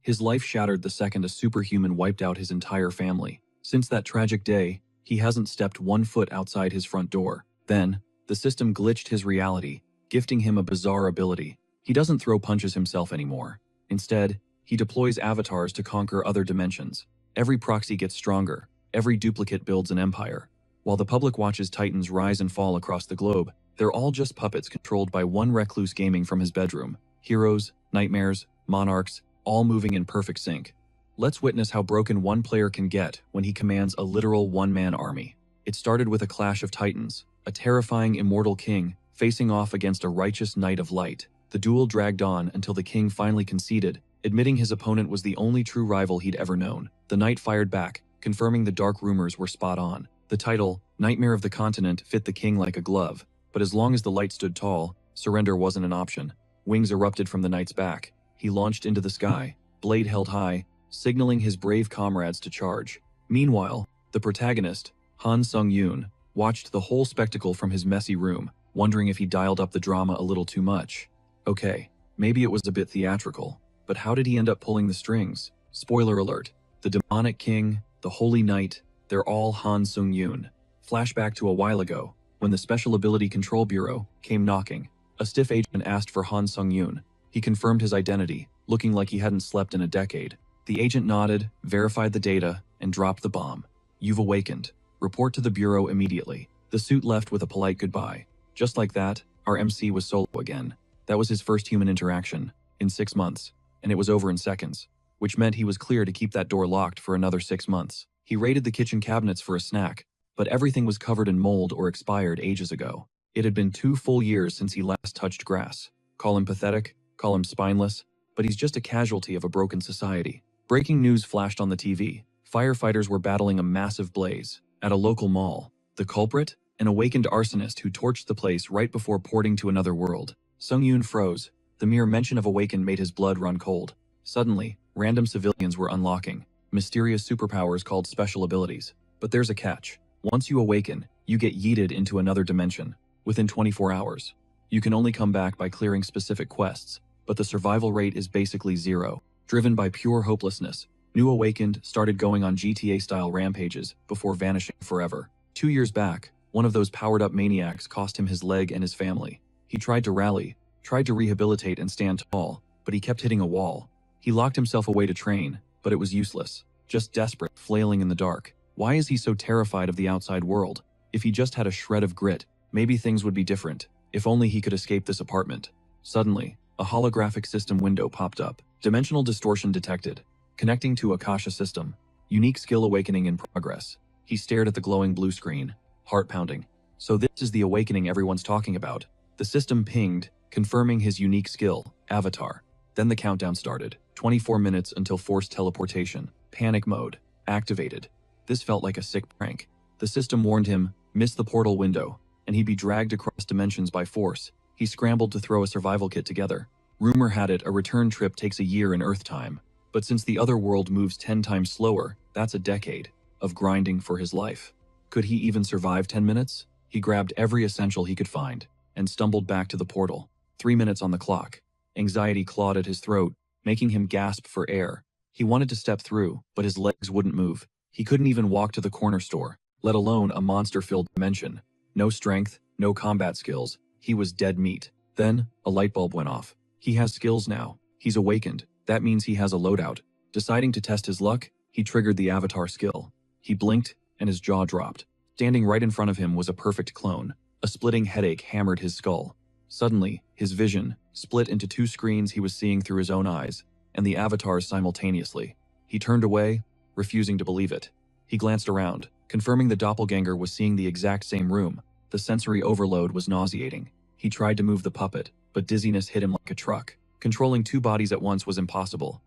His life shattered the second a superhuman wiped out his entire family. Since that tragic day, he hasn't stepped 1 foot outside his front door. Then, the system glitched his reality, gifting him a bizarre ability. He doesn't throw punches himself anymore. Instead, he deploys avatars to conquer other dimensions. Every proxy gets stronger, every duplicate builds an empire. While the public watches Titans rise and fall across the globe, they're all just puppets controlled by one recluse gaming from his bedroom. Heroes, nightmares, monarchs, all moving in perfect sync. Let's witness how broken one player can get when he commands a literal one-man army. It started with a clash of titans, a terrifying immortal king facing off against a righteous knight of light. The duel dragged on until the king finally conceded, admitting his opponent was the only true rival he'd ever known. The knight fired back, confirming the dark rumors were spot on. The title, Nightmare of the Continent, fit the king like a glove, but as long as the light stood tall, surrender wasn't an option. Wings erupted from the knight's back. He launched into the sky, blade held high, signaling his brave comrades to charge. Meanwhile, the protagonist, Han Sung-yoon, watched the whole spectacle from his messy room, wondering if he dialed up the drama a little too much. Okay, maybe it was a bit theatrical, but how did he end up pulling the strings? Spoiler alert, the demonic king, the holy knight, they're all Han Sung-yoon. Flashback to a while ago, when the Special Ability Control Bureau came knocking. A stiff agent asked for Han Sung-yoon. He confirmed his identity, looking like he hadn't slept in a decade. The agent nodded, verified the data, and dropped the bomb. You've awakened. Report to the Bureau immediately. The suit left with a polite goodbye. Just like that, our MC was solo again. That was his first human interaction, in 6 months, and it was over in seconds, which meant he was clear to keep that door locked for another 6 months. He raided the kitchen cabinets for a snack, but everything was covered in mold or expired ages ago. It had been 2 full years since he last touched grass. Call him pathetic, call him spineless, but he's just a casualty of a broken society. Breaking news flashed on the TV. Firefighters were battling a massive blaze at a local mall. The culprit? An awakened arsonist who torched the place right before porting to another world. Sung-yoon froze. The mere mention of awaken made his blood run cold. Suddenly, random civilians were unlocking mysterious superpowers called special abilities. But there's a catch. Once you awaken, you get yeeted into another dimension. Within 24 hours. You can only come back by clearing specific quests, but the survival rate is basically 0. Driven by pure hopelessness, New Awakened started going on GTA-style rampages before vanishing forever. 2 years back, one of those powered-up maniacs cost him his leg and his family. He tried to rally, tried to rehabilitate and stand tall, but he kept hitting a wall. He locked himself away to train, but it was useless. Just desperate, flailing in the dark. Why is he so terrified of the outside world? If he just had a shred of grit, maybe things would be different. If only he could escape this apartment. Suddenly, a holographic system window popped up. Dimensional distortion detected. Connecting to Akasha system. Unique skill awakening in progress. He stared at the glowing blue screen, heart pounding. So this is the awakening everyone's talking about. The system pinged, confirming his unique skill, Avatar. Then the countdown started. 24 minutes until forced teleportation. Panic mode. Activated. This felt like a sick prank. The system warned him, miss the portal window, and he'd be dragged across dimensions by force. He scrambled to throw a survival kit together. Rumor had it a return trip takes a year in Earth time. But since the other world moves 10 times slower, that's a decade of grinding for his life. Could he even survive 10 minutes? He grabbed every essential he could find and stumbled back to the portal. 3 minutes on the clock. Anxiety clawed at his throat, making him gasp for air. He wanted to step through, but his legs wouldn't move. He couldn't even walk to the corner store, let alone a monster-filled dimension. No strength, no combat skills. He was dead meat. Then, a light bulb went off. He has skills now. He's awakened. That means he has a loadout. Deciding to test his luck, he triggered the Avatar skill. He blinked, and his jaw dropped. Standing right in front of him was a perfect clone. A splitting headache hammered his skull. Suddenly, his vision split into 2 screens he was seeing through his own eyes, and the avatars simultaneously. He turned away, refusing to believe it. He glanced around, confirming the doppelganger was seeing the exact same room. The sensory overload was nauseating. He tried to move the puppet, but dizziness hit him like a truck. Controlling 2 bodies at once was impossible.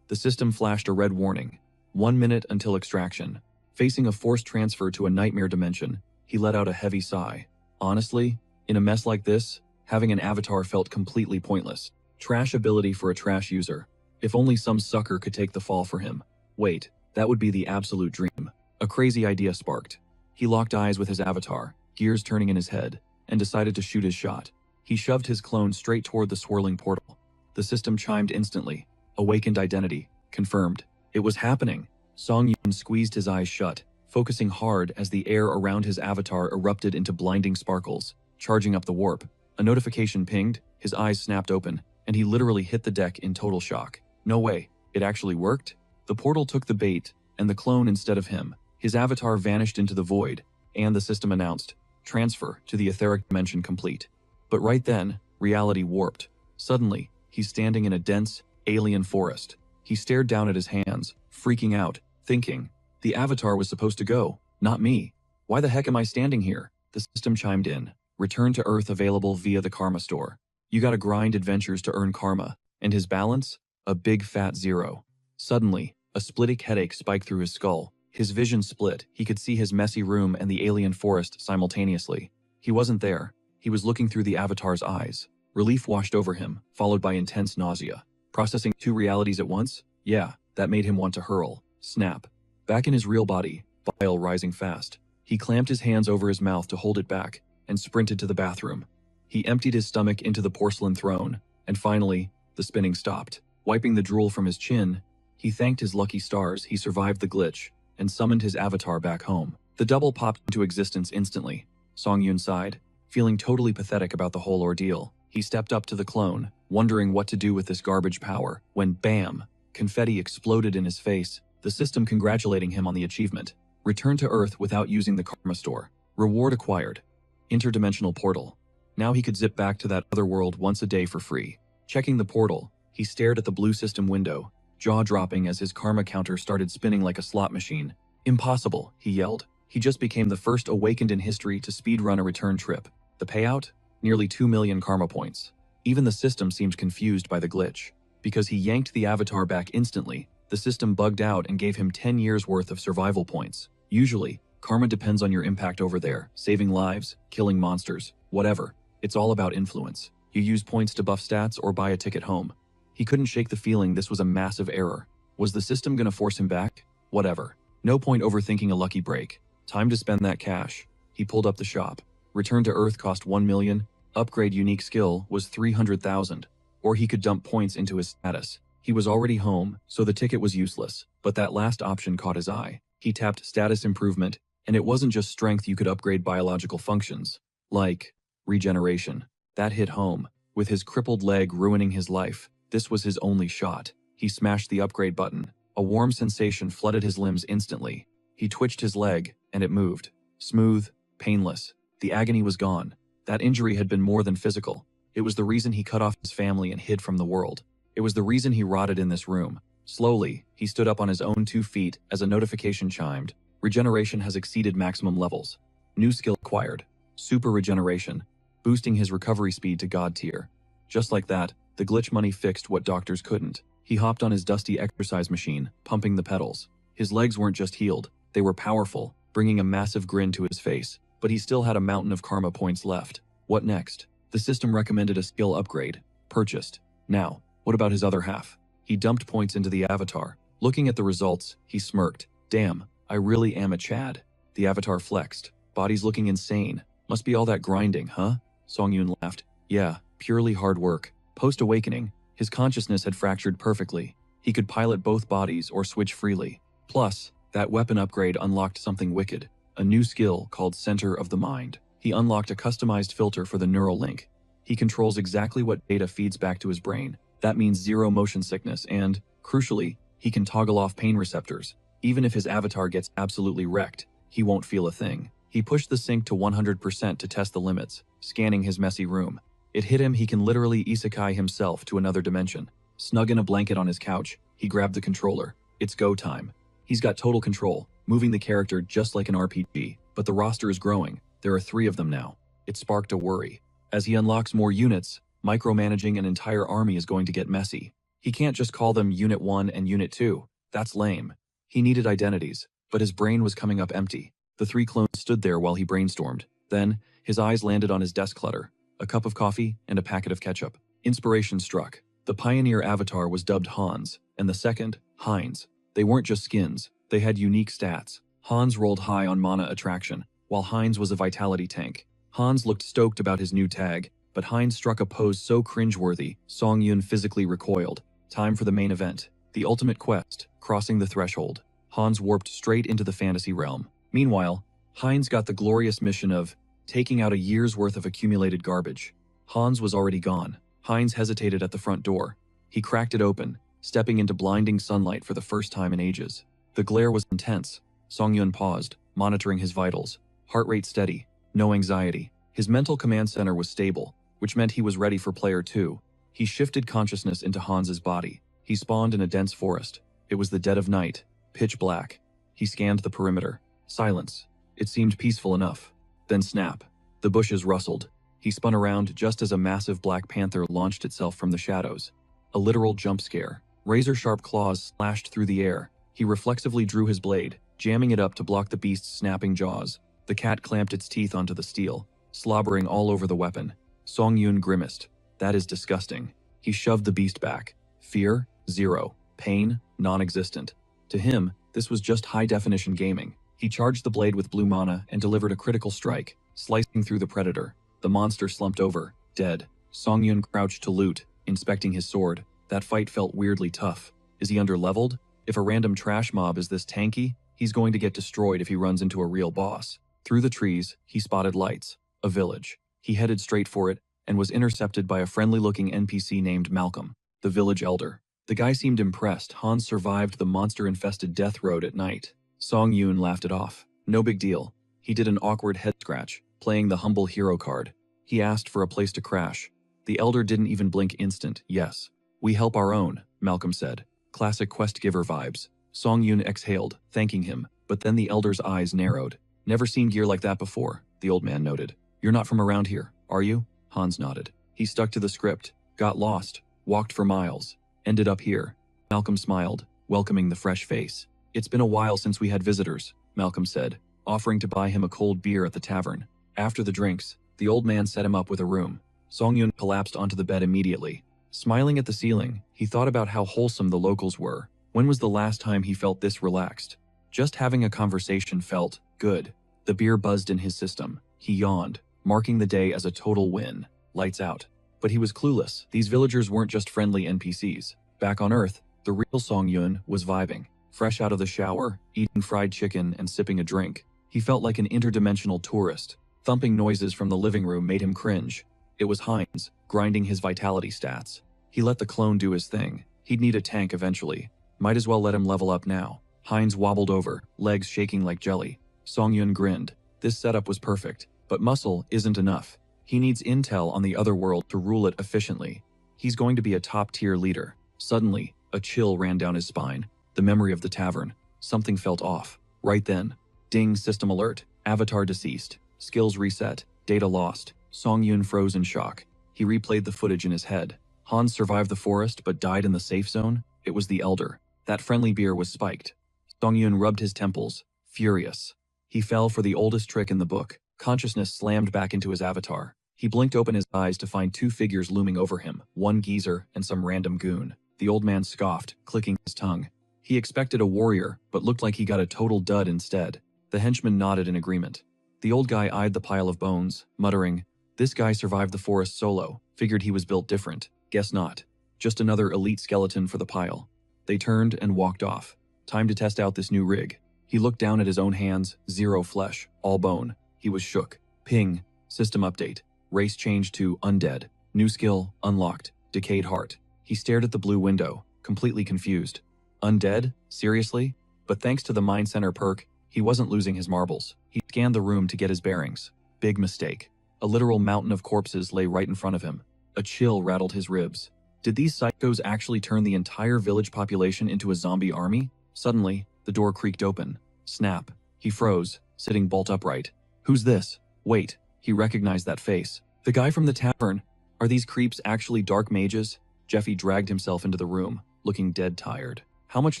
The system flashed a red warning. 1 minute until extraction. Facing a forced transfer to a nightmare dimension, he let out a heavy sigh. Honestly, in a mess like this, having an avatar felt completely pointless. Trash ability for a trash user. If only some sucker could take the fall for him. Wait, that would be the absolute dream. A crazy idea sparked. He locked eyes with his avatar, gears turning in his head, and decided to shoot his shot. He shoved his clone straight toward the swirling portal. The system chimed instantly. Awakened identity. Confirmed. It was happening. Song Yun squeezed his eyes shut, focusing hard as the air around his avatar erupted into blinding sparkles, charging up the warp. A notification pinged, his eyes snapped open, and he literally hit the deck in total shock. No way, it actually worked? The portal took the bait, and the clone instead of him. His avatar vanished into the void, and the system announced, transfer to the etheric dimension complete. But right then, reality warped. Suddenly, he's standing in a dense, alien forest. He stared down at his hands, freaking out, thinking, the avatar was supposed to go, not me. Why the heck am I standing here? The system chimed in, return to Earth available via the Karma store. You gotta grind adventures to earn karma, and his balance? A big fat 0. Suddenly, a splitting headache spiked through his skull. His vision split, he could see his messy room and the alien forest simultaneously. He wasn't there, he was looking through the avatar's eyes. Relief washed over him, followed by intense nausea. Processing 2 realities at once? Yeah, that made him want to hurl. Snap. Back in his real body, bile rising fast. He clamped his hands over his mouth to hold it back, and sprinted to the bathroom. He emptied his stomach into the porcelain throne, and finally, the spinning stopped. Wiping the drool from his chin, he thanked his lucky stars he survived the glitch, and summoned his avatar back home. The double popped into existence instantly. Song Yun sighed, feeling totally pathetic about the whole ordeal. He stepped up to the clone, wondering what to do with this garbage power, when bam! Confetti exploded in his face, the system congratulating him on the achievement. Return to Earth without using the Karma store. Reward acquired. Interdimensional portal. Now he could zip back to that other world once a day for free. Checking the portal, he stared at the blue system window, jaw-dropping as his karma counter started spinning like a slot machine. Impossible, he yelled. He just became the first awakened in history to speedrun a return trip. The payout? Nearly 2 million karma points. Even the system seemed confused by the glitch. Because he yanked the avatar back instantly, the system bugged out and gave him 10 years worth of survival points. Usually, karma depends on your impact over there, saving lives, killing monsters, whatever. It's all about influence. You use points to buff stats or buy a ticket home. He couldn't shake the feeling this was a massive error. Was the system gonna force him back? Whatever. No point overthinking a lucky break. Time to spend that cash. He pulled up the shop. Return to Earth cost 1 million. Upgrade unique skill was 300,000. Or he could dump points into his status. He was already home, so the ticket was useless. But that last option caught his eye. He tapped status improvement, and it wasn't just strength, you could upgrade biological functions. Like regeneration. That hit home. With his crippled leg ruining his life, this was his only shot. He smashed the upgrade button. A warm sensation flooded his limbs instantly. He twitched his leg, and it moved. Smooth, painless. The agony was gone. That injury had been more than physical. It was the reason he cut off his family and hid from the world. It was the reason he rotted in this room. Slowly, he stood up on his own 2 feet as a notification chimed. Regeneration has exceeded maximum levels. New skill acquired. Super regeneration, boosting his recovery speed to God tier. Just like that, the glitch money fixed what doctors couldn't. He hopped on his dusty exercise machine, pumping the pedals. His legs weren't just healed, they were powerful, bringing a massive grin to his face. But he still had a mountain of karma points left. What next? The system recommended a skill upgrade. Purchased. Now, what about his other half? He dumped points into the avatar. Looking at the results, he smirked. Damn, I really am a Chad. The avatar flexed. Body's looking insane. Must be all that grinding, huh? Song Yun laughed. Yeah, purely hard work. Post-awakening, his consciousness had fractured perfectly. He could pilot both bodies or switch freely. Plus, that weapon upgrade unlocked something wicked. A new skill called Center of the Mind. He unlocked a customized filter for the neural link. He controls exactly what data feeds back to his brain. That means 0 motion sickness and, crucially, he can toggle off pain receptors. Even if his avatar gets absolutely wrecked, he won't feel a thing. He pushed the sync to 100% to test the limits, scanning his messy room. It hit him he can literally isekai himself to another dimension. Snug in a blanket on his couch, he grabbed the controller. It's go time. He's got total control, moving the character just like an RPG. But the roster is growing. There are 3 of them now. It sparked a worry. As he unlocks more units, micromanaging an entire army is going to get messy. He can't just call them Unit 1 and Unit 2. That's lame. He needed identities, but his brain was coming up empty. The 3 clones stood there while he brainstormed. Then, his eyes landed on his desk clutter, a cup of coffee and a packet of ketchup. Inspiration struck. The pioneer avatar was dubbed Hans, and the second, Heinz. They weren't just skins, they had unique stats. Hans rolled high on mana attraction, while Heinz was a vitality tank. Hans looked stoked about his new tag, but Heinz struck a pose so cringeworthy, Song Yun physically recoiled. Time for the main event. The ultimate quest, crossing the threshold. Hans warped straight into the fantasy realm. Meanwhile, Heinz got the glorious mission of taking out a year's worth of accumulated garbage. Hans was already gone. Heinz hesitated at the front door. He cracked it open, stepping into blinding sunlight for the first time in ages. The glare was intense. Songyun paused, monitoring his vitals. Heart rate steady, no anxiety. His mental command center was stable, which meant he was ready for player 2. He shifted consciousness into Hans's body. He spawned in a dense forest. It was the dead of night, pitch black. He scanned the perimeter. Silence. It seemed peaceful enough. Then snap. The bushes rustled. He spun around just as a massive black panther launched itself from the shadows. A literal jump scare. Razor-sharp claws slashed through the air. He reflexively drew his blade, jamming it up to block the beast's snapping jaws. The cat clamped its teeth onto the steel, slobbering all over the weapon. Songyun grimaced. That is disgusting. He shoved the beast back. Fear? Zero. Pain? Non-existent. To him, this was just high-definition gaming. He charged the blade with blue mana and delivered a critical strike, slicing through the predator. The monster slumped over, dead. Songyun crouched to loot, inspecting his sword. That fight felt weirdly tough. Is he underleveled? If a random trash mob is this tanky, he's going to get destroyed if he runs into a real boss. Through the trees, he spotted lights. A village. He headed straight for it, and was intercepted by a friendly-looking NPC named Malcolm, the village elder. The guy seemed impressed. Hans survived the monster-infested death road at night. Songyun laughed it off. No big deal. He did an awkward head scratch, playing the humble hero card. He asked for a place to crash. The elder didn't even blink instant. Yes. We help our own, Malcolm said. Classic quest giver vibes. Songyun exhaled, thanking him, but then the elder's eyes narrowed. Never seen gear like that before, the old man noted. You're not from around here, are you? Hans nodded. He stuck to the script, got lost, walked for miles, ended up here. Malcolm smiled, welcoming the fresh face. It's been a while since we had visitors, Malcolm said, offering to buy him a cold beer at the tavern. After the drinks, the old man set him up with a room. Songyun collapsed onto the bed immediately. Smiling at the ceiling, he thought about how wholesome the locals were. When was the last time he felt this relaxed? Just having a conversation felt good. The beer buzzed in his system. He yawned, marking the day as a total win. Lights out. But he was clueless. These villagers weren't just friendly NPCs. Back on Earth, the real Songyun was vibing. Fresh out of the shower, eating fried chicken and sipping a drink. He felt like an interdimensional tourist. Thumping noises from the living room made him cringe. It was Heinz, grinding his vitality stats. He let the clone do his thing. He'd need a tank eventually. Might as well let him level up now. Heinz wobbled over, legs shaking like jelly. Songyun grinned. This setup was perfect, but muscle isn't enough. He needs intel on the other world to rule it efficiently. He's going to be a top-tier leader. Suddenly, a chill ran down his spine. The memory of the tavern. Something felt off. Right then. Ding, system alert. Avatar deceased. Skills reset. Data lost. Songyun froze in shock. He replayed the footage in his head. Hans survived the forest but died in the safe zone. It was the elder. That friendly beer was spiked. Songyun rubbed his temples, furious. He fell for the oldest trick in the book. Consciousness slammed back into his avatar. He blinked open his eyes to find two figures looming over him, one geezer and some random goon. The old man scoffed, clicking his tongue. He expected a warrior, but looked like he got a total dud instead. The henchman nodded in agreement. The old guy eyed the pile of bones, muttering, "This guy survived the forest solo. Figured he was built different. Guess not. Just another elite skeleton for the pile." They turned and walked off. Time to test out this new rig. He looked down at his own hands, zero flesh, all bone. He was shook. Ping. System update. Race changed to undead. New skill, unlocked. Decayed heart. He stared at the blue window, completely confused. Undead? Seriously? But thanks to the Mind Center perk, he wasn't losing his marbles. He scanned the room to get his bearings. Big mistake. A literal mountain of corpses lay right in front of him. A chill rattled his ribs. Did these psychos actually turn the entire village population into a zombie army? Suddenly, the door creaked open. Snap. He froze, sitting bolt upright. Who's this? Wait, he recognized that face. The guy from the tavern. Are these creeps actually dark mages? Jeffy dragged himself into the room, looking dead tired. How much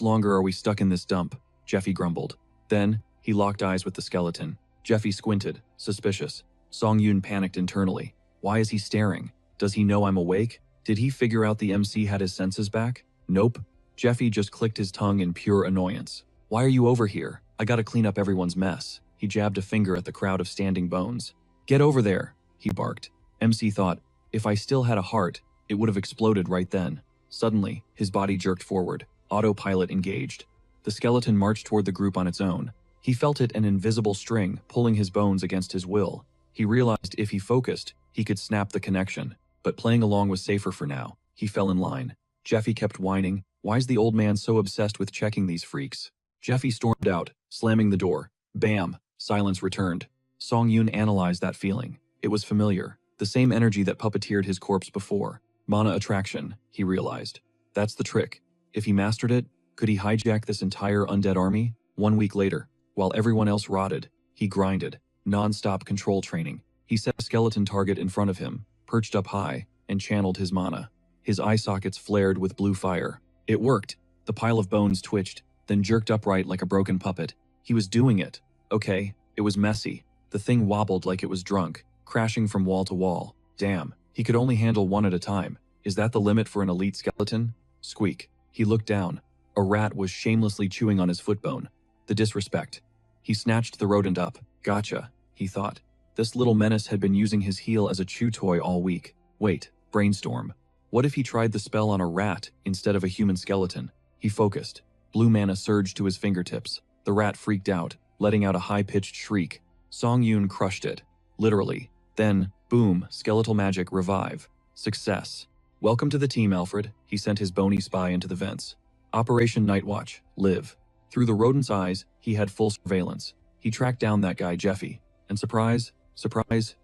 longer are we stuck in this dump? Jeffy grumbled. Then, he locked eyes with the skeleton. Jeffy squinted, suspicious. Songyun panicked internally. Why is he staring? Does he know I'm awake? Did he figure out the MC had his senses back? Nope. Jeffy just clicked his tongue in pure annoyance. Why are you over here? I gotta clean up everyone's mess. He jabbed a finger at the crowd of standing bones. Get over there, he barked. MC thought, if I still had a heart, it would have exploded right then. Suddenly, his body jerked forward. autopilot engaged. The skeleton marched toward the group on its own. He felt it, an invisible string pulling his bones against his will. He realized if he focused, he could snap the connection, but playing along was safer for now. He fell in line. Jeffy kept whining, "Why's the old man so obsessed with checking these freaks?" Jeffy stormed out, slamming the door. Bam! Silence returned. Song Yoon analyzed that feeling. It was familiar, the same energy that puppeteered his corpse before. Mana attraction, he realized. That's the trick. If he mastered it, could he hijack this entire undead army? 1 week later, while everyone else rotted, he grinded, non-stop control training. He set a skeleton target in front of him, perched up high, and channeled his mana. His eye sockets flared with blue fire. It worked. The pile of bones twitched, then jerked upright like a broken puppet. He was doing it. Okay, it was messy. The thing wobbled like it was drunk, crashing from wall to wall. Damn, he could only handle one at a time. Is that the limit for an elite skeleton? Squeak. He looked down. A rat was shamelessly chewing on his footbone. The disrespect. He snatched the rodent up. Gotcha, he thought. This little menace had been using his heel as a chew toy all week. Wait, brainstorm. What if he tried the spell on a rat instead of a human skeleton? He focused. Blue mana surged to his fingertips. The rat freaked out, letting out a high-pitched shriek. Song Yoon crushed it. Literally. Then, boom, skeletal magic revive. Success. Welcome to the team, Alfred. He sent his bony spy into the vents. Operation Nightwatch. Live. Through the rodent's eyes, he had full surveillance. He tracked down that guy, Jeffy. And surprise,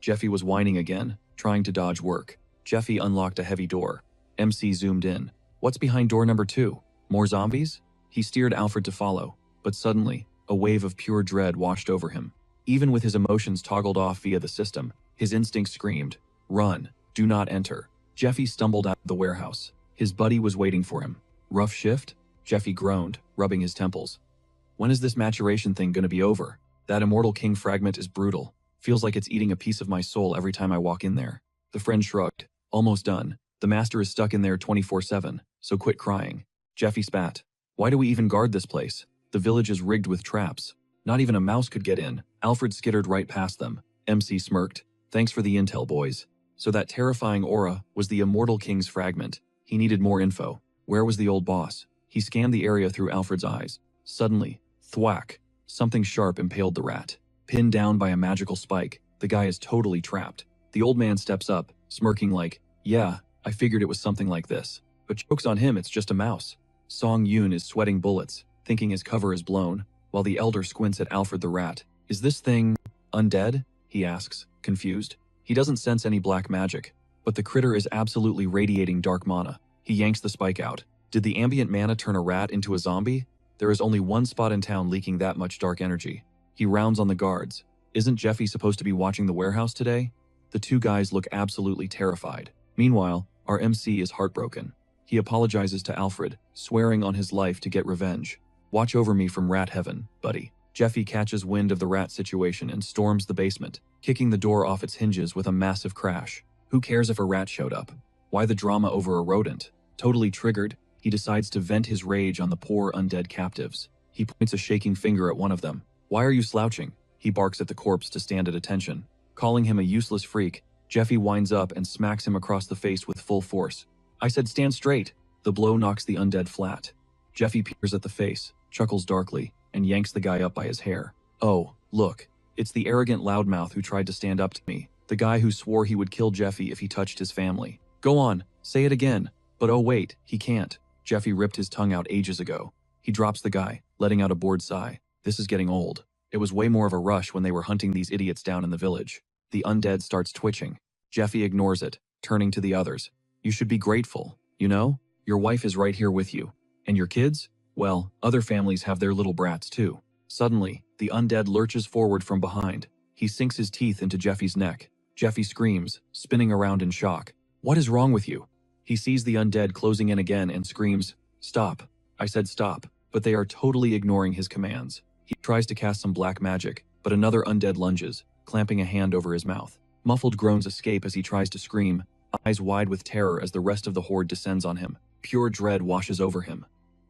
Jeffy was whining again, trying to dodge work. Jeffy unlocked a heavy door. MC zoomed in. What's behind door number 2? More zombies? He steered Alfred to follow, but suddenly, a wave of pure dread washed over him. Even with his emotions toggled off via the system, his instincts screamed, "Run, do not enter." Jeffy stumbled out of the warehouse. His buddy was waiting for him. Rough shift? Jeffy groaned, rubbing his temples. When is this maturation thing gonna be over? That Immortal King fragment is brutal. Feels like it's eating a piece of my soul every time I walk in there. The friend shrugged. Almost done. The master is stuck in there 24/7, so quit crying. Jeffy spat. Why do we even guard this place? The village is rigged with traps. Not even a mouse could get in. Alfred skittered right past them. MC smirked. Thanks for the intel, boys. So that terrifying aura was the Immortal King's fragment. He needed more info. Where was the old boss? He scanned the area through Alfred's eyes. Suddenly, thwack, something sharp impaled the rat. Pinned down by a magical spike, the guy is totally trapped. The old man steps up, smirking like, "Yeah, I figured it was something like this. But joke's on him, it's just a mouse." Song Yoon is sweating bullets, thinking his cover is blown, while the elder squints at Alfred the rat. "Is this thing undead?" he asks, confused. He doesn't sense any black magic, but the critter is absolutely radiating dark mana. He yanks the spike out. Did the ambient mana turn a rat into a zombie? There is only one spot in town leaking that much dark energy. He rounds on the guards. Isn't Jeffy supposed to be watching the warehouse today? The two guys look absolutely terrified. Meanwhile, our MC is heartbroken. He apologizes to Alfred, swearing on his life to get revenge. "Watch over me from rat heaven, buddy." Jeffy catches wind of the rat situation and storms the basement, kicking the door off its hinges with a massive crash. Who cares if a rat showed up? Why the drama over a rodent? Totally triggered, he decides to vent his rage on the poor undead captives. He points a shaking finger at one of them. "Why are you slouching?" He barks at the corpse to stand at attention. Calling him a useless freak, Jeffy winds up and smacks him across the face with full force. "I said stand straight." The blow knocks the undead flat. Jeffy peers at the face, chuckles darkly, and yanks the guy up by his hair. "Oh, look. It's the arrogant loudmouth who tried to stand up to me. The guy who swore he would kill Jeffy if he touched his family. Go on, say it again." But oh wait, he can't. Jeffy ripped his tongue out ages ago. He drops the guy, letting out a bored sigh. This is getting old. It was way more of a rush when they were hunting these idiots down in the village. The undead starts twitching. Jeffy ignores it, turning to the others. "You should be grateful, you know? Your wife is right here with you. And your kids? Well, other families have their little brats too." Suddenly, the undead lurches forward from behind. He sinks his teeth into Jeffy's neck. Jeffy screams, spinning around in shock. "What is wrong with you?" He sees the undead closing in again and screams, "Stop. I said stop," but they are totally ignoring his commands. He tries to cast some black magic, but another undead lunges, clamping a hand over his mouth. Muffled groans escape as he tries to scream, eyes wide with terror as the rest of the horde descends on him. Pure dread washes over him.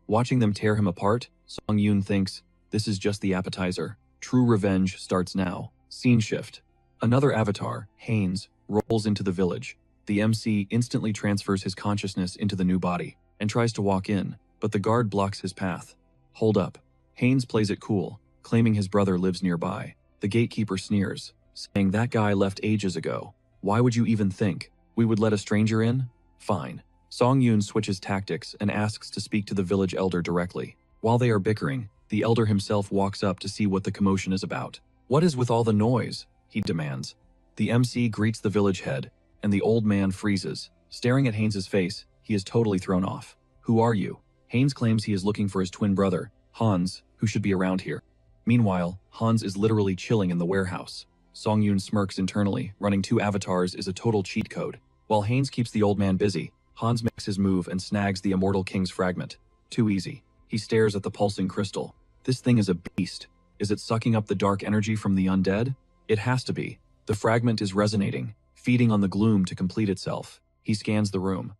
Watching them tear him apart, Song Yoon thinks, this is just the appetizer. True revenge starts now. Scene shift. Another avatar, Haynes, rolls into the village. The MC instantly transfers his consciousness into the new body and tries to walk in, but the guard blocks his path. Hold up. Haynes plays it cool, claiming his brother lives nearby. The gatekeeper sneers, saying that guy left ages ago. Why would you even think we would let a stranger in? Fine. Song Yoon switches tactics and asks to speak to the village elder directly. While they are bickering, the elder himself walks up to see what the commotion is about. What is with all the noise? He demands. The MC greets the village head, and the old man freezes. Staring at Haynes' face, he is totally thrown off. Who are you? Haynes claims he is looking for his twin brother, Hans, who should be around here. Meanwhile, Hans is literally chilling in the warehouse. Song Yoon smirks internally. Running 2 avatars is a total cheat code. While Haynes keeps the old man busy, Hans makes his move and snags the Immortal King's fragment. Too easy. He stares at the pulsing crystal. This thing is a beast. Is it sucking up the dark energy from the undead? It has to be. The fragment is resonating, feeding on the gloom to complete itself. He scans the room.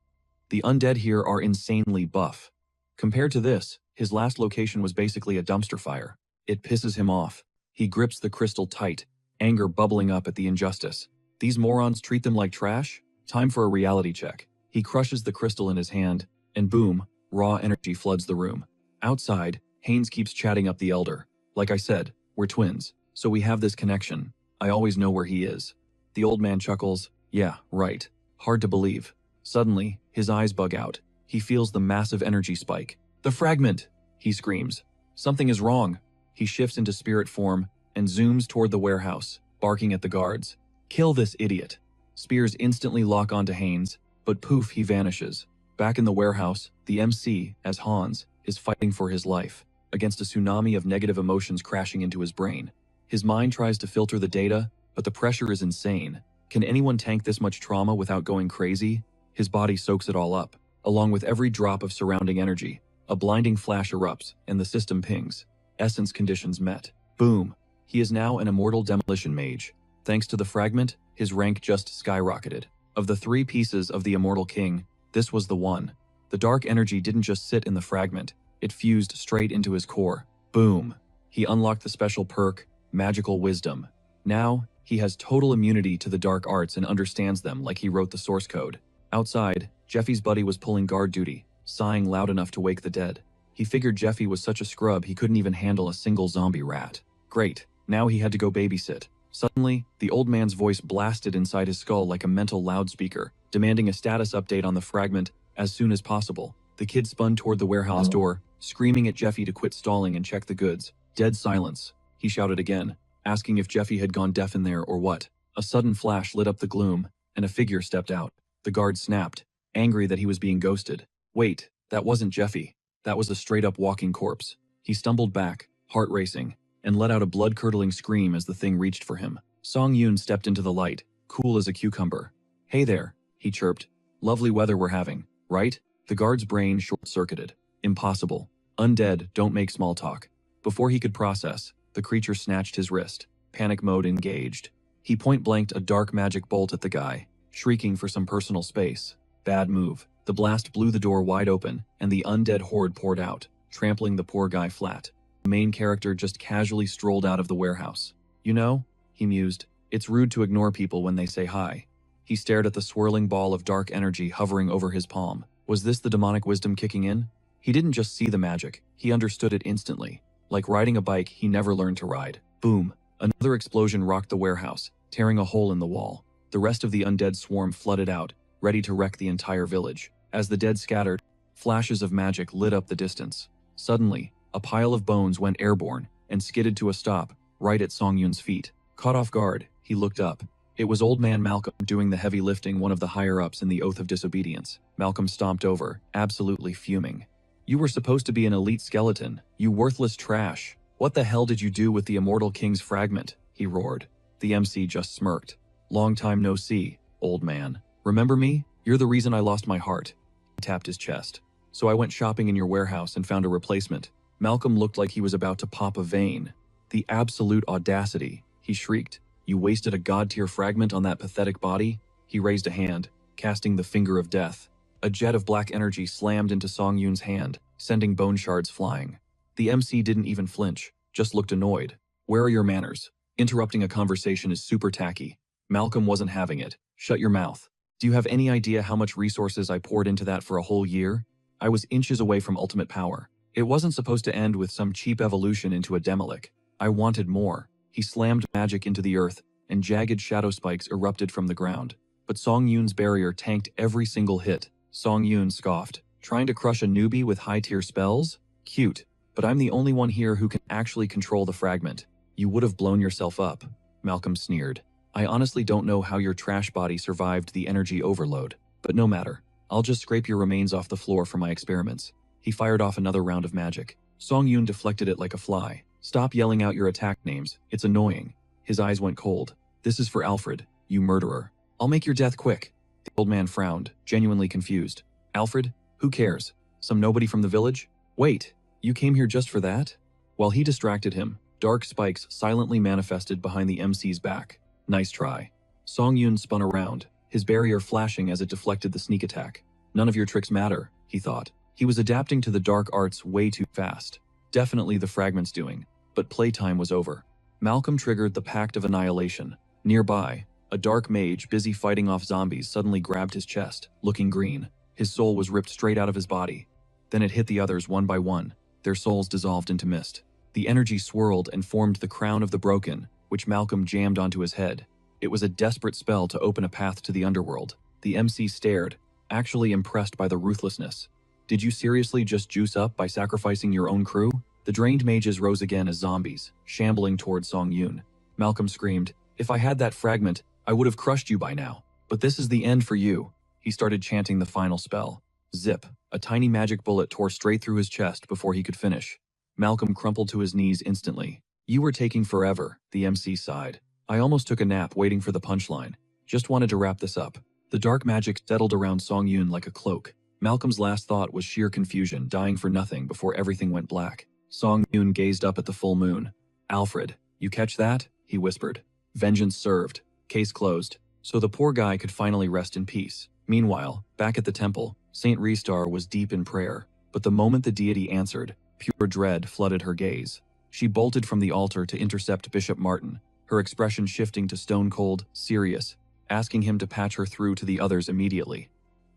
The undead here are insanely buff. Compared to this, his last location was basically a dumpster fire. It pisses him off. He grips the crystal tight, anger bubbling up at the injustice. These morons treat them like trash? Time for a reality check. He crushes the crystal in his hand, and boom, raw energy floods the room. Outside, Haynes keeps chatting up the elder. Like I said, we're twins, so we have this connection. I always know where he is. The old man chuckles. Yeah, right. Hard to believe. Suddenly, his eyes bug out. He feels the massive energy spike. The fragment! He screams. Something is wrong. He shifts into spirit form and zooms toward the warehouse, barking at the guards. Kill this idiot. Spears instantly lock onto Haynes, but poof, he vanishes. Back in the warehouse, the MC, as Hans, is fighting for his life, against a tsunami of negative emotions crashing into his brain. His mind tries to filter the data, but the pressure is insane. Can anyone tank this much trauma without going crazy? His body soaks it all up, along with every drop of surrounding energy. A blinding flash erupts, and the system pings. Essence conditions met. Boom. He is now an immortal demolition mage. Thanks to the fragment, his rank just skyrocketed. Of the 3 pieces of the Immortal King, this was the one. The dark energy didn't just sit in the fragment, it fused straight into his core. Boom. He unlocked the special perk, Magical Wisdom. Now, he has total immunity to the dark arts and understands them like he wrote the source code. Outside, Jeffy's buddy was pulling guard duty, sighing loud enough to wake the dead. He figured Jeffy was such a scrub he couldn't even handle a single zombie rat. Great, now he had to go babysit. Suddenly, the old man's voice blasted inside his skull like a mental loudspeaker, demanding a status update on the fragment as soon as possible. The kid spun toward the warehouse door, screaming at Jeffy to quit stalling and check the goods. Dead silence. He shouted again, asking if Jeffy had gone deaf in there or what. A sudden flash lit up the gloom, and a figure stepped out. The guard snapped, angry that he was being ghosted. Wait, that wasn't Jeffy. That was a straight-up walking corpse. He stumbled back, heart racing, and let out a blood-curdling scream as the thing reached for him. Song Yoon stepped into the light, cool as a cucumber. Hey there, he chirped. Lovely weather we're having, right? The guard's brain short-circuited. Impossible. Undead don't make small talk. Before he could process, the creature snatched his wrist. Panic mode engaged. He point-blanked a dark magic bolt at the guy, shrieking for some personal space. Bad move. The blast blew the door wide open, and the undead horde poured out, trampling the poor guy flat. The main character just casually strolled out of the warehouse. You know, he mused, it's rude to ignore people when they say hi. He stared at the swirling ball of dark energy hovering over his palm. Was this the demonic wisdom kicking in? He didn't just see the magic, he understood it instantly. Like riding a bike he never learned to ride. Boom. Another explosion rocked the warehouse, tearing a hole in the wall. The rest of the undead swarm flooded out, ready to wreck the entire village. As the dead scattered, flashes of magic lit up the distance. Suddenly, a pile of bones went airborne and skidded to a stop, right at Song Yoon's feet. Caught off guard, he looked up. It was old man Malcolm doing the heavy lifting, one of the higher-ups in the Oath of Disobedience. Malcolm stomped over, absolutely fuming. You were supposed to be an elite skeleton, you worthless trash. What the hell did you do with the Immortal King's fragment? He roared. The MC just smirked. Long time no see, old man. Remember me? You're the reason I lost my heart. He tapped his chest. So I went shopping in your warehouse and found a replacement. Malcolm looked like he was about to pop a vein. The absolute audacity, he shrieked. You wasted a god-tier fragment on that pathetic body? He raised a hand, casting the finger of death. A jet of black energy slammed into Song Yoon's hand, sending bone shards flying. The MC didn't even flinch, just looked annoyed. Where are your manners? Interrupting a conversation is super tacky. Malcolm wasn't having it. Shut your mouth. Do you have any idea how much resources I poured into that for a whole year? I was inches away from ultimate power. It wasn't supposed to end with some cheap evolution into a Demolic. I wanted more. He slammed magic into the earth, and jagged shadow spikes erupted from the ground. But Song Yun's barrier tanked every single hit. Song Yun scoffed. Trying to crush a newbie with high-tier spells? Cute. But I'm the only one here who can actually control the fragment. You would have blown yourself up. Malcolm sneered. I honestly don't know how your trash body survived the energy overload. But no matter. I'll just scrape your remains off the floor for my experiments. He fired off another round of magic. Song Yun deflected it like a fly. Stop yelling out your attack names. It's annoying. His eyes went cold. This is for Alfred, you murderer. I'll make your death quick. The old man frowned, genuinely confused. Alfred? Who cares? Some nobody from the village? Wait, you came here just for that? While he distracted him, dark spikes silently manifested behind the MC's back. Nice try. Song Yun spun around, his barrier flashing as it deflected the sneak attack. None of your tricks matter, he thought. He was adapting to the dark arts way too fast. Definitely the fragment's doing, but playtime was over. Malcolm triggered the Pact of Annihilation. Nearby, a dark mage busy fighting off zombies suddenly grabbed his chest, looking green. His soul was ripped straight out of his body. Then it hit the others one by one. Their souls dissolved into mist. The energy swirled and formed the crown of the broken, which Malcolm jammed onto his head. It was a desperate spell to open a path to the underworld. The MC stared, actually impressed by the ruthlessness. Did you seriously just juice up by sacrificing your own crew? The drained mages rose again as zombies, shambling towards Song Yun. Malcolm screamed, if I had that fragment, I would have crushed you by now. But this is the end for you. He started chanting the final spell. Zip, a tiny magic bullet tore straight through his chest before he could finish. Malcolm crumpled to his knees instantly. You were taking forever, the MC sighed. I almost took a nap waiting for the punchline. Just wanted to wrap this up. The dark magic settled around Song Yun like a cloak. Malcolm's last thought was sheer confusion, dying for nothing before everything went black. Song Yun gazed up at the full moon. Alfred, you catch that? He whispered. Vengeance served. Case closed. So the poor guy could finally rest in peace. Meanwhile, back at the temple, Saint Restar was deep in prayer. But the moment the deity answered, pure dread flooded her gaze. She bolted from the altar to intercept Bishop Martin, her expression shifting to stone-cold, serious, asking him to patch her through to the others immediately.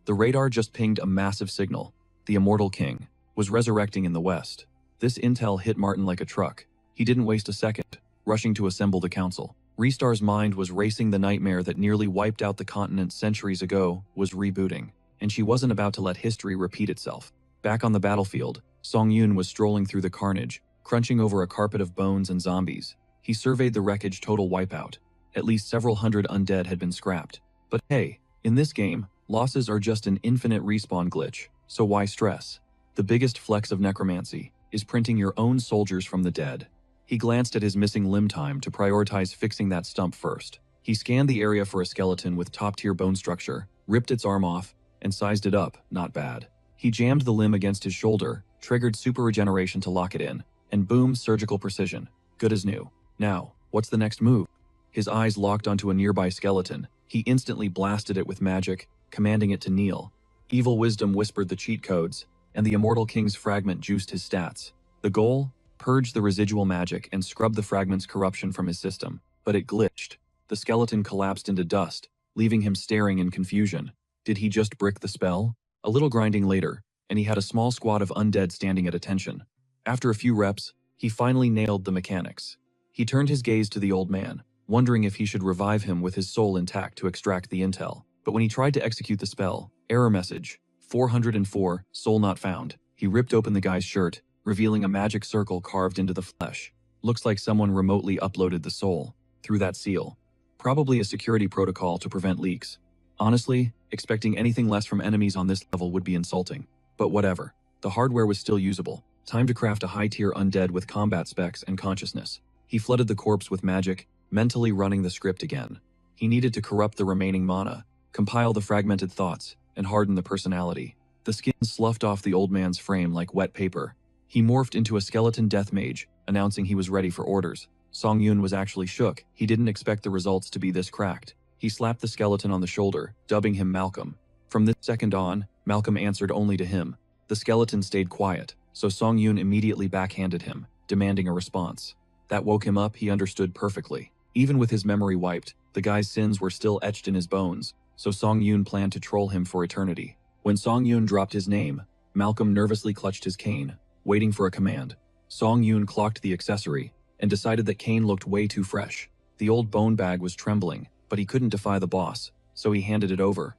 The radar just pinged a massive signal. The Immortal King was resurrecting in the west. This intel hit Martin like a truck. He didn't waste a second, rushing to assemble the council. Restar's mind was racing. The nightmare that nearly wiped out the continent centuries ago was rebooting, and she wasn't about to let history repeat itself. Back on the battlefield, Song Yun was strolling through the carnage, crunching over a carpet of bones and zombies. He surveyed the wreckage. Total wipeout. At least several hundred undead had been scrapped. But hey, in this game, losses are just an infinite respawn glitch, so why stress? The biggest flex of necromancy is printing your own soldiers from the dead. He glanced at his missing limb time to prioritize fixing that stump first. He scanned the area for a skeleton with top-tier bone structure, ripped its arm off, and sized it up. Not bad. He jammed the limb against his shoulder, triggered super regeneration to lock it in, and boom, surgical precision. Good as new. Now, what's the next move? His eyes locked onto a nearby skeleton. He instantly blasted it with magic, commanding it to kneel. Evil wisdom whispered the cheat codes, and the Immortal King's fragment juiced his stats. The goal? Purge the residual magic and scrub the fragment's corruption from his system. But it glitched. The skeleton collapsed into dust, leaving him staring in confusion. Did he just brick the spell? A little grinding later, and he had a small squad of undead standing at attention. After a few reps, he finally nailed the mechanics. He turned his gaze to the old man, wondering if he should revive him with his soul intact to extract the intel. But when he tried to execute the spell, error message, 404, soul not found. He ripped open the guy's shirt, revealing a magic circle carved into the flesh. Looks like someone remotely uploaded the soul through that seal. Probably a security protocol to prevent leaks. Honestly, expecting anything less from enemies on this level would be insulting. But whatever. The hardware was still usable. Time to craft a high-tier undead with combat specs and consciousness. He flooded the corpse with magic, mentally running the script again. He needed to corrupt the remaining mana, compile the fragmented thoughts, and harden the personality. The skin sloughed off the old man's frame like wet paper. He morphed into a skeleton death mage, announcing he was ready for orders. Song Yun was actually shook. He didn't expect the results to be this cracked. He slapped the skeleton on the shoulder, dubbing him Malcolm. From this second on, Malcolm answered only to him. The skeleton stayed quiet, so Song Yun immediately backhanded him, demanding a response. That woke him up. He understood perfectly. Even with his memory wiped, the guy's sins were still etched in his bones, so Song Yun planned to troll him for eternity. When Song Yun dropped his name, Malcolm nervously clutched his cane, waiting for a command. Song Yoon clocked the accessory and decided that cane looked way too fresh. The old bone bag was trembling, but he couldn't defy the boss, so he handed it over.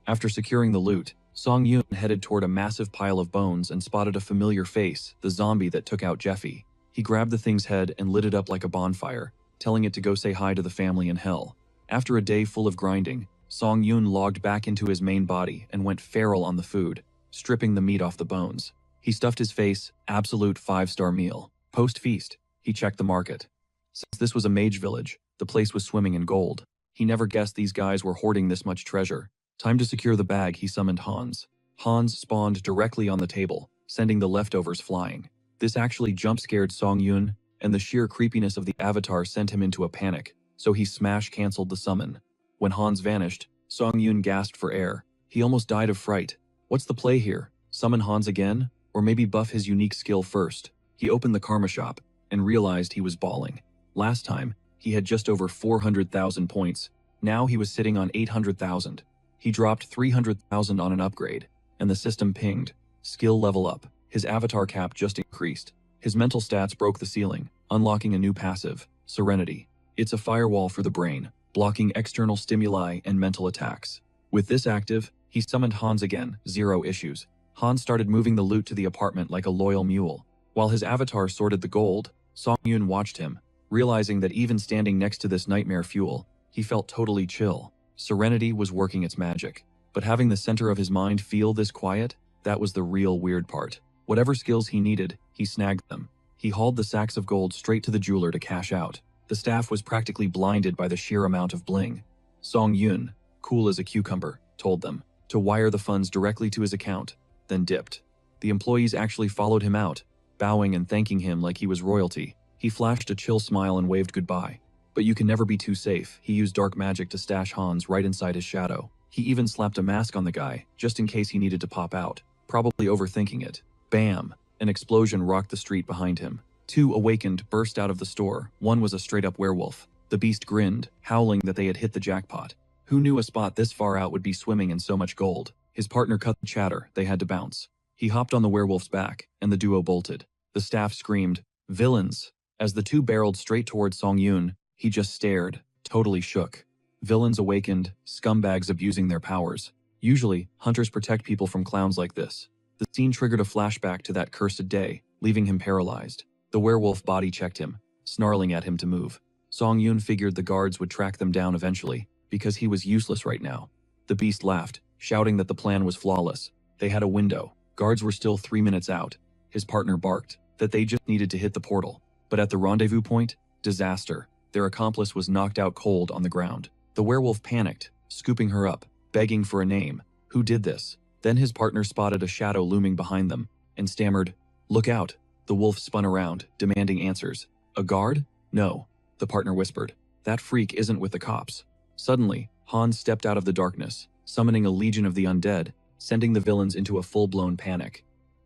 After securing the loot, Song Yoon headed toward a massive pile of bones and spotted a familiar face, the zombie that took out Jeffy. He grabbed the thing's head and lit it up like a bonfire, telling it to go say hi to the family in hell. After a day full of grinding, Song Yoon logged back into his main body and went feral on the food, stripping the meat off the bones. He stuffed his face, absolute 5-star meal. Post-feast, he checked the market. Since this was a mage village, the place was swimming in gold. He never guessed these guys were hoarding this much treasure. Time to secure the bag, he summoned Hans. Hans spawned directly on the table, sending the leftovers flying. This actually jump-scared Song Yoon, and the sheer creepiness of the avatar sent him into a panic, so he smash-canceled the summon. When Hans vanished, Song Yoon gasped for air. He almost died of fright. What's the play here? Summon Hans again? Or maybe buff his unique skill first? He opened the karma shop and realized he was bawling. Last time, he had just over 400,000 points. Now he was sitting on 800,000. He dropped 300,000 on an upgrade, and the system pinged. Skill level up. His avatar cap just increased. His mental stats broke the ceiling, unlocking a new passive, Serenity. It's a firewall for the brain, blocking external stimuli and mental attacks. With this active, he summoned Hans again, 0 issues. Hans started moving the loot to the apartment like a loyal mule. While his avatar sorted the gold, Song Yoon watched him, realizing that even standing next to this nightmare fuel, he felt totally chill. Serenity was working its magic. But having the center of his mind feel this quiet, that was the real weird part. Whatever skills he needed, he snagged them. He hauled the sacks of gold straight to the jeweler to cash out. The staff was practically blinded by the sheer amount of bling. Song Yoon, cool as a cucumber, told them to wire the funds directly to his account, then dipped. The employees actually followed him out, bowing and thanking him like he was royalty. He flashed a chill smile and waved goodbye. But you can never be too safe. He used dark magic to stash Hans right inside his shadow. He even slapped a mask on the guy, just in case he needed to pop out, probably overthinking it. Bam! An explosion rocked the street behind him. 2 awakened burst out of the store. One was a straight-up werewolf. The beast grinned, howling that they had hit the jackpot. Who knew a spot this far out would be swimming in so much gold? His partner cut the chatter. They had to bounce. He hopped on the werewolf's back, and the duo bolted. The staff screamed, "Villains!" As the 2 barreled straight toward Song Yoon, he just stared, totally shook. Villains awakened, scumbags abusing their powers. Usually, hunters protect people from clowns like this. The scene triggered a flashback to that cursed day, leaving him paralyzed. The werewolf body checked him, snarling at him to move. Song Yoon figured the guards would track them down eventually, because he was useless right now. The beast laughed, shouting that the plan was flawless. They had a window. Guards were still 3 minutes out. His partner barked that they just needed to hit the portal. But at the rendezvous point, disaster. Their accomplice was knocked out cold on the ground. The werewolf panicked, scooping her up, begging for a name. Who did this? Then his partner spotted a shadow looming behind them, and stammered, "Look out." The wolf spun around, demanding answers. "A guard?" "No," the partner whispered. "That freak isn't with the cops." Suddenly, Hans stepped out of the darkness, summoning a legion of the undead, sending the villains into a full-blown panic.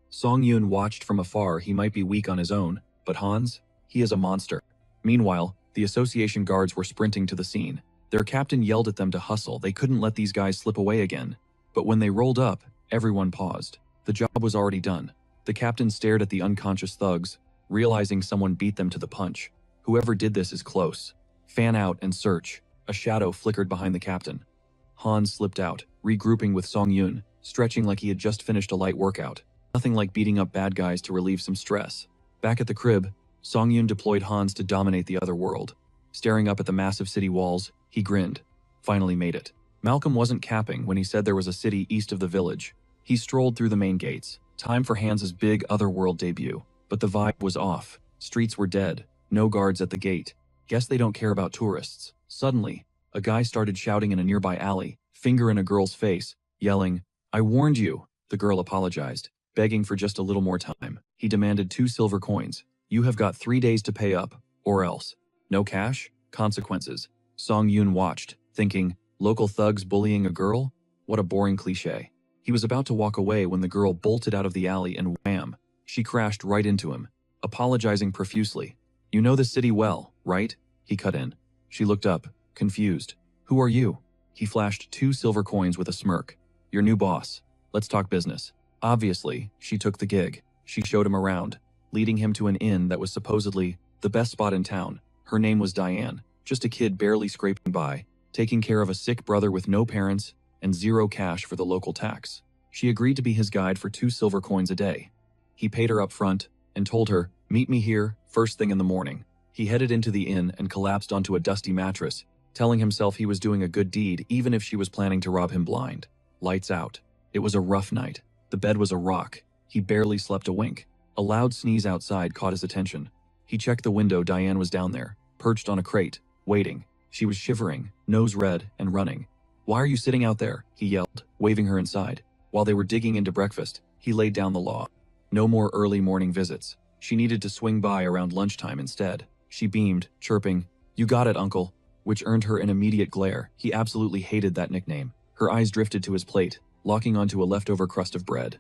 Song Yoon watched from afar. He might be weak on his own, but Hans? He is a monster. Meanwhile, the association guards were sprinting to the scene. Their captain yelled at them to hustle. They couldn't let these guys slip away again. But when they rolled up, everyone paused. The job was already done. The captain stared at the unconscious thugs, realizing someone beat them to the punch. Whoever did this is close. Fan out and search. A shadow flickered behind the captain. Hans slipped out, regrouping with Song Yoon, stretching like he had just finished a light workout. Nothing like beating up bad guys to relieve some stress. Back at the crib, Song Yoon deployed Hans to dominate the other world. Staring up at the massive city walls, he grinned. Finally made it. Malcolm wasn't capping when he said there was a city east of the village. He strolled through the main gates. Time for Hans's big otherworld debut. But the vibe was off. Streets were dead. No guards at the gate. Guess they don't care about tourists. Suddenly, a guy started shouting in a nearby alley, finger in a girl's face, yelling, "I warned you." The girl apologized, begging for just a little more time. He demanded 2 silver coins. "You have got 3 days to pay up, or else." No cash? Consequences. Song Yoon watched, thinking, local thugs bullying a girl? What a boring cliche. He was about to walk away when the girl bolted out of the alley and wham, she crashed right into him, apologizing profusely. "You know the city well, right?" He cut in. She looked up, confused. "Who are you?" He flashed 2 silver coins with a smirk. "Your new boss. Let's talk business." Obviously, she took the gig. She showed him around, leading him to an inn that was supposedly the best spot in town. Her name was Diane, just a kid barely scraping by, taking care of a sick brother with no parents and zero cash for the local tax. She agreed to be his guide for 2 silver coins a day. He paid her up front and told her, "Meet me here, first thing in the morning." He headed into the inn and collapsed onto a dusty mattress, telling himself he was doing a good deed even if she was planning to rob him blind. Lights out. It was a rough night. The bed was a rock. He barely slept a wink. A loud sneeze outside caught his attention. He checked the window. Diane was down there, perched on a crate, waiting. She was shivering, nose red, and running. "Why are you sitting out there?" he yelled, waving her inside. While they were digging into breakfast, he laid down the law. No more early morning visits. She needed to swing by around lunchtime instead. She beamed, chirping, "You got it, uncle," which earned her an immediate glare. He absolutely hated that nickname. Her eyes drifted to his plate, locking onto a leftover crust of bread.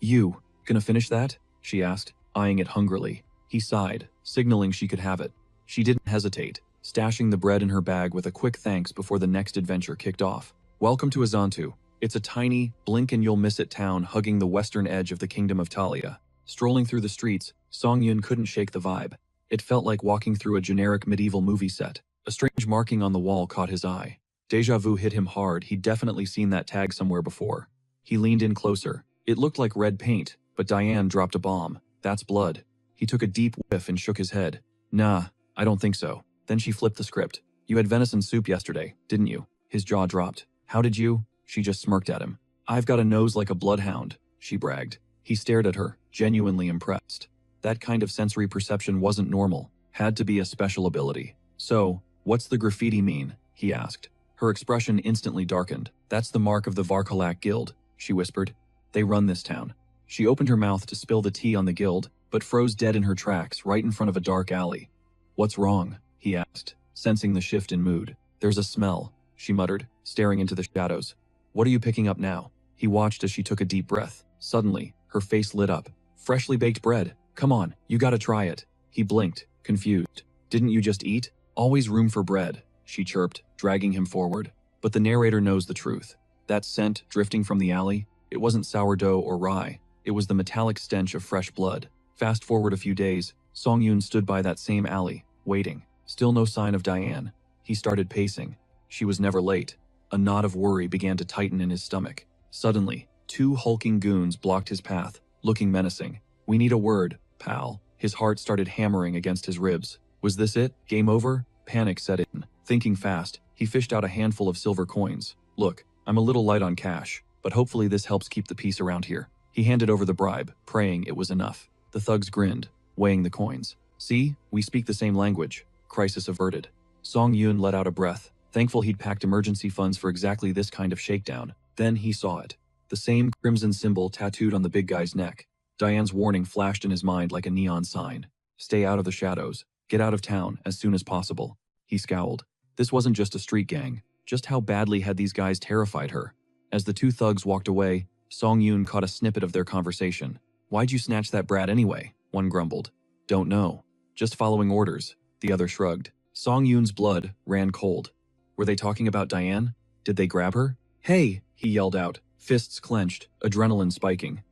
"You, gonna finish that?" she asked, eyeing it hungrily. He sighed, signaling she could have it. She didn't hesitate, stashing the bread in her bag with a quick thanks before the next adventure kicked off. Welcome to Azantu. It's a tiny, blink-and-you'll-miss-it town hugging the western edge of the Kingdom of Talia. Strolling through the streets, Song-Yun couldn't shake the vibe. It felt like walking through a generic medieval movie set. A strange marking on the wall caught his eye. Deja vu hit him hard. He'd definitely seen that tag somewhere before. He leaned in closer. It looked like red paint, but Diane dropped a bomb. "That's blood." He took a deep whiff and shook his head. "Nah, I don't think so." Then she flipped the script. "You had venison soup yesterday, didn't you?" His jaw dropped. "How did you?" She just smirked at him. "I've got a nose like a bloodhound," she bragged. He stared at her, genuinely impressed. That kind of sensory perception wasn't normal. Had to be a special ability. "So, what's the graffiti mean?" he asked. Her expression instantly darkened. "That's the mark of the Varkalak Guild," she whispered. "They run this town." She opened her mouth to spill the tea on the guild, but froze dead in her tracks right in front of a dark alley. "What's wrong?" he asked, sensing the shift in mood. "There's a smell," she muttered, staring into the shadows. "What are you picking up now?" He watched as she took a deep breath. Suddenly, her face lit up. "Freshly baked bread. Come on, you gotta try it." He blinked, confused. "Didn't you just eat?" "Always room for bread," she chirped, dragging him forward. But the narrator knows the truth. That scent drifting from the alley, it wasn't sourdough or rye. It was the metallic stench of fresh blood. Fast forward a few days, Song-Yun stood by that same alley, waiting. Still no sign of Diane. He started pacing. She was never late. A knot of worry began to tighten in his stomach. Suddenly, 2 hulking goons blocked his path, looking menacing. "We need a word, pal." His heart started hammering against his ribs. Was this it? Game over? Panic set in. Thinking fast, he fished out a handful of silver coins. "Look, I'm a little light on cash, but hopefully this helps keep the peace around here." He handed over the bribe, praying it was enough. The thugs grinned, weighing the coins. "See, we speak the same language." Crisis averted. Song-Yun let out a breath, thankful he'd packed emergency funds for exactly this kind of shakedown. Then he saw it. The same crimson symbol tattooed on the big guy's neck. Diane's warning flashed in his mind like a neon sign. "Stay out of the shadows. Get out of town as soon as possible." He scowled. This wasn't just a street gang. Just how badly had these guys terrified her? As the 2 thugs walked away, Song-Yun caught a snippet of their conversation. "Why'd you snatch that brat anyway?" one grumbled. "Don't know. Just following orders," the other shrugged. Song-Yun's blood ran cold. Were they talking about Diane? Did they grab her? "Hey!" he yelled out, fists clenched, adrenaline spiking.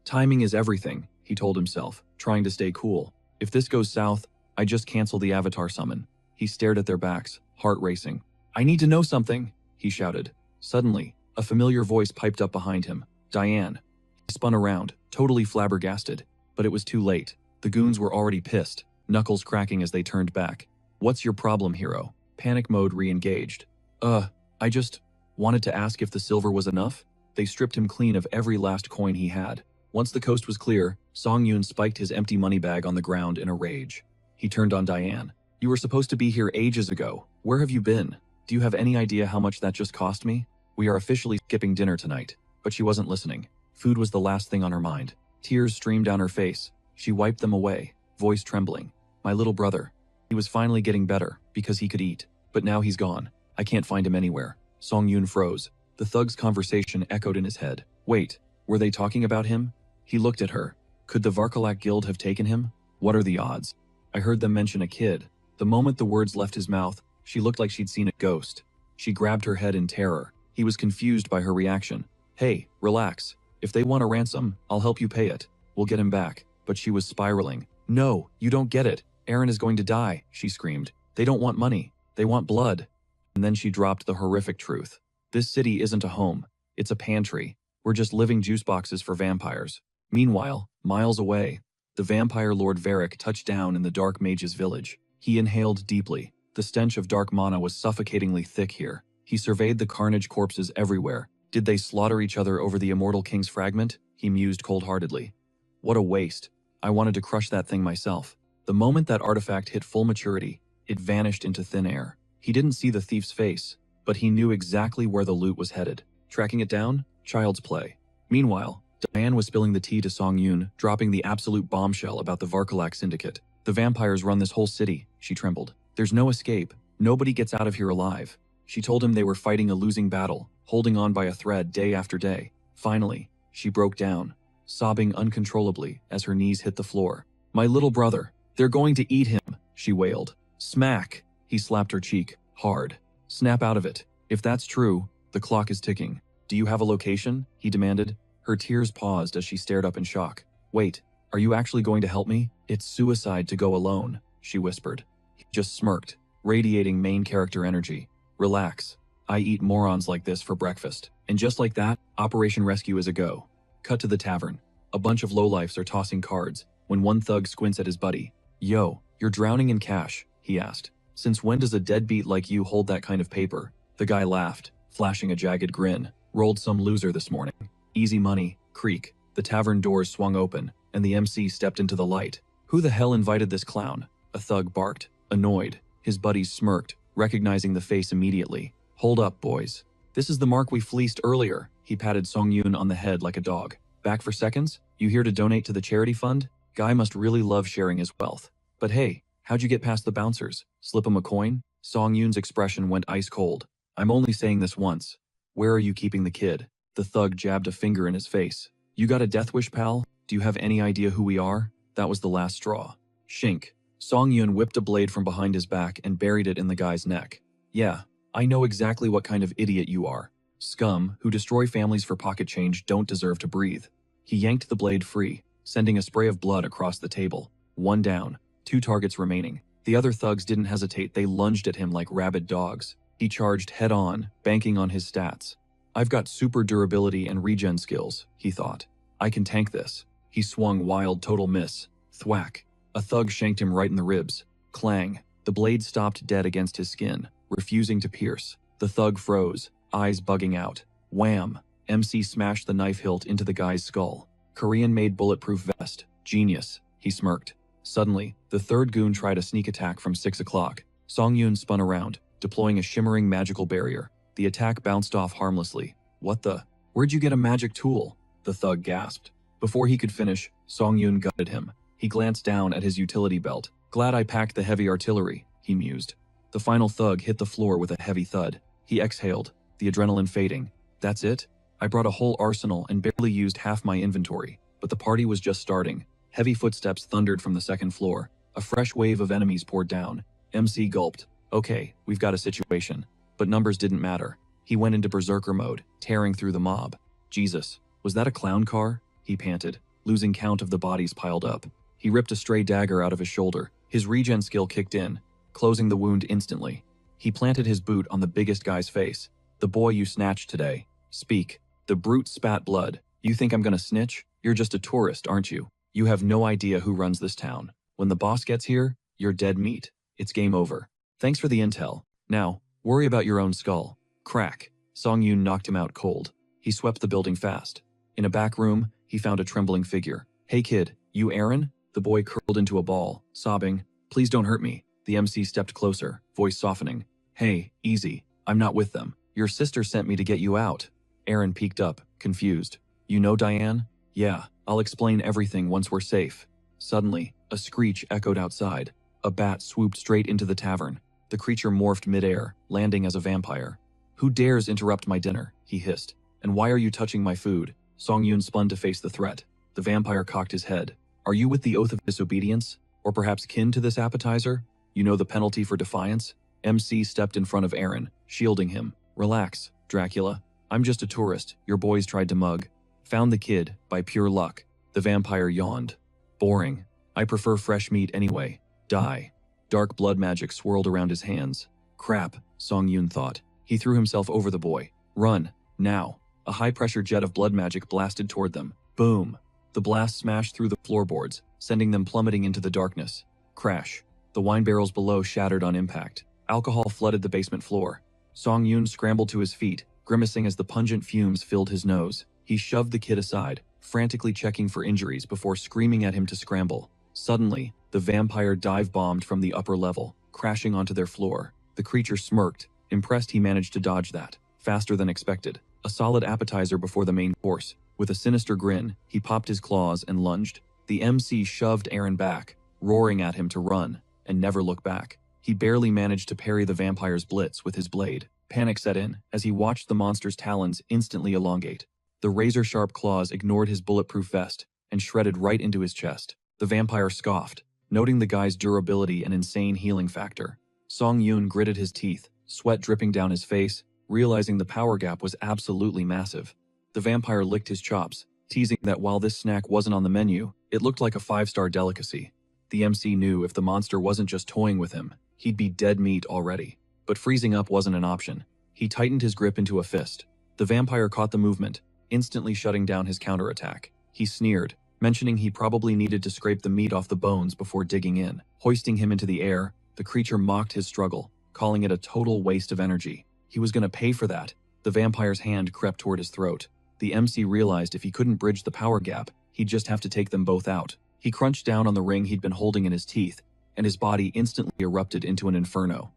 "Timing is everything," he told himself, trying to stay cool. "If this goes south, I just cancel the avatar summon." He stared at their backs, heart racing. "I need to know something," he shouted. Suddenly, a familiar voice piped up behind him. "Diane." He spun around, totally flabbergasted. But it was too late. The goons were already pissed, knuckles cracking as they turned back. "What's your problem, hero?" Panic mode re-engaged. I just wanted to ask if the silver was enough." They stripped him clean of every last coin he had. Once the coast was clear, Song-Yun spiked his empty money bag on the ground in a rage. He turned on Diane. "You were supposed to be here ages ago. Where have you been? Do you have any idea how much that just cost me? We are officially skipping dinner tonight." But she wasn't listening. Food was the last thing on her mind. Tears streamed down her face. She wiped them away, voice trembling. "My little brother. He was finally getting better, because he could eat. But now he's gone. I can't find him anywhere." Song-Yun froze. The thug's conversation echoed in his head. Wait, were they talking about him? He looked at her. Could the Varkalak Guild have taken him? What are the odds? I heard them mention a kid. The moment the words left his mouth, she looked like she'd seen a ghost. She grabbed her head in terror. He was confused by her reaction. "Hey, relax. If they want a ransom, I'll help you pay it. We'll get him back. But she was spiraling. No, you don't get it. Aaron is going to die, she screamed. They don't want money. They want blood. And then she dropped the horrific truth. This city isn't a home. It's a pantry. We're just living juice boxes for vampires. Meanwhile, miles away, the vampire Lord Varric touched down in the Dark Mage's village. He inhaled deeply. The stench of dark mana was suffocatingly thick here. He surveyed the carnage corpses everywhere. Did they slaughter each other over the Immortal King's fragment? He mused cold-heartedly. What a waste. I wanted to crush that thing myself. The moment that artifact hit full maturity, it vanished into thin air. He didn't see the thief's face, but he knew exactly where the loot was headed. Tracking it down? Child's play. Meanwhile, Diane was spilling the tea to Song Yoon, dropping the absolute bombshell about the Varkalak Syndicate. The vampires run this whole city, she trembled. There's no escape. Nobody gets out of here alive. She told him they were fighting a losing battle, holding on by a thread day after day. Finally, she broke down, sobbing uncontrollably as her knees hit the floor. My little brother, they're going to eat him, she wailed. Smack! He slapped her cheek, hard. Snap out of it. If that's true, the clock is ticking. Do you have a location? He demanded. Her tears paused as she stared up in shock. Wait, are you actually going to help me? It's suicide to go alone, she whispered. He just smirked, radiating main character energy. Relax. I eat morons like this for breakfast. And just like that, Operation Rescue is a go. Cut to the tavern. A bunch of lowlifes are tossing cards when one thug squints at his buddy. Yo, you're drowning in cash, he asked. Since when does a deadbeat like you hold that kind of paper? The guy laughed, flashing a jagged grin. Rolled some loser this morning. Easy money, creak. The tavern doors swung open, and the MC stepped into the light. Who the hell invited this clown? A thug barked, annoyed. His buddies smirked, recognizing the face immediately. Hold up, boys. This is the mark we fleeced earlier. He patted Song Yoon on the head like a dog. Back for seconds? You here to donate to the charity fund? Guy must really love sharing his wealth. But hey, how'd you get past the bouncers? Slip him a coin? Song Yoon's expression went ice cold. I'm only saying this once. Where are you keeping the kid? The thug jabbed a finger in his face. You got a death wish, pal? Do you have any idea who we are? That was the last straw. Shink. Song Yoon whipped a blade from behind his back and buried it in the guy's neck. Yeah, I know exactly what kind of idiot you are. Scum who destroy families for pocket change don't deserve to breathe. He yanked the blade free, sending a spray of blood across the table. One down, 2 targets remaining. The other thugs didn't hesitate, they lunged at him like rabid dogs. He charged head-on, banking on his stats. I've got super durability and regen skills, he thought. I can tank this. He swung wild total miss. Thwack. A thug shanked him right in the ribs. Clang. The blade stopped dead against his skin, refusing to pierce. The thug froze, eyes bugging out. Wham! MC smashed the knife hilt into the guy's skull. Korean-made bulletproof vest. Genius, he smirked. Suddenly, the third goon tried a sneak attack from 6 o'clock. Song Yoon spun around, deploying a shimmering magical barrier. The attack bounced off harmlessly. What the? Where'd you get a magic tool? The thug gasped. Before he could finish, Song Yoon gutted him. He glanced down at his utility belt. Glad I packed the heavy artillery, he mused. The final thug hit the floor with a heavy thud. He exhaled, the adrenaline fading. That's it? I brought a whole arsenal and barely used half my inventory, but the party was just starting. Heavy footsteps thundered from the second floor. A fresh wave of enemies poured down. MC gulped. Okay, we've got a situation. But numbers didn't matter. He went into berserker mode, tearing through the mob. Jesus, was that a clown car? He panted, losing count of the bodies piled up. He ripped a stray dagger out of his shoulder. His regen skill kicked in, closing the wound instantly. He planted his boot on the biggest guy's face. The boy you snatched today. Speak. The brute spat blood. You think I'm gonna snitch? You're just a tourist, aren't you? You have no idea who runs this town. When the boss gets here, you're dead meat. It's game over. Thanks for the intel. Now, worry about your own skull. Crack. Song Yoon knocked him out cold. He swept the building fast. In a back room, he found a trembling figure. Hey kid, you Aaron? The boy curled into a ball, sobbing. Please don't hurt me. The MC stepped closer, voice softening. Hey, easy. I'm not with them. Your sister sent me to get you out. Aaron peeked up, confused. You know Diane? Yeah, I'll explain everything once we're safe. Suddenly, a screech echoed outside. A bat swooped straight into the tavern. The creature morphed midair, landing as a vampire. Who dares interrupt my dinner? He hissed. And why are you touching my food? Song Yoon spun to face the threat. The vampire cocked his head. Are you with the oath of disobedience? Or perhaps kin to this appetizer? You know the penalty for defiance? MC stepped in front of Aaron, shielding him. Relax, Dracula. I'm just a tourist your boys tried to mug. Found the kid, by pure luck. The vampire yawned. Boring. I prefer fresh meat anyway. Die. Dark blood magic swirled around his hands. Crap, Song Yoon thought. He threw himself over the boy. Run, now. A high-pressure jet of blood magic blasted toward them. Boom. The blast smashed through the floorboards, sending them plummeting into the darkness. Crash. The wine barrels below shattered on impact. Alcohol flooded the basement floor. Song Yoon scrambled to his feet, grimacing as the pungent fumes filled his nose. He shoved the kid aside, frantically checking for injuries before screaming at him to scramble. Suddenly, the vampire dive-bombed from the upper level, crashing onto their floor. The creature smirked, impressed he managed to dodge that, faster than expected. A solid appetizer before the main course. With a sinister grin, he popped his claws and lunged. The MC shoved Aaron back, roaring at him to run, and never look back. He barely managed to parry the vampire's blitz with his blade. Panic set in as he watched the monster's talons instantly elongate. The razor-sharp claws ignored his bulletproof vest and shredded right into his chest. The vampire scoffed, noting the guy's durability and insane healing factor. Song Yoon gritted his teeth, sweat dripping down his face, realizing the power gap was absolutely massive. The vampire licked his chops, teasing that while this snack wasn't on the menu, it looked like a 5-star delicacy. The MC knew if the monster wasn't just toying with him, he'd be dead meat already. But freezing up wasn't an option. He tightened his grip into a fist. The vampire caught the movement, instantly shutting down his counterattack. He sneered, mentioning he probably needed to scrape the meat off the bones before digging in. Hoisting him into the air, the creature mocked his struggle, calling it a total waste of energy. He was going to pay for that. The vampire's hand crept toward his throat. The MC realized if he couldn't bridge the power gap, he'd just have to take them both out. He crunched down on the ring he'd been holding in his teeth, and his body instantly erupted into an inferno.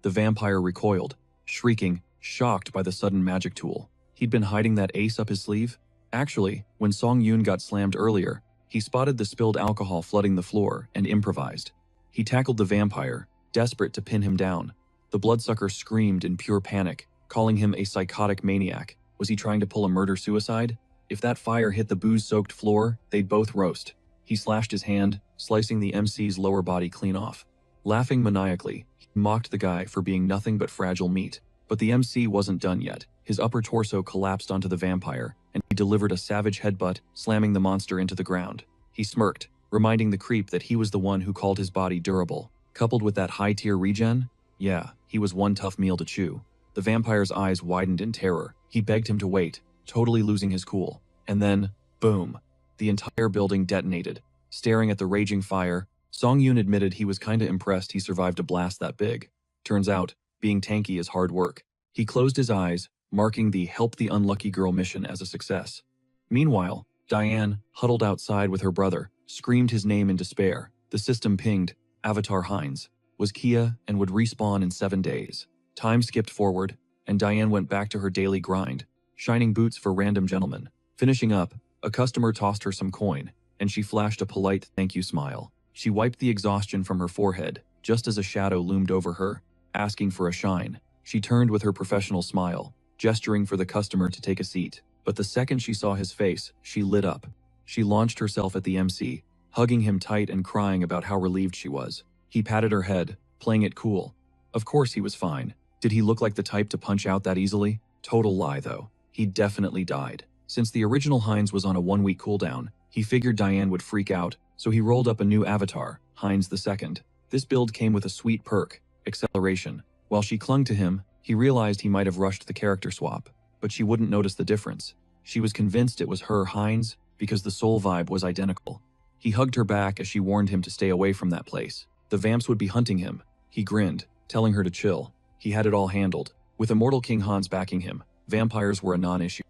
The vampire recoiled, shrieking, shocked by the sudden magic tool. He'd been hiding that ace up his sleeve? Actually, when Song Yoon got slammed earlier, he spotted the spilled alcohol flooding the floor and improvised. He tackled the vampire, desperate to pin him down. The bloodsucker screamed in pure panic, calling him a psychotic maniac. Was he trying to pull a murder-suicide? If that fire hit the booze-soaked floor, they'd both roast. He slashed his hand, slicing the MC's lower body clean off. Laughing maniacally, he mocked the guy for being nothing but fragile meat. But the MC wasn't done yet. His upper torso collapsed onto the vampire, and he delivered a savage headbutt, slamming the monster into the ground. He smirked, reminding the creep that he was the one who called his body durable. Coupled with that high-tier regen, yeah, he was one tough meal to chew. The vampire's eyes widened in terror. He begged him to wait, totally losing his cool. And then, boom, the entire building detonated. Staring at the raging fire, Song Yoon admitted he was kinda impressed he survived a blast that big. Turns out, being tanky is hard work. He closed his eyes, marking the Help the Unlucky Girl mission as a success. Meanwhile, Diane, huddled outside with her brother, screamed his name in despair. The system pinged, Avatar Hines, was Kia and would respawn in 7 days. Time skipped forward, and Diane went back to her daily grind, shining boots for random gentlemen. Finishing up, a customer tossed her some coin, and she flashed a polite thank you smile. She wiped the exhaustion from her forehead, just as a shadow loomed over her, asking for a shine. She turned with her professional smile, gesturing for the customer to take a seat. But the second she saw his face, she lit up. She launched herself at the MC, hugging him tight and crying about how relieved she was. He patted her head, playing it cool. Of course he was fine. Did he look like the type to punch out that easily? Total lie though. He definitely died. Since the original Hines was on a 1-week cooldown, he figured Diane would freak out, so he rolled up a new avatar, Hines II. This build came with a sweet perk, acceleration. While she clung to him, he realized he might have rushed the character swap, but she wouldn't notice the difference. She was convinced it was her Hines because the soul vibe was identical. He hugged her back as she warned him to stay away from that place. The vamps would be hunting him. He grinned, telling her to chill. He had it all handled. With Immortal King Hans backing him, vampires were a non-issue.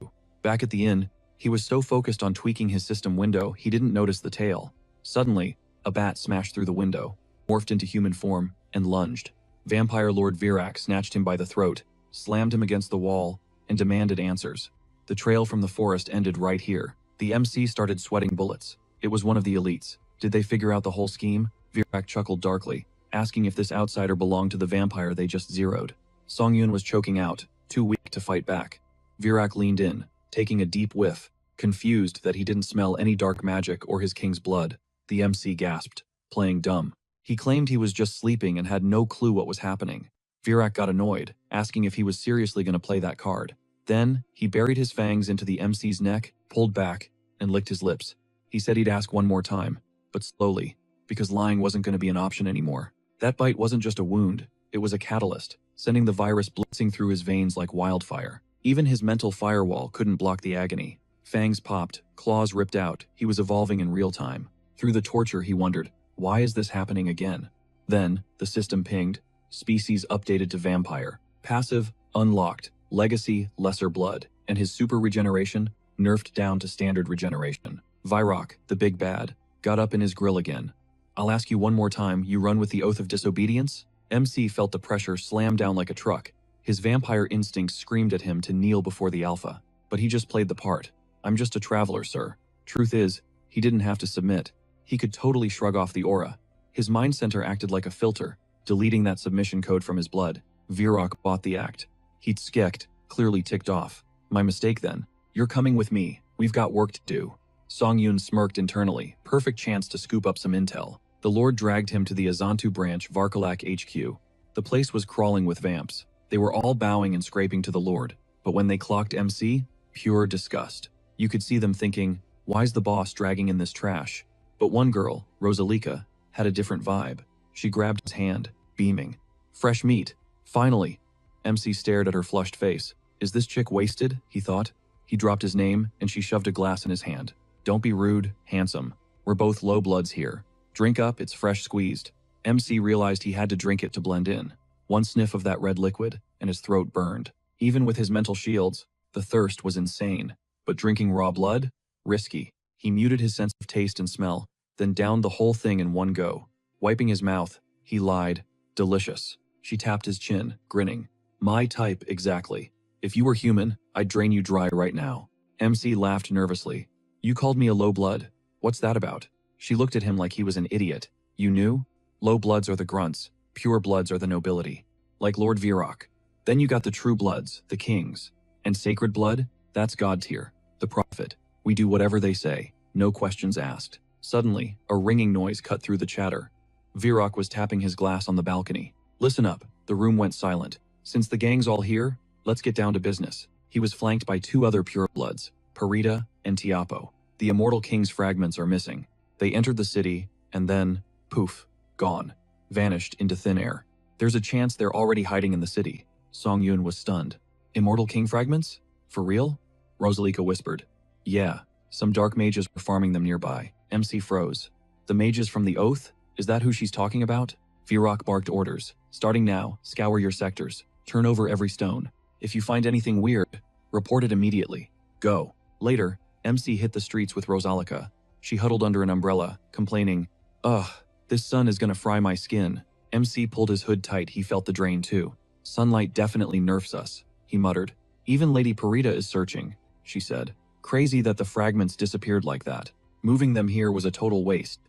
Back at the inn, he was so focused on tweaking his system window he didn't notice the tail. Suddenly, a bat smashed through the window, morphed into human form, and lunged. Vampire Lord Virak snatched him by the throat, slammed him against the wall, and demanded answers. The trail from the forest ended right here. The MC started sweating bullets. It was one of the elites. Did they figure out the whole scheme? Virak chuckled darkly, asking if this outsider belonged to the vampire they just zeroed. Song Yoon was choking out, too weak to fight back. Virak leaned in, taking a deep whiff, confused that he didn't smell any dark magic or his king's blood. The MC gasped, playing dumb. He claimed he was just sleeping and had no clue what was happening. Virak got annoyed, asking if he was seriously going to play that card. Then, he buried his fangs into the MC's neck, pulled back, and licked his lips. He said he'd ask one more time, but slowly, because lying wasn't going to be an option anymore. That bite wasn't just a wound, it was a catalyst, sending the virus blitzing through his veins like wildfire. Even his mental firewall couldn't block the agony. Fangs popped, claws ripped out, he was evolving in real time. Through the torture, he wondered, why is this happening again? Then, the system pinged, species updated to vampire, passive, unlocked, legacy, lesser blood, and his super regeneration, nerfed down to standard regeneration. Virok, the big bad, got up in his grill again. I'll ask you one more time, you run with the oath of disobedience? MC felt the pressure slam down like a truck. His vampire instincts screamed at him to kneel before the alpha, but he just played the part. I'm just a traveler, sir. Truth is, he didn't have to submit. He could totally shrug off the aura. His mind center acted like a filter, deleting that submission code from his blood. Virok bought the act. He'd skeked, clearly ticked off. My mistake then. You're coming with me. We've got work to do. Songyun smirked internally, perfect chance to scoop up some intel. The Lord dragged him to the Azantu branch Varkalak HQ. The place was crawling with vamps. They were all bowing and scraping to the Lord, but when they clocked MC, pure disgust. You could see them thinking, why's the boss dragging in this trash? But one girl, Rosalika, had a different vibe. She grabbed his hand, beaming. Fresh meat. Finally. MC stared at her flushed face. Is this chick wasted? He thought. He dropped his name, and she shoved a glass in his hand. Don't be rude, handsome. We're both low bloods here. Drink up, it's fresh squeezed. MC realized he had to drink it to blend in. One sniff of that red liquid, and his throat burned. Even with his mental shields, the thirst was insane. But drinking raw blood? Risky. He muted his sense of taste and smell, then downed the whole thing in one go. Wiping his mouth, he lied. Delicious. She tapped his chin, grinning. My type, exactly. If you were human, I'd drain you dry right now. MC laughed nervously. You called me a low blood. What's that about? She looked at him like he was an idiot. You knew? Low bloods are the grunts. Pure bloods are the nobility. Like Lord Virok. Then you got the true bloods, the kings. And sacred blood? That's God tier. The prophet. We do whatever they say. No questions asked. Suddenly, a ringing noise cut through the chatter. Virok was tapping his glass on the balcony. Listen up. The room went silent. Since the gang's all here, let's get down to business. He was flanked by two other pure bloods, Parita and Tiapo. The immortal king's fragments are missing. They entered the city, and then, poof, gone. Vanished into thin air. There's a chance they're already hiding in the city. Songyun was stunned. Immortal king fragments? For real? Rosalika whispered. Yeah, some dark mages were farming them nearby. MC froze. The mages from the Oath? Is that who she's talking about? Virok barked orders. Starting now, scour your sectors. Turn over every stone. If you find anything weird, report it immediately. Go. Later, MC hit the streets with Rosalika. She huddled under an umbrella, complaining, Ugh, this sun is gonna fry my skin. MC pulled his hood tight, he felt the drain too. Sunlight definitely nerfs us, he muttered. Even Lady Parita is searching, she said. Crazy that the fragments disappeared like that. Moving them here was a total waste.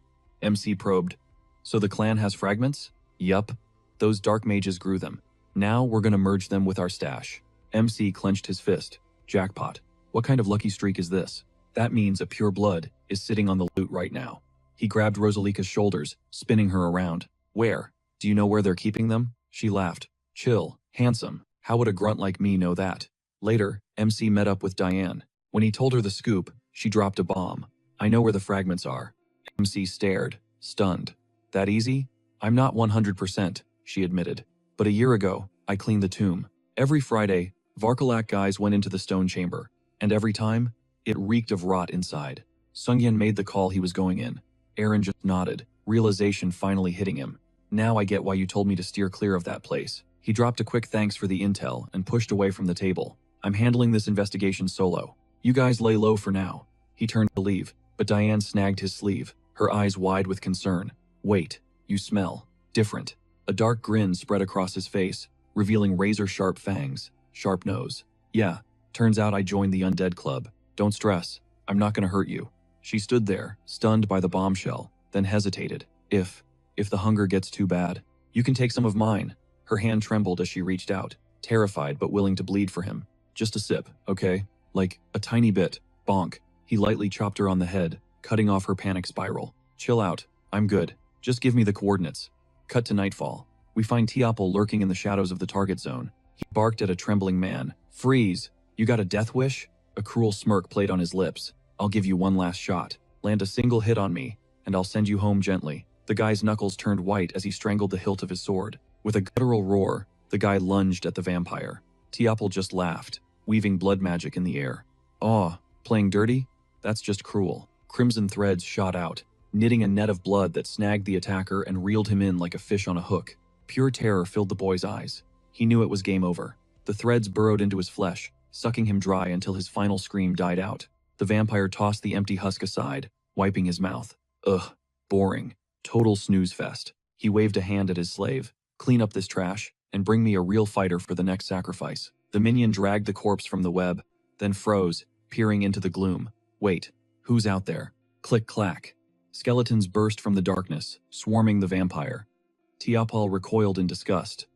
MC probed. So the clan has fragments? Yup. Those dark mages grew them. Now we're gonna merge them with our stash. MC clenched his fist. Jackpot. What kind of lucky streak is this? That means a pure blood is sitting on the loot right now. He grabbed Rosalika's shoulders, spinning her around. Where? Do you know where they're keeping them? She laughed. Chill. Handsome. How would a grunt like me know that? Later, MC met up with Diane. When he told her the scoop, she dropped a bomb. I know where the fragments are. MC stared, stunned. That easy? I'm not 100%, she admitted. But a year ago, I cleaned the tomb. Every Friday, Varkalak guys went into the stone chamber. And every time, it reeked of rot inside. Sungyan made the call he was going in. Aaron just nodded, realization finally hitting him. Now I get why you told me to steer clear of that place. He dropped a quick thanks for the intel and pushed away from the table. I'm handling this investigation solo. You guys lay low for now. He turned to leave, but Diane snagged his sleeve, her eyes wide with concern. Wait, you smell different. A dark grin spread across his face, revealing razor-sharp fangs, sharp nose. Yeah, turns out I joined the Undead Club. Don't stress, I'm not gonna hurt you. She stood there, stunned by the bombshell, then hesitated. If the hunger gets too bad, you can take some of mine. Her hand trembled as she reached out, terrified but willing to bleed for him. Just a sip, okay? Like, a tiny bit. Bonk. He lightly chopped her on the head, cutting off her panic spiral. Chill out. I'm good. Just give me the coordinates. Cut to nightfall. We find Tiapol lurking in the shadows of the target zone. He barked at a trembling man. Freeze! You got a death wish? A cruel smirk played on his lips. I'll give you one last shot. Land a single hit on me, and I'll send you home gently. The guy's knuckles turned white as he strangled the hilt of his sword. With a guttural roar, the guy lunged at the vampire. Teopel just laughed, weaving blood magic in the air. Aw, playing dirty? That's just cruel. Crimson threads shot out, knitting a net of blood that snagged the attacker and reeled him in like a fish on a hook. Pure terror filled the boy's eyes. He knew it was game over. The threads burrowed into his flesh, sucking him dry until his final scream died out. The vampire tossed the empty husk aside, wiping his mouth. Ugh, boring. Total snooze fest. He waved a hand at his slave. Clean up this trash, and bring me a real fighter for the next sacrifice. The minion dragged the corpse from the web, then froze, peering into the gloom. Wait, who's out there? Click-clack. Skeletons burst from the darkness, swarming the vampire. Teopel recoiled in disgust.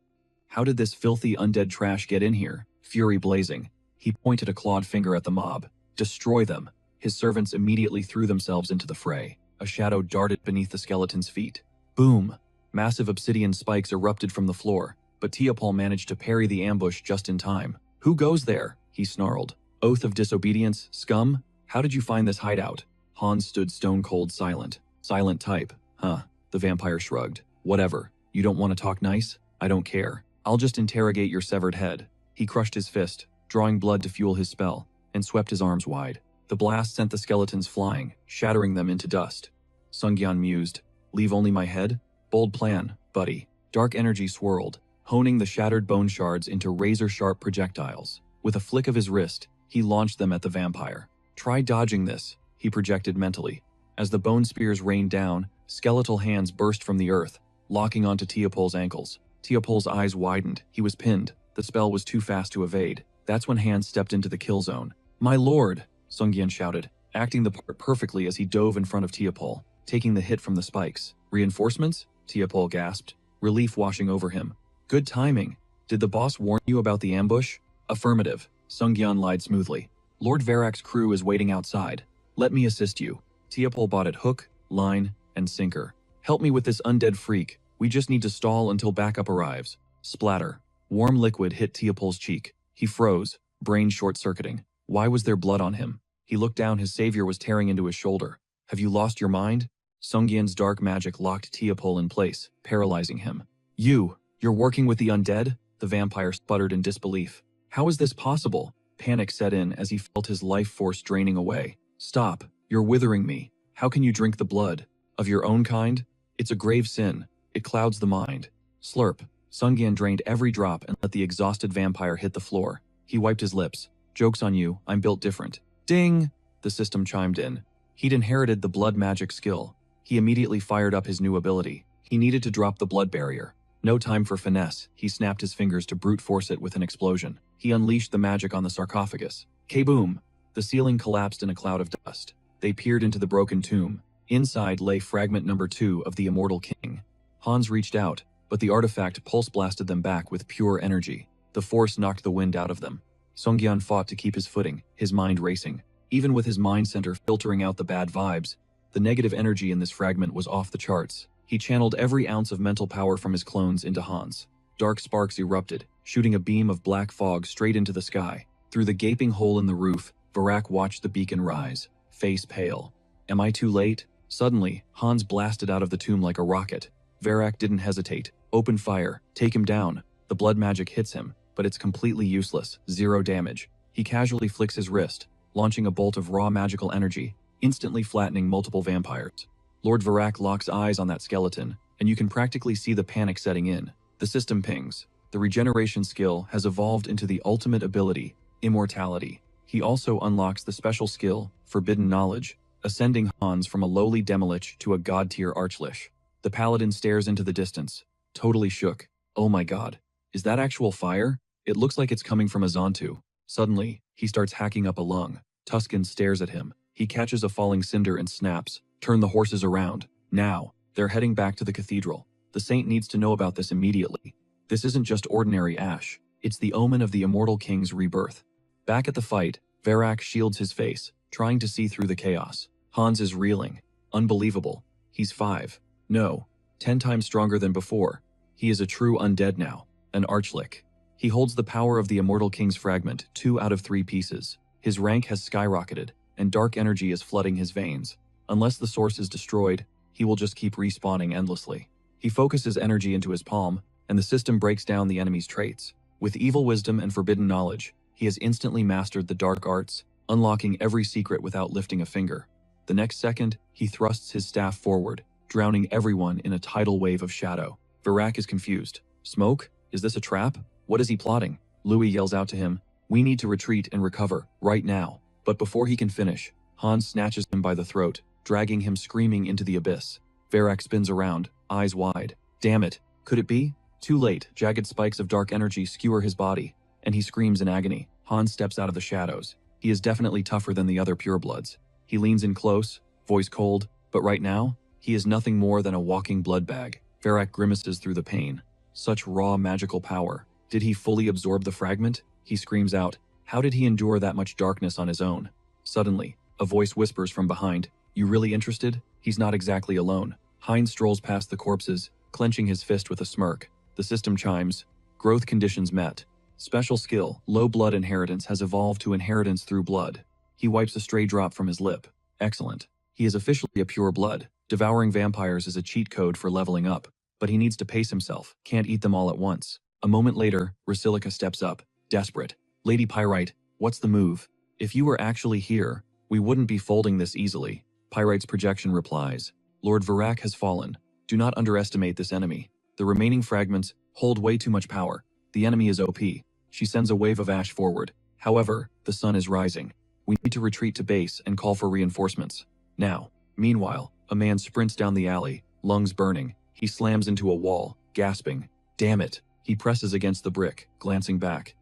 How did this filthy undead trash get in here? Fury blazing, he pointed a clawed finger at the mob. Destroy them. His servants immediately threw themselves into the fray. A shadow darted beneath the skeleton's feet. Boom! Massive obsidian spikes erupted from the floor, but Teopel managed to parry the ambush just in time. Who goes there? He snarled. Oath of disobedience, scum? How did you find this hideout? Hans stood stone-cold silent. Silent type, huh? The vampire shrugged. Whatever. You don't want to talk nice? I don't care. I'll just interrogate your severed head. He crushed his fist, drawing blood to fuel his spell, and swept his arms wide. The blast sent the skeletons flying, shattering them into dust. Sungyeon mused. Leave only my head? Bold plan, buddy. Dark energy swirled, honing the shattered bone shards into razor-sharp projectiles. With a flick of his wrist, he launched them at the vampire. Try dodging this, he projected mentally. As the bone spears rained down, skeletal hands burst from the earth, locking onto Teopel's ankles. Teopel's eyes widened. He was pinned. The spell was too fast to evade. That's when Hans stepped into the kill zone. My lord, Sungyeon shouted, acting the part perfectly as he dove in front of Teopel, taking the hit from the spikes. Reinforcements? Teopel gasped, relief washing over him. Good timing. Did the boss warn you about the ambush? Affirmative. Sungyeon lied smoothly. Lord Varak's crew is waiting outside. Let me assist you. Teopel bought it hook, line, and sinker. Help me with this undead freak. We just need to stall until backup arrives. Splatter. Warm liquid hit Teopel's cheek. He froze, brain short-circuiting. Why was there blood on him? He looked down. His savior was tearing into his shoulder. Have you lost your mind? Sungyeon's dark magic locked Teopel in place, paralyzing him. You're working with the undead? The vampire sputtered in disbelief. How is this possible? Panic set in as he felt his life force draining away. Stop. You're withering me. How can you drink the blood? Of your own kind? It's a grave sin. It clouds the mind. Slurp. Sungyeon drained every drop and let the exhausted vampire hit the floor. He wiped his lips. Joke's on you, I'm built different. Ding! The system chimed in. He'd inherited the blood magic skill. He immediately fired up his new ability. He needed to drop the blood barrier. No time for finesse. He snapped his fingers to brute force it with an explosion. He unleashed the magic on the sarcophagus. Kaboom! The ceiling collapsed in a cloud of dust. They peered into the broken tomb. Inside lay fragment number 2 of the Immortal King. Hans reached out, but the artifact pulse-blasted them back with pure energy. The force knocked the wind out of them. Sungyeon fought to keep his footing, his mind racing. Even with his mind center filtering out the bad vibes, the negative energy in this fragment was off the charts. He channeled every ounce of mental power from his clones into Hans. Dark sparks erupted, shooting a beam of black fog straight into the sky. Through the gaping hole in the roof, Varak watched the beacon rise, face pale. Am I too late? Suddenly, Hans blasted out of the tomb like a rocket. Varak didn't hesitate. Open fire. Take him down. The blood magic hits him, but it's completely useless. 0 damage. He casually flicks his wrist, launching a bolt of raw magical energy, instantly flattening multiple vampires. Lord Varak locks eyes on that skeleton, and you can practically see the panic setting in. The system pings. The regeneration skill has evolved into the ultimate ability, immortality. He also unlocks the special skill, Forbidden Knowledge, ascending Hans from a lowly Demolich to a god-tier Archlich. The paladin stares into the distance, totally shook. Oh my god. Is that actual fire? It looks like it's coming from a Zontu. Suddenly, he starts hacking up a lung. Tuscan stares at him. He catches a falling cinder and snaps. Turn the horses around. Now. They're heading back to the cathedral. The saint needs to know about this immediately. This isn't just ordinary ash. It's the omen of the Immortal King's rebirth. Back at the fight, Varak shields his face, trying to see through the chaos. Hans is reeling. Unbelievable. He's 5. No. 10 times stronger than before. He is a true undead now. An Archlich. He holds the power of the Immortal King's fragment, 2 out of 3 pieces. His rank has skyrocketed, and dark energy is flooding his veins. Unless the source is destroyed, he will just keep respawning endlessly. He focuses energy into his palm, and the system breaks down the enemy's traits. With evil wisdom and forbidden knowledge, he has instantly mastered the dark arts, unlocking every secret without lifting a finger. The next second, he thrusts his staff forward, drowning everyone in a tidal wave of shadow. Virak is confused. Smoke? Is this a trap? What is he plotting? Louis yells out to him, "We need to retreat and recover, right now." But before he can finish, Hans snatches him by the throat, dragging him screaming into the abyss. Virak spins around, eyes wide. Damn it, could it be? Too late, jagged spikes of dark energy skewer his body, and he screams in agony. Hans steps out of the shadows. He is definitely tougher than the other purebloods. He leans in close, voice cold, but right now, he is nothing more than a walking blood bag. Virak grimaces through the pain. Such raw magical power. Did he fully absorb the fragment? He screams out. How did he endure that much darkness on his own? Suddenly, a voice whispers from behind, "You really interested?" He's not exactly alone. Heinz strolls past the corpses, clenching his fist with a smirk. The system chimes. Growth conditions met. Special skill, low blood inheritance has evolved to inheritance through blood. He wipes a stray drop from his lip. Excellent. He is officially a pure blood. Devouring vampires is a cheat code for leveling up, but he needs to pace himself, can't eat them all at once. A moment later, Rasilica steps up, desperate. "Lady Pyrite, what's the move? If you were actually here, we wouldn't be folding this easily." Pyrite's projection replies, "Lord Virak has fallen. Do not underestimate this enemy. The remaining fragments hold way too much power. The enemy is OP." She sends a wave of ash forward. However, the sun is rising. We need to retreat to base and call for reinforcements. Now. Meanwhile, a man sprints down the alley, lungs burning. He slams into a wall, gasping. Damn it. He presses against the brick, glancing back.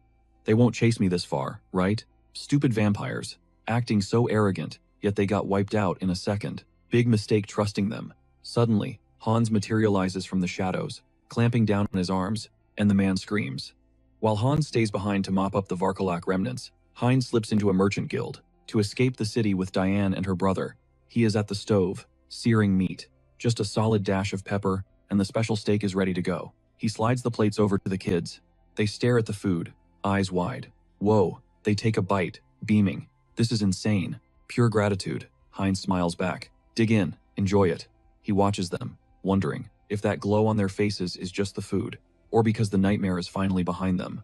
They won't chase me this far, right? Stupid vampires. Acting so arrogant, yet they got wiped out in a second. Big mistake trusting them. Suddenly, Hans materializes from the shadows, clamping down on his arms, and the man screams. While Hans stays behind to mop up the Varkalak remnants, Heinz slips into a merchant guild to escape the city with Diane and her brother. He is at the stove, searing meat. Just a solid dash of pepper, and the special steak is ready to go. He slides the plates over to the kids. They stare at the food, eyes wide. Whoa, they take a bite, beaming. This is insane. Pure gratitude. Heinz smiles back. Dig in, enjoy it. He watches them, wondering if that glow on their faces is just the food, or because the nightmare is finally behind them.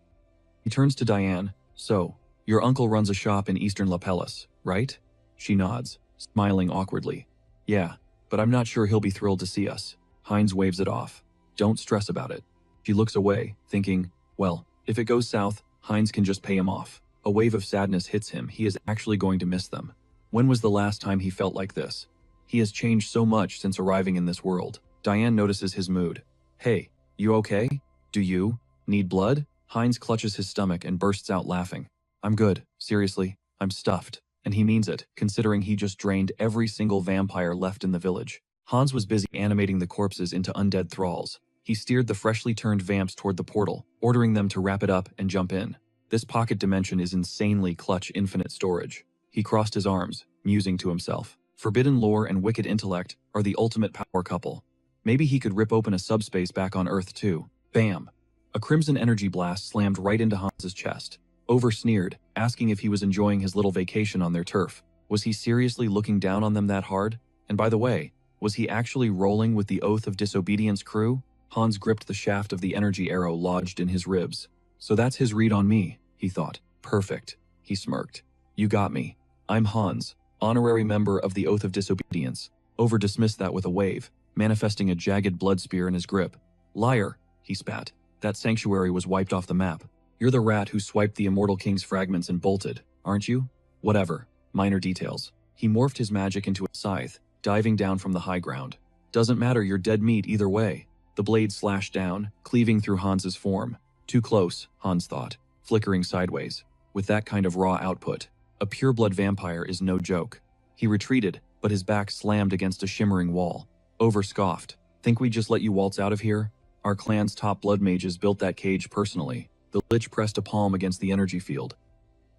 He turns to Diane. So, your uncle runs a shop in Eastern La Pellis, right? She nods, smiling awkwardly. Yeah, but I'm not sure he'll be thrilled to see us. Heinz waves it off. Don't stress about it. She looks away, thinking, well, if it goes south, Heinz can just pay him off. A wave of sadness hits him. He is actually going to miss them. When was the last time he felt like this? He has changed so much since arriving in this world. Diane notices his mood. Hey, you okay? Do you need blood? Heinz clutches his stomach and bursts out laughing. I'm good. Seriously, I'm stuffed. And he means it, considering he just drained every single vampire left in the village. Hans was busy animating the corpses into undead thralls. He steered the freshly turned vamps toward the portal, ordering them to wrap it up and jump in. This pocket dimension is insanely clutch infinite storage. He crossed his arms, musing to himself. Forbidden lore and wicked intellect are the ultimate power couple. Maybe he could rip open a subspace back on Earth too. Bam! A crimson energy blast slammed right into Hans's chest. Over sneered, asking if he was enjoying his little vacation on their turf. Was he seriously looking down on them that hard? And by the way, was he actually rolling with the Oath of Disobedience crew? Hans gripped the shaft of the energy arrow lodged in his ribs. So that's his read on me, he thought. Perfect. He smirked. You got me. I'm Hans, honorary member of the Oath of Disobedience. Over dismissed that with a wave, manifesting a jagged blood spear in his grip. Liar, he spat. That sanctuary was wiped off the map. You're the rat who swiped the Immortal King's fragments and bolted, aren't you? Whatever. Minor details. He morphed his magic into a scythe, diving down from the high ground. Doesn't matter, you're dead meat either way. The blade slashed down, cleaving through Hans's form. Too close, Hans thought, flickering sideways. With that kind of raw output, a pureblood vampire is no joke. He retreated, but his back slammed against a shimmering wall. Over scoffed. Think we just let you waltz out of here? Our clan's top blood mages built that cage personally. The Lich pressed a palm against the energy field.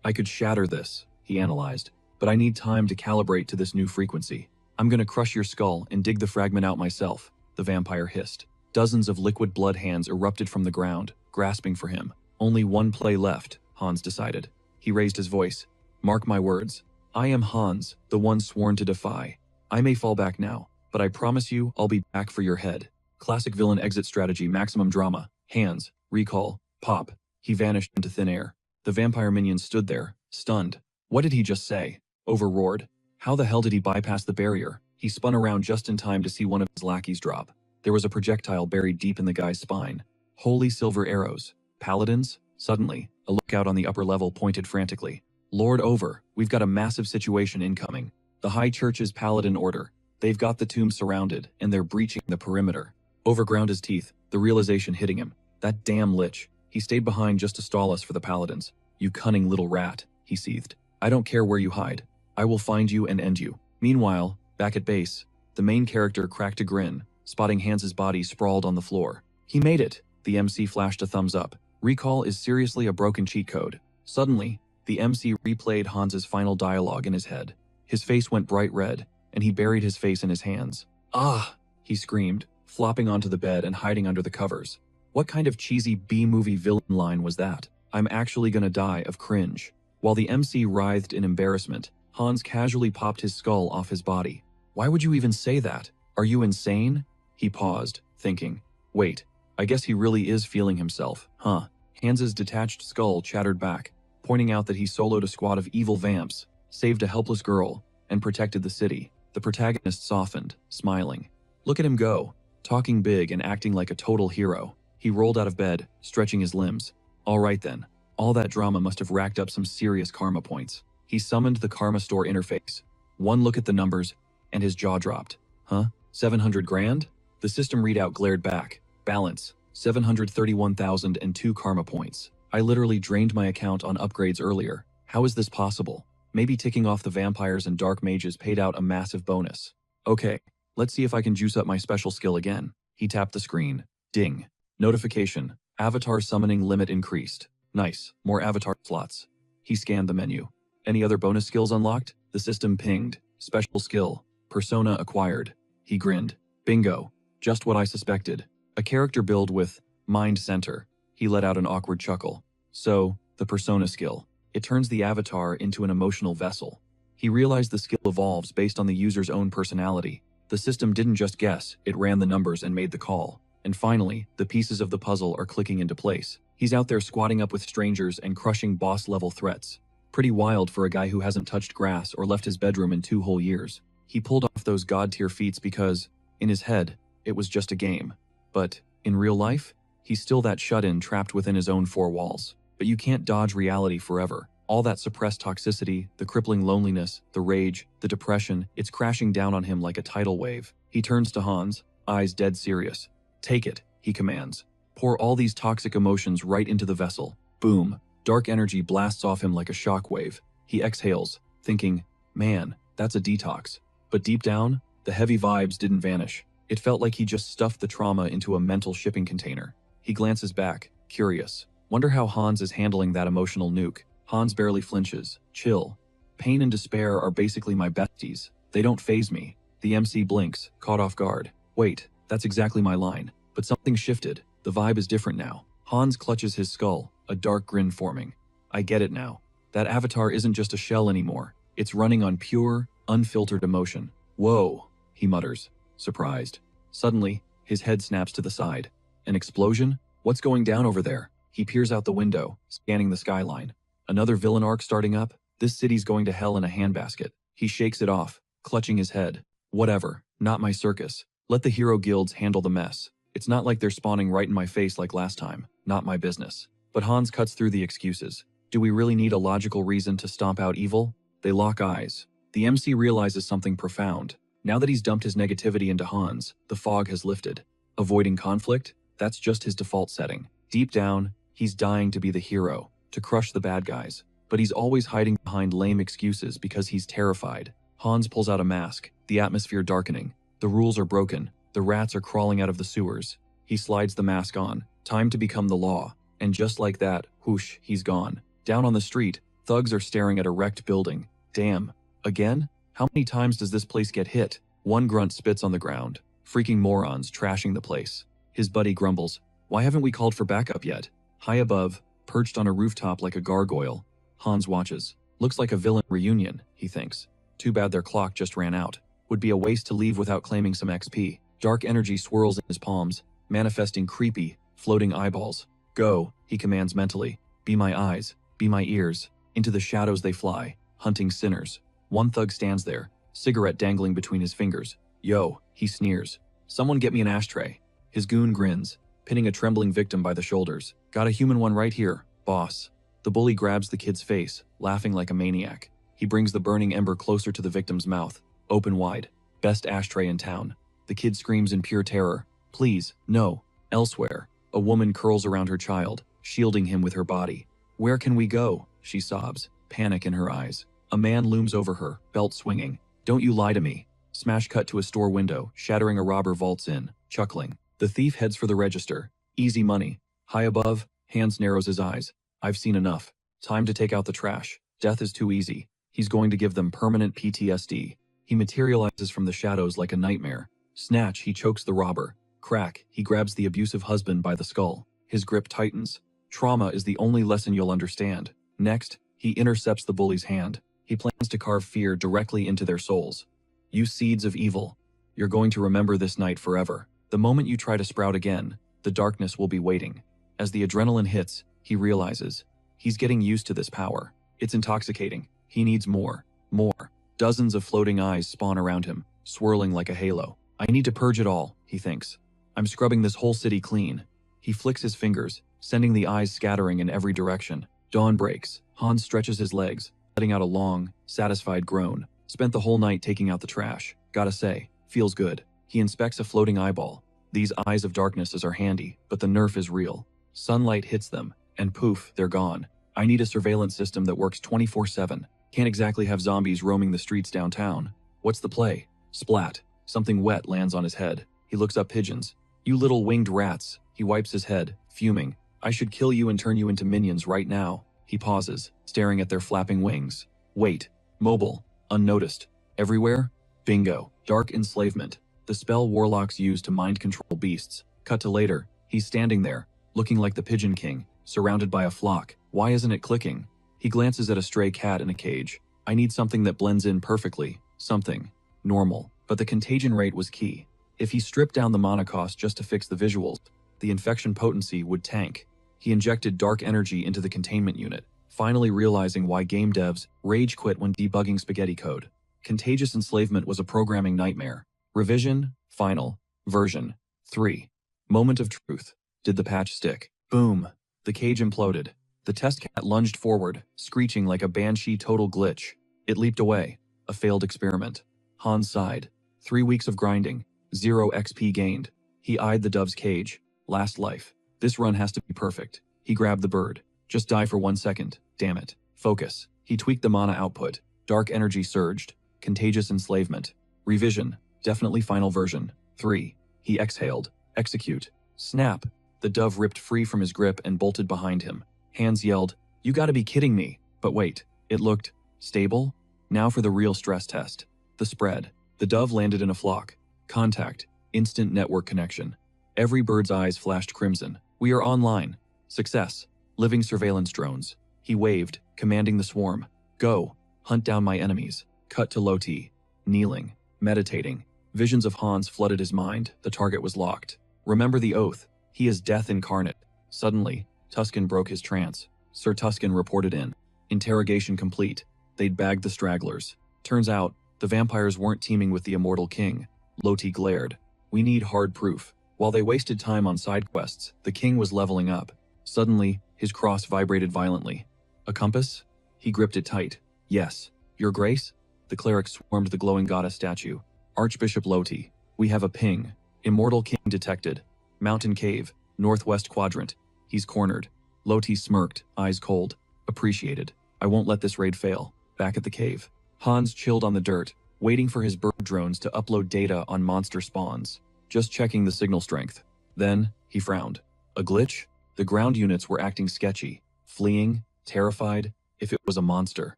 I could shatter this, he analyzed, but I need time to calibrate to this new frequency. I'm gonna crush your skull and dig the fragment out myself, the vampire hissed. Dozens of liquid blood hands erupted from the ground, grasping for him. Only one play left, Hans decided. He raised his voice. Mark my words. I am Hans, the one sworn to defy. I may fall back now, but I promise you I'll be back for your head. Classic villain exit strategy, maximum drama. Hands, recall, pop. He vanished into thin air. The vampire minion stood there, stunned. What did he just say? Overroared. How the hell did he bypass the barrier? He spun around just in time to see one of his lackeys drop. There was a projectile buried deep in the guy's spine. Holy silver arrows. Paladins? Suddenly, a lookout on the upper level pointed frantically. Lord over, we've got a massive situation incoming. The High Church's Paladin Order. They've got the tomb surrounded, and they're breaching the perimeter. Over ground his teeth, the realization hitting him. That damn lich. He stayed behind just to stall us for the Paladins. You cunning little rat, he seethed. I don't care where you hide. I will find you and end you. Meanwhile, back at base, the main character cracked a grin, spotting Hans's body sprawled on the floor. He made it. The MC flashed a thumbs up. Recall is seriously a broken cheat code. Suddenly, the MC replayed Hans's final dialogue in his head. His face went bright red, and he buried his face in his hands. Ah! He screamed, flopping onto the bed and hiding under the covers. What kind of cheesy B-movie villain line was that? I'm actually gonna die of cringe. While the MC writhed in embarrassment, Hans casually popped his skull off his body. Why would you even say that? Are you insane? He paused, thinking. Wait, I guess he really is feeling himself, huh? Hans's detached skull chattered back, pointing out that he soloed a squad of evil vamps, saved a helpless girl, and protected the city. The protagonist softened, smiling. Look at him go, talking big and acting like a total hero. He rolled out of bed, stretching his limbs. All right then, all that drama must have racked up some serious karma points. He summoned the Karma Store interface. One look at the numbers, and his jaw dropped. Huh? 700 grand? The system readout glared back. Balance, 731,002 karma points. I literally drained my account on upgrades earlier. How is this possible? Maybe ticking off the vampires and dark mages paid out a massive bonus. Okay, let's see if I can juice up my special skill again. He tapped the screen. Ding. Notification. Avatar summoning limit increased. Nice, more avatar slots. He scanned the menu. Any other bonus skills unlocked? The system pinged. Special skill. Persona acquired. He grinned. Bingo. Just what I suspected. A character build with mind center. He let out an awkward chuckle. So, the persona skill. It turns the avatar into an emotional vessel. He realized the skill evolves based on the user's own personality. The system didn't just guess, it ran the numbers and made the call. And finally, the pieces of the puzzle are clicking into place. He's out there squatting up with strangers and crushing boss-level threats. Pretty wild for a guy who hasn't touched grass or left his bedroom in 2 whole years. He pulled off those god-tier feats because, in his head, it was just a game. But, in real life, he's still that shut-in trapped within his own 4 walls. But you can't dodge reality forever. All that suppressed toxicity, the crippling loneliness, the rage, the depression, it's crashing down on him like a tidal wave. He turns to Hans, eyes dead serious. Take it, he commands. Pour all these toxic emotions right into the vessel. Boom. Dark energy blasts off him like a shockwave. He exhales, thinking, man, that's a detox. But deep down, the heavy vibes didn't vanish. It felt like he just stuffed the trauma into a mental shipping container. He glances back, curious. Wonder how Hans is handling that emotional nuke. Hans barely flinches. Chill. Pain and despair are basically my besties. They don't faze me. The MC blinks, caught off guard. Wait, that's exactly my line. But something shifted. The vibe is different now. Hans clutches his skull, a dark grin forming. I get it now. That avatar isn't just a shell anymore. It's running on pure, unfiltered emotion. Whoa, he mutters, surprised. Suddenly, his head snaps to the side. An explosion? What's going down over there? He peers out the window, scanning the skyline. Another villain arc starting up? This city's going to hell in a handbasket. He shakes it off, clutching his head. Whatever, not my circus. Let the hero guilds handle the mess. It's not like they're spawning right in my face like last time. Not my business. But Hans cuts through the excuses. Do we really need a logical reason to stomp out evil? They lock eyes. The MC realizes something profound. Now that he's dumped his negativity into Hans, the fog has lifted. Avoiding conflict? That's just his default setting. Deep down, he's dying to be the hero, to crush the bad guys. But he's always hiding behind lame excuses because he's terrified. Hans pulls out a mask, the atmosphere darkening. The rules are broken. The rats are crawling out of the sewers. He slides the mask on. Time to become the law. And just like that, whoosh, he's gone. Down on the street, thugs are staring at a wrecked building. Damn. Again? How many times does this place get hit? One grunt spits on the ground. Freaking morons trashing the place. His buddy grumbles. Why haven't we called for backup yet? High above, perched on a rooftop like a gargoyle, Hans watches. Looks like a villain reunion, he thinks. Too bad their clock just ran out. Would be a waste to leave without claiming some XP. Dark energy swirls in his palms, manifesting creepy, floating eyeballs. Go, he commands mentally. Be my eyes, be my ears. Into the shadows they fly, hunting sinners. One thug stands there, cigarette dangling between his fingers. Yo, he sneers. Someone get me an ashtray. His goon grins, pinning a trembling victim by the shoulders. Got a human one right here, boss. The bully grabs the kid's face, laughing like a maniac. He brings the burning ember closer to the victim's mouth, open wide. Best ashtray in town. The kid screams in pure terror. Please, no. Elsewhere, a woman curls around her child, shielding him with her body. Where can we go? She sobs, panic in her eyes. A man looms over her, belt swinging. Don't you lie to me. Smash cut to a store window, shattering a robber vaults in, chuckling. The thief heads for the register. Easy money. High above, Hans narrows his eyes. I've seen enough. Time to take out the trash. Death is too easy. He's going to give them permanent PTSD. He materializes from the shadows like a nightmare. Snatch, he chokes the robber. Crack, he grabs the abusive husband by the skull. His grip tightens. Trauma is the only lesson you'll understand. Next, he intercepts the bully's hand. He plans to carve fear directly into their souls. You seeds of evil. You're going to remember this night forever. The moment you try to sprout again, the darkness will be waiting. As the adrenaline hits, he realizes. He's getting used to this power. It's intoxicating. He needs more. More. Dozens of floating eyes spawn around him, swirling like a halo. I need to purge it all, he thinks. I'm scrubbing this whole city clean. He flicks his fingers, sending the eyes scattering in every direction. Dawn breaks. Hans stretches his legs, letting out a long, satisfied groan. Spent the whole night taking out the trash. Gotta say, feels good. He inspects a floating eyeball. These eyes of darknesses are handy, but the nerf is real. Sunlight hits them, and poof, they're gone. I need a surveillance system that works 24/7. Can't exactly have zombies roaming the streets downtown. What's the play? Splat. Something wet lands on his head. He looks up pigeons. You little winged rats. He wipes his head, fuming. I should kill you and turn you into minions right now. He pauses, staring at their flapping wings. Wait. Mobile. Unnoticed. Everywhere? Bingo. Dark enslavement. The spell warlocks use to mind control beasts. Cut to later. He's standing there, looking like the Pigeon King, surrounded by a flock. Why isn't it clicking? He glances at a stray cat in a cage. I need something that blends in perfectly. Something normal. But the contagion rate was key. If he stripped down the mana cost just to fix the visuals, the infection potency would tank. He injected dark energy into the containment unit, finally realizing why game devs rage quit when debugging spaghetti code. Contagious enslavement was a programming nightmare. Revision, final, version 3. Moment of truth. Did the patch stick? Boom. The cage imploded. The test cat lunged forward, screeching like a banshee total glitch. It leaped away. A failed experiment. Hans sighed. 3 weeks of grinding. 0 XP gained. He eyed the dove's cage. Last life. This run has to be perfect. He grabbed the bird. Just die for 1 second. Damn it. Focus. He tweaked the mana output. Dark energy surged. Contagious enslavement. Revision. Definitely final version 3. He exhaled. Execute. Snap. The dove ripped free from his grip and bolted behind him. Hans yelled, You gotta be kidding me. But wait. It looked stable? Now for the real stress test. The spread. The dove landed in a flock. Contact. Instant network connection. Every bird's eyes flashed crimson. We are online. Success. Living surveillance drones. He waved, commanding the swarm. Go. Hunt down my enemies. Cut to Loti. Kneeling. Meditating. Visions of Hans flooded his mind. The target was locked. Remember the oath. He is death incarnate. Suddenly, Tuscan broke his trance. Sir Tuscan reported in. Interrogation complete. They'd bagged the stragglers. Turns out, the vampires weren't teaming with the immortal king. Loti glared. We need hard proof. While they wasted time on side quests, the king was leveling up. Suddenly, his cross vibrated violently. A compass? He gripped it tight. Yes. Your grace? The cleric swarmed the glowing goddess statue. Archbishop Loti. We have a ping. Immortal king detected. Mountain cave. Northwest quadrant. He's cornered. Loti smirked, eyes cold. Appreciated. I won't let this raid fail. Back at the cave. Hans chilled on the dirt, waiting for his bird drones to upload data on monster spawns. Just checking the signal strength. Then, he frowned. A glitch? The ground units were acting sketchy. Fleeing, terrified. If it was a monster,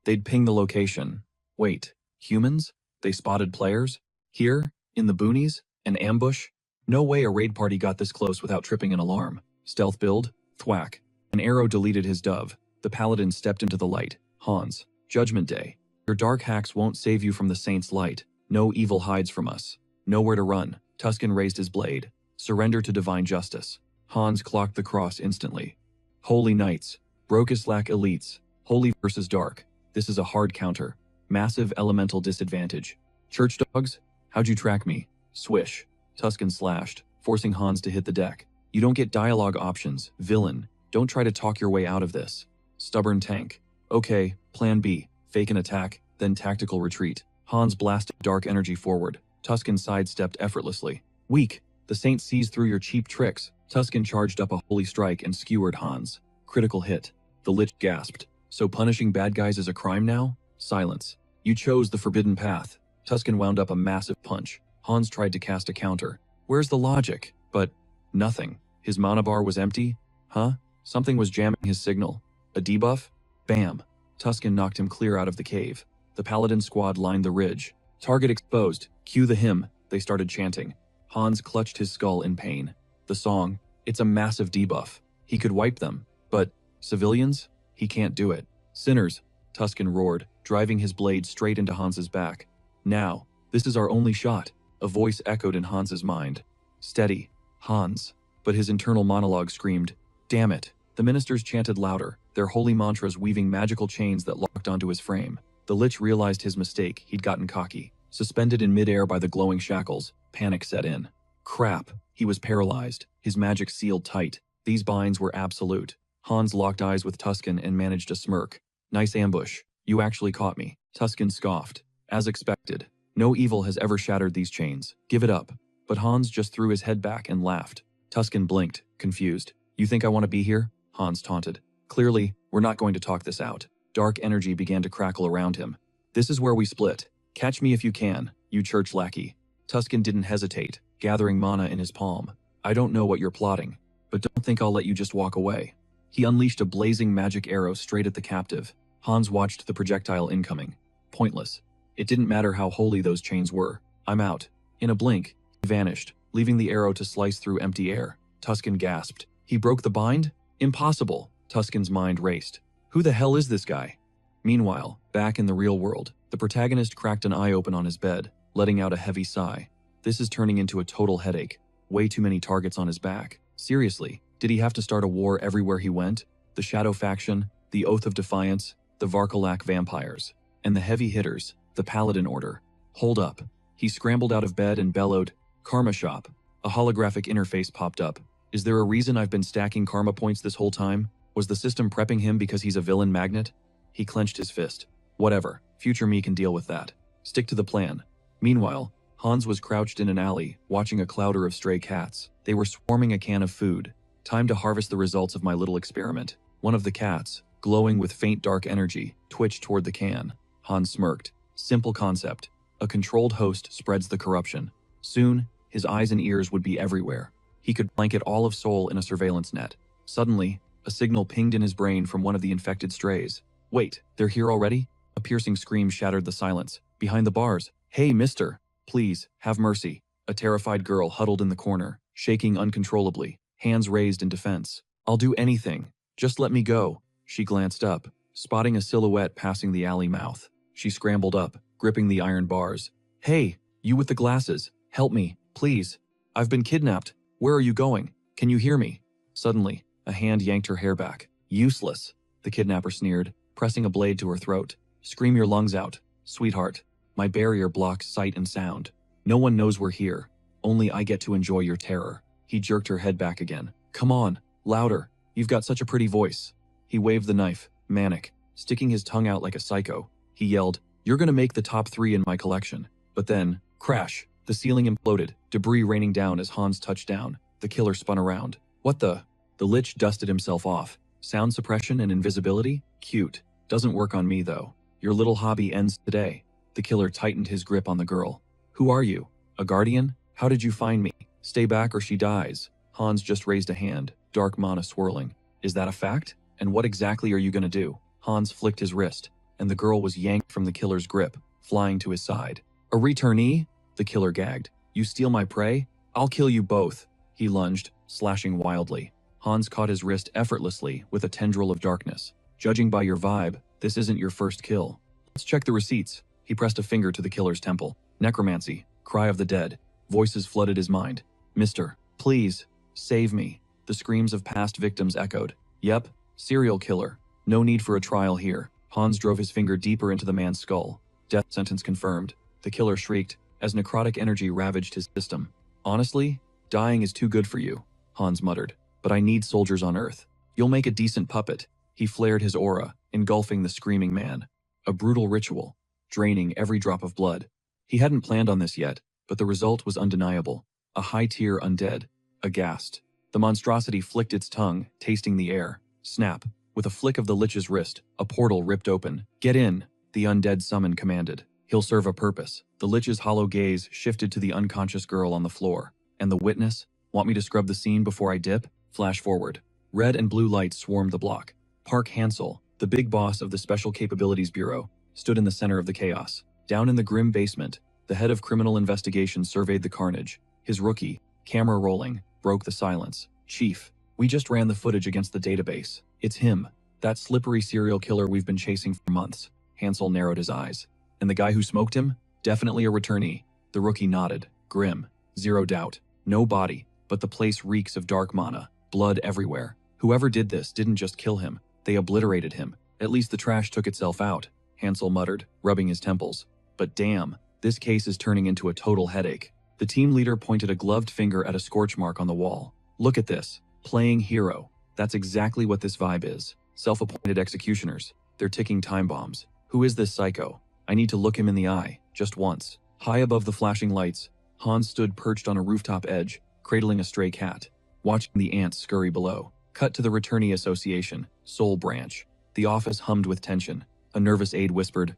they'd ping the location. Wait, humans? They spotted players? Here? In the boonies? An ambush? No way a raid party got this close without tripping an alarm. Stealth build? Thwack. An arrow deleted his dove. The paladin stepped into the light. Hans. Judgment Day. Your dark hacks won't save you from the Saint's light. No evil hides from us. Nowhere to run. Tuscan raised his blade. Surrender to divine justice. Hans clocked the cross instantly. Holy Knights. Brokislack elites. Holy versus dark. This is a hard counter. Massive elemental disadvantage. Church dogs? How'd you track me? Swish. Tuscan slashed, forcing Hans to hit the deck. You don't get dialogue options, villain. Don't try to talk your way out of this. Stubborn tank. Okay, plan B. Fake an attack, then tactical retreat. Hans blasted dark energy forward. Tuscan sidestepped effortlessly. Weak. The Saint sees through your cheap tricks. Tuscan charged up a holy strike and skewered Hans. Critical hit. The Lich gasped. So punishing bad guys is a crime now? Silence. You chose the forbidden path. Tuscan wound up a massive punch. Hans tried to cast a counter. Where's the logic? But nothing. His mana bar was empty? Huh? Something was jamming his signal. A debuff? Bam. Tuscan knocked him clear out of the cave. The Paladin squad lined the ridge. Target exposed. Cue the hymn. They started chanting. Hans clutched his skull in pain. The song. It's a massive debuff. He could wipe them. But civilians? He can't do it. Sinners. Tuscan roared, driving his blade straight into Hans's back. Now, this is our only shot. A voice echoed in Hans's mind. Steady, Hans. But his internal monologue screamed, damn it. The ministers chanted louder, their holy mantras weaving magical chains that locked onto his frame. The Lich realized his mistake. He'd gotten cocky. Suspended in midair by the glowing shackles, panic set in. Crap. He was paralyzed, his magic sealed tight. These binds were absolute. Hans locked eyes with Tuscan and managed a smirk. Nice ambush. You actually caught me. Tuscan scoffed. As expected. No evil has ever shattered these chains. Give it up. But Hans just threw his head back and laughed. Tuscan blinked, confused. You think I want to be here? Hans taunted. Clearly, we're not going to talk this out. Dark energy began to crackle around him. This is where we split. Catch me if you can, you church lackey. Tuscan didn't hesitate, gathering mana in his palm. I don't know what you're plotting, but don't think I'll let you just walk away. He unleashed a blazing magic arrow straight at the captive. Hans watched the projectile incoming. Pointless. It didn't matter how holy those chains were. I'm out. In a blink, he vanished, leaving the arrow to slice through empty air. Tuscan gasped. He broke the bind? Impossible. Tuscan's mind raced. Who the hell is this guy? Meanwhile, back in the real world, the protagonist cracked an eye open on his bed, letting out a heavy sigh. This is turning into a total headache. Way too many targets on his back. Seriously, did he have to start a war everywhere he went? The Shadow Faction, the Oath of Defiance, the Varkalak Vampires, and the heavy hitters, the Paladin Order. Hold up. He scrambled out of bed and bellowed, Karma Shop. A holographic interface popped up. Is there a reason I've been stacking karma points this whole time? Was the system prepping him because he's a villain magnet? He clenched his fist. Whatever, future me can deal with that. Stick to the plan. Meanwhile, Hans was crouched in an alley, watching a clouder of stray cats. They were swarming a can of food. Time to harvest the results of my little experiment. One of the cats, glowing with faint dark energy, twitched toward the can. Hans smirked. Simple concept. A controlled host spreads the corruption. Soon, his eyes and ears would be everywhere. He could blanket all of Seoul in a surveillance net. Suddenly, a signal pinged in his brain from one of the infected strays. Wait, they're here already? A piercing scream shattered the silence. Behind the bars. Hey, mister. Please, have mercy. A terrified girl huddled in the corner, shaking uncontrollably, hands raised in defense. I'll do anything. Just let me go. She glanced up, spotting a silhouette passing the alley mouth. She scrambled up, gripping the iron bars. Hey, you with the glasses. Help me, please. I've been kidnapped. Where are you going? Can you hear me? Suddenly, a hand yanked her hair back. Useless, the kidnapper sneered, pressing a blade to her throat. Scream your lungs out, sweetheart. My barrier blocks sight and sound. No one knows we're here. Only I get to enjoy your terror. He jerked her head back again. Come on, louder. You've got such a pretty voice. He waved the knife, manic, sticking his tongue out like a psycho. He yelled, you're gonna make the top 3 in my collection. But then, crash, the ceiling imploded, debris raining down as Hans touched down. The killer spun around. What the? The Lich dusted himself off. Sound suppression and invisibility? Cute. Doesn't work on me though. Your little hobby ends today. The killer tightened his grip on the girl. Who are you? A guardian? How did you find me? Stay back or she dies. Hans just raised a hand, dark mana swirling. Is that a fact? And what exactly are you gonna do? Hans flicked his wrist, and the girl was yanked from the killer's grip, flying to his side. A returnee? The killer gagged. You steal my prey? I'll kill you both. He lunged, slashing wildly. Hans caught his wrist effortlessly with a tendril of darkness. Judging by your vibe, this isn't your first kill. Let's check the receipts. He pressed a finger to the killer's temple. Necromancy. Cry of the dead. Voices flooded his mind. Mister, please, save me. The screams of past victims echoed. Yep, serial killer. No need for a trial here. Hans drove his finger deeper into the man's skull. Death sentence confirmed. The killer shrieked as necrotic energy ravaged his system. Honestly, dying is too good for you, Hans muttered. But I need soldiers on Earth. You'll make a decent puppet. He flared his aura, engulfing the screaming man. A brutal ritual, draining every drop of blood. He hadn't planned on this yet, but the result was undeniable. A high-tier undead. Aghast. The monstrosity flicked its tongue, tasting the air. Snap. With a flick of the lich's wrist, a portal ripped open. Get in, the undead summon commanded. He'll serve a purpose. The lich's hollow gaze shifted to the unconscious girl on the floor. And the witness? Want me to scrub the scene before I dip? Flash forward. Red and blue lights swarmed the block. Park Hansel, the big boss of the Special Capabilities Bureau, stood in the center of the chaos. Down in the grim basement, the head of criminal investigation surveyed the carnage. His rookie, camera rolling, broke the silence. Chief, we just ran the footage against the database. It's him, that slippery serial killer we've been chasing for months. Hansel narrowed his eyes. And the guy who smoked him? Definitely a returnee. The rookie nodded. Grim. Zero doubt. No body, but the place reeks of dark mana. Blood everywhere. Whoever did this didn't just kill him. They obliterated him. At least the trash took itself out, Hansel muttered, rubbing his temples. But damn, this case is turning into a total headache. The team leader pointed a gloved finger at a scorch mark on the wall. Look at this. Playing hero. That's exactly what this vibe is. Self-appointed executioners. They're ticking time bombs. Who is this psycho? I need to look him in the eye, just once. High above the flashing lights, Hans stood perched on a rooftop edge, cradling a stray cat, watching the ants scurry below. Cut to the Returnee Association, Soul Branch. The office hummed with tension. A nervous aide whispered,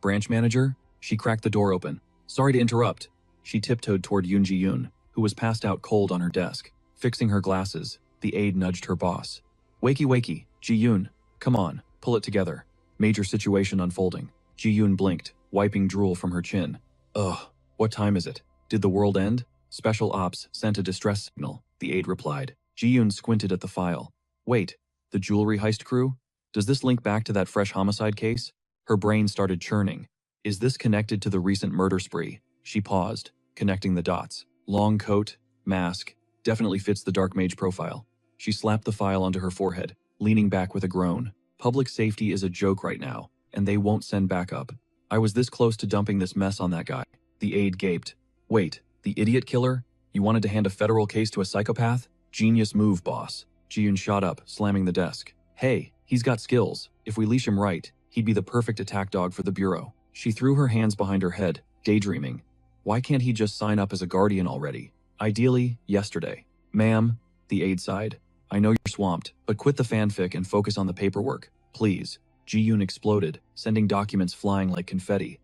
branch manager? She cracked the door open. Sorry to interrupt. She tiptoed toward Yoon Ji-yoon, who was passed out cold on her desk. Fixing her glasses, the aide nudged her boss. Wakey, Ji-yoon. Come on, pull it together. Major situation unfolding. Ji-yoon blinked, wiping drool from her chin. Ugh, what time is it? Did the world end? Special Ops sent a distress signal, the aide replied. Ji-yoon squinted at the file. Wait, the jewelry heist crew? Does this link back to that fresh homicide case? Her brain started churning. Is this connected to the recent murder spree? She paused, connecting the dots. Long coat, mask, definitely fits the dark mage profile. She slapped the file onto her forehead, leaning back with a groan. Public safety is a joke right now, and they won't send backup. I was this close to dumping this mess on that guy. The aide gaped. Wait, the idiot killer? You wanted to hand a federal case to a psychopath? Genius move, boss. Ji-yoon shot up, slamming the desk. Hey, he's got skills. If we leash him right, he'd be the perfect attack dog for the Bureau. She threw her hands behind her head, daydreaming. Why can't he just sign up as a guardian already? Ideally, yesterday. Ma'am, the aide sighed. I know you're swamped, but quit the fanfic and focus on the paperwork, please. Ji-yoon exploded, sending documents flying like confetti.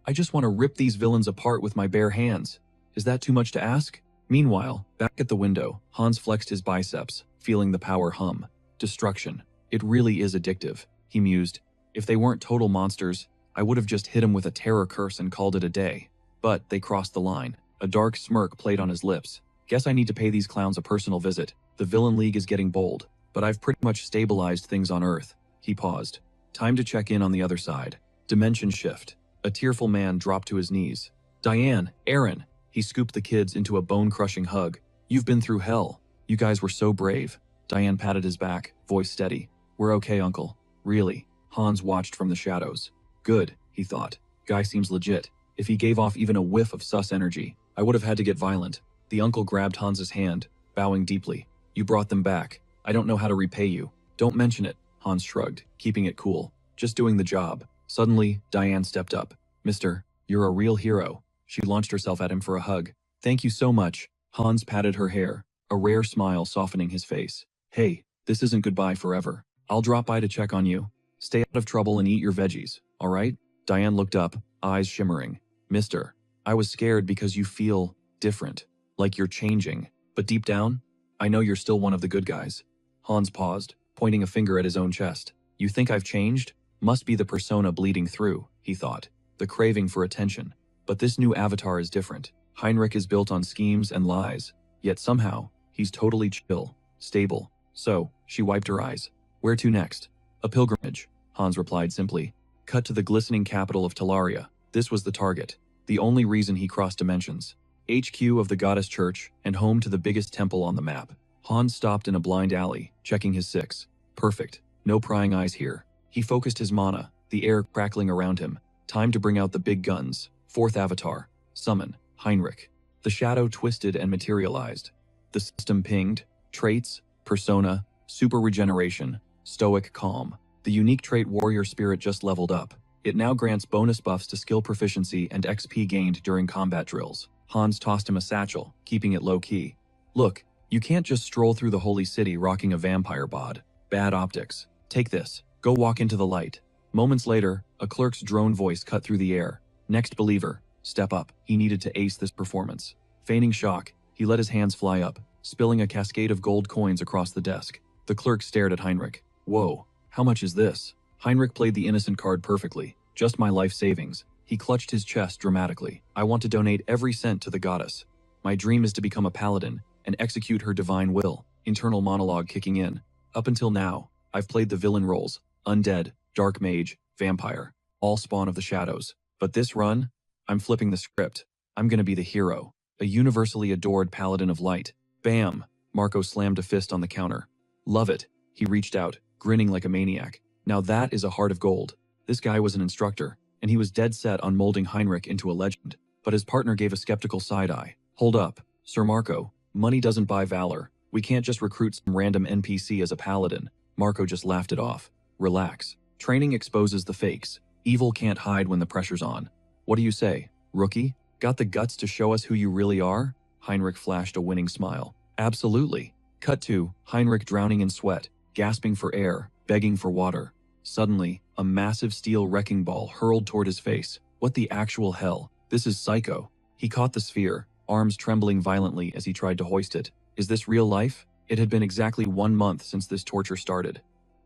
I just want to rip these villains apart with my bare hands. Is that too much to ask? Meanwhile, back at the window, Hans flexed his biceps, feeling the power hum. Destruction. It really is addictive, he mused. If they weren't total monsters, I would have just hit him with a terror curse and called it a day. But they crossed the line. A dark smirk played on his lips. Guess I need to pay these clowns a personal visit. The Villain League is getting bold, but I've pretty much stabilized things on Earth. He paused. Time to check in on the other side. Dimension shift. A tearful man dropped to his knees. Diane, Aaron. He scooped the kids into a bone-crushing hug. You've been through hell. You guys were so brave. Diane patted his back, voice steady. We're okay, Uncle. Really. Hans watched from the shadows. Good, he thought. Guy seems legit. If he gave off even a whiff of sus energy, I would have had to get violent. The uncle grabbed Hans's hand, bowing deeply. You brought them back. I don't know how to repay you. Don't mention it, Hans shrugged, keeping it cool. Just doing the job. Suddenly, Diane stepped up. Mister, you're a real hero. She launched herself at him for a hug. Thank you so much. Hans patted her hair, a rare smile softening his face. Hey, this isn't goodbye forever. I'll drop by to check on you. Stay out of trouble and eat your veggies, all right? Diane looked up, eyes shimmering. Mister, I was scared because you feel different, like you're changing. But deep down, I know you're still one of the good guys. Hans paused, pointing a finger at his own chest. You think I've changed? Must be the persona bleeding through, he thought. The craving for attention. But this new avatar is different. Heinrich is built on schemes and lies, yet somehow, he's totally chill, stable. So, she wiped her eyes. Where to next? A pilgrimage, Hans replied simply. Cut to the glistening capital of Talaria. This was the target. The only reason he crossed dimensions. HQ of the Goddess Church and home to the biggest temple on the map. Hans stopped in a blind alley, checking his 6. Perfect. No prying eyes here. He focused his mana, the air crackling around him. Time to bring out the big guns. 4th avatar. Summon. Heinrich. The shadow twisted and materialized. The system pinged. Traits. Persona. Super regeneration. Stoic calm. The unique trait warrior spirit just leveled up. It now grants bonus buffs to skill proficiency and XP gained during combat drills. Hans tossed him a satchel, keeping it low-key. Look, you can't just stroll through the holy city rocking a vampire bod. Bad optics. Take this. Go walk into the light. Moments later, a clerk's drone voice cut through the air. Next believer. Step up. He needed to ace this performance. Feigning shock, he let his hands fly up, spilling a cascade of gold coins across the desk. The clerk stared at Heinrich. Whoa, how much is this? Heinrich played the innocent card perfectly. Just my life savings. He clutched his chest dramatically. I want to donate every cent to the goddess. My dream is to become a paladin and execute her divine will. Internal monologue kicking in. Up until now, I've played the villain roles. Undead, dark mage, vampire. All spawn of the shadows. But this run, I'm flipping the script. I'm gonna be the hero. A universally adored paladin of light. Bam! Marco slammed a fist on the counter. Love it. He reached out, grinning like a maniac. Now that is a heart of gold. This guy was an instructor, and he was dead set on molding Heinrich into a legend. But his partner gave a skeptical side-eye. Hold up, Sir Marco. Money doesn't buy valor. We can't just recruit some random NPC as a paladin. Marco just laughed it off. Relax. Training exposes the fakes. Evil can't hide when the pressure's on. What do you say, rookie? Got the guts to show us who you really are? Heinrich flashed a winning smile. Absolutely. Cut to Heinrich drowning in sweat, gasping for air, begging for water. Suddenly, a massive steel wrecking ball hurled toward his face. What the actual hell? This is psycho. He caught the sphere, arms trembling violently as he tried to hoist it. Is this real life? It had been exactly 1 month since this torture started.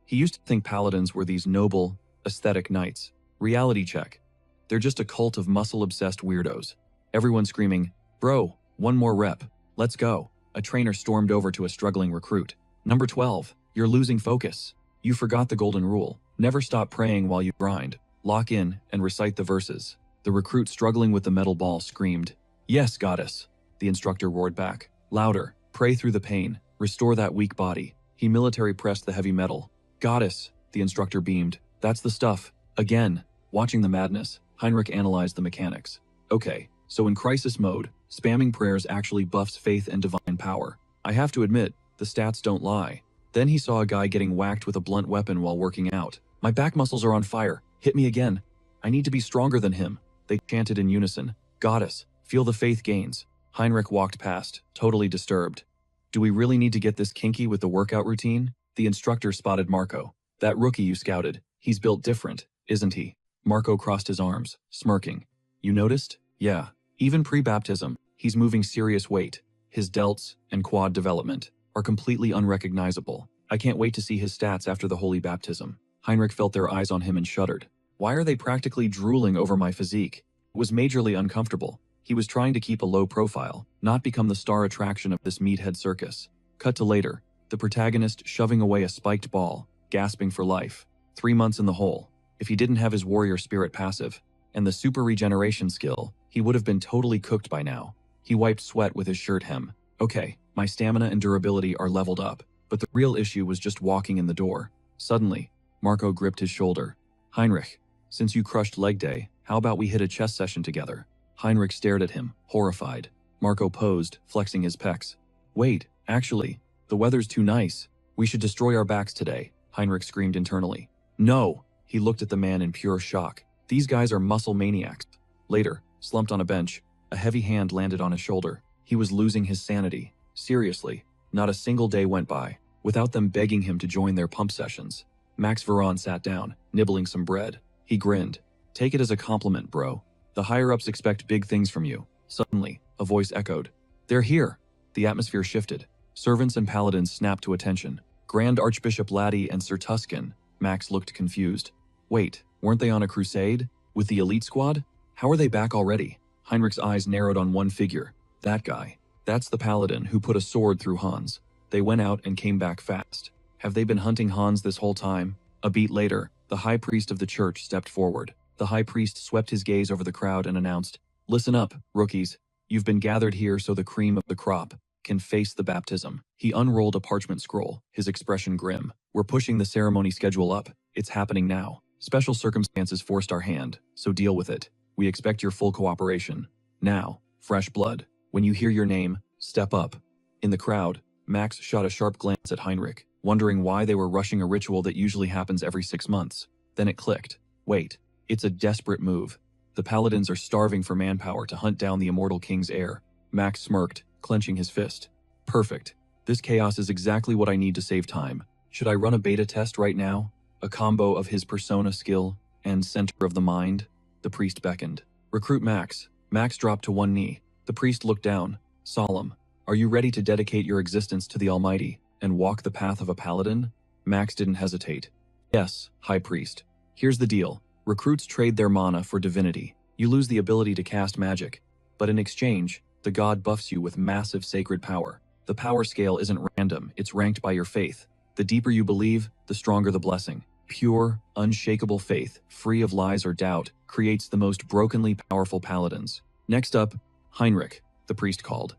He used to think paladins were these noble, aesthetic knights. Reality check. They're just a cult of muscle-obsessed weirdos. Everyone screaming, "Bro, one more rep. Let's go." A trainer stormed over to a struggling recruit. Number 12, you're losing focus. You forgot the golden rule. Never stop praying while you grind. Lock in and recite the verses. The recruit struggling with the metal ball screamed, "Yes, goddess." The instructor roared back. Louder. Pray through the pain. Restore that weak body. He military pressed the heavy metal. "Goddess," the instructor beamed. "That's the stuff." Again. Watching the madness, Heinrich analyzed the mechanics. Okay, so in crisis mode, spamming prayers actually buffs faith and divine power. I have to admit, the stats don't lie. Then he saw a guy getting whacked with a blunt weapon while working out. My back muscles are on fire. Hit me again. I need to be stronger than him. They chanted in unison. Goddess, feel the faith gains. Heinrich walked past, totally disturbed. Do we really need to get this kinky with the workout routine? The instructor spotted Marco. That rookie you scouted. He's built different, isn't he? Marco crossed his arms, smirking. You noticed? Yeah. Even pre-baptism, he's moving serious weight. His delts and quad development are completely unrecognizable. I can't wait to see his stats after the holy baptism. Heinrich felt their eyes on him and shuddered. Why are they practically drooling over my physique? It was majorly uncomfortable. He was trying to keep a low profile, not become the star attraction of this meathead circus. Cut to later, the protagonist shoving away a spiked ball, gasping for life. 3 months in the hole. If he didn't have his warrior spirit passive and the super regeneration skill, he would have been totally cooked by now. He wiped sweat with his shirt hem. Okay, my stamina and durability are leveled up, but the real issue was just walking in the door. Suddenly, Marco gripped his shoulder. Heinrich, since you crushed leg day, how about we hit a chess session together? Heinrich stared at him, horrified. Marco posed, flexing his pecs. Wait, actually, the weather's too nice. We should destroy our backs today, Heinrich screamed internally. No! He looked at the man in pure shock. These guys are muscle maniacs. Later, slumped on a bench, a heavy hand landed on his shoulder. He was losing his sanity. Seriously, not a single day went by without them begging him to join their pump sessions. Max Veron sat down, nibbling some bread. He grinned. Take it as a compliment, bro. The higher-ups expect big things from you. Suddenly, a voice echoed. They're here. The atmosphere shifted. Servants and paladins snapped to attention. Grand Archbishop Laddie and Sir Tuscan. Max looked confused. Wait, weren't they on a crusade? With the elite squad? How are they back already? Heinrich's eyes narrowed on one figure. That guy. That's the paladin who put a sword through Hans. They went out and came back fast. Have they been hunting Hans this whole time? A beat later, The high priest of the church stepped forward. The high priest swept his gaze over the crowd and announced, "Listen up, rookies. You've been gathered here so the cream of the crop can face the baptism." He unrolled a parchment scroll, his expression grim. "We're pushing the ceremony schedule up. It's happening now. Special circumstances forced our hand, so deal with it. We expect your full cooperation. Now, fresh blood. When you hear your name, step up." In the crowd, Max shot a sharp glance at Heinrich, wondering why they were rushing a ritual that usually happens every 6 months. Then it clicked. Wait, it's a desperate move. The paladins are starving for manpower to hunt down the immortal king's heir. Max smirked, clenching his fist. Perfect. This chaos is exactly what I need to save time. Should I run a beta test right now? A combo of his persona skill and center of the mind? The priest beckoned. Recruit Max. Max dropped to one knee. The priest looked down, solemn. Are you ready to dedicate your existence to the Almighty and walk the path of a paladin? Max didn't hesitate. Yes, High Priest. Here's the deal. Recruits trade their mana for divinity. You lose the ability to cast magic, but in exchange, the god buffs you with massive sacred power. The power scale isn't random, it's ranked by your faith. The deeper you believe, the stronger the blessing. Pure, unshakable faith, free of lies or doubt, creates the most brokenly powerful paladins. Next up, Heinrich, the priest called.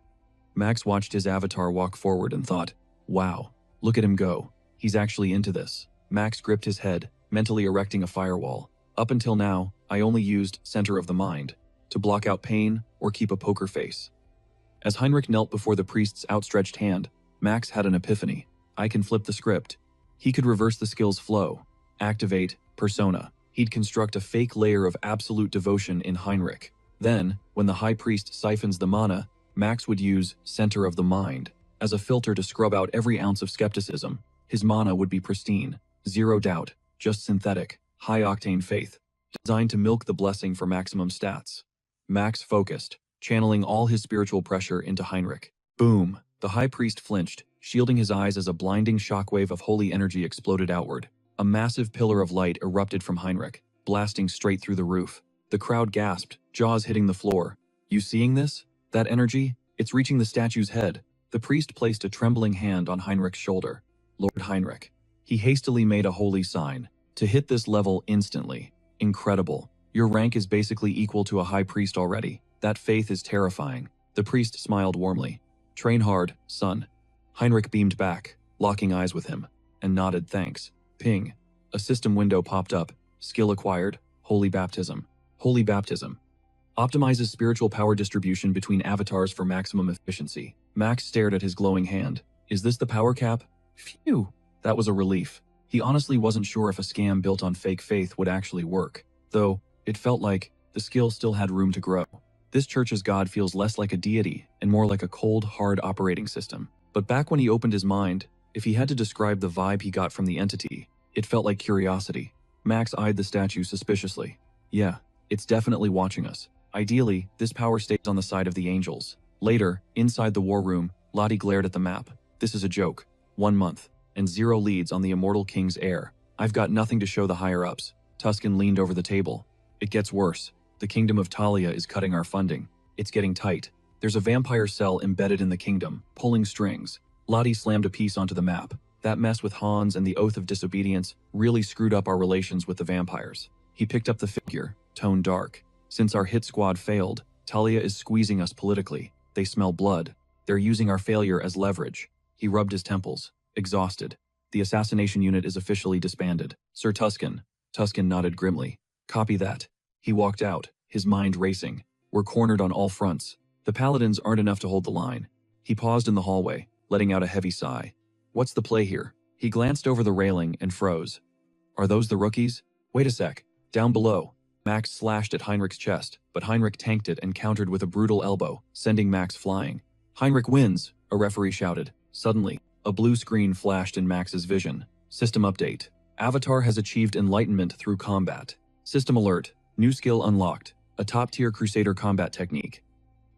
Max watched his avatar walk forward and thought, wow, look at him go. He's actually into this. Max gripped his head, mentally erecting a firewall. Up until now, I only used center of the mind to block out pain or keep a poker face. As Heinrich knelt before the priest's outstretched hand, Max had an epiphany. I can flip the script. He could reverse the skill's flow. Activate persona. He'd construct a fake layer of absolute devotion in Heinrich. Then, when the high priest siphons the mana, Max would use center of the mind as a filter to scrub out every ounce of skepticism. His mana would be pristine, zero doubt, just synthetic, high-octane faith, designed to milk the blessing for maximum stats. Max focused, channeling all his spiritual pressure into Heinrich. Boom! The high priest flinched, shielding his eyes as a blinding shockwave of holy energy exploded outward. A massive pillar of light erupted from Heinrich, blasting straight through the roof. The crowd gasped, jaws hitting the floor. You seeing this? That energy? It's reaching the statue's head. The priest placed a trembling hand on Heinrich's shoulder. Lord Heinrich. He hastily made a holy sign. To hit this level instantly. Incredible. Your rank is basically equal to a high priest already. That faith is terrifying. The priest smiled warmly. Train hard, son. Heinrich beamed back, locking eyes with him, and nodded thanks. Ping. A system window popped up. Skill acquired. Holy baptism. Holy baptism. Optimizes spiritual power distribution between avatars for maximum efficiency. Max stared at his glowing hand. Is this the power cap? Phew. That was a relief. He honestly wasn't sure if a scam built on fake faith would actually work, though it felt like the skill still had room to grow. This church's god feels less like a deity and more like a cold, hard operating system. But back when he opened his mind, if he had to describe the vibe he got from the entity, it felt like curiosity. Max eyed the statue suspiciously. Yeah, it's definitely watching us. Ideally, this power stays on the side of the angels. Later, inside the war room, Lottie glared at the map. This is a joke. 1 month, and 0 leads on the immortal king's heir. I've got nothing to show the higher-ups. Tuscan leaned over the table. It gets worse. The kingdom of Talia is cutting our funding. It's getting tight. There's a vampire cell embedded in the kingdom, pulling strings. Lottie slammed a piece onto the map. That mess with Hans and the Oath of Disobedience really screwed up our relations with the vampires. He picked up the figure, tone dark. Since our hit squad failed, Talia is squeezing us politically. They smell blood. They're using our failure as leverage. He rubbed his temples, exhausted. The assassination unit is officially disbanded. Sir Tuscan. Tuscan nodded grimly. Copy that. He walked out, his mind racing. We're cornered on all fronts. The paladins aren't enough to hold the line. He paused in the hallway, letting out a heavy sigh. What's the play here? He glanced over the railing and froze. Are those the rookies? Wait a sec. Down below. Max slashed at Heinrich's chest, but Heinrich tanked it and countered with a brutal elbow, sending Max flying. Heinrich wins, a referee shouted. Suddenly, a blue screen flashed in Max's vision. System update. Avatar has achieved enlightenment through combat. System alert. New skill unlocked. A top-tier Crusader combat technique.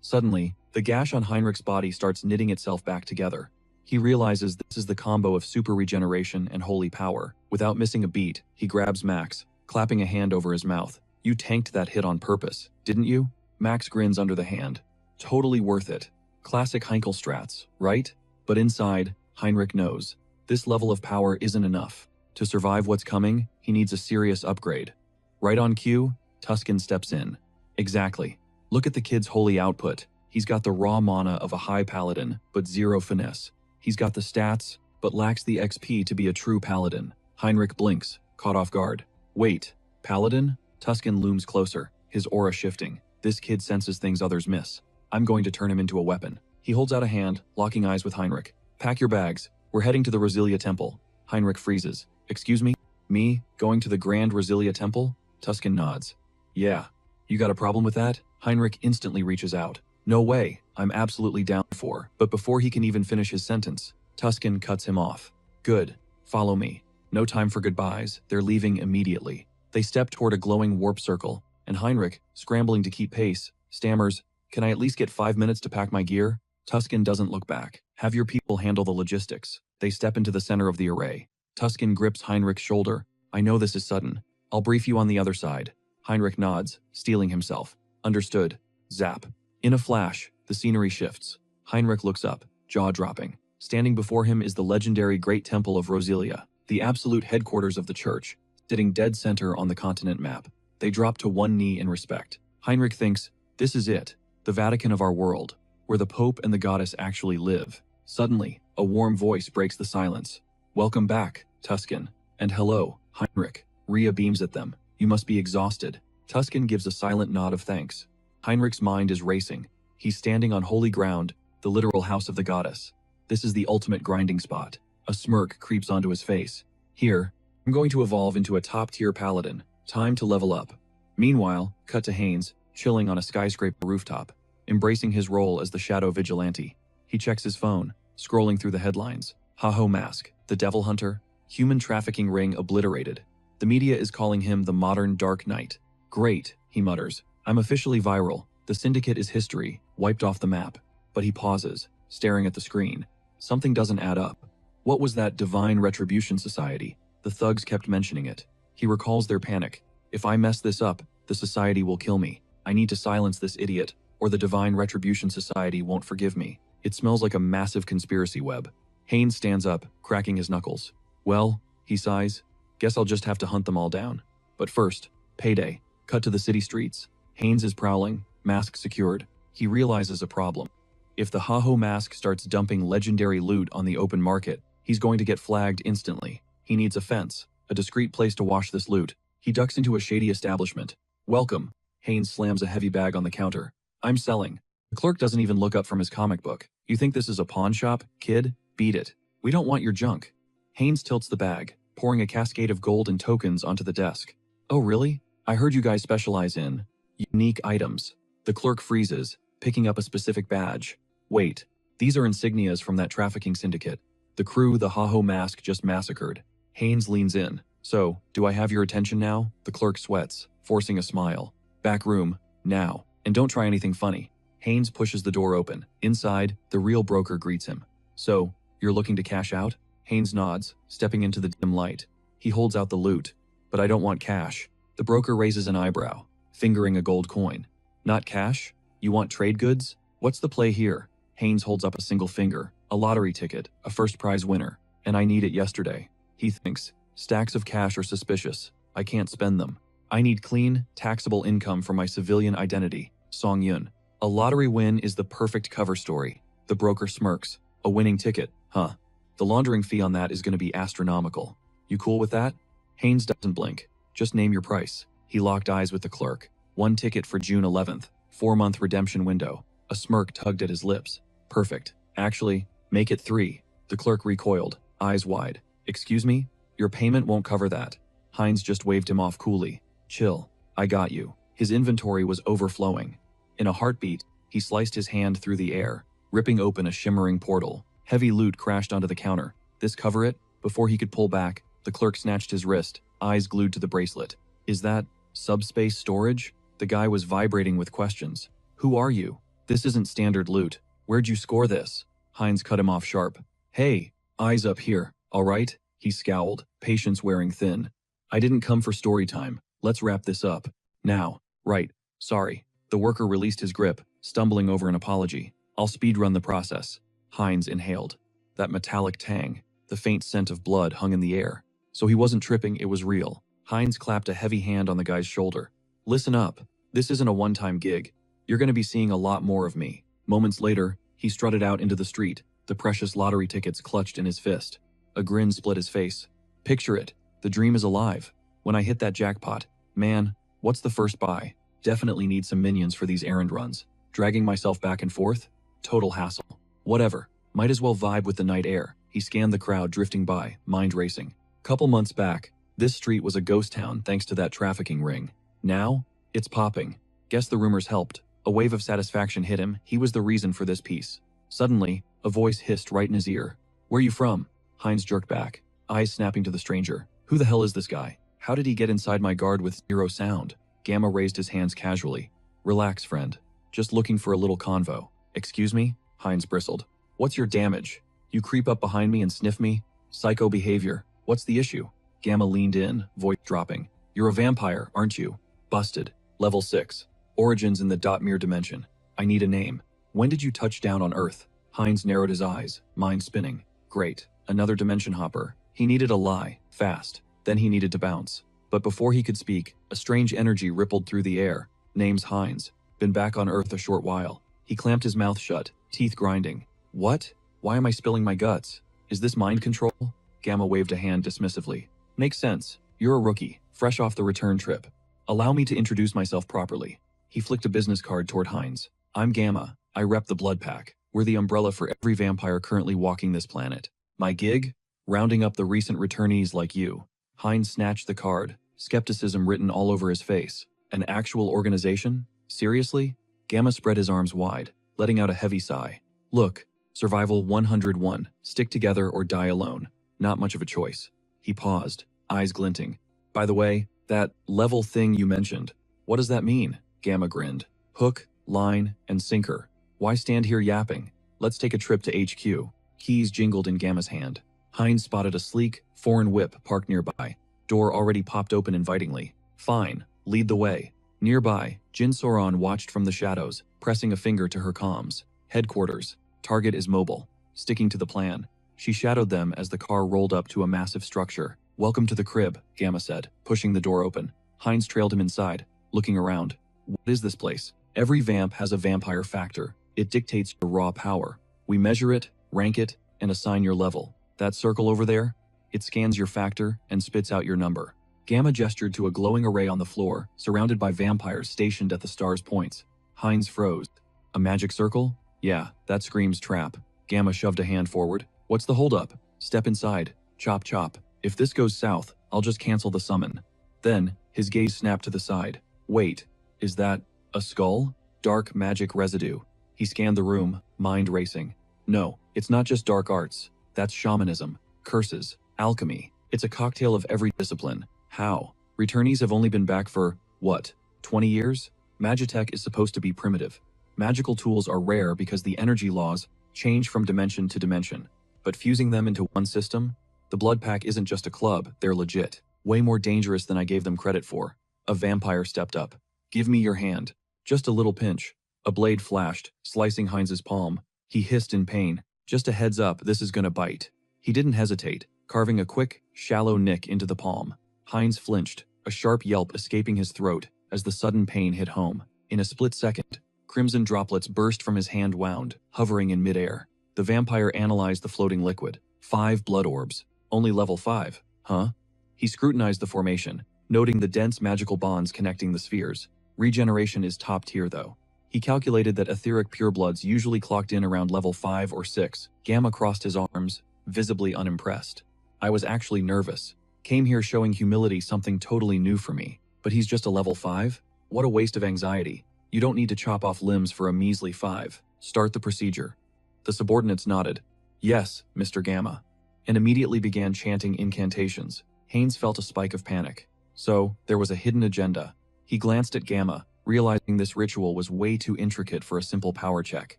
Suddenly, the gash on Heinrich's body starts knitting itself back together. He realizes this is the combo of super regeneration and holy power. Without missing a beat, he grabs Max, clapping a hand over his mouth. You tanked that hit on purpose, didn't you? Max grins under the hand. Totally worth it. Classic Heinkel strats, right? But inside, Heinrich knows. This level of power isn't enough. To survive what's coming, he needs a serious upgrade. Right on cue, Tuscan steps in. Exactly. Look at the kid's holy output. He's got the raw mana of a high paladin, but zero finesse. He's got the stats, but lacks the XP to be a true paladin. Heinrich blinks, caught off guard. Wait, paladin? Tuscan looms closer, his aura shifting. This kid senses things others miss. I'm going to turn him into a weapon. He holds out a hand, locking eyes with Heinrich. Pack your bags. We're heading to the Rosilia Temple. Heinrich freezes. Excuse me? Me? Going to the Grand Rosilia Temple? Tuscan nods. Yeah. You got a problem with that? Heinrich instantly reaches out. No way. I'm absolutely down for. But before he can even finish his sentence, Tuscan cuts him off. Good. Follow me. No time for goodbyes. They're leaving immediately. They step toward a glowing warp circle, and Heinrich, scrambling to keep pace, stammers, "Can I at least get 5 minutes to pack my gear?" Tuscan doesn't look back. Have your people handle the logistics. They step into the center of the array. Tuscan grips Heinrich's shoulder. I know this is sudden. I'll brief you on the other side. Heinrich nods, steeling himself. Understood. Zap. In a flash, the scenery shifts. Heinrich looks up, jaw-dropping. Standing before him is the legendary Great Temple of Rosilia, the absolute headquarters of the church, sitting dead center on the continent map. They drop to one knee in respect. Heinrich thinks, this is it, the Vatican of our world, where the Pope and the goddess actually live. Suddenly, a warm voice breaks the silence. Welcome back, Tuscan. And hello, Heinrich. Rhea beams at them. You must be exhausted. Tuscan gives a silent nod of thanks. Heinrich's mind is racing. He's standing on holy ground, the literal house of the goddess. This is the ultimate grinding spot. A smirk creeps onto his face. Here, I'm going to evolve into a top-tier paladin. Time to level up. Meanwhile, cut to Haynes, chilling on a skyscraper rooftop, embracing his role as the shadow vigilante. He checks his phone, scrolling through the headlines. Ha-Ho Mask, the devil hunter, human trafficking ring obliterated. The media is calling him the modern Dark Knight. Great, he mutters. I'm officially viral. The syndicate is history, wiped off the map. But he pauses, staring at the screen. Something doesn't add up. What was that Divine Retribution Society? The thugs kept mentioning it. He recalls their panic. If I mess this up, the society will kill me. I need to silence this idiot, or the Divine Retribution Society won't forgive me. It smells like a massive conspiracy web. Haynes stands up, cracking his knuckles. Well, he sighs, guess I'll just have to hunt them all down. But first, payday. Cut to the city streets. Haynes is prowling, mask secured. He realizes a problem. If the Ha-Ho Mask starts dumping legendary loot on the open market, he's going to get flagged instantly. He needs a fence, a discreet place to wash this loot. He ducks into a shady establishment. Welcome. Haynes slams a heavy bag on the counter. I'm selling. The clerk doesn't even look up from his comic book. You think this is a pawn shop, kid? Beat it. We don't want your junk. Haynes tilts the bag, pouring a cascade of gold and tokens onto the desk. Oh really? I heard you guys specialize in unique items. The clerk freezes, picking up a specific badge. Wait, these are insignias from that trafficking syndicate. The crew the Ha-Ho Mask just massacred. Haynes leans in. So, do I have your attention now? The clerk sweats, forcing a smile. Back room, now. And don't try anything funny. Haynes pushes the door open. Inside, the real broker greets him. So, you're looking to cash out? Haynes nods, stepping into the dim light. He holds out the loot. But I don't want cash. The broker raises an eyebrow, fingering a gold coin. Not cash? You want trade goods? What's the play here? Haynes holds up a single finger. A lottery ticket, a first prize winner. And I need it yesterday. He thinks, stacks of cash are suspicious. I can't spend them. I need clean, taxable income for my civilian identity. Song Yun. A lottery win is the perfect cover story. The broker smirks. A winning ticket, huh? The laundering fee on that is going to be astronomical. You cool with that? Haynes doesn't blink. Just name your price. He locked eyes with the clerk. 1 ticket for June 11th. 4-month redemption window. A smirk tugged at his lips. Perfect. Actually, make it 3. The clerk recoiled, eyes wide. Excuse me? Your payment won't cover that. Haynes just waved him off coolly. Chill. I got you. His inventory was overflowing. In a heartbeat, he sliced his hand through the air, ripping open a shimmering portal. Heavy loot crashed onto the counter. This cover it? Before he could pull back, the clerk snatched his wrist, eyes glued to the bracelet. Is that subspace storage? The guy was vibrating with questions. Who are you? This isn't standard loot. Where'd you score this? Haynes cut him off sharp. Hey, eyes up here, all right? He scowled, patience wearing thin. I didn't come for story time. Let's wrap this up. Now. Right. Sorry. The worker released his grip, stumbling over an apology. I'll speedrun the process. Haynes inhaled. That metallic tang, the faint scent of blood hung in the air. So he wasn't tripping, it was real. Heinz clapped a heavy hand on the guy's shoulder. Listen up. This isn't a one-time gig. You're going to be seeing a lot more of me. Moments later, he strutted out into the street, the precious lottery tickets clutched in his fist. A grin split his face. Picture it. The dream is alive. When I hit that jackpot, man, what's the first buy? Definitely need some minions for these errand runs. Dragging myself back and forth? Total hassle. Whatever. Might as well vibe with the night air. He scanned the crowd drifting by, mind racing. Couple months back, this street was a ghost town thanks to that trafficking ring. Now, it's popping. Guess the rumors helped. A wave of satisfaction hit him. He was the reason for this piece. Suddenly, a voice hissed right in his ear. Where you from? Heinz jerked back, eyes snapping to the stranger. Who the hell is this guy? How did he get inside my guard with zero sound? Gamma raised his hands casually. Relax, friend. Just looking for a little convo. Excuse me? Heinz bristled. What's your damage? You creep up behind me and sniff me? Psycho behavior. What's the issue? Gamma leaned in, voice dropping. You're a vampire, aren't you? Busted. Level 6. Origins in the mirror dimension. I need a name. When did you touch down on Earth? Heinz narrowed his eyes, mind spinning. Great. Another dimension hopper. He needed a lie, fast. Then he needed to bounce. But before he could speak, a strange energy rippled through the air. Name's Heinz. Been back on Earth a short while. He clamped his mouth shut, teeth grinding. What? Why am I spilling my guts? Is this mind control? Gamma waved a hand dismissively. Makes sense. You're a rookie, fresh off the return trip. Allow me to introduce myself properly. He flicked a business card toward Heinz. I'm Gamma. I rep the Blood Pack. We're the umbrella for every vampire currently walking this planet. My gig? Rounding up the recent returnees like you. Heinz snatched the card, skepticism written all over his face. An actual organization? Seriously? Gamma spread his arms wide, letting out a heavy sigh. Look, Survival 101. Stick together or die alone. Not much of a choice. He paused, eyes glinting. By the way, that level thing you mentioned, what does that mean? Gamma grinned. Hook, line, and sinker. Why stand here yapping? Let's take a trip to HQ. Keys jingled in Gamma's hand. Heinz spotted a sleek, foreign whip parked nearby. Door already popped open invitingly. Fine, lead the way. Nearby, Jin Soran watched from the shadows, pressing a finger to her comms. Headquarters. Target is mobile. Sticking to the plan. She shadowed them as the car rolled up to a massive structure. Welcome to the crib, Gamma said, pushing the door open. Heinz trailed him inside, looking around. What is this place? Every vamp has a vampire factor. It dictates your raw power. We measure it, rank it, and assign your level. That circle over there? It scans your factor and spits out your number. Gamma gestured to a glowing array on the floor, surrounded by vampires stationed at the star's points. Heinz froze. A magic circle? Yeah, that screams trap. Gamma shoved a hand forward. What's the holdup? Step inside. Chop chop. If this goes south, I'll just cancel the summon. Then, his gaze snapped to the side. Wait, is that a skull? Dark magic residue. He scanned the room, mind racing. No, it's not just dark arts. That's shamanism, curses, alchemy. It's a cocktail of every discipline. How? Returnees have only been back for, what, 20 years? Magitech is supposed to be primitive. Magical tools are rare because the energy laws change from dimension to dimension. But fusing them into one system? The Blood Pack isn't just a club, they're legit. Way more dangerous than I gave them credit for. A vampire stepped up. Give me your hand. Just a little pinch. A blade flashed, slicing Heinz's palm. He hissed in pain. Just a heads up, this is gonna bite. He didn't hesitate, carving a quick, shallow nick into the palm. Heinz flinched, a sharp yelp escaping his throat as the sudden pain hit home. In a split second, crimson droplets burst from his hand wound, hovering in midair. The vampire analyzed the floating liquid. 5 blood orbs. Only level 5, huh? He scrutinized the formation, noting the dense magical bonds connecting the spheres. Regeneration is top tier though. He calculated that etheric purebloods usually clocked in around level 5 or 6. Gamma crossed his arms, visibly unimpressed. I was actually nervous. Came here showing humility, something totally new for me. But he's just a level 5? What a waste of anxiety. You don't need to chop off limbs for a measly 5. Start the procedure. The subordinates nodded. Yes, Mr. Gamma. And immediately began chanting incantations. Heinz felt a spike of panic. So, there was a hidden agenda. He glanced at Gamma, realizing this ritual was way too intricate for a simple power check.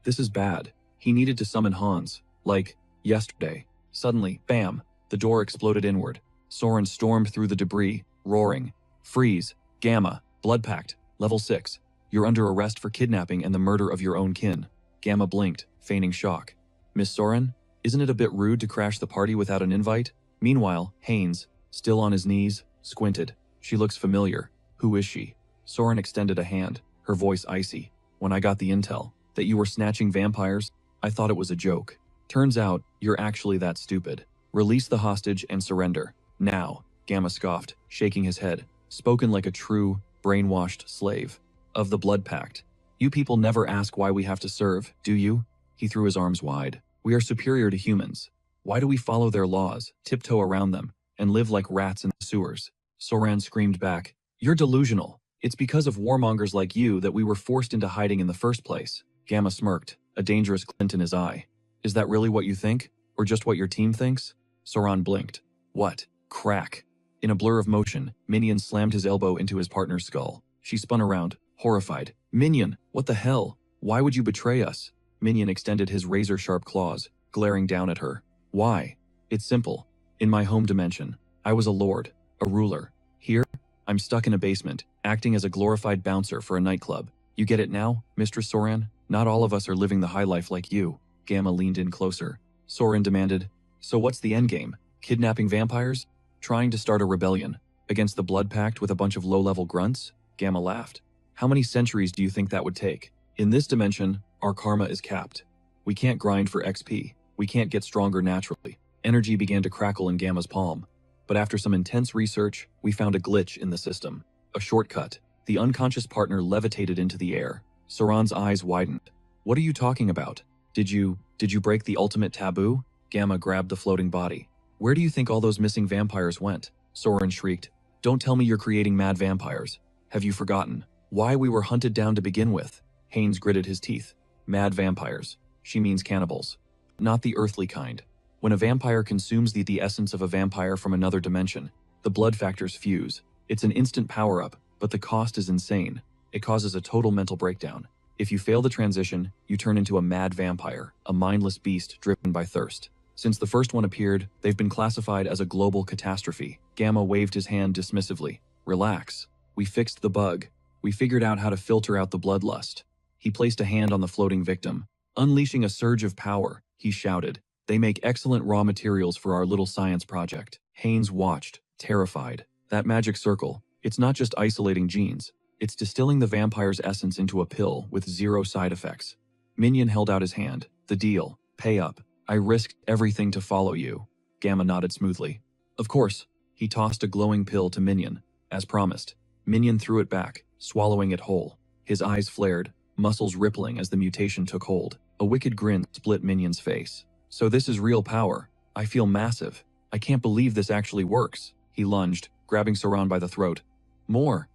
This is bad. He needed to summon Hans, like yesterday. Suddenly, bam, the door exploded inward. Soren stormed through the debris, roaring. Freeze, Gamma, Blood Pact, level 6. You're under arrest for kidnapping and the murder of your own kin. Gamma blinked, feigning shock. Miss Soren, isn't it a bit rude to crash the party without an invite? Meanwhile, Heinz, still on his knees, squinted. She looks familiar. Who is she? Soren extended a hand, her voice icy. When I got the intel that you were snatching vampires, I thought it was a joke. Turns out, you're actually that stupid. Release the hostage and surrender. Now, Gamma scoffed, shaking his head. Spoken like a true, brainwashed slave. Of the Blood Pact. You people never ask why we have to serve, do you? He threw his arms wide. We are superior to humans. Why do we follow their laws, tiptoe around them, and live like rats in the sewers? Soran screamed back. You're delusional. It's because of warmongers like you that we were forced into hiding in the first place. Gamma smirked, a dangerous glint in his eye. Is that really what you think? Or just what your team thinks? Soran blinked. What? Crack. In a blur of motion, Minion slammed his elbow into his partner's skull. She spun around, horrified. Minion, what the hell? Why would you betray us? Minion extended his razor-sharp claws, glaring down at her. Why? It's simple. In my home dimension, I was a lord, a ruler. Here, I'm stuck in a basement, acting as a glorified bouncer for a nightclub. You get it now, Mistress Soran? Not all of us are living the high life like you. Gamma leaned in closer. Soren demanded, so what's the endgame? Kidnapping vampires? Trying to start a rebellion? Against the Blood Pact with a bunch of low-level grunts? Gamma laughed. How many centuries do you think that would take? In this dimension, our karma is capped. We can't grind for XP. We can't get stronger naturally. Energy began to crackle in Gamma's palm. But after some intense research, we found a glitch in the system. A shortcut. The unconscious partner levitated into the air. Soran's eyes widened. What are you talking about? Did you break the ultimate taboo? Gamma grabbed the floating body. Where do you think all those missing vampires went? Soren shrieked. Don't tell me you're creating mad vampires. Have you forgotten why we were hunted down to begin with? Haynes gritted his teeth. Mad vampires. She means cannibals. Not the earthly kind. When a vampire consumes the essence of a vampire from another dimension, the blood factors fuse. It's an instant power-up, but the cost is insane. It causes a total mental breakdown. If you fail the transition, you turn into a mad vampire, a mindless beast driven by thirst. Since the first one appeared, they've been classified as a global catastrophe. Gamma waved his hand dismissively. Relax. We fixed the bug. We figured out how to filter out the bloodlust. He placed a hand on the floating victim. Unleashing a surge of power, he shouted. They make excellent raw materials for our little science project. Haynes watched, terrified. That magic circle, it's not just isolating genes. It's distilling the vampire's essence into a pill with zero side effects. Minion held out his hand. The deal. Pay up. I risked everything to follow you. Gamma nodded smoothly. Of course. He tossed a glowing pill to Minion. As promised. Minion threw it back, swallowing it whole. His eyes flared, muscles rippling as the mutation took hold. A wicked grin split Minion's face. So this is real power. I feel massive. I can't believe this actually works. He lunged, grabbing Soran by the throat. More.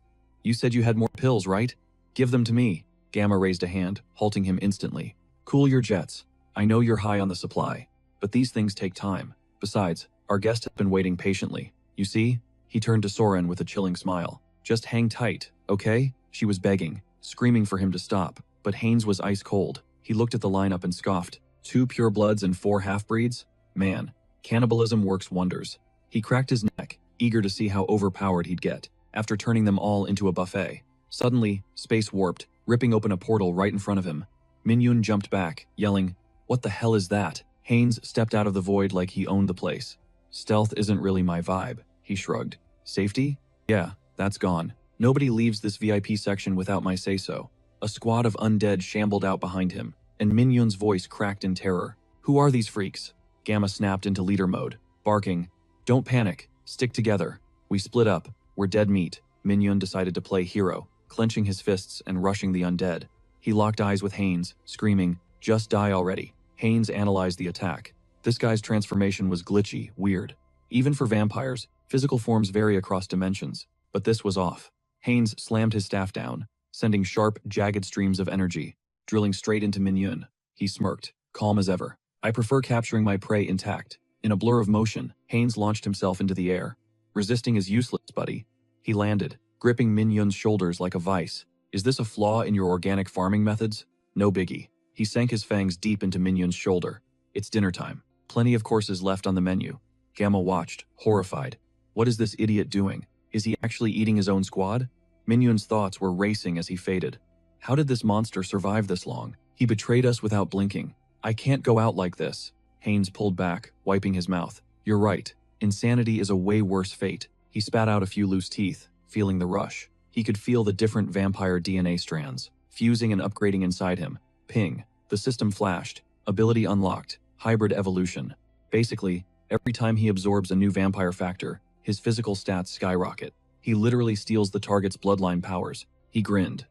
You said you had more pills, right? Give them to me. Gamma raised a hand, halting him instantly. Cool your jets. I know you're high on the supply, but these things take time. Besides, our guest has been waiting patiently. You see? He turned to Soren with a chilling smile. Just hang tight, okay? She was begging, screaming for him to stop, but Haynes was ice cold. He looked at the lineup and scoffed. 2 purebloods and 4 half-breeds? Man, cannibalism works wonders. He cracked his neck, eager to see how overpowered he'd get, after turning them all into a buffet. Suddenly, space warped, ripping open a portal right in front of him. Minyun jumped back, yelling, "What the hell is that?" Haynes stepped out of the void like he owned the place. Stealth isn't really my vibe, he shrugged. Safety? Yeah, that's gone. Nobody leaves this VIP section without my say-so. A squad of undead shambled out behind him, and Minyun's voice cracked in terror. Who are these freaks? Gamma snapped into leader mode, barking, "Don't panic, stick together. We split up, we're dead meat." Minyun decided to play hero, clenching his fists and rushing the undead. He locked eyes with Haynes, screaming, "Just die already." Haynes analyzed the attack. This guy's transformation was glitchy, weird. Even for vampires, physical forms vary across dimensions, but this was off. Haynes slammed his staff down, sending sharp, jagged streams of energy, drilling straight into Minyun. He smirked, calm as ever. "I prefer capturing my prey intact." In a blur of motion, Haynes launched himself into the air. Resisting is useless, buddy. He landed, gripping Minyun's shoulders like a vice. Is this a flaw in your organic farming methods? No biggie. He sank his fangs deep into Minyun's shoulder. It's dinner time. Plenty of courses left on the menu. Gamma watched, horrified. What is this idiot doing? Is he actually eating his own squad? Minyun's thoughts were racing as he faded. How did this monster survive this long? He betrayed us without blinking. I can't go out like this. Haynes pulled back, wiping his mouth. You're right. Insanity is a way worse fate. He spat out a few loose teeth, feeling the rush. He could feel the different vampire DNA strands, fusing and upgrading inside him. Ping. The system flashed. Ability unlocked. Hybrid evolution. Basically, every time he absorbs a new vampire factor, his physical stats skyrocket. He literally steals the target's bloodline powers. He grinned.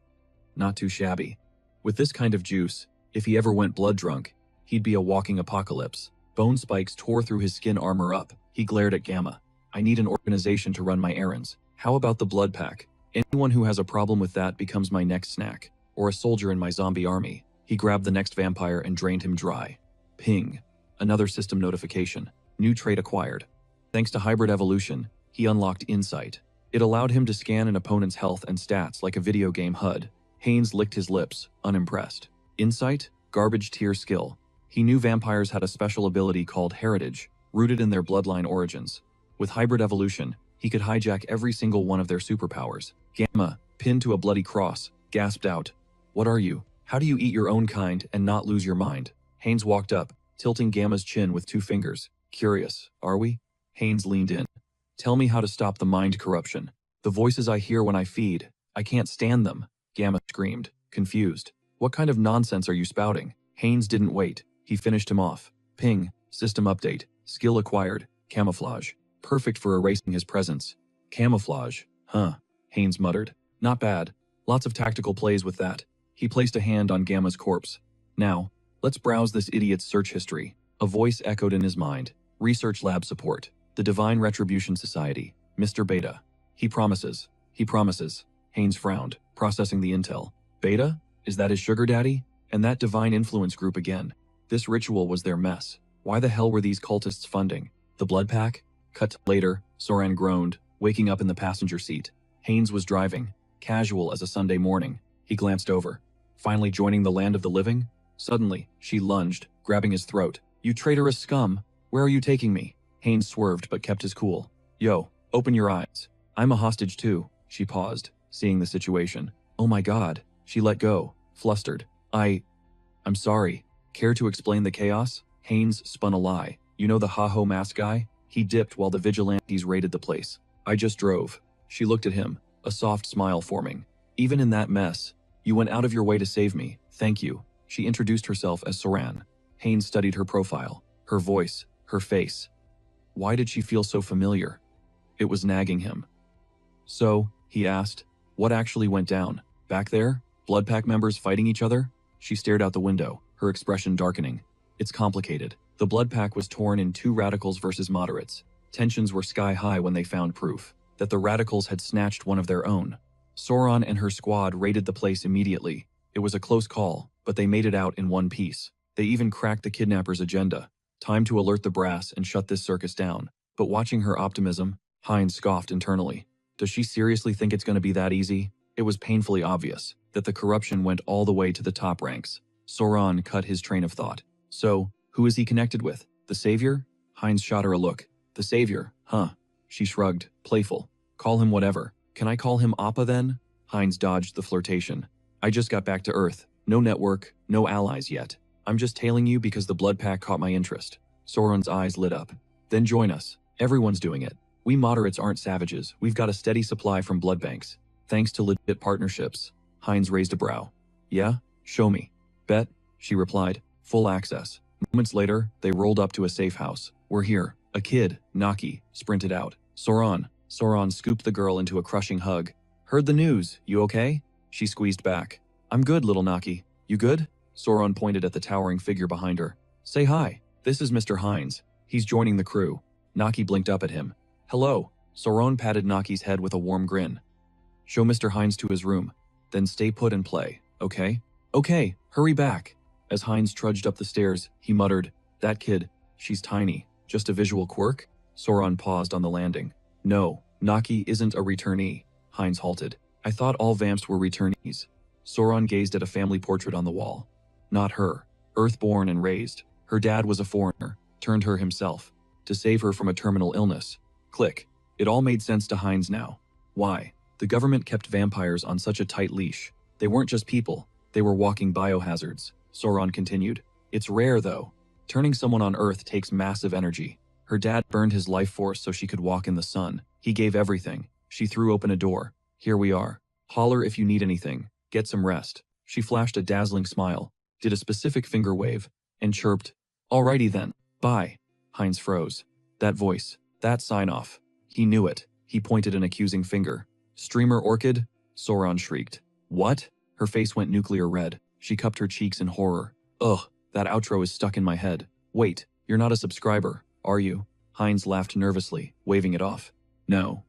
Not too shabby. With this kind of juice, if he ever went blood drunk, he'd be a walking apocalypse. Bone spikes tore through his skin armor up. He glared at Gamma. I need an organization to run my errands. How about the blood pack? Anyone who has a problem with that becomes my next snack. Or a soldier in my zombie army. He grabbed the next vampire and drained him dry. Ping. Another system notification. New trait acquired. Thanks to hybrid evolution, he unlocked Insight. It allowed him to scan an opponent's health and stats like a video game HUD. Haynes licked his lips, unimpressed. Insight? Garbage tier skill. He knew vampires had a special ability called Heritage, rooted in their bloodline origins. With hybrid evolution, he could hijack every single one of their superpowers. Gamma, pinned to a bloody cross, gasped out. What are you? How do you eat your own kind and not lose your mind? Haynes walked up, tilting Gamma's chin with 2 fingers. Curious, are we? Haynes leaned in. Tell me how to stop the mind corruption. The voices I hear when I feed, I can't stand them. Gamma screamed, confused. What kind of nonsense are you spouting? Haynes didn't wait. He finished him off. Ping, system update, skill acquired, camouflage. Perfect for erasing his presence. Camouflage, huh? Haynes muttered. Not bad. Lots of tactical plays with that. He placed a hand on Gamma's corpse. Now, let's browse this idiot's search history. A voice echoed in his mind. Research lab support. The Divine Retribution Society. Mr. Beta. He promises. He promises. Haynes frowned, processing the intel. Beta? Is that his sugar daddy? And that divine influence group again. This ritual was their mess. Why the hell were these cultists funding? The blood pack? Cut later, Soran groaned, waking up in the passenger seat. Haynes was driving, casual as a Sunday morning. He glanced over. Finally joining the land of the living? Suddenly, she lunged, grabbing his throat. You traitorous scum! Where are you taking me? Haynes swerved but kept his cool. Yo, open your eyes. I'm a hostage too. She paused, seeing the situation. Oh my god. She let go, flustered. I'm sorry. Care to explain the chaos? Haynes spun a lie. You know the Ha-Ho mask guy? He dipped while the vigilantes raided the place. I just drove. She looked at him, a soft smile forming. Even in that mess, you went out of your way to save me. Thank you. She introduced herself as Soran. Haynes studied her profile, her voice, her face. Why did she feel so familiar? It was nagging him. So, he asked, what actually went down? Back there? Blood pack members fighting each other? She stared out the window, her expression darkening. It's complicated. The blood pack was torn in 2 radicals versus moderates. Tensions were sky high when they found proof that the radicals had snatched one of their own. Sauron and her squad raided the place immediately. It was a close call, but they made it out in one piece. They even cracked the kidnappers' agenda. Time to alert the brass and shut this circus down. But watching her optimism, Hines scoffed internally. Does she seriously think it's going to be that easy? It was painfully obvious that the corruption went all the way to the top ranks. Sauron cut his train of thought. So, who is he connected with? The Savior? Hines shot her a look. The Savior, huh? She shrugged, playful. Call him whatever. Can I call him Appa then? Hines dodged the flirtation. I just got back to Earth. No network, no allies yet. I'm just tailing you because the blood pack caught my interest. Sauron's eyes lit up. Then join us. Everyone's doing it. We moderates aren't savages. We've got a steady supply from blood banks. Thanks to legit partnerships. Hines raised a brow. Yeah? Show me. Bet, she replied. Full access. Moments later, they rolled up to a safe house. We're here. A kid, Naki, sprinted out. Sauron scooped the girl into a crushing hug. Heard the news. You okay? She squeezed back. I'm good, little Naki. You good? Sauron pointed at the towering figure behind her. Say hi. This is Mr. Hines. He's joining the crew. Naki blinked up at him. Hello. Sauron patted Naki's head with a warm grin. Show Mr. Hines to his room. Then stay put and play, okay? Okay, hurry back. As Hines trudged up the stairs, he muttered, that kid, she's tiny. Just a visual quirk? Sauron paused on the landing. No, Naki isn't a returnee. Hines halted. I thought all vamps were returnees. Sauron gazed at a family portrait on the wall. Not her. Earthborn and raised. Her dad was a foreigner, turned her himself, to save her from a terminal illness. Click. It all made sense to Hines now. Why? The government kept vampires on such a tight leash. They weren't just people, they were walking biohazards. Sauron continued. It's rare though. Turning someone on Earth takes massive energy. Her dad burned his life force so she could walk in the sun. He gave everything. She threw open a door. Here we are. Holler if you need anything. Get some rest. She flashed a dazzling smile, did a specific finger wave, and chirped, "Alrighty then. Bye." Heinz froze. That voice. That sign-off. He knew it. He pointed an accusing finger. "Streamer Orchid?" Sauron shrieked. "What?" Her face went nuclear red. She cupped her cheeks in horror. "Ugh, that outro is stuck in my head. Wait, you're not a subscriber, are you?" Heinz laughed nervously, waving it off. No,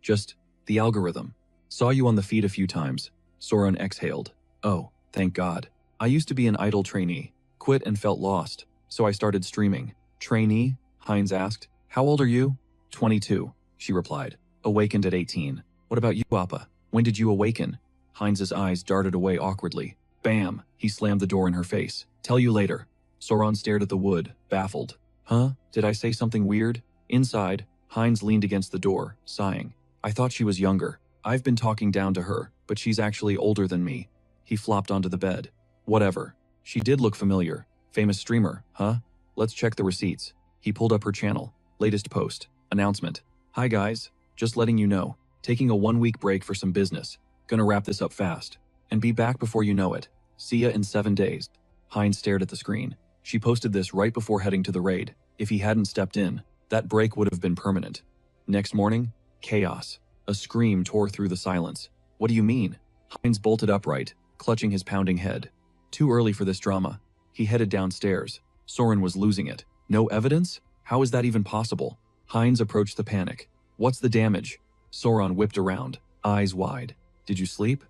just the algorithm. Saw you on the feed a few times." Sauron exhaled. "Oh, thank God. I used to be an idol trainee, quit and felt lost, so I started streaming." "Trainee?" Heinz asked. "How old are you?" 22, she replied. "Awakened at 18. What about you, Appa? When did you awaken?" Heinz's eyes darted away awkwardly. Bam! He slammed the door in her face. "Tell you later." Sauron stared at the wood, baffled. "Huh? Did I say something weird?" Inside, Heinz leaned against the door, sighing. "I thought she was younger. I've been talking down to her, but she's actually older than me." He flopped onto the bed. "Whatever. She did look familiar. Famous streamer, huh? Let's check the receipts." He pulled up her channel. Latest post. Announcement. "Hi guys. Just letting you know. Taking a 1-week break for some business. Gonna wrap this up fast. And be back before you know it. See ya in 7 days." Heinz stared at the screen. She posted this right before heading to the raid. If he hadn't stepped in, that break would have been permanent. Next morning, chaos. A scream tore through the silence. "What do you mean?" Heinz bolted upright, clutching his pounding head. Too early for this drama. He headed downstairs. Soren was losing it. No evidence? How is that even possible? Heinz approached the panic. "What's the damage?" Sauron whipped around, eyes wide. "Did you sleep?"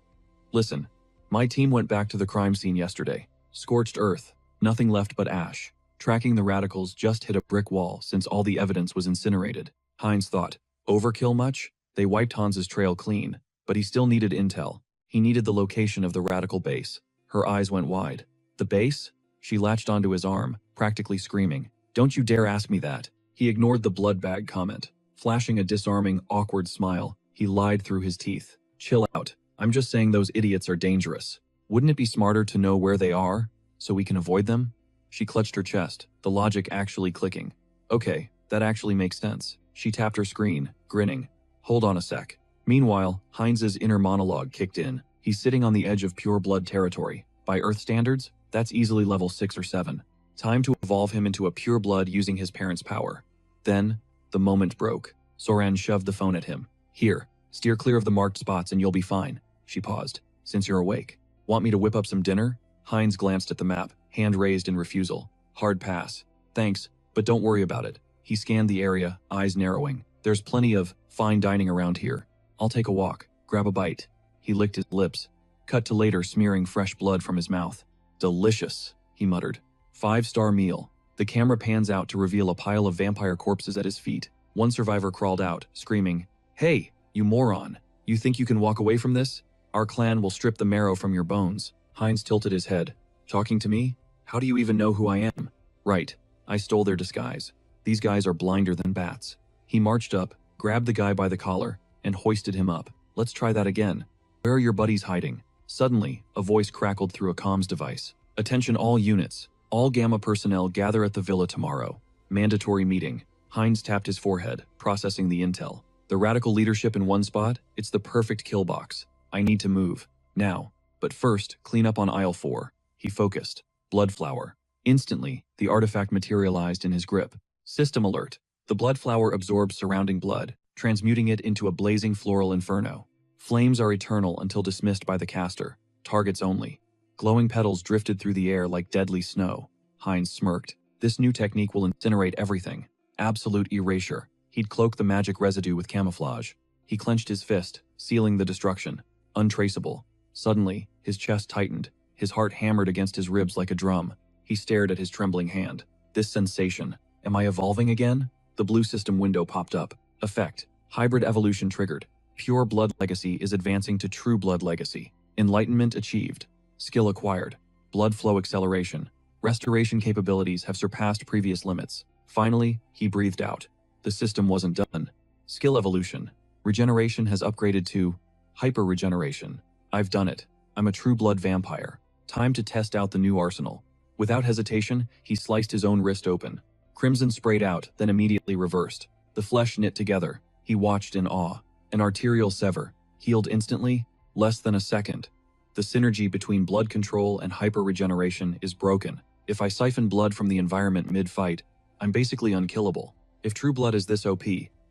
"Listen, my team went back to the crime scene yesterday. Scorched earth, nothing left but ash. Tracking the radicals just hit a brick wall since all the evidence was incinerated." Heinz thought, overkill much? They wiped Hans's trail clean, but he still needed intel. He needed the location of the radical base. Her eyes went wide. "The base?" She latched onto his arm, practically screaming. "Don't you dare ask me that." He ignored the blood bag comment. Flashing a disarming, awkward smile, he lied through his teeth. "Chill out. I'm just saying those idiots are dangerous. Wouldn't it be smarter to know where they are, so we can avoid them?" She clutched her chest, the logic actually clicking. "Okay, that actually makes sense." She tapped her screen, grinning. "Hold on a sec." Meanwhile, Heinz's inner monologue kicked in. He's sitting on the edge of pure blood territory. By Earth standards, that's easily level 6 or 7. Time to evolve him into a pure blood using his parents' power. Then, the moment broke. Soran shoved the phone at him. "Here, steer clear of the marked spots and you'll be fine." She paused. "Since you're awake. Want me to whip up some dinner?" Heinz glanced at the map, hand raised in refusal. "Hard pass. Thanks, but don't worry about it." He scanned the area, eyes narrowing. "There's plenty of fine dining around here. I'll take a walk, grab a bite." He licked his lips. Cut to later smearing fresh blood from his mouth. "Delicious," he muttered. 5-star meal. The camera pans out to reveal a pile of vampire corpses at his feet. One survivor crawled out, screaming, "Hey, you moron. You think you can walk away from this? Our clan will strip the marrow from your bones." Heinz tilted his head. "Talking to me? How do you even know who I am?" "Right. I stole their disguise. These guys are blinder than bats." He marched up, grabbed the guy by the collar, and hoisted him up. "Let's try that again. Where are your buddies hiding?" Suddenly, a voice crackled through a comms device. "Attention all units. All Gamma personnel gather at the villa tomorrow. Mandatory meeting." Heinz tapped his forehead, processing the intel. "The radical leadership in one spot? It's the perfect kill box. I need to move. Now. But first, clean up on aisle 4. He focused. Blood flower. Instantly, the artifact materialized in his grip. System alert. The blood flower absorbs surrounding blood, transmuting it into a blazing floral inferno. Flames are eternal until dismissed by the caster. Targets only. Glowing petals drifted through the air like deadly snow. Heinz smirked. This new technique will incinerate everything. Absolute erasure. He'd cloak the magic residue with camouflage. He clenched his fist, sealing the destruction. Untraceable. Suddenly, his chest tightened. His heart hammered against his ribs like a drum. He stared at his trembling hand. This sensation. Am I evolving again? The blue system window popped up. Effect. Hybrid evolution triggered. Pure blood legacy is advancing to true blood legacy. Enlightenment achieved. Skill acquired. Blood flow acceleration. Restoration capabilities have surpassed previous limits. Finally, he breathed out. The system wasn't done. Skill evolution. Regeneration has upgraded to hyper regeneration. I've done it. I'm a true blood vampire. Time to test out the new arsenal. Without hesitation, he sliced his own wrist open. Crimson sprayed out, then immediately reversed. The flesh knit together. He watched in awe. An arterial sever. Healed instantly? Less than a second. The synergy between blood control and hyper-regeneration is broken. If I siphon blood from the environment mid-fight, I'm basically unkillable. If true blood is this OP,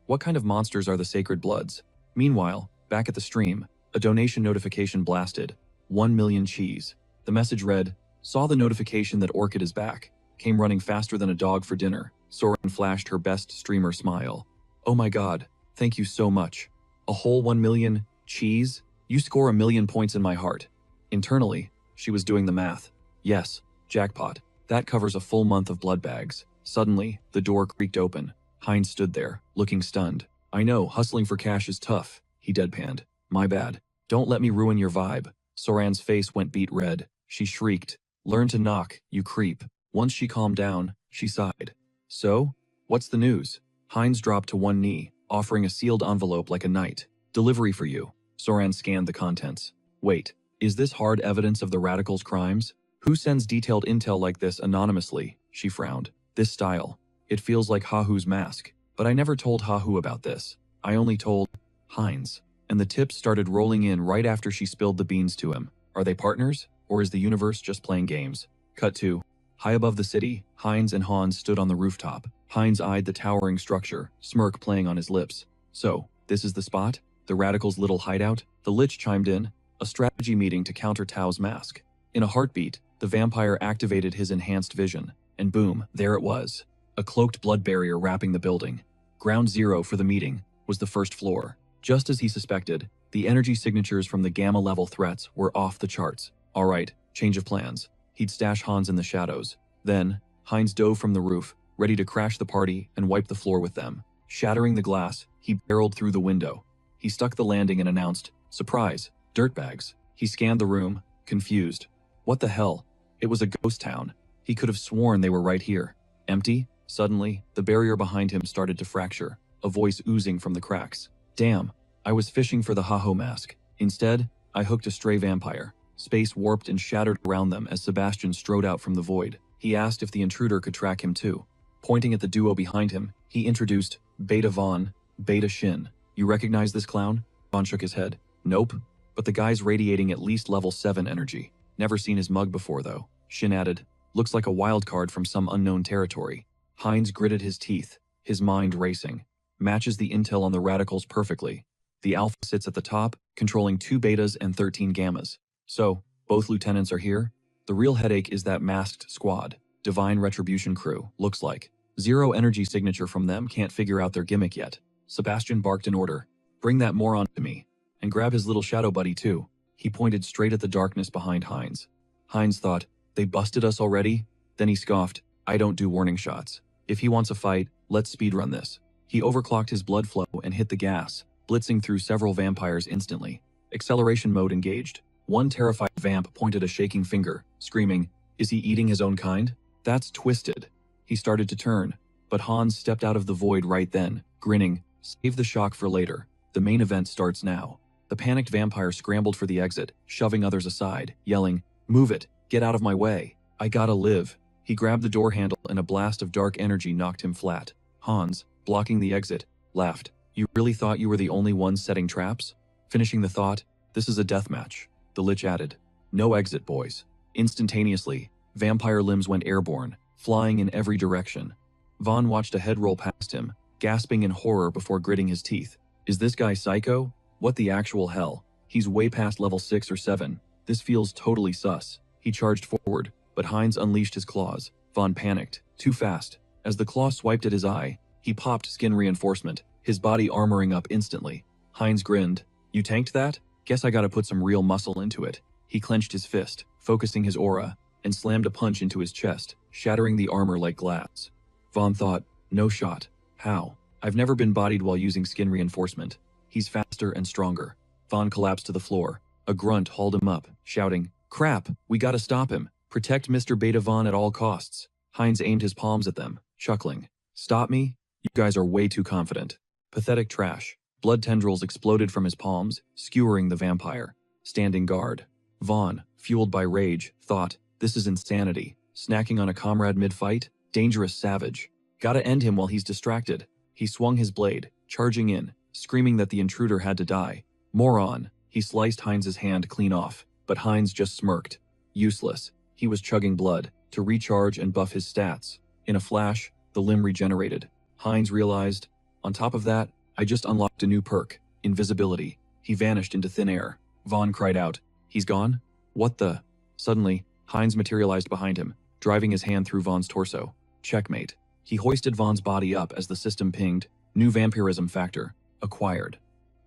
what kind of monsters are the sacred bloods? Meanwhile, back at the stream, a donation notification blasted. 1 million cheese. The message read, "Saw the notification that Orchid is back. Came running faster than a dog for dinner." Soren flashed her best streamer smile. "Oh my god, thank you so much. A whole 1 million cheese? You score 1 million points in my heart." Internally, she was doing the math. Yes, jackpot. That covers a full month of blood bags. Suddenly, the door creaked open. Heinz stood there, looking stunned. "I know, hustling for cash is tough," he deadpanned. "My bad. Don't let me ruin your vibe." Soran's face went beet red. She shrieked, "Learn to knock, you creep." Once she calmed down, she sighed. "So? What's the news?" Heinz dropped to one knee, offering a sealed envelope like a knight. "Delivery for you." Soran scanned the contents. "Wait, is this hard evidence of the radicals' crimes? Who sends detailed intel like this anonymously?" She frowned. "This style. It feels like Hahu's mask. But I never told Hahu about this. I only told Heinz." And the tips started rolling in right after she spilled the beans to him. Are they partners? Or is the universe just playing games? Cut to. High above the city, Heinz and Hans stood on the rooftop. Heinz eyed the towering structure, smirk playing on his lips. "So, this is the spot? The radicals' little hideout?" The Lich chimed in. "A strategy meeting to counter Tao's mask." In a heartbeat, the vampire activated his enhanced vision. And boom, there it was. A cloaked blood barrier wrapping the building. Ground zero for the meeting was the first floor. Just as he suspected, the energy signatures from the gamma-level threats were off the charts. All right, change of plans. He'd stash Hans in the shadows. Then, Heinz dove from the roof, ready to crash the party and wipe the floor with them. Shattering the glass, he barreled through the window. He stuck the landing and announced, "Surprise, dirtbags." He scanned the room, confused. What the hell? It was a ghost town. He could have sworn they were right here. Empty? Suddenly, the barrier behind him started to fracture, a voice oozing from the cracks. "Damn, I was fishing for the Haho mask. Instead, I hooked a stray vampire." Space warped and shattered around them as Sebastian strode out from the void. He asked if the intruder could track him too. Pointing at the duo behind him, he introduced Beta Vaughn, Beta Shin. "You recognize this clown?" Vaughn shook his head. "Nope, but the guy's radiating at least level 7 energy. Never seen his mug before though." Shin added, "Looks like a wild card from some unknown territory." Heinz gritted his teeth, his mind racing. Matches the intel on the radicals perfectly. The Alpha sits at the top, controlling 2 betas and 13 gammas. So, both lieutenants are here? The real headache is that masked squad. Divine Retribution crew, looks like. 0 energy signature from them, can't figure out their gimmick yet. Sebastian barked an order. "Bring that moron to me. And grab his little shadow buddy too." He pointed straight at the darkness behind Heinz. Heinz thought, "They busted us already?" Then he scoffed, "I don't do warning shots. If he wants a fight, let's speedrun this." He overclocked his blood flow and hit the gas, blitzing through several vampires instantly. Acceleration mode engaged. One terrified vamp pointed a shaking finger, screaming, "Is he eating his own kind? That's twisted." He started to turn, but Hans stepped out of the void right then, grinning, "Save the shock for later. The main event starts now." The panicked vampire scrambled for the exit, shoving others aside, yelling, "Move it! Get out of my way! I gotta live!" He grabbed the door handle and a blast of dark energy knocked him flat. Hans, blocking the exit, laughed. "You really thought you were the only one setting traps?" Finishing the thought, "This is a deathmatch." The Lich added, "No exit, boys." Instantaneously, vampire limbs went airborne, flying in every direction. Vaughn watched a head roll past him, gasping in horror before gritting his teeth. "Is this guy psycho? What the actual hell? He's way past level 6 or 7. This feels totally sus." He charged forward, but Heinz unleashed his claws. Vaughn panicked. Too fast. As the claw swiped at his eye, he popped skin reinforcement, his body armoring up instantly. Heinz grinned. "You tanked that? Guess I gotta put some real muscle into it." He clenched his fist, focusing his aura, and slammed a punch into his chest, shattering the armor like glass. Vaughn thought, "No shot. How? I've never been bodied while using skin reinforcement. He's faster and stronger." Vaughn collapsed to the floor. A grunt hauled him up, shouting, "Crap, we gotta stop him. Protect Mr. Beta Vaughn at all costs." Heinz aimed his palms at them, chuckling. "Stop me? You guys are way too confident." Pathetic trash. Blood tendrils exploded from his palms, skewering the vampire. Standing guard. Vaughn, fueled by rage, thought, "This is insanity. Snacking on a comrade mid-fight? Dangerous savage." Gotta end him while he's distracted. He swung his blade, charging in, screaming that the intruder had to die. Moron. He sliced Heinz's hand clean off, but Heinz just smirked. Useless. He was chugging blood to recharge and buff his stats. In a flash, the limb regenerated. Heinz realized, on top of that, I just unlocked a new perk, invisibility. He vanished into thin air. Vaughn cried out, "He's gone? What the?" Suddenly, Heinz materialized behind him, driving his hand through Vaughn's torso. Checkmate. He hoisted Vaughn's body up as the system pinged. New vampirism factor. Acquired.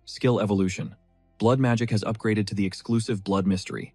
Skill evolution. Blood magic has upgraded to the exclusive blood mystery.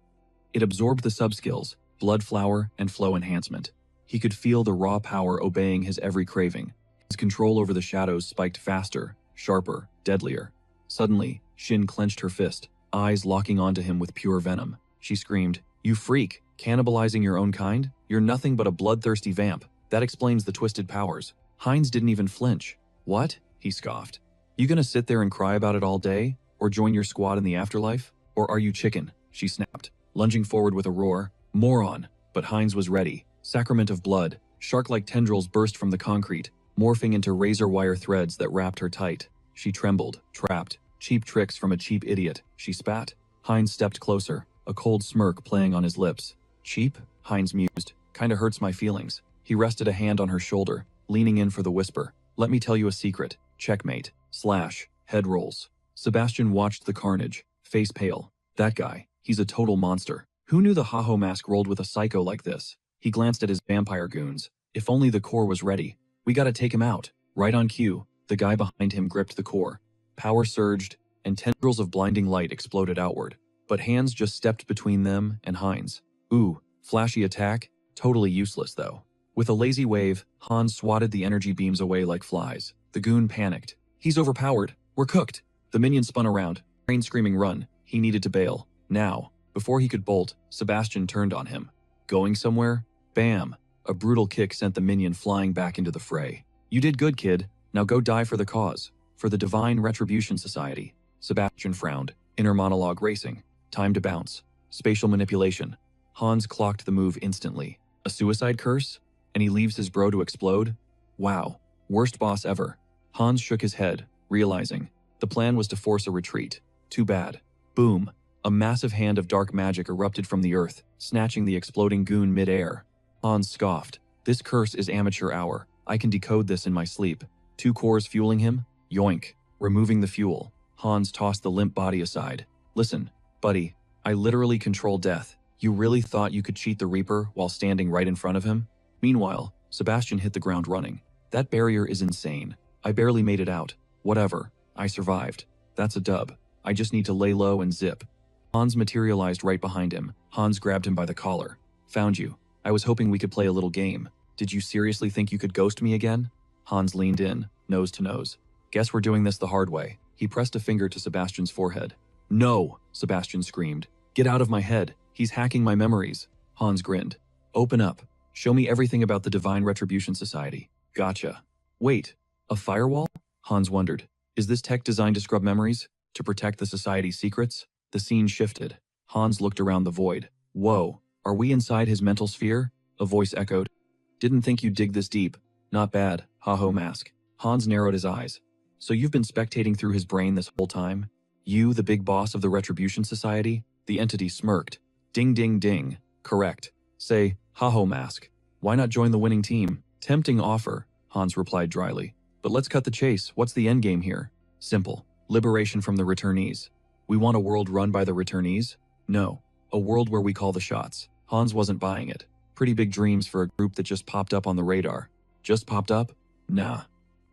It absorbed the subskills, blood flower and flow enhancement. He could feel the raw power obeying his every craving. His control over the shadows spiked faster, sharper, deadlier. Suddenly, Shin clenched her fist, eyes locking onto him with pure venom. She screamed, "You freak! Cannibalizing your own kind? You're nothing but a bloodthirsty vamp. That explains the twisted powers." Heinz didn't even flinch. "What?" he scoffed. "You gonna sit there and cry about it all day? Or join your squad in the afterlife? Or are you chicken?" she snapped, lunging forward with a roar. "Moron!" But Heinz was ready. Sacrament of blood. Shark-like tendrils burst from the concrete, morphing into razor wire threads that wrapped her tight. She trembled, trapped. Cheap tricks from a cheap idiot, she spat. Heinz stepped closer, a cold smirk playing on his lips. "Cheap?" Heinz mused. "Kinda hurts my feelings." He rested a hand on her shoulder, leaning in for the whisper. "Let me tell you a secret. Checkmate. Slash. Head rolls." Sebastian watched the carnage, face pale. That guy, he's a total monster. Who knew the Haho mask rolled with a psycho like this? He glanced at his vampire goons. If only the core was ready. "We gotta take him out." Right on cue, the guy behind him gripped the core. Power surged, and tendrils of blinding light exploded outward. But hands just stepped between them and Heinz. Ooh, flashy attack? Totally useless though. With a lazy wave, Hans swatted the energy beams away like flies. The goon panicked. "He's overpowered. We're cooked." The minion spun around, brain screaming run. He needed to bail. Now. Before he could bolt, Sebastian turned on him. "Going somewhere?" Bam! A brutal kick sent the minion flying back into the fray. "You did good, kid. Now go die for the cause. For the Divine Retribution Society." Sebastian frowned, inner monologue racing. Time to bounce. Spatial manipulation. Hans clocked the move instantly. A suicide curse? And he leaves his bro to explode? Wow. Worst boss ever. Hans shook his head, realizing the plan was to force a retreat. Too bad. Boom. A massive hand of dark magic erupted from the earth, snatching the exploding goon mid-air. Hans scoffed. "This curse is amateur hour. I can decode this in my sleep." 2 cores fueling him? Yoink. Removing the fuel, Hans tossed the limp body aside. "Listen, buddy, I literally control death. You really thought you could cheat the Reaper while standing right in front of him?" Meanwhile, Sebastian hit the ground running. "That barrier is insane. I barely made it out. Whatever. I survived. That's a dub. I just need to lay low and zip." Hans materialized right behind him. Hans grabbed him by the collar. "Found you. I was hoping we could play a little game. Did you seriously think you could ghost me again?" Hans leaned in, nose to nose. "Guess we're doing this the hard way." He pressed a finger to Sebastian's forehead. "No!" Sebastian screamed. "Get out of my head. He's hacking my memories." Hans grinned. "Open up. Show me everything about the Divine Retribution Society." "Gotcha." "Wait, a firewall?" Hans wondered. "Is this tech designed to scrub memories? To protect the Society's secrets?" The scene shifted. Hans looked around the void. "Whoa, are we inside his mental sphere?" A voice echoed. "Didn't think you'd dig this deep." "Not bad, Haho mask." Hans narrowed his eyes. "So you've been spectating through his brain this whole time? You, the big boss of the Retribution Society?" The entity smirked. "Ding ding ding. Correct. Say, Haho mask. Why not join the winning team?" "Tempting offer," Hans replied dryly. "But let's cut the chase. What's the endgame here?" "Simple. Liberation from the returnees." "We want a world run by the returnees?" "No. A world where we call the shots." Hans wasn't buying it. Pretty big dreams for a group that just popped up on the radar. Just popped up? Nah.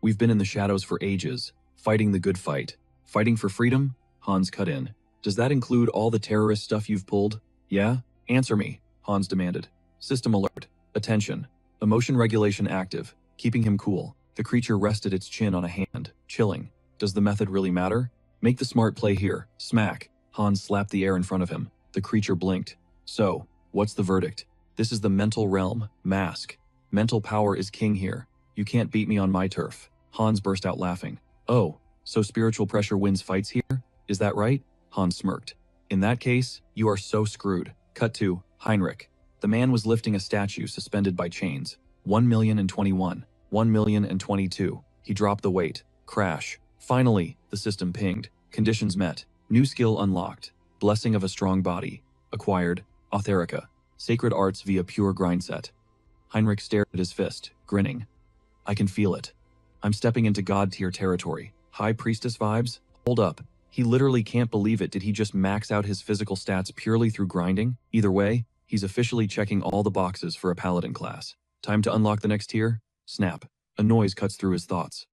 We've been in the shadows for ages, fighting the good fight. Fighting for freedom? Hans cut in. "Does that include all the terrorist stuff you've pulled?" "Yeah? Answer me," Hans demanded. "System alert. Attention. Emotion regulation active." Keeping him cool, the creature rested its chin on a hand, chilling. "Does the method really matter? Make the smart play here." Smack. Hans slapped the air in front of him. The creature blinked. "So, what's the verdict?" "This is the mental realm, mask. Mental power is king here. You can't beat me on my turf." Hans burst out laughing. "Oh, so spiritual pressure wins fights here? Is that right?" Hans smirked. "In that case, you are so screwed." Cut to Heinrich. The man was lifting a statue suspended by chains. 1,021. 1,022. He dropped the weight. Crash. Finally, the system pinged. Conditions met. New skill unlocked. Blessing of a strong body. Acquired. Autherica. Sacred arts via pure grind set. Heinrich stared at his fist, grinning. I can feel it. I'm stepping into god-tier territory. High priestess vibes? Hold up. He literally can't believe it. Did he just max out his physical stats purely through grinding? Either way, he's officially checking all the boxes for a paladin class. Time to unlock the next tier? Snap. A noise cuts through his thoughts.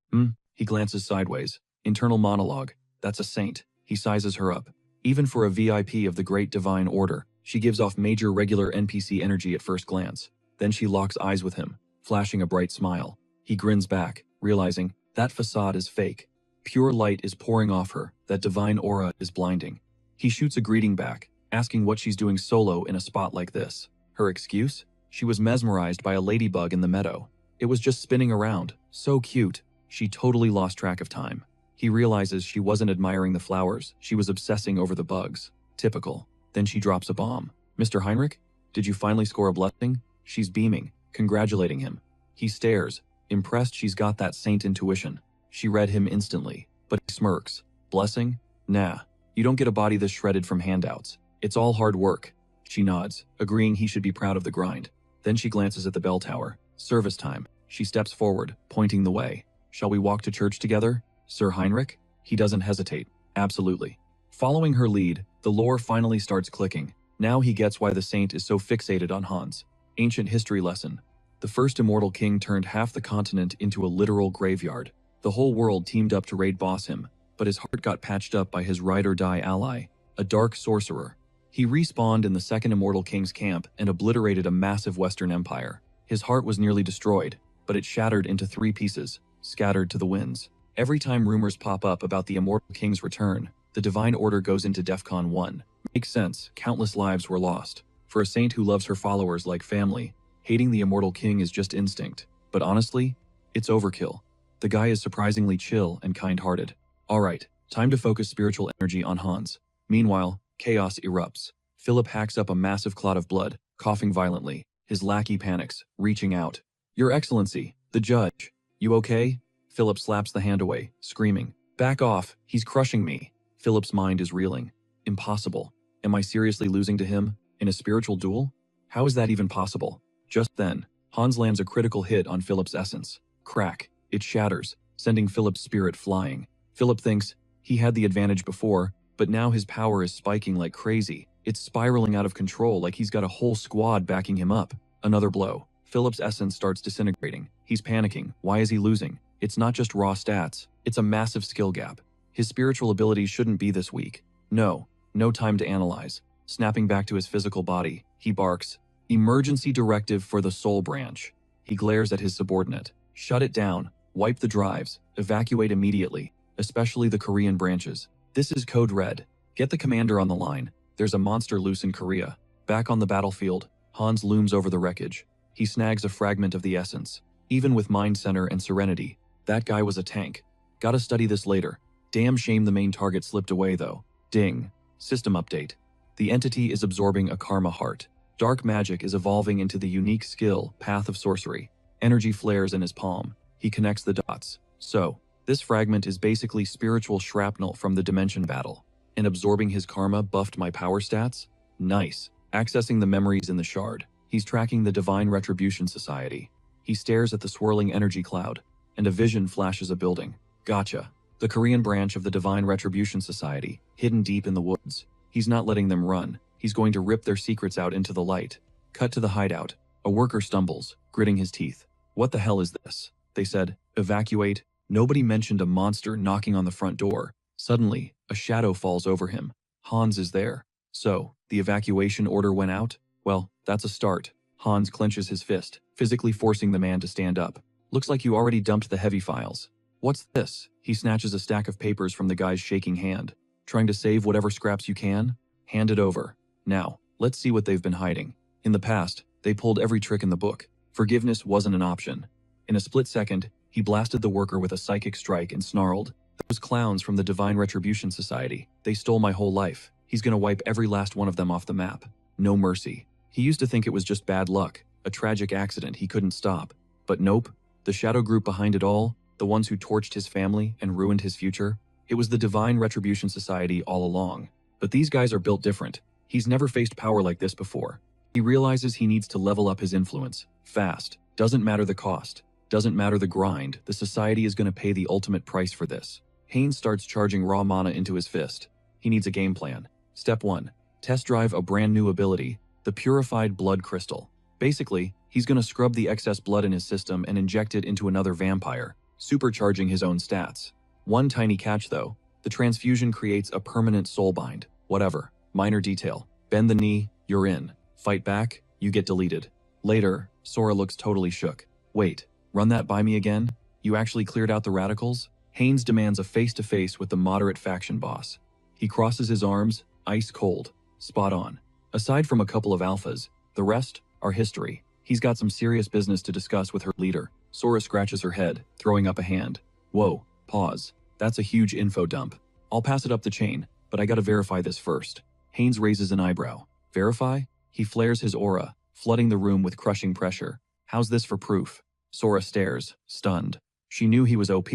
He glances sideways. Internal monologue. That's a saint. He sizes her up. Even for a VIP of the Great Divine Order, she gives off major regular NPC energy at first glance. Then she locks eyes with him, flashing a bright smile. He grins back, realizing that facade is fake. Pure light is pouring off her. That divine aura is blinding. He shoots a greeting back, asking what she's doing solo in a spot like this. Her excuse? She was mesmerized by a ladybug in the meadow. It was just spinning around. So cute. She totally lost track of time. He realizes she wasn't admiring the flowers. She was obsessing over the bugs. Typical. Then she drops a bomb. Mr. Heinrich? Did you finally score a blessing? She's beaming, congratulating him. He stares, impressed she's got that saint intuition. She read him instantly, but he smirks. Blessing? Nah. You don't get a body this shredded from handouts. It's all hard work. She nods, agreeing he should be proud of the grind. Then she glances at the bell tower. Service time. She steps forward, pointing the way. Shall we walk to church together, Sir Heinrich? He doesn't hesitate. Absolutely. Following her lead, the lore finally starts clicking. Now he gets why the saint is so fixated on Hans. Ancient history lesson. The first immortal king turned half the continent into a literal graveyard. The whole world teamed up to raid boss him, but his heart got patched up by his ride-or-die ally, a dark sorcerer. He respawned in the second immortal king's camp and obliterated a massive Western empire. His heart was nearly destroyed, but it shattered into 3 pieces, scattered to the winds. Every time rumors pop up about the immortal king's return, the divine order goes into DEFCON 1. Makes sense, countless lives were lost. For a saint who loves her followers like family, hating the immortal king is just instinct. But honestly, it's overkill. The guy is surprisingly chill and kind-hearted. Alright, time to focus spiritual energy on Hans. Meanwhile, chaos erupts. Philip hacks up a massive clot of blood, coughing violently. His lackey panics, reaching out. Your Excellency, the judge. You okay? Philip slaps the hand away, screaming. Back off, he's crushing me. Philip's mind is reeling. Impossible. Am I seriously losing to him? In a spiritual duel? How is that even possible? Just then, Hans lands a critical hit on Philip's essence. Crack. It shatters, sending Philip's spirit flying. Philip thinks he had the advantage before, but now his power is spiking like crazy. It's spiraling out of control like he's got a whole squad backing him up. Another blow. Philip's essence starts disintegrating. He's panicking. Why is he losing? It's not just raw stats. It's a massive skill gap. His spiritual abilities shouldn't be this weak. No time to analyze. Snapping back to his physical body, he barks, "Emergency directive for the soul branch." He glares at his subordinate. Shut it down. Wipe the drives. Evacuate immediately, especially the Korean branches. This is Code Red. Get the commander on the line. There's a monster loose in Korea. Back on the battlefield, Hans looms over the wreckage. He snags a fragment of the essence. Even with Mind Center and Serenity, that guy was a tank. Gotta study this later. Damn shame the main target slipped away though. Ding. System update. The entity is absorbing a karma heart. Dark magic is evolving into the unique skill, Path of Sorcery. Energy flares in his palm. He connects the dots. So, this fragment is basically spiritual shrapnel from the dimension battle. And absorbing his karma buffed my power stats? Nice. Accessing the memories in the shard. He's tracking the Divine Retribution Society. He stares at the swirling energy cloud, and a vision flashes a building. Gotcha. The Korean branch of the Divine Retribution Society, hidden deep in the woods. He's not letting them run. He's going to rip their secrets out into the light. Cut to the hideout. A worker stumbles, gritting his teeth. What the hell is this? They said, evacuate. Nobody mentioned a monster knocking on the front door. Suddenly, a shadow falls over him. Hans is there. So, the evacuation order went out? Well, that's a start. Hans clenches his fist, physically forcing the man to stand up. Looks like you already dumped the heavy files. What's this? He snatches a stack of papers from the guy's shaking hand. Trying to save whatever scraps you can? Hand it over. Now, let's see what they've been hiding. In the past, they pulled every trick in the book. Forgiveness wasn't an option. In a split second, he blasted the worker with a psychic strike and snarled, "Those clowns from the Divine Retribution Society, they stole my whole life. He's gonna wipe every last one of them off the map. No mercy." He used to think it was just bad luck, a tragic accident he couldn't stop. But nope, The shadow group behind it all, the ones who torched his family and ruined his future, it was the Divine Retribution Society all along. But these guys are built different. He's never faced power like this before. He realizes he needs to level up his influence, fast. Doesn't matter the cost. Doesn't matter the grind, the society is going to pay the ultimate price for this. Haynes starts charging raw mana into his fist. He needs a game plan. Step 1. Test drive a brand new ability, the Purified Blood Crystal. Basically, he's going to scrub the excess blood in his system and inject it into another vampire, supercharging his own stats. One tiny catch though, the transfusion creates a permanent soulbind. Whatever, minor detail. Bend the knee, you're in. Fight back, you get deleted. Later, Sora looks totally shook. Wait, run that by me again? You actually cleared out the radicals? Haynes demands a face-to-face with the moderate faction boss. He crosses his arms, ice cold. Spot on. Aside from a couple of alphas, the rest are history. He's got some serious business to discuss with her leader. Sora scratches her head, throwing up a hand. Whoa, pause. That's a huge info dump. I'll pass it up the chain, but I gotta verify this first. Haynes raises an eyebrow. Verify? He flares his aura, flooding the room with crushing pressure. How's this for proof? Sora stares, stunned. She knew he was OP,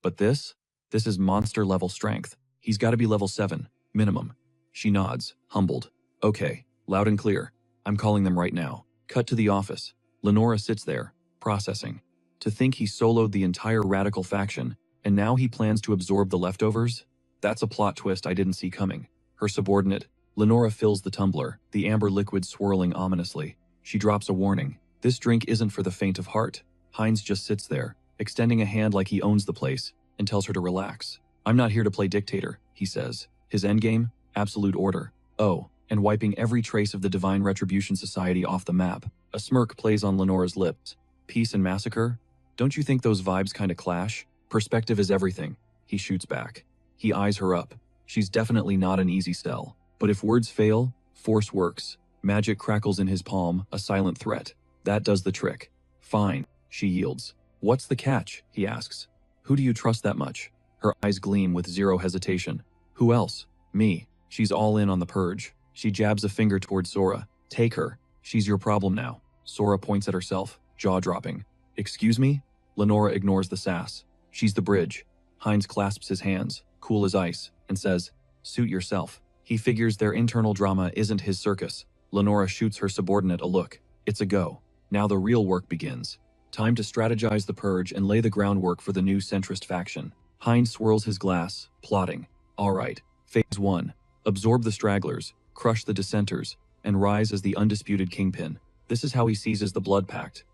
but this? This is monster-level strength. He's gotta be level 7, minimum. She nods, humbled. Okay, loud and clear. I'm calling them right now. Cut to the office. Lenora sits there, processing. To think he soloed the entire radical faction, and now he plans to absorb the leftovers? That's a plot twist I didn't see coming. Her subordinate, Lenora, fills the tumbler, the amber liquid swirling ominously. She drops a warning. This drink isn't for the faint of heart. Hines just sits there, extending a hand like he owns the place, and tells her to relax. I'm not here to play dictator, he says. His endgame? Absolute order. Oh, and wiping every trace of the Divine Retribution Society off the map. A smirk plays on Lenora's lips. Peace and massacre? Don't you think those vibes kinda clash? Perspective is everything. He shoots back. He eyes her up. She's definitely not an easy sell. But if words fail, force works. Magic crackles in his palm, a silent threat. That does the trick. Fine, she yields. What's the catch? He asks. Who do you trust that much? Her eyes gleam with zero hesitation. Who else? Me. She's all in on the purge. She jabs a finger towards Sora. Take her. She's your problem now. Sora points at herself, jaw-dropping. Excuse me? Lenora ignores the sass. She's the bridge. Hines clasps his hands, cool as ice, and says, suit yourself. He figures their internal drama isn't his circus. Lenora shoots her subordinate a look. It's a go. Now the real work begins. Time to strategize the purge and lay the groundwork for the new centrist faction. Hines swirls his glass, plotting. All right, phase 1. Absorb the stragglers, crush the dissenters, and rise as the undisputed kingpin. This is how he seizes the blood pact.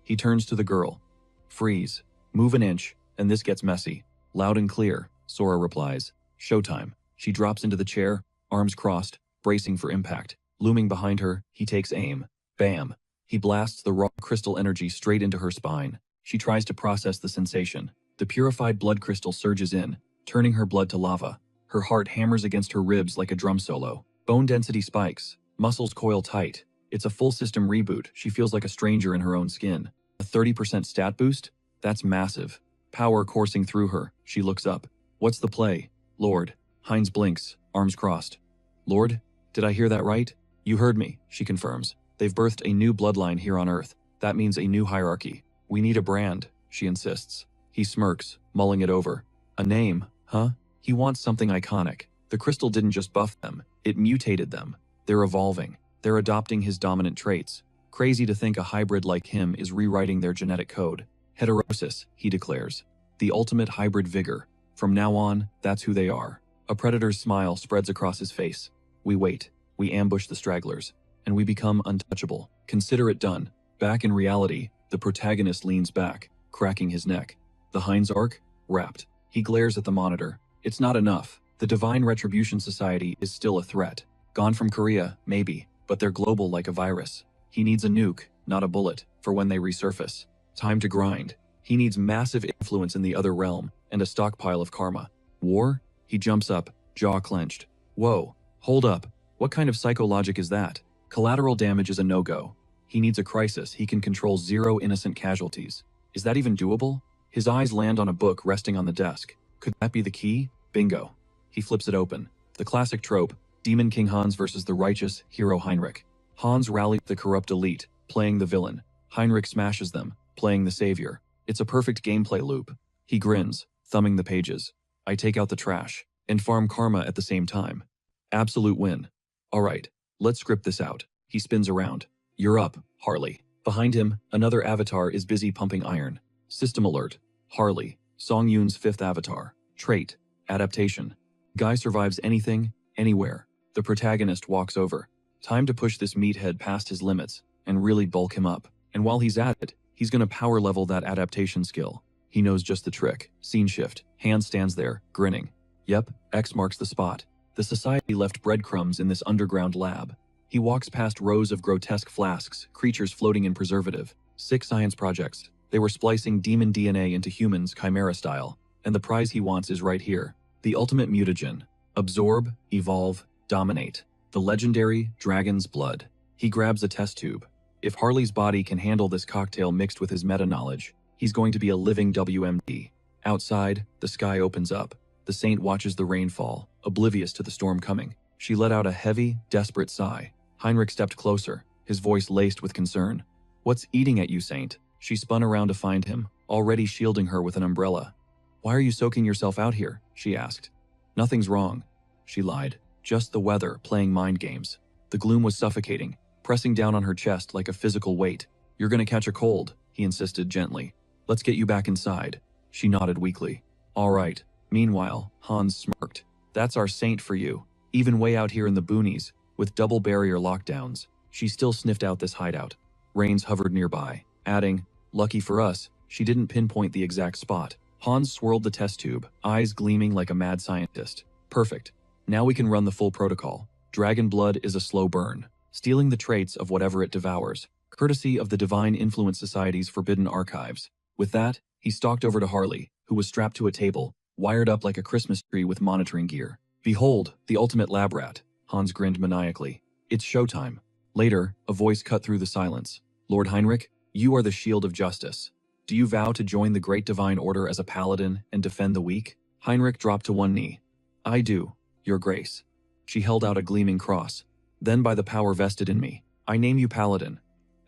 He turns to the girl. Freeze. Move an inch, and this gets messy. Loud and clear, Sora replies. Showtime. She drops into the chair, arms crossed, bracing for impact. Looming behind her, he takes aim. Bam. He blasts the raw crystal energy straight into her spine. She tries to process the sensation. The purified blood crystal surges in, turning her blood to lava. Her heart hammers against her ribs like a drum solo. Bone density spikes. Muscles coil tight. It's a full system reboot. She feels like a stranger in her own skin. A 30% stat boost? That's massive. Power coursing through her. She looks up. What's the play? Lord. Hines blinks, arms crossed. Lord? Did I hear that right? You heard me, she confirms. They've birthed a new bloodline here on Earth. That means a new hierarchy. We need a brand, she insists. He smirks, mulling it over. A name, huh? He wants something iconic. The crystal didn't just buff them, it mutated them. They're evolving. They're adopting his dominant traits. Crazy to think a hybrid like him is rewriting their genetic code. Heterosis, he declares. The ultimate hybrid vigor. From now on, that's who they are. A predator's smile spreads across his face. We wait. We ambush the stragglers. And we become untouchable. Consider it done. Back in reality, the protagonist leans back, cracking his neck. The Hines arc? Wrapped. He glares at the monitor. It's not enough. The Divine Retribution Society is still a threat. Gone from Korea, maybe, but they're global like a virus. He needs a nuke, not a bullet, for when they resurface. Time to grind. He needs massive influence in the other realm, and a stockpile of karma. War? He jumps up, jaw clenched. Whoa, hold up. What kind of psychologic is that? Collateral damage is a no-go. He needs a crisis he can control 0 innocent casualties. Is that even doable? His eyes land on a book resting on the desk. Could that be the key? Bingo. He flips it open. The classic trope, Demon King Hans versus the righteous hero Heinrich. Hans rallies the corrupt elite, playing the villain. Heinrich smashes them, playing the savior. It's a perfect gameplay loop. He grins, thumbing the pages. I take out the trash and farm karma at the same time. Absolute win. All right, let's script this out. He spins around. You're up, Harley. Behind him, another avatar is busy pumping iron. System alert. Harley, Song Yoon's fifth avatar. Trait, adaptation. Guy survives anything, anywhere. The protagonist walks over. Time to push this meathead past his limits and really bulk him up. And while he's at it, he's gonna power level that adaptation skill. He knows just the trick. Scene shift. Han stands there, grinning. Yep, X marks the spot. The society left breadcrumbs in this underground lab. He walks past rows of grotesque flasks, creatures floating in preservative. 6 science projects. They were splicing demon DNA into humans, chimera style. And the prize he wants is right here. The ultimate mutagen. Absorb, evolve, dominate. The legendary dragon's blood. He grabs a test tube. If Harley's body can handle this cocktail mixed with his meta-knowledge, he's going to be a living WMD. Outside, the sky opens up. The saint watches the rain fall, oblivious to the storm coming. She let out a heavy, desperate sigh. Heinrich stepped closer, his voice laced with concern. What's eating at you, saint? She spun around to find him, already shielding her with an umbrella. Why are you soaking yourself out here? She asked. Nothing's wrong. She lied. Just the weather playing mind games. The gloom was suffocating, pressing down on her chest like a physical weight. You're gonna catch a cold, he insisted gently. Let's get you back inside. She nodded weakly. All right. Meanwhile, Hans smirked. That's our saint for you. Even way out here in the boonies, with double barrier lockdowns. She still sniffed out this hideout. Rains hovered nearby, adding, lucky for us, she didn't pinpoint the exact spot. Hans swirled the test tube, eyes gleaming like a mad scientist. Perfect. Now we can run the full protocol. Dragon blood is a slow burn, stealing the traits of whatever it devours, courtesy of the Divine Influence Society's forbidden archives. With that, he stalked over to Harley, who was strapped to a table, wired up like a Christmas tree with monitoring gear. Behold, the ultimate lab rat. Hans grinned maniacally. It's showtime. Later, a voice cut through the silence. Lord Heinrich, you are the shield of justice. Do you vow to join the Great Divine Order as a paladin and defend the weak? Heinrich dropped to one knee. I do, Your Grace. She held out a gleaming cross. Then by the power vested in me, I name you paladin.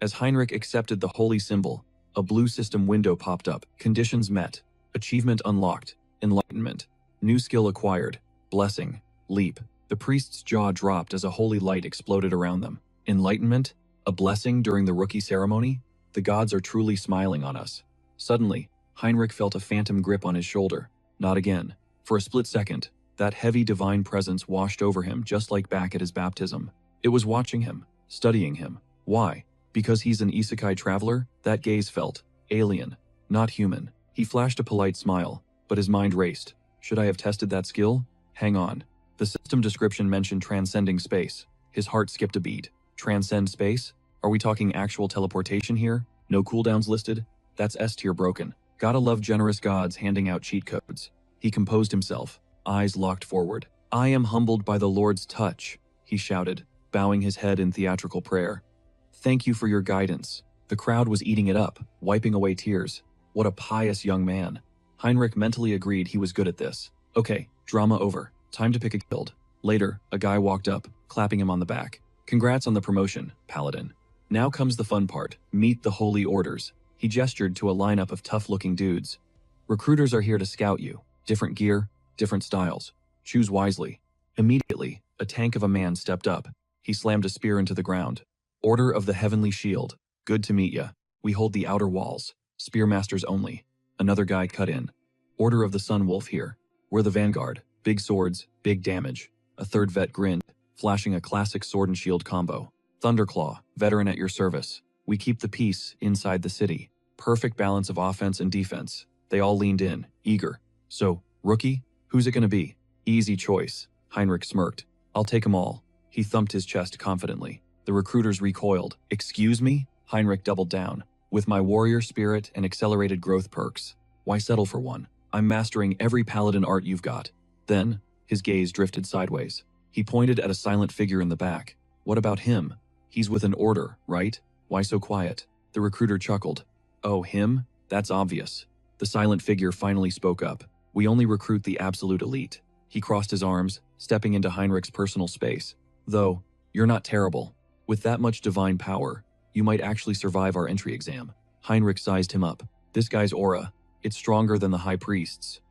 As Heinrich accepted the holy symbol, a blue system window popped up. Conditions met. Achievement unlocked. Enlightenment. New skill acquired. Blessing. Leap. The priest's jaw dropped as a holy light exploded around them. Enlightenment? A blessing during the rookie ceremony? The gods are truly smiling on us. Suddenly, Heinrich felt a phantom grip on his shoulder. Not again. For a split second, that heavy divine presence washed over him just like back at his baptism. It was watching him, studying him. Why? Because he's an isekai traveler? That gaze felt alien, not human. He flashed a polite smile, but his mind raced. Should I have tested that skill? Hang on. The system description mentioned transcending space. His heart skipped a beat. Transcend space? Are we talking actual teleportation here? No cooldowns listed? That's S tier broken. Gotta love generous gods handing out cheat codes. He composed himself, eyes locked forward. I am humbled by the Lord's touch, he shouted, bowing his head in theatrical prayer. Thank you for your guidance. The crowd was eating it up, wiping away tears. What a pious young man. Heinrich mentally agreed he was good at this. Okay, drama over. Time to pick a guild. Later, a guy walked up, clapping him on the back. Congrats on the promotion, Paladin. Now comes the fun part. Meet the Holy Orders. He gestured to a lineup of tough-looking dudes. Recruiters are here to scout you. Different gear, different styles. Choose wisely. Immediately, a tank of a man stepped up. He slammed a spear into the ground. Order of the Heavenly Shield. Good to meet ya. We hold the outer walls. Spearmasters only. Another guy cut in. Order of the Sun Wolf here. We're the vanguard. Big swords, big damage. A third vet grinned, flashing a classic sword and shield combo. Thunderclaw, veteran at your service. We keep the peace inside the city. Perfect balance of offense and defense. They all leaned in, eager. So, rookie? Who's it gonna be? Easy choice. Heinrich smirked. I'll take 'em all. He thumped his chest confidently. The recruiters recoiled. Excuse me? Heinrich doubled down. With my warrior spirit and accelerated growth perks. Why settle for one? I'm mastering every paladin art you've got. Then, his gaze drifted sideways. He pointed at a silent figure in the back. What about him? He's with an order, right? Why so quiet? The recruiter chuckled. Oh, him? That's obvious. The silent figure finally spoke up. We only recruit the absolute elite. He crossed his arms, stepping into Heinrich's personal space. Though, you're not terrible. With that much divine power, you might actually survive our entry exam. Heinrich sized him up. This guy's aura, it's stronger than the high priest's.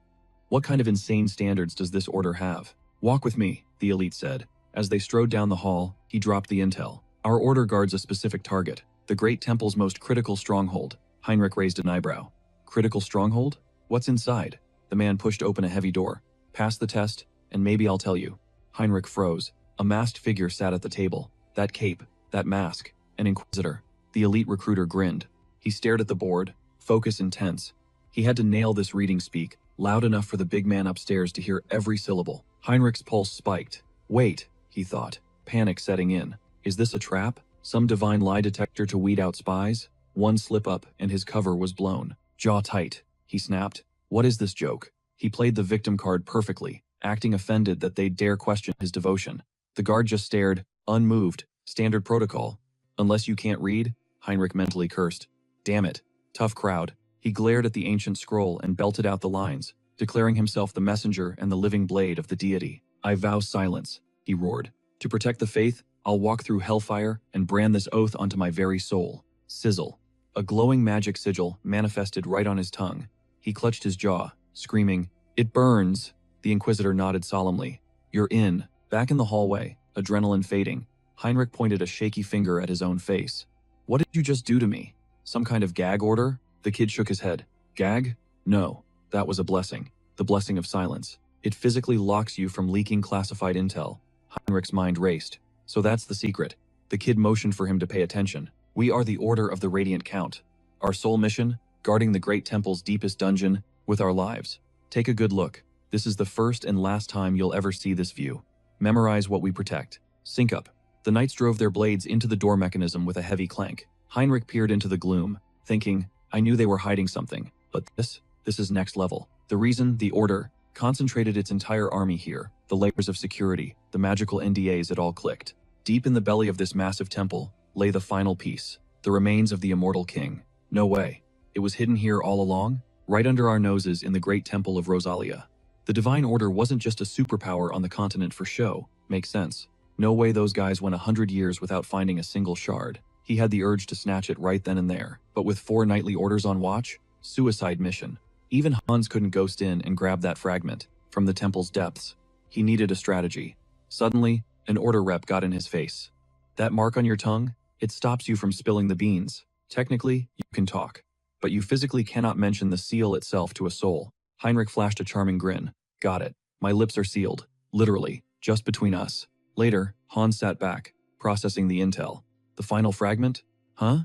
What kind of insane standards does this order have? Walk with me, the elite said. As they strode down the hall, he dropped the intel. Our order guards a specific target, the Great Temple's most critical stronghold. Heinrich raised an eyebrow. Critical stronghold? What's inside? The man pushed open a heavy door. Pass the test, and maybe I'll tell you. Heinrich froze. A masked figure sat at the table. That cape, that mask, an inquisitor. The elite recruiter grinned. He stared at the board, focus intense. He had to nail this reading speak, loud enough for the big man upstairs to hear every syllable. Heinrich's pulse spiked. Wait, he thought, panic setting in. Is this a trap? Some divine lie detector to weed out spies? One slip up and his cover was blown. Jaw tight, he snapped. What is this joke? He played the victim card perfectly, acting offended that they'd dare question his devotion. The guard just stared, unmoved. Standard protocol. Unless you can't read, Heinrich mentally cursed. Damn it. Tough crowd. He glared at the ancient scroll and belted out the lines, declaring himself the messenger and the living blade of the deity. I vow silence, he roared. To protect the faith, I'll walk through hellfire and brand this oath onto my very soul. Sizzle. A glowing magic sigil manifested right on his tongue. He clutched his jaw, screaming, "It burns!" The Inquisitor nodded solemnly. You're in. Back in the hallway, adrenaline fading, Heinrich pointed a shaky finger at his own face. What did you just do to me? Some kind of gag order? The kid shook his head. Gag? No. That was a blessing. The blessing of silence. It physically locks you from leaking classified intel. Heinrich's mind raced. So that's the secret. The kid motioned for him to pay attention. We are the Order of the Radiant Count. Our sole mission? Guarding the Great Temple's deepest dungeon with our lives. Take a good look. This is the first and last time you'll ever see this view. Memorize what we protect. Sync up. The knights drove their blades into the door mechanism with a heavy clank. Heinrich peered into the gloom, thinking, I knew they were hiding something, but this is next level. The reason the Order concentrated its entire army here, the layers of security, the magical NDAs, it all clicked. Deep in the belly of this massive temple lay the final piece, the remains of the immortal king. No way. It was hidden here all along, right under our noses in the great temple of Rosalia. The Divine Order wasn't just a superpower on the continent for show. Makes sense. No way those guys went 100 years without finding a single shard. He had the urge to snatch it right then and there, but with 4 nightly orders on watch, suicide mission. Even Hans couldn't ghost in and grab that fragment from the temple's depths. He needed a strategy. Suddenly, an order rep got in his face. That mark on your tongue? It stops you from spilling the beans. Technically, you can talk, but you physically cannot mention the seal itself to a soul. Heinrich flashed a charming grin. Got it. My lips are sealed. Literally, just between us. Later, Hans sat back, processing the intel. The final fragment? Huh?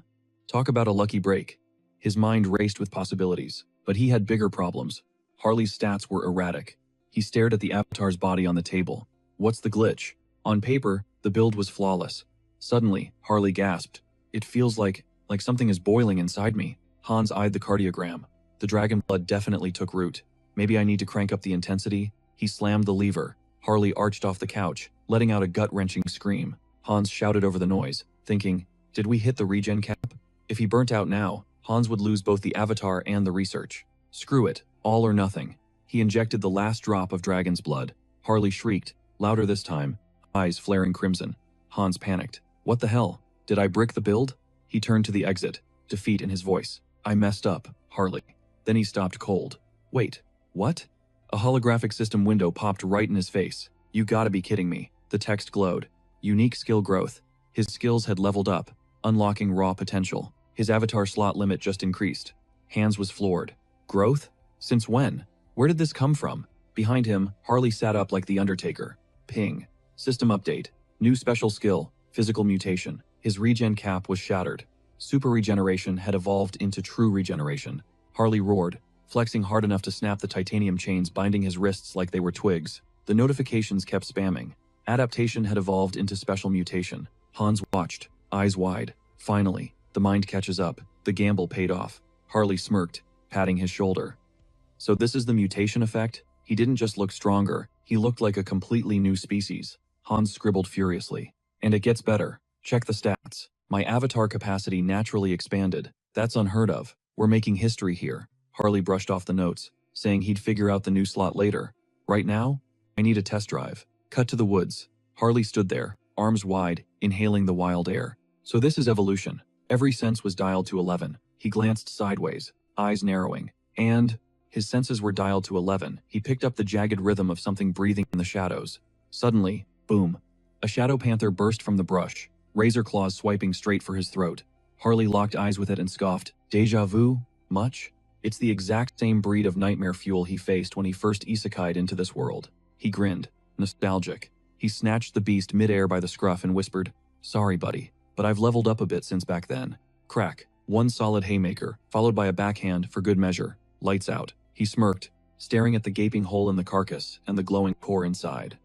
Talk about a lucky break. His mind raced with possibilities, but he had bigger problems. Harley's stats were erratic. He stared at the avatar's body on the table. What's the glitch? On paper, the build was flawless. Suddenly, Harley gasped. It feels like something is boiling inside me. Hans eyed the cardiogram. The dragon blood definitely took root. Maybe I need to crank up the intensity. He slammed the lever. Harley arched off the couch, letting out a gut-wrenching scream. Hans shouted over the noise, thinking, did we hit the regen cap? If he burnt out now, Hans would lose both the avatar and the research. Screw it, all or nothing. He injected the last drop of dragon's blood. Harley shrieked, louder this time, eyes flaring crimson. Hans panicked. What the hell? Did I brick the build? He turned to the exit, defeat in his voice. I messed up, Harley. Then he stopped cold. Wait, what? A holographic system window popped right in his face. You gotta be kidding me. The text glowed. Unique skill growth. His skills had leveled up, unlocking raw potential. His avatar slot limit just increased. Hans was floored. Growth? Since when? Where did this come from? Behind him, Harley sat up like the Undertaker. Ping. System update. New special skill. Physical mutation. His regen cap was shattered. Super regeneration had evolved into true regeneration. Harley roared, flexing hard enough to snap the titanium chains binding his wrists like they were twigs. The notifications kept spamming. Adaptation had evolved into special mutation. Hans watched, eyes wide. Finally, the mind catches up. The gamble paid off. Harley smirked, patting his shoulder. So this is the mutation effect? He didn't just look stronger, he looked like a completely new species. Hans scribbled furiously. And it gets better. Check the stats. My avatar capacity naturally expanded. That's unheard of. We're making history here. Harley brushed off the notes, saying he'd figure out the new slot later. Right now, I need a test drive. Cut to the woods. Harley stood there, arms wide, inhaling the wild air. So this is evolution. Every sense was dialed to 11. He glanced sideways. eyes narrowing. And his senses were dialed to 11. He picked up the jagged rhythm of something breathing in the shadows. Suddenly, boom. A shadow panther burst from the brush, razor claws swiping straight for his throat. Harley locked eyes with it and scoffed. Deja vu? Much? It's the exact same breed of nightmare fuel he faced when he first isekai'd into this world. He grinned, nostalgic. He snatched the beast midair by the scruff and whispered, "Sorry, buddy, but I've leveled up a bit since back then." Crack. One solid haymaker, followed by a backhand for good measure. Lights out. He smirked, staring at the gaping hole in the carcass and the glowing core inside.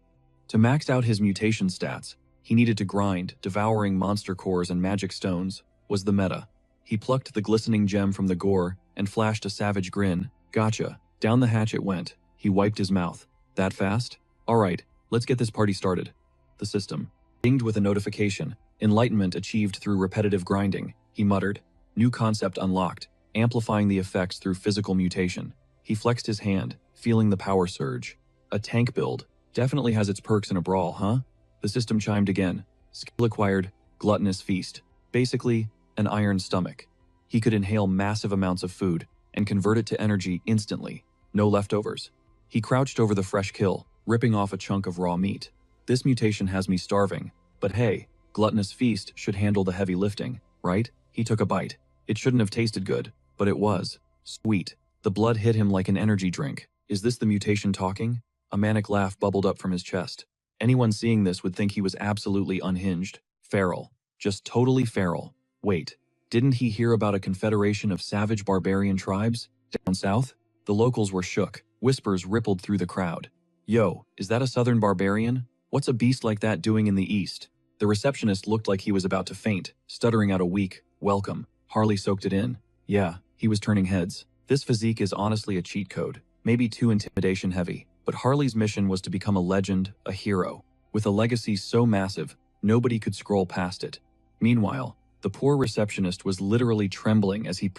To max out his mutation stats, he needed to grind, devouring monster cores and magic stones, was the meta. He plucked the glistening gem from the gore and flashed a savage grin. Gotcha. Down the hatch it went. He wiped his mouth. That fast? Alright, let's get this party started. The system dinged with a notification. Enlightenment achieved through repetitive grinding, he muttered. New concept unlocked, amplifying the effects through physical mutation. He flexed his hand, feeling the power surge. A tank build. Definitely has its perks in a brawl, huh? The system chimed again. Skill acquired, gluttonous feast. Basically, an iron stomach. He could inhale massive amounts of food and convert it to energy instantly. No leftovers. He crouched over the fresh kill, ripping off a chunk of raw meat. This mutation has me starving, but hey, gluttonous feast should handle the heavy lifting, right? He took a bite. It shouldn't have tasted good, but it was. Sweet. The blood hit him like an energy drink. Is this the mutation talking? A manic laugh bubbled up from his chest. Anyone seeing this would think he was absolutely unhinged. Feral. Just totally feral. Wait, didn't he hear about a confederation of savage barbarian tribes? Down south? The locals were shook. Whispers rippled through the crowd. Yo, is that a southern barbarian? What's a beast like that doing in the east? The receptionist looked like he was about to faint, stuttering out a weak, welcome. Harley soaked it in. Yeah, he was turning heads. This physique is honestly a cheat code, maybe too intimidation heavy, but Harley's mission was to become a legend, a hero. With a legacy so massive, nobody could scroll past it. Meanwhile, the poor receptionist was literally trembling as he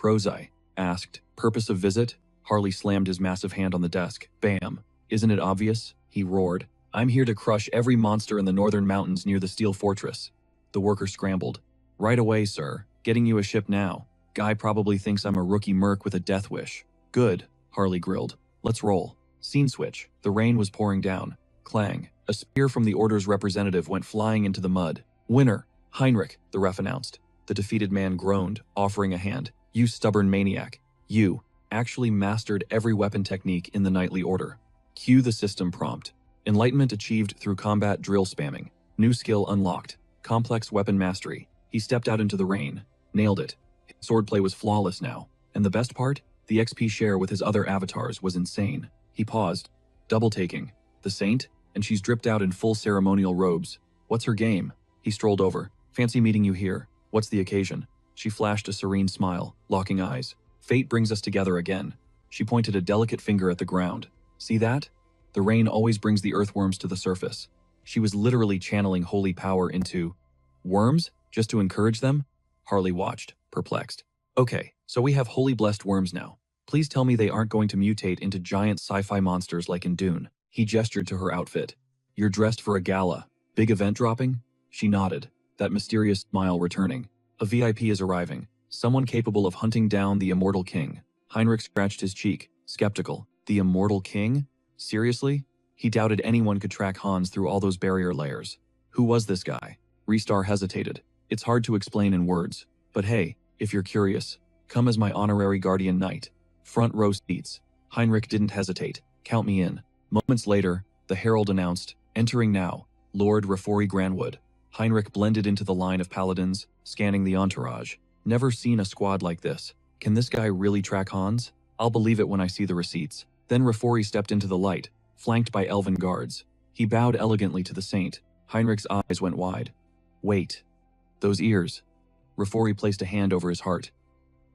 asked, "Purpose of visit?" Harley slammed his massive hand on the desk. Bam. "Isn't it obvious?" he roared. "I'm here to crush every monster in the northern mountains near the steel fortress." The worker scrambled. "Right away, sir. Getting you a ship now. Guy probably thinks I'm a rookie merc with a death wish." "Good," Harley grilled. "Let's roll." Scene switch. The rain was pouring down. Clang. A spear from the order's representative went flying into the mud. "Winner, Heinrich," the ref announced. The defeated man groaned, offering a hand. "You stubborn maniac. You actually mastered every weapon technique in the knightly order." Cue the system prompt. Enlightenment achieved through combat drill spamming. New skill unlocked. Complex weapon mastery. He stepped out into the rain. Nailed it. His swordplay was flawless now. And the best part? The XP share with his other avatars was insane. He paused. Double taking. The saint? And she's dripped out in full ceremonial robes. What's her game? He strolled over. Fancy meeting you here. What's the occasion? She flashed a serene smile, locking eyes. Fate brings us together again. She pointed a delicate finger at the ground. See that? The rain always brings the earthworms to the surface. She was literally channeling holy power into worms, just to encourage them? Harley watched, perplexed. Okay, so we have holy blessed worms now. Please tell me they aren't going to mutate into giant sci-fi monsters like in Dune. He gestured to her outfit. You're dressed for a gala. Big event dropping? She nodded, that mysterious smile returning. A VIP is arriving. Someone capable of hunting down the immortal king. Heinrich scratched his cheek, skeptical. The immortal king? Seriously? He doubted anyone could track Hans through all those barrier layers. Who was this guy? Restar hesitated. It's hard to explain in words. But hey, if you're curious, come as my honorary guardian knight. Front row seats. Heinrich didn't hesitate. Count me in. Moments later, the herald announced, entering now, Lord Refori Granwood. Heinrich blended into the line of paladins, scanning the entourage. Never seen a squad like this. Can this guy really track Hans? I'll believe it when I see the receipts. Then Refori stepped into the light, flanked by elven guards. He bowed elegantly to the saint. Heinrich's eyes went wide. Wait. Those ears. Refori placed a hand over his heart.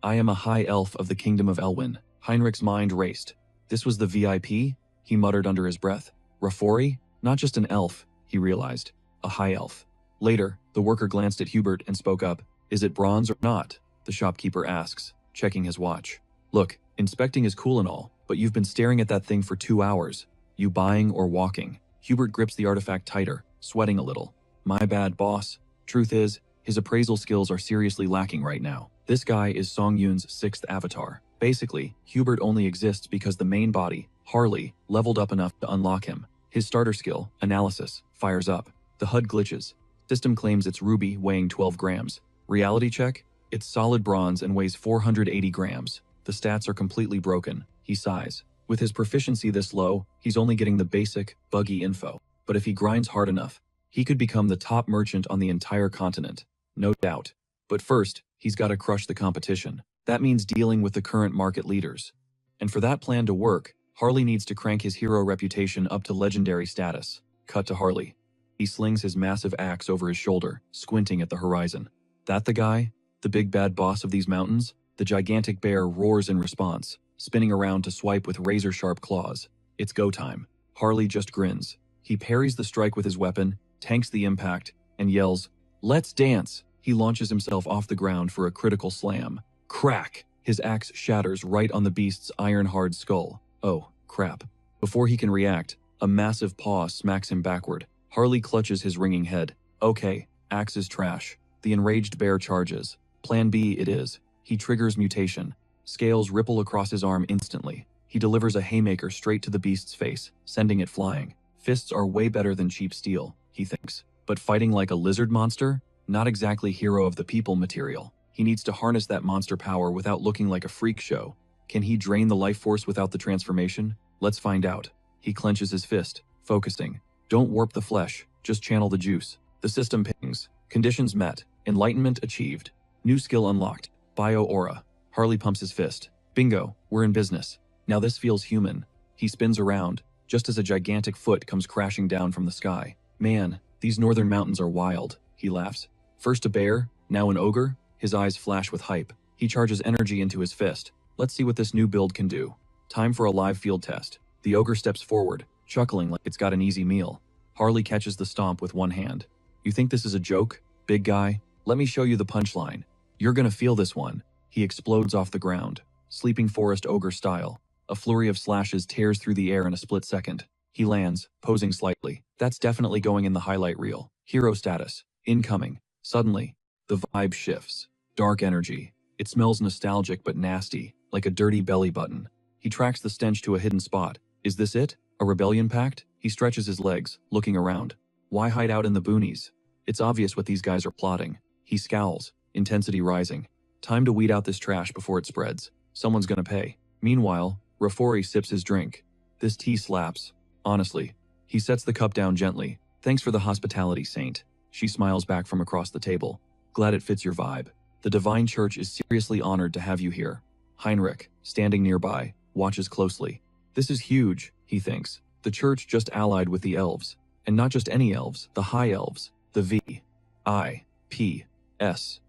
I am a high elf of the kingdom of Elwyn. Heinrich's mind raced. This was the VIP? He muttered under his breath. Refori? Not just an elf, he realized. A high elf. Later, the worker glanced at Hubert and spoke up. Is it bronze or not? The shopkeeper asks, checking his watch. Look, inspecting is cool and all, but you've been staring at that thing for 2 hours. You buying or walking? Hubert grips the artifact tighter, sweating a little. My bad, boss. Truth is, his appraisal skills are seriously lacking right now. This guy is Song Yun's 6th avatar. Basically, Hubert only exists because the main body, Harley, leveled up enough to unlock him. His starter skill, Analysis, fires up. The HUD glitches. System claims it's ruby weighing 12 grams. Reality check? It's solid bronze and weighs 480 grams. The stats are completely broken. He sighs. With his proficiency this low, he's only getting the basic, buggy info. But if he grinds hard enough, he could become the top merchant on the entire continent. No doubt. But first, he's got to crush the competition. That means dealing with the current market leaders. And for that plan to work, Harley needs to crank his hero reputation up to legendary status. Cut to Harley. He slings his massive axe over his shoulder, squinting at the horizon. That the guy? The big bad boss of these mountains? The gigantic bear roars in response, spinning around to swipe with razor-sharp claws. It's go time. Harley just grins. He parries the strike with his weapon, tanks the impact, and yells, "Let's dance!" He launches himself off the ground for a critical slam. Crack! His axe shatters right on the beast's iron-hard skull. Oh, crap. Before he can react, a massive paw smacks him backward. Harley clutches his ringing head. Okay, axe is trash. The enraged bear charges. Plan B it is. He triggers mutation. Scales ripple across his arm instantly. He delivers a haymaker straight to the beast's face, sending it flying. Fists are way better than cheap steel, he thinks. But fighting like a lizard monster? Not exactly hero of the people material. He needs to harness that monster power without looking like a freak show. Can he drain the life force without the transformation? Let's find out. He clenches his fist, focusing. Don't warp the flesh, just channel the juice. The system pings. Conditions met. Enlightenment achieved. New skill unlocked. Bio aura. Harley pumps his fist. Bingo, we're in business. Now this feels human. He spins around, just as a gigantic foot comes crashing down from the sky. Man, these northern mountains are wild, he laughs. First a bear, now an ogre? His eyes flash with hype. He charges energy into his fist. Let's see what this new build can do. Time for a live field test. The ogre steps forward, chuckling like it's got an easy meal. Harley catches the stomp with one hand. You think this is a joke, big guy? Let me show you the punchline. You're gonna feel this one. He explodes off the ground, sleeping forest ogre style. A flurry of slashes tears through the air in a split second. He lands, posing slightly. That's definitely going in the highlight reel. Hero status. Incoming. Suddenly, the vibe shifts. Dark energy. It smells nostalgic but nasty, like a dirty belly button. He tracks the stench to a hidden spot. Is this it? A rebellion pact? He stretches his legs, looking around. Why hide out in the boonies? It's obvious what these guys are plotting. He scowls, intensity rising. Time to weed out this trash before it spreads. Someone's gonna pay. Meanwhile, Rafori sips his drink. This tea slaps. Honestly. He sets the cup down gently. Thanks for the hospitality, Saint. She smiles back from across the table. Glad it fits your vibe. The Divine Church is seriously honored to have you here. Heinrich, standing nearby, watches closely. This is huge, he thinks. The church just allied with the elves. And not just any elves, the high elves. The V.I.P.S.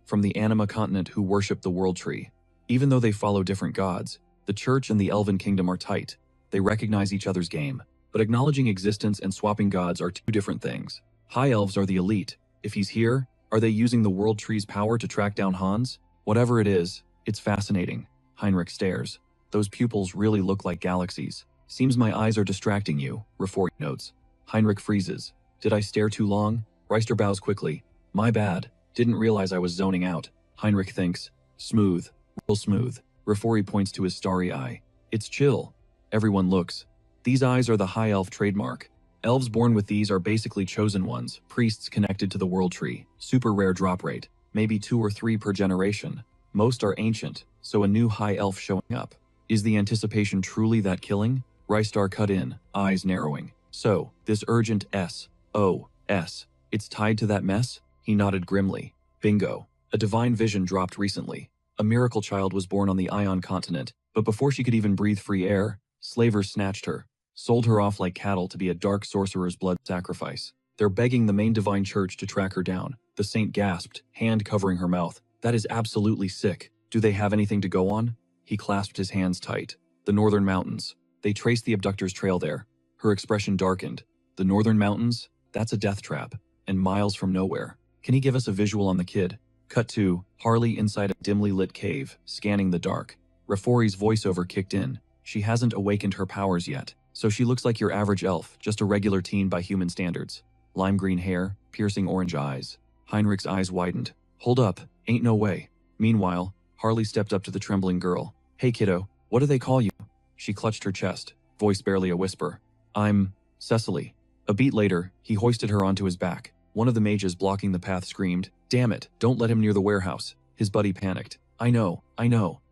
from the Anima continent who worship the World Tree. Even though they follow different gods, the church and the elven kingdom are tight. They recognize each other's game. But acknowledging existence and swapping gods are two different things. High elves are the elite. If he's here, are they using the World Tree's power to track down Hans? Whatever it is, it's fascinating. Heinrich stares. Those pupils really look like galaxies. Seems my eyes are distracting you, Rafori notes. Heinrich freezes. Did I stare too long? Reister bows quickly. My bad. Didn't realize I was zoning out. Heinrich thinks. Smooth. Real smooth. Rafori points to his starry eye. It's chill. Everyone looks. These eyes are the high elf trademark. Elves born with these are basically chosen ones, priests connected to the World Tree. Super rare drop rate. Maybe 2 or 3 per generation. Most are ancient, so a new high elf showing up. Is the anticipation truly that killing? Rystar cut in, eyes narrowing. So, this urgent SOS. It's tied to that mess? He nodded grimly. Bingo. A divine vision dropped recently. A miracle child was born on the Ion continent, but before she could even breathe free air, slavers snatched her, sold her off like cattle to be a dark sorcerer's blood sacrifice. They're begging the main divine church to track her down. The saint gasped, hand covering her mouth. That is absolutely sick. Do they have anything to go on? He clasped his hands tight. The northern mountains. They traced the abductor's trail there. Her expression darkened. The northern mountains? That's a death trap. And miles from nowhere. Can he give us a visual on the kid? Cut to Harley inside a dimly lit cave, scanning the dark. Rafori's voiceover kicked in. She hasn't awakened her powers yet, so she looks like your average elf, just a regular teen by human standards. Lime green hair, piercing orange eyes. Heinrich's eyes widened. Hold up, ain't no way. Meanwhile, Harley stepped up to the trembling girl. Hey kiddo, what do they call you? She clutched her chest, voice barely a whisper. I'm Cecily. A beat later, he hoisted her onto his back. One of the mages blocking the path screamed, "Damn it, don't let him near the warehouse." His buddy panicked. I know.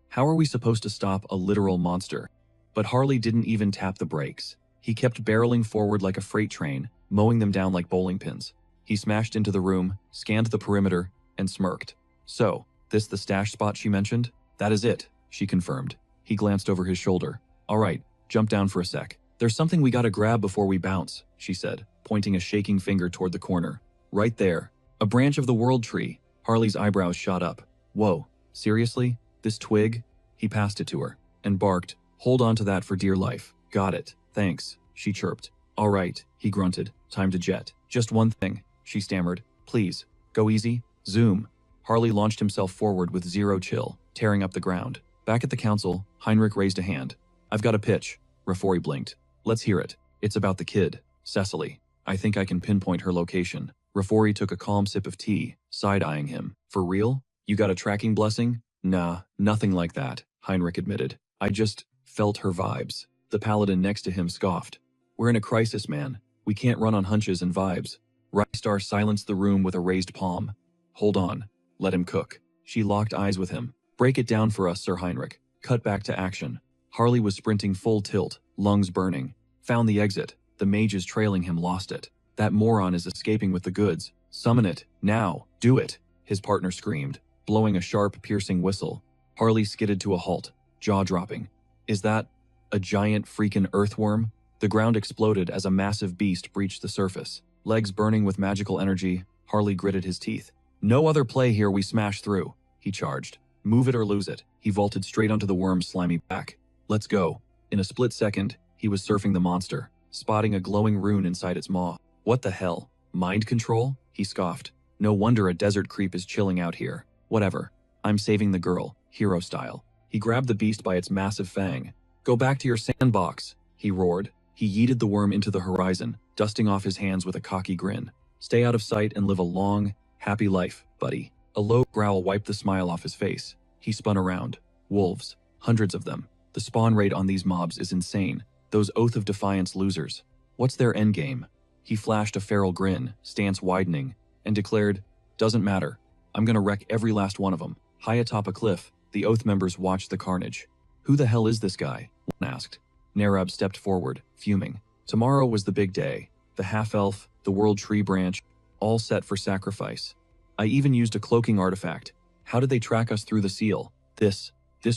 How are we supposed to stop a literal monster? But Harley didn't even tap the brakes. He kept barreling forward like a freight train, mowing them down like bowling pins. He smashed into the room, scanned the perimeter, and smirked. So, this the stash spot she mentioned? That is it, she confirmed. He glanced over his shoulder. All right, jump down for a sec. There's something we gotta grab before we bounce, she said, pointing a shaking finger toward the corner. Right there. A branch of the world tree. Harley's eyebrows shot up. Whoa, seriously? This twig? He passed it to her, and barked, hold on to that for dear life. Got it, thanks, she chirped. All right, he grunted, time to jet. Just one thing, she stammered. Please, go easy. Zoom. Harley launched himself forward with zero chill, tearing up the ground. Back at the council, Heinrich raised a hand. I've got a pitch. Rafori blinked. Let's hear it. It's about the kid, Cecily. I think I can pinpoint her location. Rafori took a calm sip of tea, side-eyeing him. For real? You got a tracking blessing? Nah, nothing like that, Heinrich admitted. I just felt her vibes. The paladin next to him scoffed. We're in a crisis, man. We can't run on hunches and vibes. Rystar silenced the room with a raised palm. Hold on. Let him cook. She locked eyes with him. Break it down for us, Sir Heinrich. Cut back to action. Harley was sprinting full tilt, lungs burning. Found the exit. The mages trailing him lost it. That moron is escaping with the goods. Summon it. Now. Do it. His partner screamed, blowing a sharp, piercing whistle. Harley skidded to a halt, jaw-dropping. Is that a giant freaking earthworm? The ground exploded as a massive beast breached the surface. Legs burning with magical energy, Harley gritted his teeth. No other play here, we smash through, he charged. Move it or lose it. He vaulted straight onto the worm's slimy back. Let's go. In a split second, he was surfing the monster, spotting a glowing rune inside its maw. What the hell? Mind control? He scoffed. No wonder a desert creep is chilling out here. Whatever. I'm saving the girl, hero style. He grabbed the beast by its massive fang. Go back to your sandbox, he roared. He yeeted the worm into the horizon, dusting off his hands with a cocky grin. Stay out of sight and live a long, happy life, buddy. A low growl wiped the smile off his face. He spun around. Wolves. Hundreds of them. The spawn rate on these mobs is insane. Those Oath of Defiance losers. What's their endgame? He flashed a feral grin, stance widening, and declared, doesn't matter. I'm gonna wreck every last one of them. High atop a cliff, the Oath members watched the carnage. Who the hell is this guy? One asked. Narab stepped forward, fuming. Tomorrow was the big day. The half-elf, the world tree branch, all set for sacrifice. I even used a cloaking artifact. How did they track us through the seal? This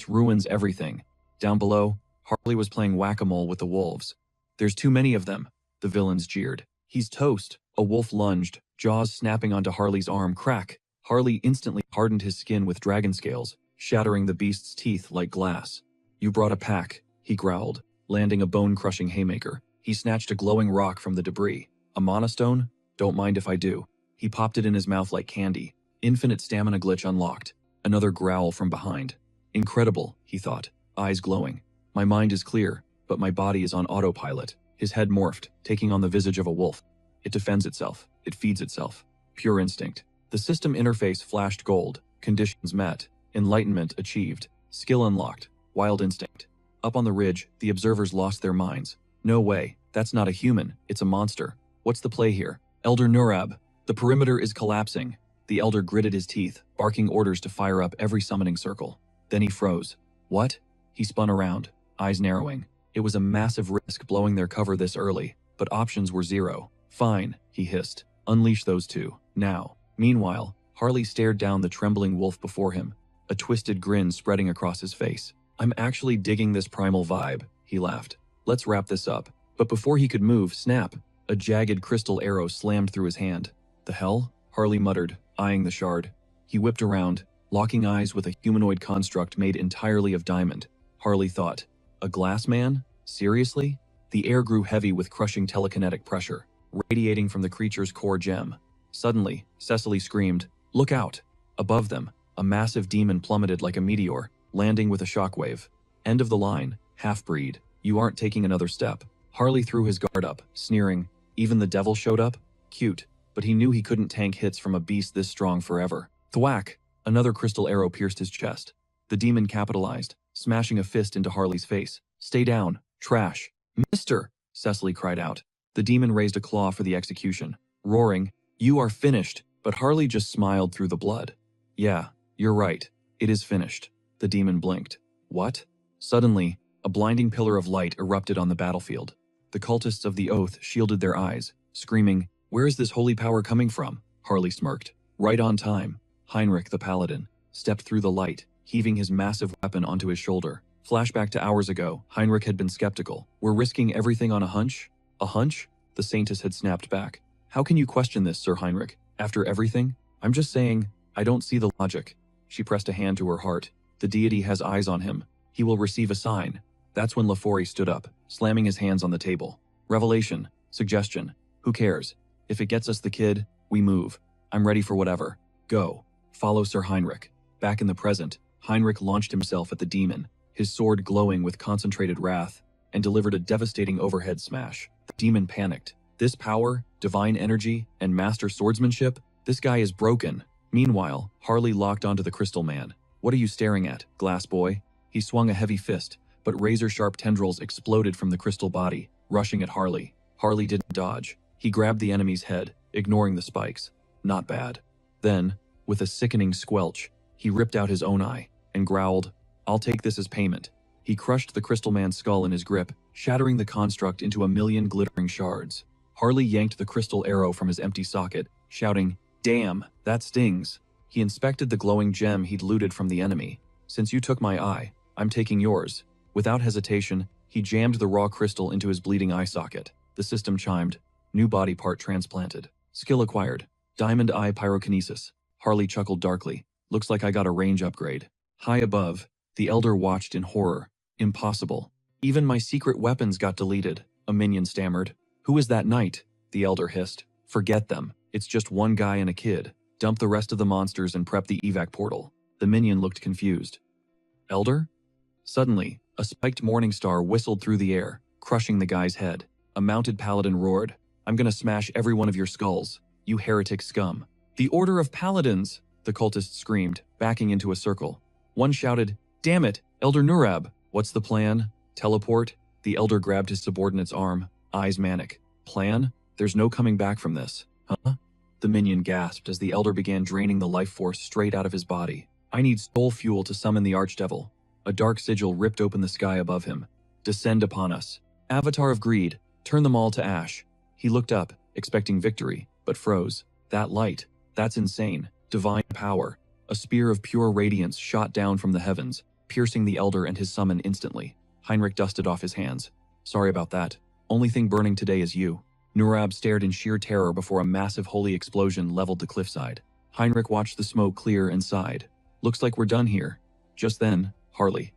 ruins everything. Down below, Harley was playing whack-a-mole with the wolves. There's too many of them, the villains jeered. He's toast. A wolf lunged, jaws snapping onto Harley's arm. Crack. Harley instantly hardened his skin with dragon scales, shattering the beast's teeth like glass. You brought a pack, he growled, landing a bone-crushing haymaker. He snatched a glowing rock from the debris. A mana stone? Don't mind if I do. He popped it in his mouth like candy. Infinite stamina glitch unlocked. Another growl from behind. Incredible, he thought, eyes glowing. My mind is clear, but my body is on autopilot. His head morphed, taking on the visage of a wolf. It defends itself. It feeds itself. Pure instinct. The system interface flashed gold. Conditions met. Enlightenment achieved. Skill unlocked. Wild instinct. Up on the ridge, the observers lost their minds. No way. That's not a human. It's a monster. What's the play here? Elder Nurab. The perimeter is collapsing. The elder gritted his teeth, barking orders to fire up every summoning circle. Then he froze. What? He spun around, eyes narrowing. It was a massive risk blowing their cover this early, but options were zero. Fine, he hissed. Unleash those two, now. Meanwhile, Harley stared down the trembling wolf before him, a twisted grin spreading across his face. I'm actually digging this primal vibe, he laughed. Let's wrap this up. But before he could move, snap, a jagged crystal arrow slammed through his hand. The hell? Harley muttered, eyeing the shard. He whipped around, locking eyes with a humanoid construct made entirely of diamond. Harley thought, a glass man? Seriously? The air grew heavy with crushing telekinetic pressure, radiating from the creature's core gem. Suddenly, Cecily screamed, look out! Above them, a massive demon plummeted like a meteor, landing with a shockwave. End of the line, half-breed. You aren't taking another step. Harley threw his guard up, sneering. Even the devil showed up? Cute. But he knew he couldn't tank hits from a beast this strong forever. Thwack! Another crystal arrow pierced his chest. The demon capitalized, smashing a fist into Harley's face. "Stay down, trash." "Mister!" Cecily cried out. The demon raised a claw for the execution, roaring, "You are finished." But Harley just smiled through the blood. "Yeah, you're right. It is finished." The demon blinked. "What?" Suddenly, a blinding pillar of light erupted on the battlefield. The cultists of the Oath shielded their eyes, screaming, "Where is this holy power coming from?" Harley smirked. Right on time, Heinrich the Paladin stepped through the light, heaving his massive weapon onto his shoulder. Flashback to hours ago, Heinrich had been skeptical. "We're risking everything on a hunch?" "A hunch?" The Saintess had snapped back. "How can you question this, Sir Heinrich? After everything? I'm just saying, I don't see the logic." She pressed a hand to her heart. "The deity has eyes on him. He will receive a sign." That's when Lafori stood up, slamming his hands on the table. "Revelation. Suggestion. Who cares? If it gets us the kid, we move. I'm ready for whatever. Go. Follow Sir Heinrich." Back in the present, Heinrich launched himself at the demon, his sword glowing with concentrated wrath, and delivered a devastating overhead smash. The demon panicked. This power, divine energy, and master swordsmanship? This guy is broken. Meanwhile, Harley locked onto the crystal man. "What are you staring at, glass boy?" He swung a heavy fist, but razor-sharp tendrils exploded from the crystal body, rushing at Harley. Harley didn't dodge. He grabbed the enemy's head, ignoring the spikes. Not bad. Then, with a sickening squelch, he ripped out his own eye and growled, "I'll take this as payment." He crushed the crystal man's skull in his grip, shattering the construct into a million glittering shards. Harley yanked the crystal arrow from his empty socket, shouting, "Damn, that stings." He inspected the glowing gem he'd looted from the enemy. "Since you took my eye, I'm taking yours." Without hesitation, he jammed the raw crystal into his bleeding eye socket. The system chimed. New body part transplanted. Skill acquired. Diamond eye pyrokinesis. Harley chuckled darkly. "Looks like I got a range upgrade." High above, the Elder watched in horror. "Impossible. Even my secret weapons got deleted," a minion stammered. "Who is that knight?" the Elder hissed. "Forget them. It's just one guy and a kid. Dump the rest of the monsters and prep the evac portal." The minion looked confused. "Elder?" Suddenly, a spiked morning star whistled through the air, crushing the guy's head. A mounted paladin roared, "I'm gonna smash every one of your skulls, you heretic scum." "The Order of Paladins!" the cultists screamed, backing into a circle. One shouted, "Damn it, Elder Nurab, what's the plan?" "Teleport?" The Elder grabbed his subordinate's arm, eyes manic. "Plan? There's no coming back from this." "Huh?" The minion gasped as the Elder began draining the life force straight out of his body. "I need soul fuel to summon the Archdevil." A dark sigil ripped open the sky above him. "Descend upon us. Avatar of greed, turn them all to ash." He looked up, expecting victory, but froze. That light, that's insane. Divine power. A spear of pure radiance shot down from the heavens, piercing the Elder and his summon instantly. Heinrich dusted off his hands. "Sorry about that. Only thing burning today is you." Nurab stared in sheer terror before a massive holy explosion leveled the cliffside. Heinrich watched the smoke clear and sighed. "Looks like we're done here." Just then, Harley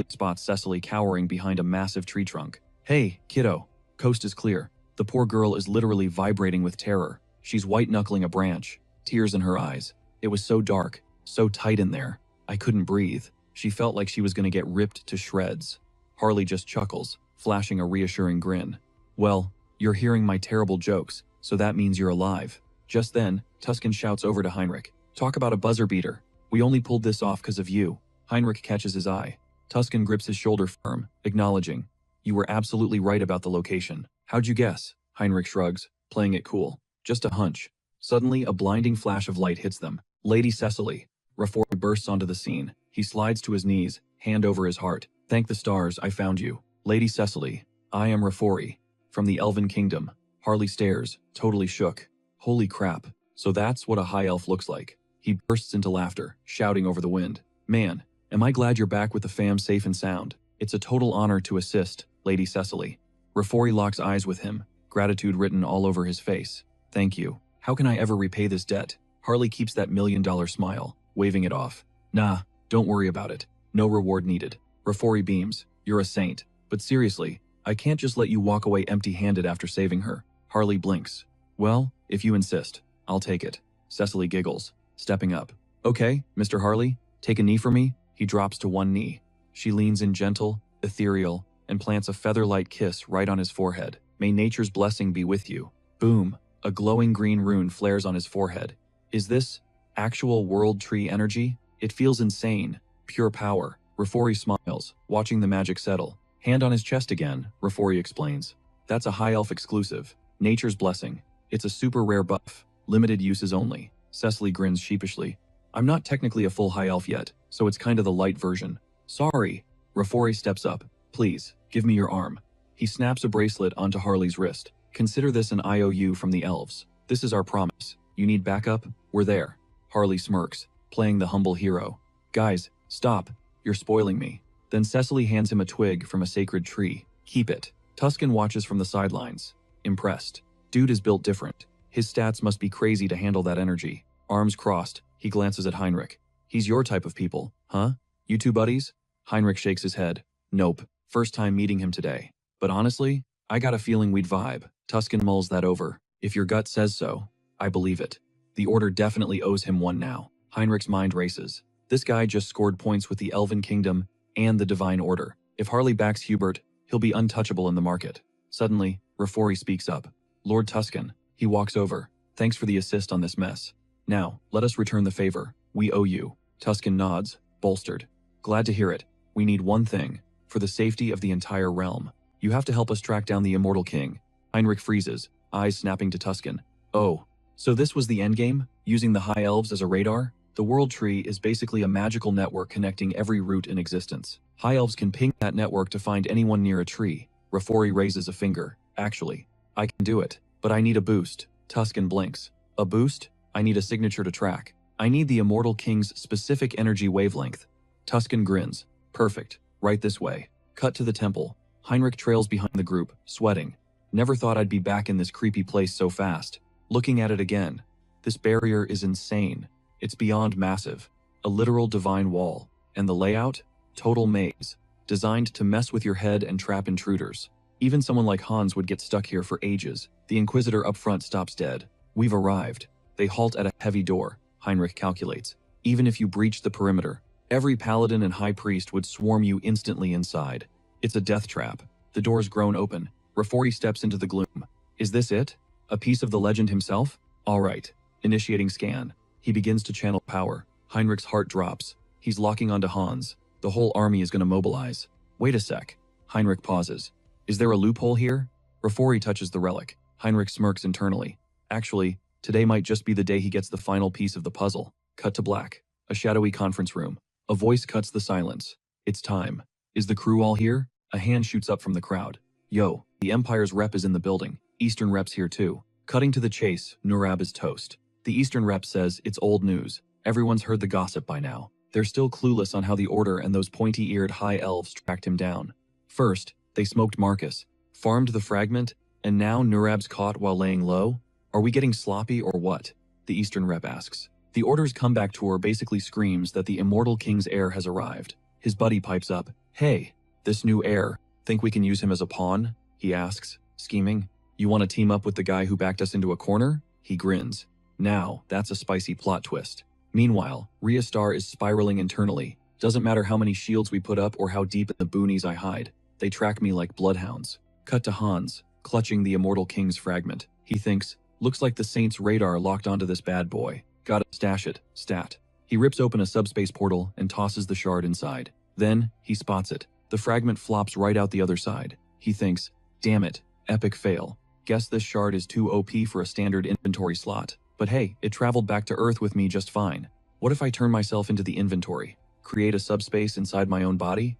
spots Cecily cowering behind a massive tree trunk. "Hey, kiddo. Coast is clear." The poor girl is literally vibrating with terror. She's white-knuckling a branch, tears in her eyes. It was so dark, so tight in there. I couldn't breathe. She felt like she was going to get ripped to shreds. Harley just chuckles, flashing a reassuring grin. "Well, you're hearing my terrible jokes, so that means you're alive." Just then, Tuscan shouts over to Heinrich, "Talk about a buzzer beater. We only pulled this off because of you." Heinrich catches his eye. Tuscan grips his shoulder firm, acknowledging, "You were absolutely right about the location." "How'd you guess?" Heinrich shrugs, playing it cool. "Just a hunch." Suddenly, a blinding flash of light hits them. "Lady Cecily." Rafori bursts onto the scene. He slides to his knees, hand over his heart. "Thank the stars, I found you." "Lady Cecily, I am Rafori, from the Elven Kingdom." Harley stares, totally shook. "Holy crap, so that's what a high elf looks like." He bursts into laughter, shouting over the wind. "Man, am I glad you're back with the fam safe and sound. It's a total honor to assist, Lady Cecily." Rafori locks eyes with him, gratitude written all over his face. "Thank you. How can I ever repay this debt?" Harley keeps that $1,000,000 smile, waving it off. "Nah, don't worry about it. No reward needed." Rafori beams. "You're a saint. But seriously, I can't just let you walk away empty-handed after saving her." Harley blinks. "Well, if you insist, I'll take it." Cecily giggles, stepping up. "Okay, Mr. Harley, take a knee for me." He drops to one knee. She leans in gentle, ethereal, and plants a feather-light kiss right on his forehead. "May nature's blessing be with you." Boom. A glowing green rune flares on his forehead. Is this actual world tree energy? It feels insane. Pure power. Rafori smiles, watching the magic settle. Hand on his chest again, Rafori explains. That's a high elf exclusive. Nature's blessing. It's a super rare buff. Limited uses only. Cecily grins sheepishly. I'm not technically a full high elf yet, so it's kinda the light version. Sorry. Rafori steps up. Please, give me your arm. He snaps a bracelet onto Harley's wrist. Consider this an IOU from the elves. This is our promise. You need backup? We're there. Harley smirks, playing the humble hero. Guys, stop. You're spoiling me. Then Cecily hands him a twig from a sacred tree. Keep it. Tuscan watches from the sidelines. Impressed. Dude is built different. His stats must be crazy to handle that energy. Arms crossed, he glances at Heinrich. He's your type of people, huh? You two buddies? Heinrich shakes his head. Nope. First time meeting him today. But honestly, I got a feeling we'd vibe. Tuscan mulls that over. If your gut says so, I believe it. The Order definitely owes him one now. Heinrich's mind races. This guy just scored points with the Elven Kingdom and the Divine Order. If Harley backs Hubert, he'll be untouchable in the market. Suddenly, Rafori speaks up. Lord Tuscan. He walks over. Thanks for the assist on this mess. Now, let us return the favor. We owe you. Tuscan nods, bolstered. Glad to hear it. We need one thing. For the safety of the entire realm. You have to help us track down the Immortal King. Heinrich freezes, eyes snapping to Tuscan. Oh, so this was the endgame? Using the High Elves as a radar? The World Tree is basically a magical network connecting every root in existence. High Elves can ping that network to find anyone near a tree. Rafori raises a finger. Actually, I can do it, but I need a boost. Tuscan blinks. A boost? I need a signature to track. I need the Immortal King's specific energy wavelength. Tuscan grins. Perfect. Right this way. Cut to the temple. Heinrich trails behind the group, sweating. Never thought I'd be back in this creepy place so fast. Looking at it again. This barrier is insane. It's beyond massive. A literal divine wall. And the layout? Total maze. Designed to mess with your head and trap intruders. Even someone like Hans would get stuck here for ages. The Inquisitor up front stops dead. We've arrived. They halt at a heavy door, Heinrich calculates. Even if you breach the perimeter, every paladin and high priest would swarm you instantly inside. It's a death trap. The door's grown open. Rafori steps into the gloom. Is this it? A piece of the legend himself? All right. Initiating scan. He begins to channel power. Heinrich's heart drops. He's locking onto Hans. The whole army is going to mobilize. Wait a sec. Heinrich pauses. Is there a loophole here? Rafori touches the relic. Heinrich smirks internally. Actually, today might just be the day he gets the final piece of the puzzle. Cut to black. A shadowy conference room. A voice cuts the silence. It's time. Is the crew all here? A hand shoots up from the crowd. Yo, the Empire's rep is in the building. Eastern rep's here too. Cutting to the chase, Nurab is toast. The Eastern rep says it's old news. Everyone's heard the gossip by now. They're still clueless on how the Order and those pointy-eared high elves tracked him down. First, they smoked Marcus, farmed the fragment, and now Nurab's caught while laying low? Are we getting sloppy or what? The Eastern rep asks. The Order's comeback tour basically screams that the Immortal King's heir has arrived. His buddy pipes up. Hey, this new heir, think we can use him as a pawn? He asks, scheming. You want to team up with the guy who backed us into a corner? He grins. Now, that's a spicy plot twist. Meanwhile, Riastar is spiraling internally. Doesn't matter how many shields we put up or how deep in the boonies I hide. They track me like bloodhounds. Cut to Hans, clutching the Immortal King's fragment. He thinks, looks like the Saint's radar locked onto this bad boy. Gotta stash it, stat. He rips open a subspace portal and tosses the shard inside. Then, he spots it. The fragment flops right out the other side. He thinks, damn it, epic fail. Guess this shard is too OP for a standard inventory slot. But hey, it traveled back to Earth with me just fine. What if I turn myself into the inventory? Create a subspace inside my own body?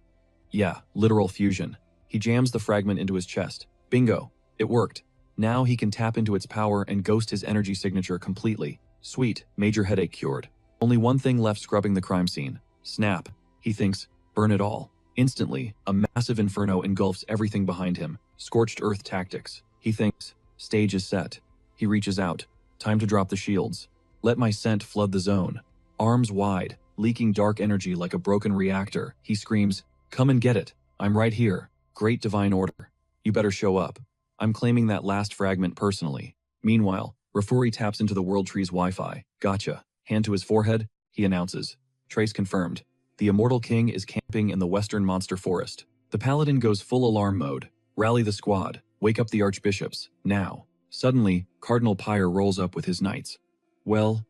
Yeah, literal fusion. He jams the fragment into his chest. Bingo, it worked. Now he can tap into its power and ghost his energy signature completely. Sweet, major headache cured. Only one thing left scrubbing the crime scene. Snap. He thinks, burn it all. Instantly, a massive inferno engulfs everything behind him. Scorched earth tactics. He thinks, stage is set. He reaches out. Time to drop the shields. Let my scent flood the zone. Arms wide, leaking dark energy like a broken reactor. He screams, come and get it. I'm right here. Great divine order. You better show up. I'm claiming that last fragment personally. Meanwhile, Rafuri taps into the World Tree's Wi-Fi. Gotcha. Hand to his forehead, he announces. Trace confirmed. The Immortal King is camping in the Western Monster Forest. The Paladin goes full alarm mode. Rally the squad. Wake up the Archbishops. Now. Suddenly, Cardinal Pyre rolls up with his knights. Well,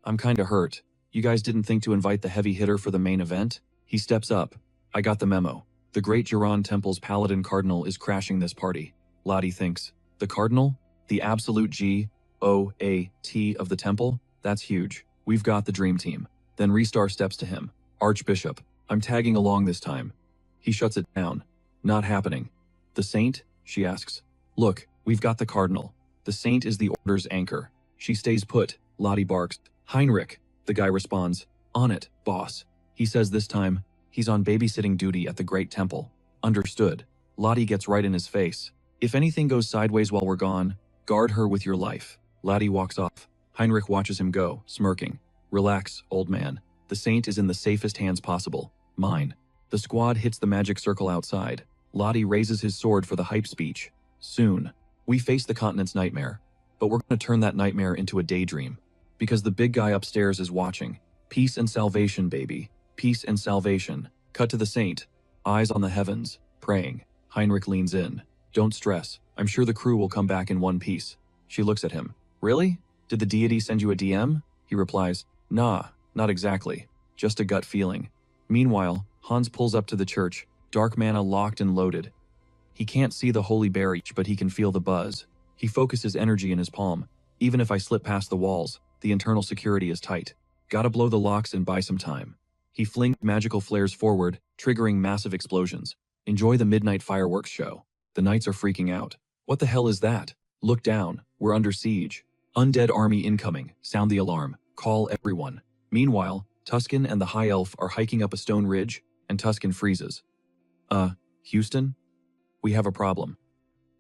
I'm kinda hurt. You guys didn't think to invite the heavy hitter for the main event? He steps up. I got the memo. The Great Jiran Temple's Paladin Cardinal is crashing this party. Lottie thinks. The Cardinal? The absolute G-O-A-T of the temple? That's huge. We've got the dream team. Then Restar steps to him. Archbishop, I'm tagging along this time. He shuts it down. Not happening. The Saint? She asks. Look, we've got the Cardinal. The Saint is the Order's anchor. She stays put. Lottie barks. Heinrich. The guy responds. On it, boss. He says this time, he's on babysitting duty at the Great Temple. Understood. Lottie gets right in his face. If anything goes sideways while we're gone, guard her with your life. Lottie walks off. Heinrich watches him go, smirking. Relax, old man. The Saint is in the safest hands possible. Mine. The squad hits the magic circle outside. Lottie raises his sword for the hype speech. Soon, we face the continent's nightmare. But we're going to turn that nightmare into a daydream. Because the big guy upstairs is watching. Peace and salvation, baby. Peace and salvation. Cut to the Saint. Eyes on the heavens. Praying. Heinrich leans in. Don't stress. I'm sure the crew will come back in one piece. She looks at him. Really? Did the deity send you a DM? He replies. Nah, not exactly. Just a gut feeling. Meanwhile, Hans pulls up to the church. Dark mana locked and loaded. He can't see the holy berry, but he can feel the buzz. He focuses energy in his palm. Even if I slip past the walls, the internal security is tight. Gotta blow the locks and buy some time. He flings magical flares forward, triggering massive explosions. Enjoy the midnight fireworks show. The knights are freaking out. What the hell is that? Look down. We're under siege. Undead army incoming. Sound the alarm. Call everyone. Meanwhile, Tuscan and the High Elf are hiking up a stone ridge, and Tuscan freezes. Houston? We have a problem.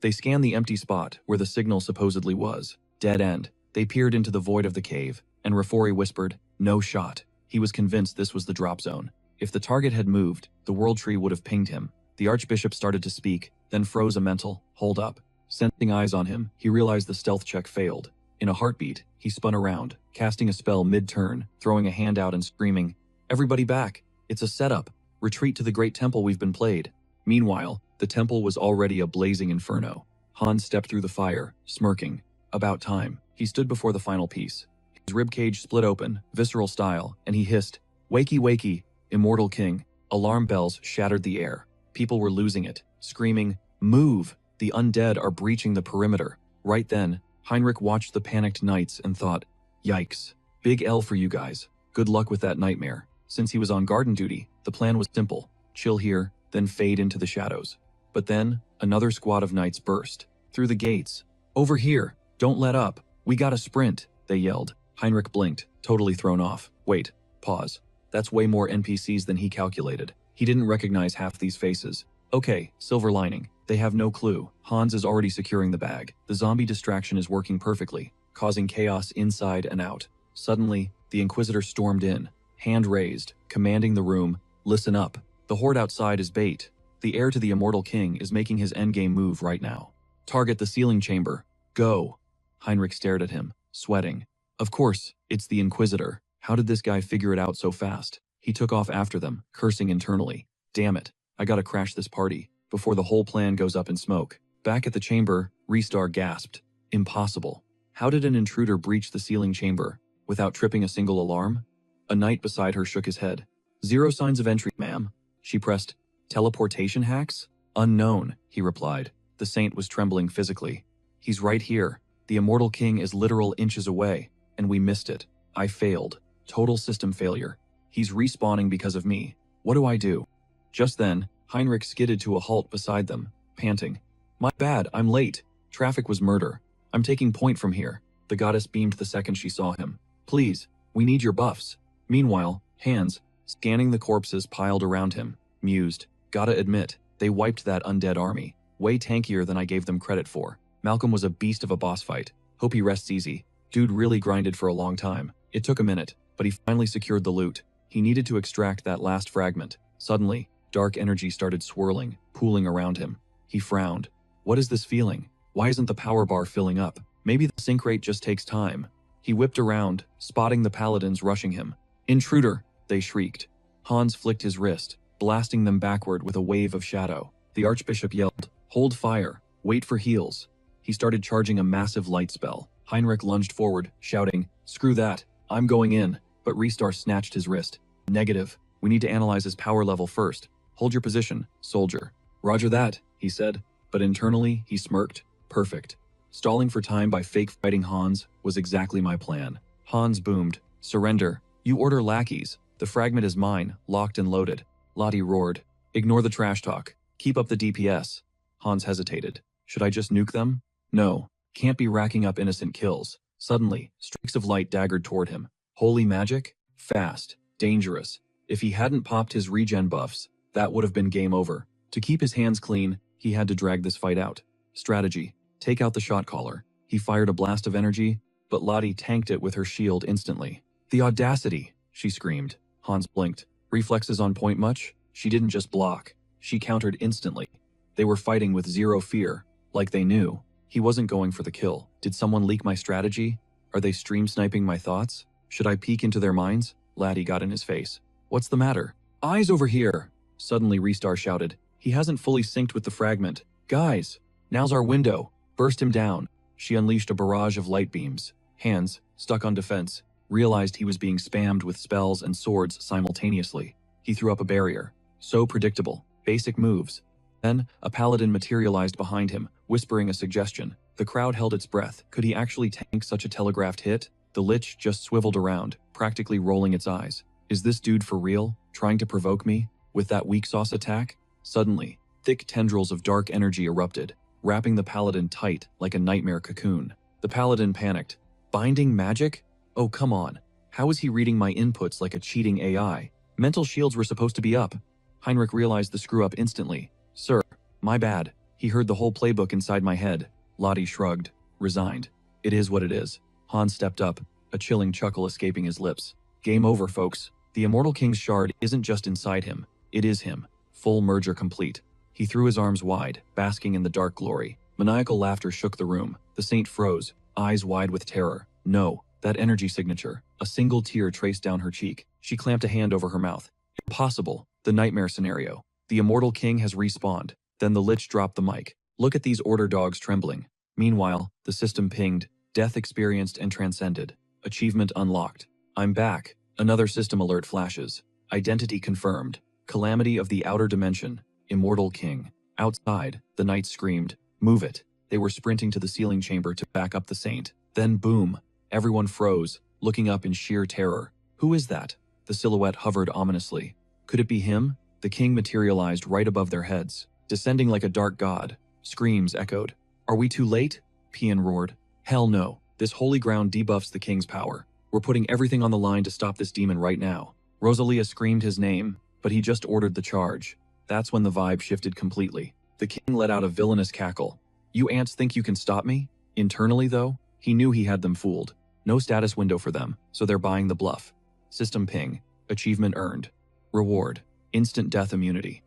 They scan the empty spot where the signal supposedly was. Dead end. They peered into the void of the cave, and Rafori whispered, no shot. He was convinced this was the drop zone. If the target had moved, the World Tree would have pinged him. The Archbishop started to speak, then froze a mental, hold up. Sensing eyes on him, he realized the stealth check failed. In a heartbeat, he spun around, casting a spell mid-turn, throwing a hand out and screaming, everybody back! It's a setup! Retreat to the Great Temple we've been played. Meanwhile, the temple was already a blazing inferno. Hans stepped through the fire, smirking. About time. He stood before the final piece. His ribcage split open, visceral style, and he hissed, wakey wakey, immortal king. Alarm bells shattered the air. People were losing it, screaming, move! The undead are breaching the perimeter. Right then, Heinrich watched the panicked knights and thought, yikes. Big L for you guys. Good luck with that nightmare. Since he was on garden duty, the plan was simple. Chill here, then fade into the shadows. But then, another squad of knights burst. Through the gates. Over here! Don't let up! We gotta sprint! They yelled. Heinrich blinked, totally thrown off. Wait. Pause. That's way more NPCs than he calculated. He didn't recognize half these faces. Okay, silver lining. They have no clue. Hans is already securing the bag. The zombie distraction is working perfectly, causing chaos inside and out. Suddenly, the Inquisitor stormed in, hand raised, commanding the room, listen up. The horde outside is bait. The heir to the immortal king is making his endgame move right now. Target the sealing chamber. Go. Heinrich stared at him, sweating. Of course, it's the Inquisitor. How did this guy figure it out so fast? He took off after them, cursing internally. Damn it, I gotta crash this party before the whole plan goes up in smoke. Back at the chamber, Restar gasped. Impossible. How did an intruder breach the sealing chamber without tripping a single alarm? A knight beside her shook his head. Zero signs of entry, ma'am. She pressed. Teleportation hacks? Unknown, he replied. The saint was trembling physically. He's right here. The immortal king is literal inches away, and we missed it. I failed. Total system failure. He's respawning because of me. What do I do? Just then, Heinrich skidded to a halt beside them, panting. My bad, I'm late. Traffic was murder. I'm taking point from here. The goddess beamed the second she saw him. Please, we need your buffs. Meanwhile, Hans, scanning the corpses piled around him, mused. Gotta admit, they wiped that undead army. Way tankier than I gave them credit for. Malcolm was a beast of a boss fight. Hope he rests easy. Dude really grinded for a long time. It took a minute, but he finally secured the loot. He needed to extract that last fragment. Suddenly, dark energy started swirling, pooling around him. He frowned. What is this feeling? Why isn't the power bar filling up? Maybe the sync rate just takes time. He whipped around, spotting the paladins rushing him. Intruder! They shrieked. Hans flicked his wrist, blasting them backward with a wave of shadow. The Archbishop yelled, hold fire, wait for heals. He started charging a massive light spell. Heinrich lunged forward, shouting, screw that, I'm going in. but Restar snatched his wrist. Negative. We need to analyze his power level first. Hold your position, soldier. Roger that, he said, but internally he smirked. Perfect. Stalling for time by fake fighting Hans was exactly my plan. Hans boomed. Surrender. You order lackeys. The fragment is mine, locked and loaded. Lottie roared. Ignore the trash talk. Keep up the DPS. Hans hesitated. Should I just nuke them? No. Can't be racking up innocent kills. Suddenly, streaks of light daggered toward him. Holy magic? Fast. Dangerous. If he hadn't popped his regen buffs, that would have been game over. To keep his hands clean, he had to drag this fight out. Strategy. Take out the shot caller. He fired a blast of energy, but Lottie tanked it with her shield instantly. The audacity, she screamed. Hans blinked. Reflexes on point much? She didn't just block. She countered instantly. They were fighting with zero fear, like they knew. He wasn't going for the kill. Did someone leak my strategy? Are they stream sniping my thoughts? Should I peek into their minds? Laddie got in his face. What's the matter? Eyes over here! Suddenly Restar shouted. He hasn't fully synced with the fragment. Guys, now's our window. Burst him down. She unleashed a barrage of light beams. Hands, stuck on defense, realized he was being spammed with spells and swords simultaneously. He threw up a barrier. So predictable. Basic moves. Then, a paladin materialized behind him, whispering a suggestion. The crowd held its breath. Could he actually tank such a telegraphed hit? The lich just swiveled around, practically rolling its eyes. Is this dude for real? Trying to provoke me? With that weak sauce attack? Suddenly, thick tendrils of dark energy erupted, wrapping the paladin tight like a nightmare cocoon. The paladin panicked. Binding magic? Oh, come on. How is he reading my inputs like a cheating AI? Mental shields were supposed to be up. Heinrich realized the screw-up instantly. Sir, my bad. He heard the whole playbook inside my head. Lottie shrugged, resigned. It is what it is. Hans stepped up, a chilling chuckle escaping his lips. Game over, folks. The Immortal King's shard isn't just inside him. It is him. Full merger complete. He threw his arms wide, basking in the dark glory. Maniacal laughter shook the room. The saint froze, eyes wide with terror. No, that energy signature. A single tear traced down her cheek. She clamped a hand over her mouth. Impossible. The nightmare scenario. The Immortal King has respawned. Then the lich dropped the mic. Look at these order dogs trembling. Meanwhile, the system pinged. Death experienced and transcended. Achievement unlocked. I'm back. Another system alert flashes. Identity confirmed. Calamity of the outer dimension. Immortal King. Outside, the knights screamed. Move it. They were sprinting to the ceiling chamber to back up the saint. Then boom. Everyone froze, looking up in sheer terror. Who is that? The silhouette hovered ominously. Could it be him? The king materialized right above their heads, descending like a dark god. Screams echoed. Are we too late? Pian roared. Hell no. This holy ground debuffs the king's power. We're putting everything on the line to stop this demon right now. Rosalia screamed his name, but he just ordered the charge. That's when the vibe shifted completely. The king let out a villainous cackle. You ants think you can stop me? Internally, though, he knew he had them fooled. No status window for them, so they're buying the bluff. System ping. Achievement earned. Reward. Instant death immunity.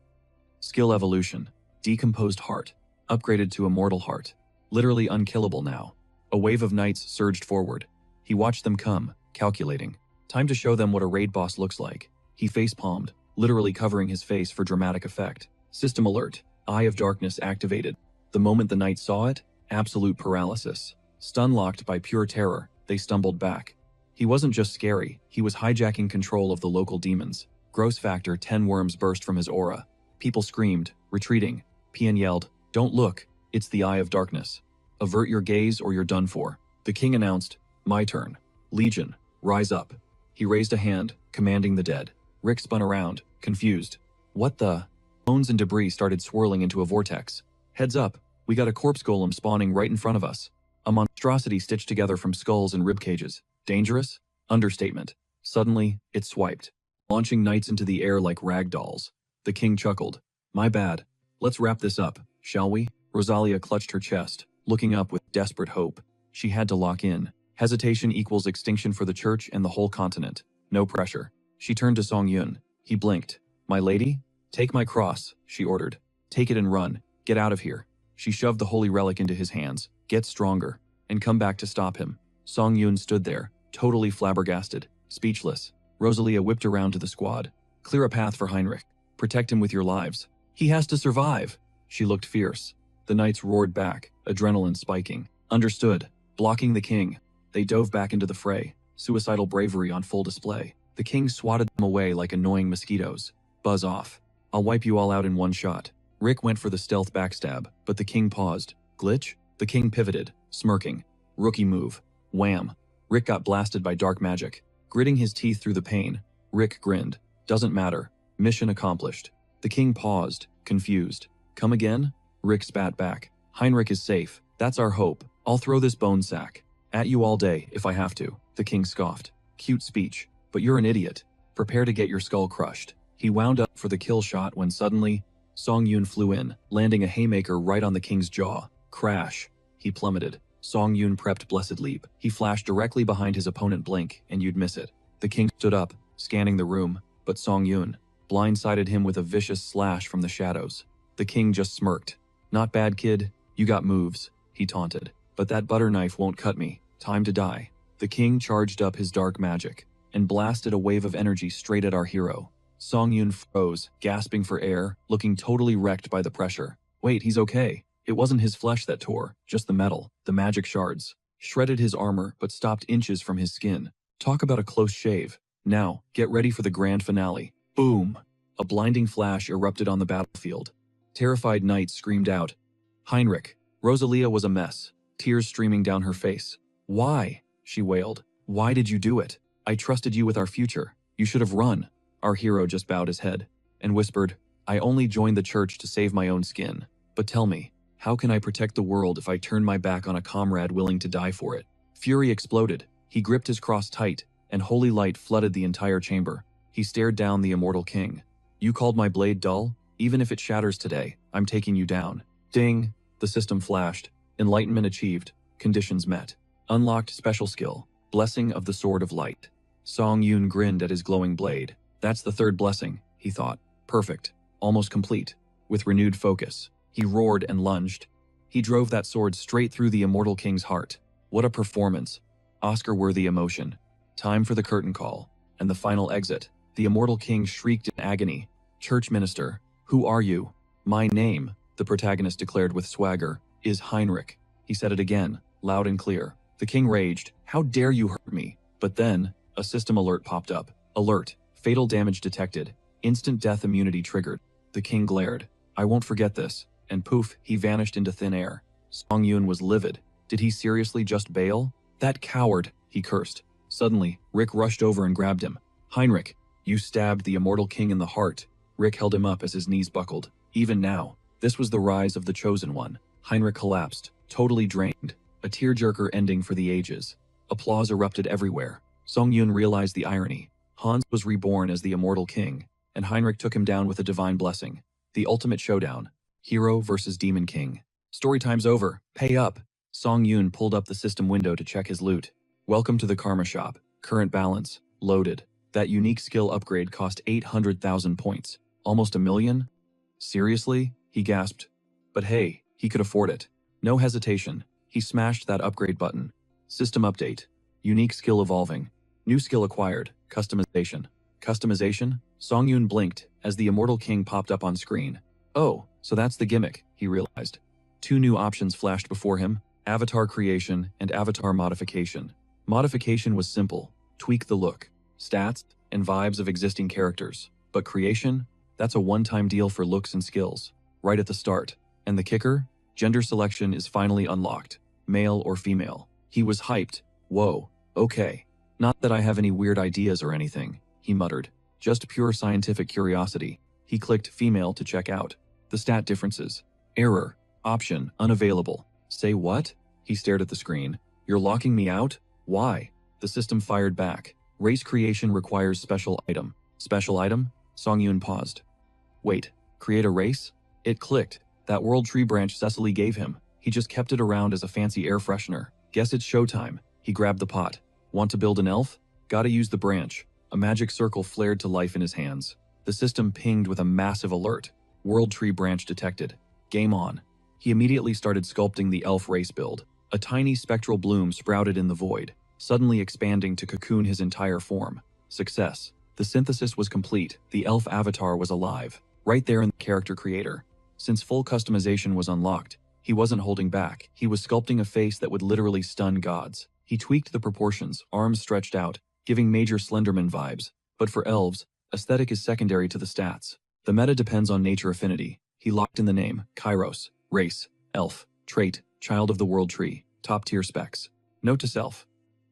Skill evolution. Decomposed heart. Upgraded to immortal heart. Literally unkillable now. A wave of knights surged forward. He watched them come, calculating. Time to show them what a raid boss looks like. He face-palmed, literally covering his face for dramatic effect. System alert. Eye of Darkness activated. The moment the knights saw it, absolute paralysis. Stun-locked by pure terror, they stumbled back. He wasn't just scary, he was hijacking control of the local demons. Gross factor 10 worms burst from his aura. People screamed, retreating. Pian yelled, Don't look, it's the Eye of Darkness. Avert your gaze or you're done for. The king announced, My turn. Legion, rise up. He raised a hand, commanding the dead. Rick spun around, confused. What the? Bones and debris started swirling into a vortex. Heads up, we got a corpse golem spawning right in front of us. A monstrosity stitched together from skulls and rib cages. Dangerous? Understatement. Suddenly, it swiped, launching knights into the air like rag dolls. The king chuckled. My bad. Let's wrap this up, shall we? Rosalia clutched her chest, looking up with desperate hope. She had to lock in. Hesitation equals extinction for the church and the whole continent. No pressure. She turned to Song Yun. He blinked. My lady? Take my cross, she ordered. Take it and run. Get out of here. She shoved the holy relic into his hands. Get stronger. And come back to stop him. Song Yun stood there, totally flabbergasted, speechless. Rosalia whipped around to the squad. Clear a path for Heinrich. Protect him with your lives. He has to survive. She looked fierce. The knights roared back, adrenaline spiking. Understood. Blocking the king. They dove back into the fray. suicidal bravery on full display. The king swatted them away like annoying mosquitoes. Buzz off. I'll wipe you all out in one shot. Rick went for the stealth backstab, but the king paused. Glitch? The king pivoted, smirking. Rookie move. Wham. Rick got blasted by dark magic. Gritting his teeth through the pain, Rick grinned. Doesn't matter. Mission accomplished. The king paused, confused. Come again? Rick spat back. Heinrich is safe. That's our hope. I'll throw this bone sack at you all day if I have to. The king scoffed. Cute speech, but you're an idiot. Prepare to get your skull crushed. He wound up for the kill shot when suddenly, Song Yun flew in, landing a haymaker right on the king's jaw. Crash. He plummeted. Song Yun prepped Blessed Leap. He flashed directly behind his opponent blink, and you'd miss it. The king stood up, scanning the room, but Song Yun blindsided him with a vicious slash from the shadows. The king just smirked. Not bad, kid. You got moves, he taunted. But that butter knife won't cut me. Time to die. The king charged up his dark magic and blasted a wave of energy straight at our hero. Song Yun froze, gasping for air, looking totally wrecked by the pressure. Wait, he's okay. It wasn't his flesh that tore, just the metal. The magic shards shredded his armor but stopped inches from his skin. Talk about a close shave. Now, get ready for the grand finale. Boom! A blinding flash erupted on the battlefield. Terrified knights screamed out. Heinrich. Rosalia was a mess, tears streaming down her face. Why? She wailed. Why did you do it? I trusted you with our future. You should have run. Our hero just bowed his head and whispered, I only joined the church to save my own skin. But tell me, how can I protect the world if I turn my back on a comrade willing to die for it? Fury exploded. He gripped his cross tight, and holy light flooded the entire chamber. He stared down the immortal king. You called my blade dull? Even if it shatters today, I'm taking you down. Ding! The system flashed. Enlightenment achieved. Conditions met. Unlocked special skill. Blessing of the Sword of Light. Song Yun grinned at his glowing blade. That's the third blessing, he thought. Perfect. Almost complete. With renewed focus, he roared and lunged. He drove that sword straight through the immortal king's heart. What a performance. Oscar-worthy emotion. Time for the curtain call. And the final exit. The immortal king shrieked in agony. Church minister, who are you? My name, the protagonist declared with swagger, is Heinrich. He said it again, loud and clear. The king raged. How dare you hurt me? But then, a system alert popped up. Alert. Fatal damage detected. Instant death immunity triggered. The king glared. I won't forget this. And poof, he vanished into thin air. Song Yun was livid. Did he seriously just bail? That coward, he cursed. Suddenly, Rick rushed over and grabbed him. Heinrich, you stabbed the immortal king in the heart. Rick held him up as his knees buckled. Even now, this was the rise of the chosen one. Heinrich collapsed, totally drained. A tearjerker ending for the ages. Applause erupted everywhere. Song Yun realized the irony. Hans was reborn as the immortal king, and Heinrich took him down with a divine blessing. The ultimate showdown. Hero versus demon king. Story time's over. Pay up. Song Yun pulled up the system window to check his loot. Welcome to the Karma Shop. Current balance. Loaded. That unique skill upgrade cost 800,000 points. Almost 1 million? Seriously? He gasped. But hey, he could afford it. No hesitation. He smashed that upgrade button. System update. Unique skill evolving. New skill acquired. Customization. Customization? Song Yun blinked as the immortal king popped up on screen. Oh, so that's the gimmick, he realized. 2 new options flashed before him, avatar creation and avatar modification. Modification was simple. Tweak the look, stats, and vibes of existing characters. But creation? That's a one-time deal for looks and skills. Right at the start. And the kicker? Gender selection is finally unlocked. Male or female. He was hyped. Whoa, okay. Not that I have any weird ideas or anything, he muttered. Just pure scientific curiosity. He clicked female to check out. The stat differences. Error. Option unavailable. Say what? He stared at the screen. You're locking me out? Why? The system fired back. Race creation requires special item. Special item? Song Yun paused. Wait, create a race? It clicked. That world tree branch Cecily gave him. He just kept it around as a fancy air freshener. Guess it's showtime. He grabbed the pot. Want to build an elf? Gotta use the branch. A magic circle flared to life in his hands. The system pinged with a massive alert. World tree branch detected. Game on. He immediately started sculpting the elf race build. A tiny spectral bloom sprouted in the void, suddenly expanding to cocoon his entire form. Success. The synthesis was complete. The elf avatar was alive, right there in the character creator. Since full customization was unlocked, he wasn't holding back. He was sculpting a face that would literally stun gods. He tweaked the proportions, arms stretched out, giving Major Slenderman vibes. But for elves, aesthetic is secondary to the stats. The meta depends on nature affinity. He locked in the name, Kairos, race, elf, trait, child of the world tree, top tier specs. Note to self.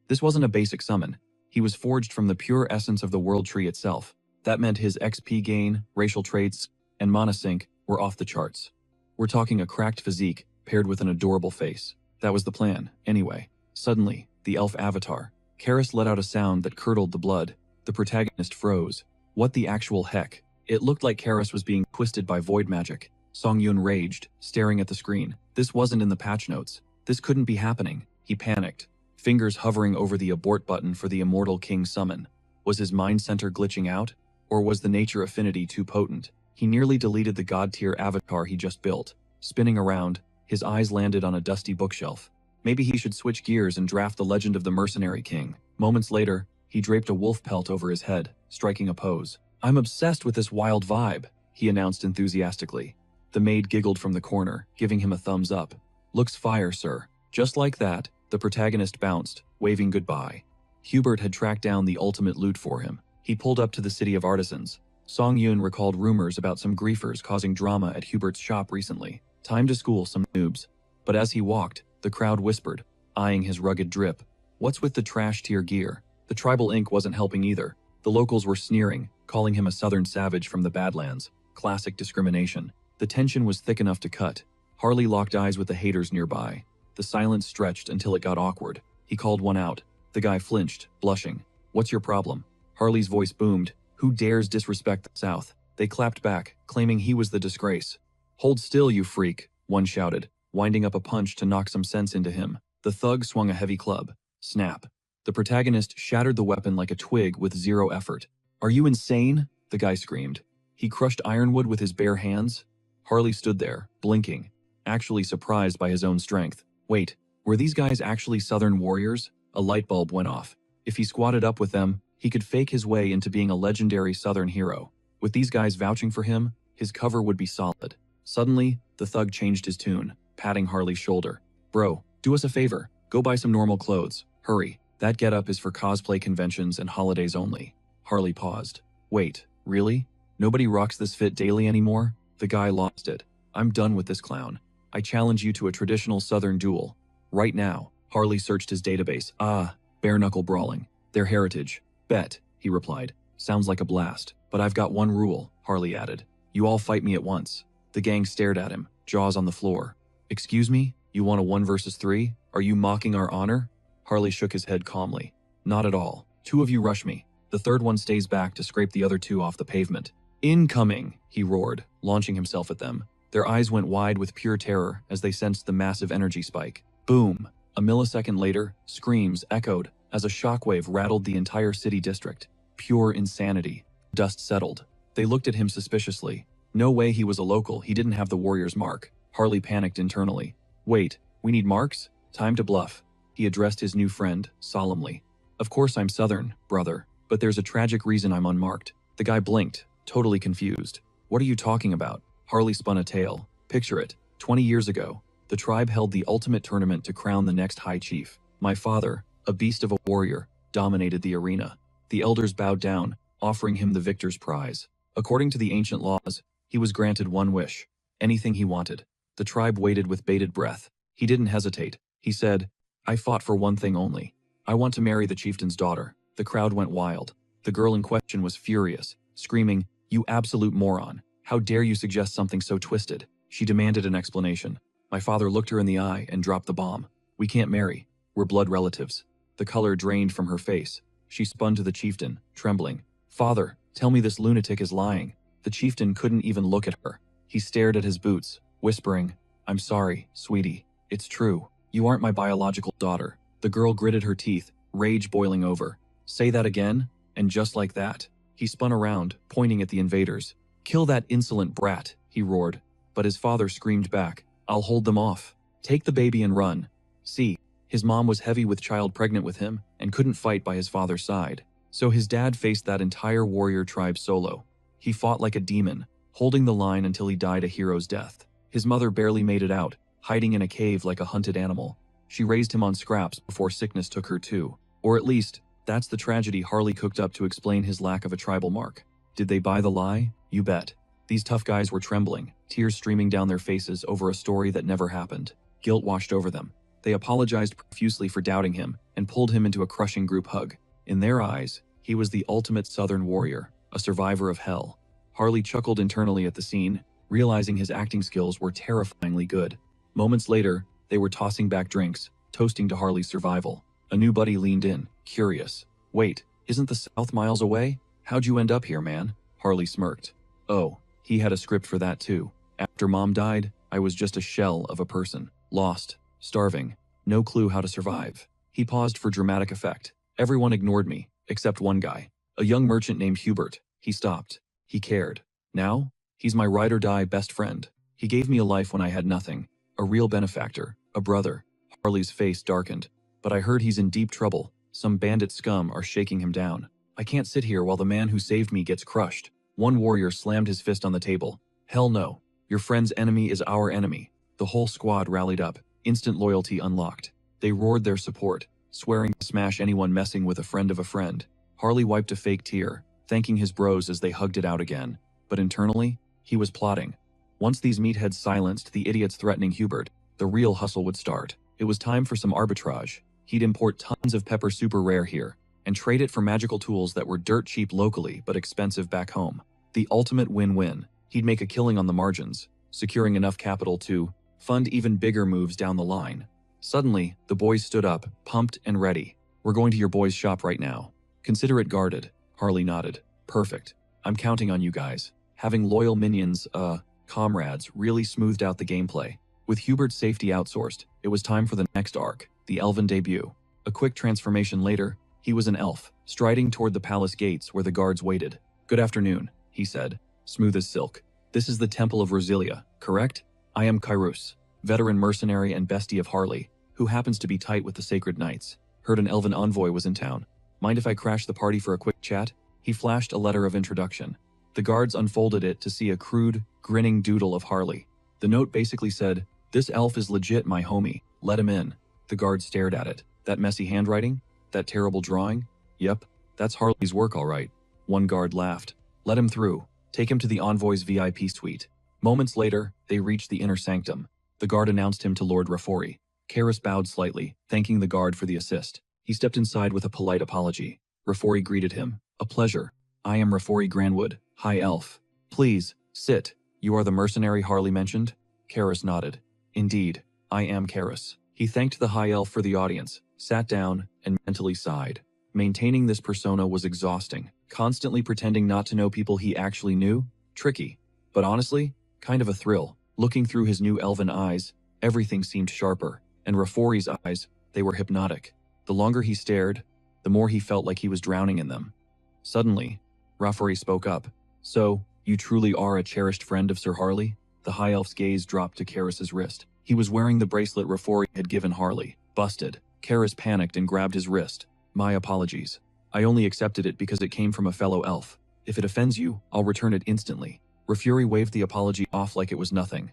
This wasn't a basic summon. He was forged from the pure essence of the world tree itself. That meant his XP gain, racial traits, and mana sync were off the charts. We're talking a cracked physique paired with an adorable face. That was the plan, anyway. Suddenly, the elf avatar, Karis, let out a sound that curdled the blood. The protagonist froze. What the actual heck? It looked like Karis was being twisted by void magic. Songyun raged, staring at the screen. This wasn't in the patch notes. This couldn't be happening. He panicked, fingers hovering over the abort button for the Immortal King summon. Was his mind center glitching out? Or was the nature affinity too potent? He nearly deleted the god-tier avatar he just built. Spinning around, his eyes landed on a dusty bookshelf. Maybe he should switch gears and draft The Legend of the Mercenary King. Moments later, he draped a wolf pelt over his head, striking a pose. "I'm obsessed with this wild vibe," he announced enthusiastically. The maid giggled from the corner, giving him a thumbs up. "Looks fire, sir." Just like that, the protagonist bounced, waving goodbye. Hubert had tracked down the ultimate loot for him. He pulled up to the City of Artisans. Songyun recalled rumors about some griefers causing drama at Hubert's shop recently. Time to school some noobs. But as he walked, the crowd whispered, eyeing his rugged drip. What's with the trash tier gear? The tribal ink wasn't helping either. The locals were sneering, calling him a southern savage from the Badlands. Classic discrimination. The tension was thick enough to cut. Harley locked eyes with the haters nearby. The silence stretched until it got awkward. He called one out. The guy flinched, blushing. "What's your problem?" Harley's voice boomed. "Who dares disrespect the South?" They clapped back, claiming he was the disgrace. "Hold still, you freak," one shouted, winding up a punch to knock some sense into him. The thug swung a heavy club. Snap. The protagonist shattered the weapon like a twig with zero effort. "Are you insane?" the guy screamed. He crushed ironwood with his bare hands. Harley stood there, blinking, actually surprised by his own strength. Wait, were these guys actually Southern warriors? A light bulb went off. If he squatted up with them, he could fake his way into being a legendary Southern hero. With these guys vouching for him, his cover would be solid. Suddenly, the thug changed his tune, patting Harley's shoulder. "Bro, do us a favor. Go buy some normal clothes. Hurry. That getup is for cosplay conventions and holidays only." Harley paused. "Wait, really? Nobody rocks this fit daily anymore?" The guy lost it. "I'm done with this clown. I challenge you to a traditional Southern duel. Right now." Harley searched his database. Bare-knuckle brawling. Their heritage. "Bet," he replied. "Sounds like a blast. But I've got one rule," Harley added. "You all fight me at once." The gang stared at him, jaws on the floor. "Excuse me? You want a 1 versus 3? Are you mocking our honor?" Harley shook his head calmly. "Not at all. 2 of you rush me. The third one stays back to scrape the other 2 off the pavement." "Incoming!" he roared, launching himself at them. Their eyes went wide with pure terror as they sensed the massive energy spike. Boom! A millisecond later, screams echoed as a shockwave rattled the entire city district. Pure insanity. Dust settled. They looked at him suspiciously. No way he was a local, he didn't have the warrior's mark. Harley panicked internally. "Wait, we need marks? Time to bluff." He addressed his new friend, solemnly. "Of course I'm Southern, brother, but there's a tragic reason I'm unmarked." The guy blinked, totally confused. "What are you talking about?" Harley spun a tale. "Picture it. 20 years ago, the tribe held the ultimate tournament to crown the next high chief. My father, a beast of a warrior, dominated the arena. The elders bowed down, offering him the victor's prize. According to the ancient laws, he was granted one wish. Anything he wanted. The tribe waited with bated breath. He didn't hesitate. He said, "I fought for one thing only. I want to marry the chieftain's daughter." The crowd went wild. The girl in question was furious, screaming, "You absolute moron. How dare you suggest something so twisted?" She demanded an explanation. My father looked her in the eye and dropped the bomb. "We can't marry. We're blood relatives." The color drained from her face. She spun to the chieftain, trembling. "Father, tell me this lunatic is lying." The chieftain couldn't even look at her. He stared at his boots, whispering, "I'm sorry, sweetie. It's true. You aren't my biological daughter." The girl gritted her teeth, rage boiling over. "Say that again?" And just like that, he spun around, pointing at the invaders. "Kill that insolent brat," he roared. But his father screamed back, "I'll hold them off. Take the baby and run." See, his mom was heavy with child pregnant with him and couldn't fight by his father's side. So his dad faced that entire warrior tribe solo. He fought like a demon, holding the line until he died a hero's death. His mother barely made it out, hiding in a cave like a hunted animal. She raised him on scraps before sickness took her too. Or at least, that's the tragedy Harley cooked up to explain his lack of a tribal mark. Did they buy the lie? You bet. These tough guys were trembling, tears streaming down their faces over a story that never happened. Guilt washed over them. They apologized profusely for doubting him and pulled him into a crushing group hug. In their eyes, he was the ultimate Southern warrior, a survivor of hell. Harley chuckled internally at the scene, realizing his acting skills were terrifyingly good. Moments later, they were tossing back drinks, toasting to Harley's survival. A new buddy leaned in, curious. Wait, isn't the South miles away? How'd you end up here, man? Harley smirked. Oh, he had a script for that too. After Mom died, I was just a shell of a person. Lost, starving, no clue how to survive. He paused for dramatic effect. Everyone ignored me, except one guy. A young merchant named Hubert. He stopped. He cared. Now, he's my ride-or-die best friend. He gave me a life when I had nothing. A real benefactor. A brother. Harley's face darkened. But I heard he's in deep trouble. Some bandit scum are shaking him down. I can't sit here while the man who saved me gets crushed. One warrior slammed his fist on the table. Hell no. Your friend's enemy is our enemy. The whole squad rallied up. Instant loyalty unlocked. They roared their support, swearing to smash anyone messing with a friend of a friend. Harley wiped a fake tear, thanking his bros as they hugged it out again. But internally, he was plotting. Once these meatheads silenced the idiots threatening Hubert, the real hustle would start. It was time for some arbitrage. He'd import tons of pepper super rare here, and trade it for magical tools that were dirt cheap locally but expensive back home. The ultimate win-win. He'd make a killing on the margins, securing enough capital to fund even bigger moves down the line. Suddenly, the boys stood up, pumped and ready. We're going to your boy's shop right now. Consider it guarded. Harley nodded. Perfect. I'm counting on you guys. Having loyal minions, comrades, really smoothed out the gameplay. With Hubert's safety outsourced, it was time for the next arc, the elven debut. A quick transformation later, he was an elf, striding toward the palace gates where the guards waited. Good afternoon, he said, smooth as silk. This is the Temple of Rosilia, correct? I am Kairos, veteran mercenary and bestie of Harley, who happens to be tight with the Sacred Knights. Heard an elven envoy was in town. Mind if I crash the party for a quick chat? He flashed a letter of introduction. The guards unfolded it to see a crude, grinning doodle of Harley. The note basically said, "This elf is legit, my homie. Let him in." The guards stared at it. That messy handwriting? That terrible drawing? Yep, that's Harley's work all right. One guard laughed. Let him through. Take him to the envoy's VIP suite. Moments later, they reached the inner sanctum. The guard announced him to Lord Rafori. Karis bowed slightly, thanking the guard for the assist. He stepped inside with a polite apology. Rafori greeted him. A pleasure. I am Rafori Granwood, High Elf. Please, sit. You are the mercenary Harley mentioned? Karis nodded. Indeed, I am Karis. He thanked the High Elf for the audience, sat down, and mentally sighed. Maintaining this persona was exhausting. Constantly pretending not to know people he actually knew? Tricky. But honestly, kind of a thrill. Looking through his new elven eyes, everything seemed sharper. And Rafori's eyes, they were hypnotic. The longer he stared, the more he felt like he was drowning in them. Suddenly, Rafori spoke up. So, you truly are a cherished friend of Sir Harley? The High Elf's gaze dropped to Karis's wrist. He was wearing the bracelet Rafori had given Harley. Busted. Karis panicked and grabbed his wrist. My apologies. I only accepted it because it came from a fellow elf. If it offends you, I'll return it instantly. Rafori waved the apology off like it was nothing.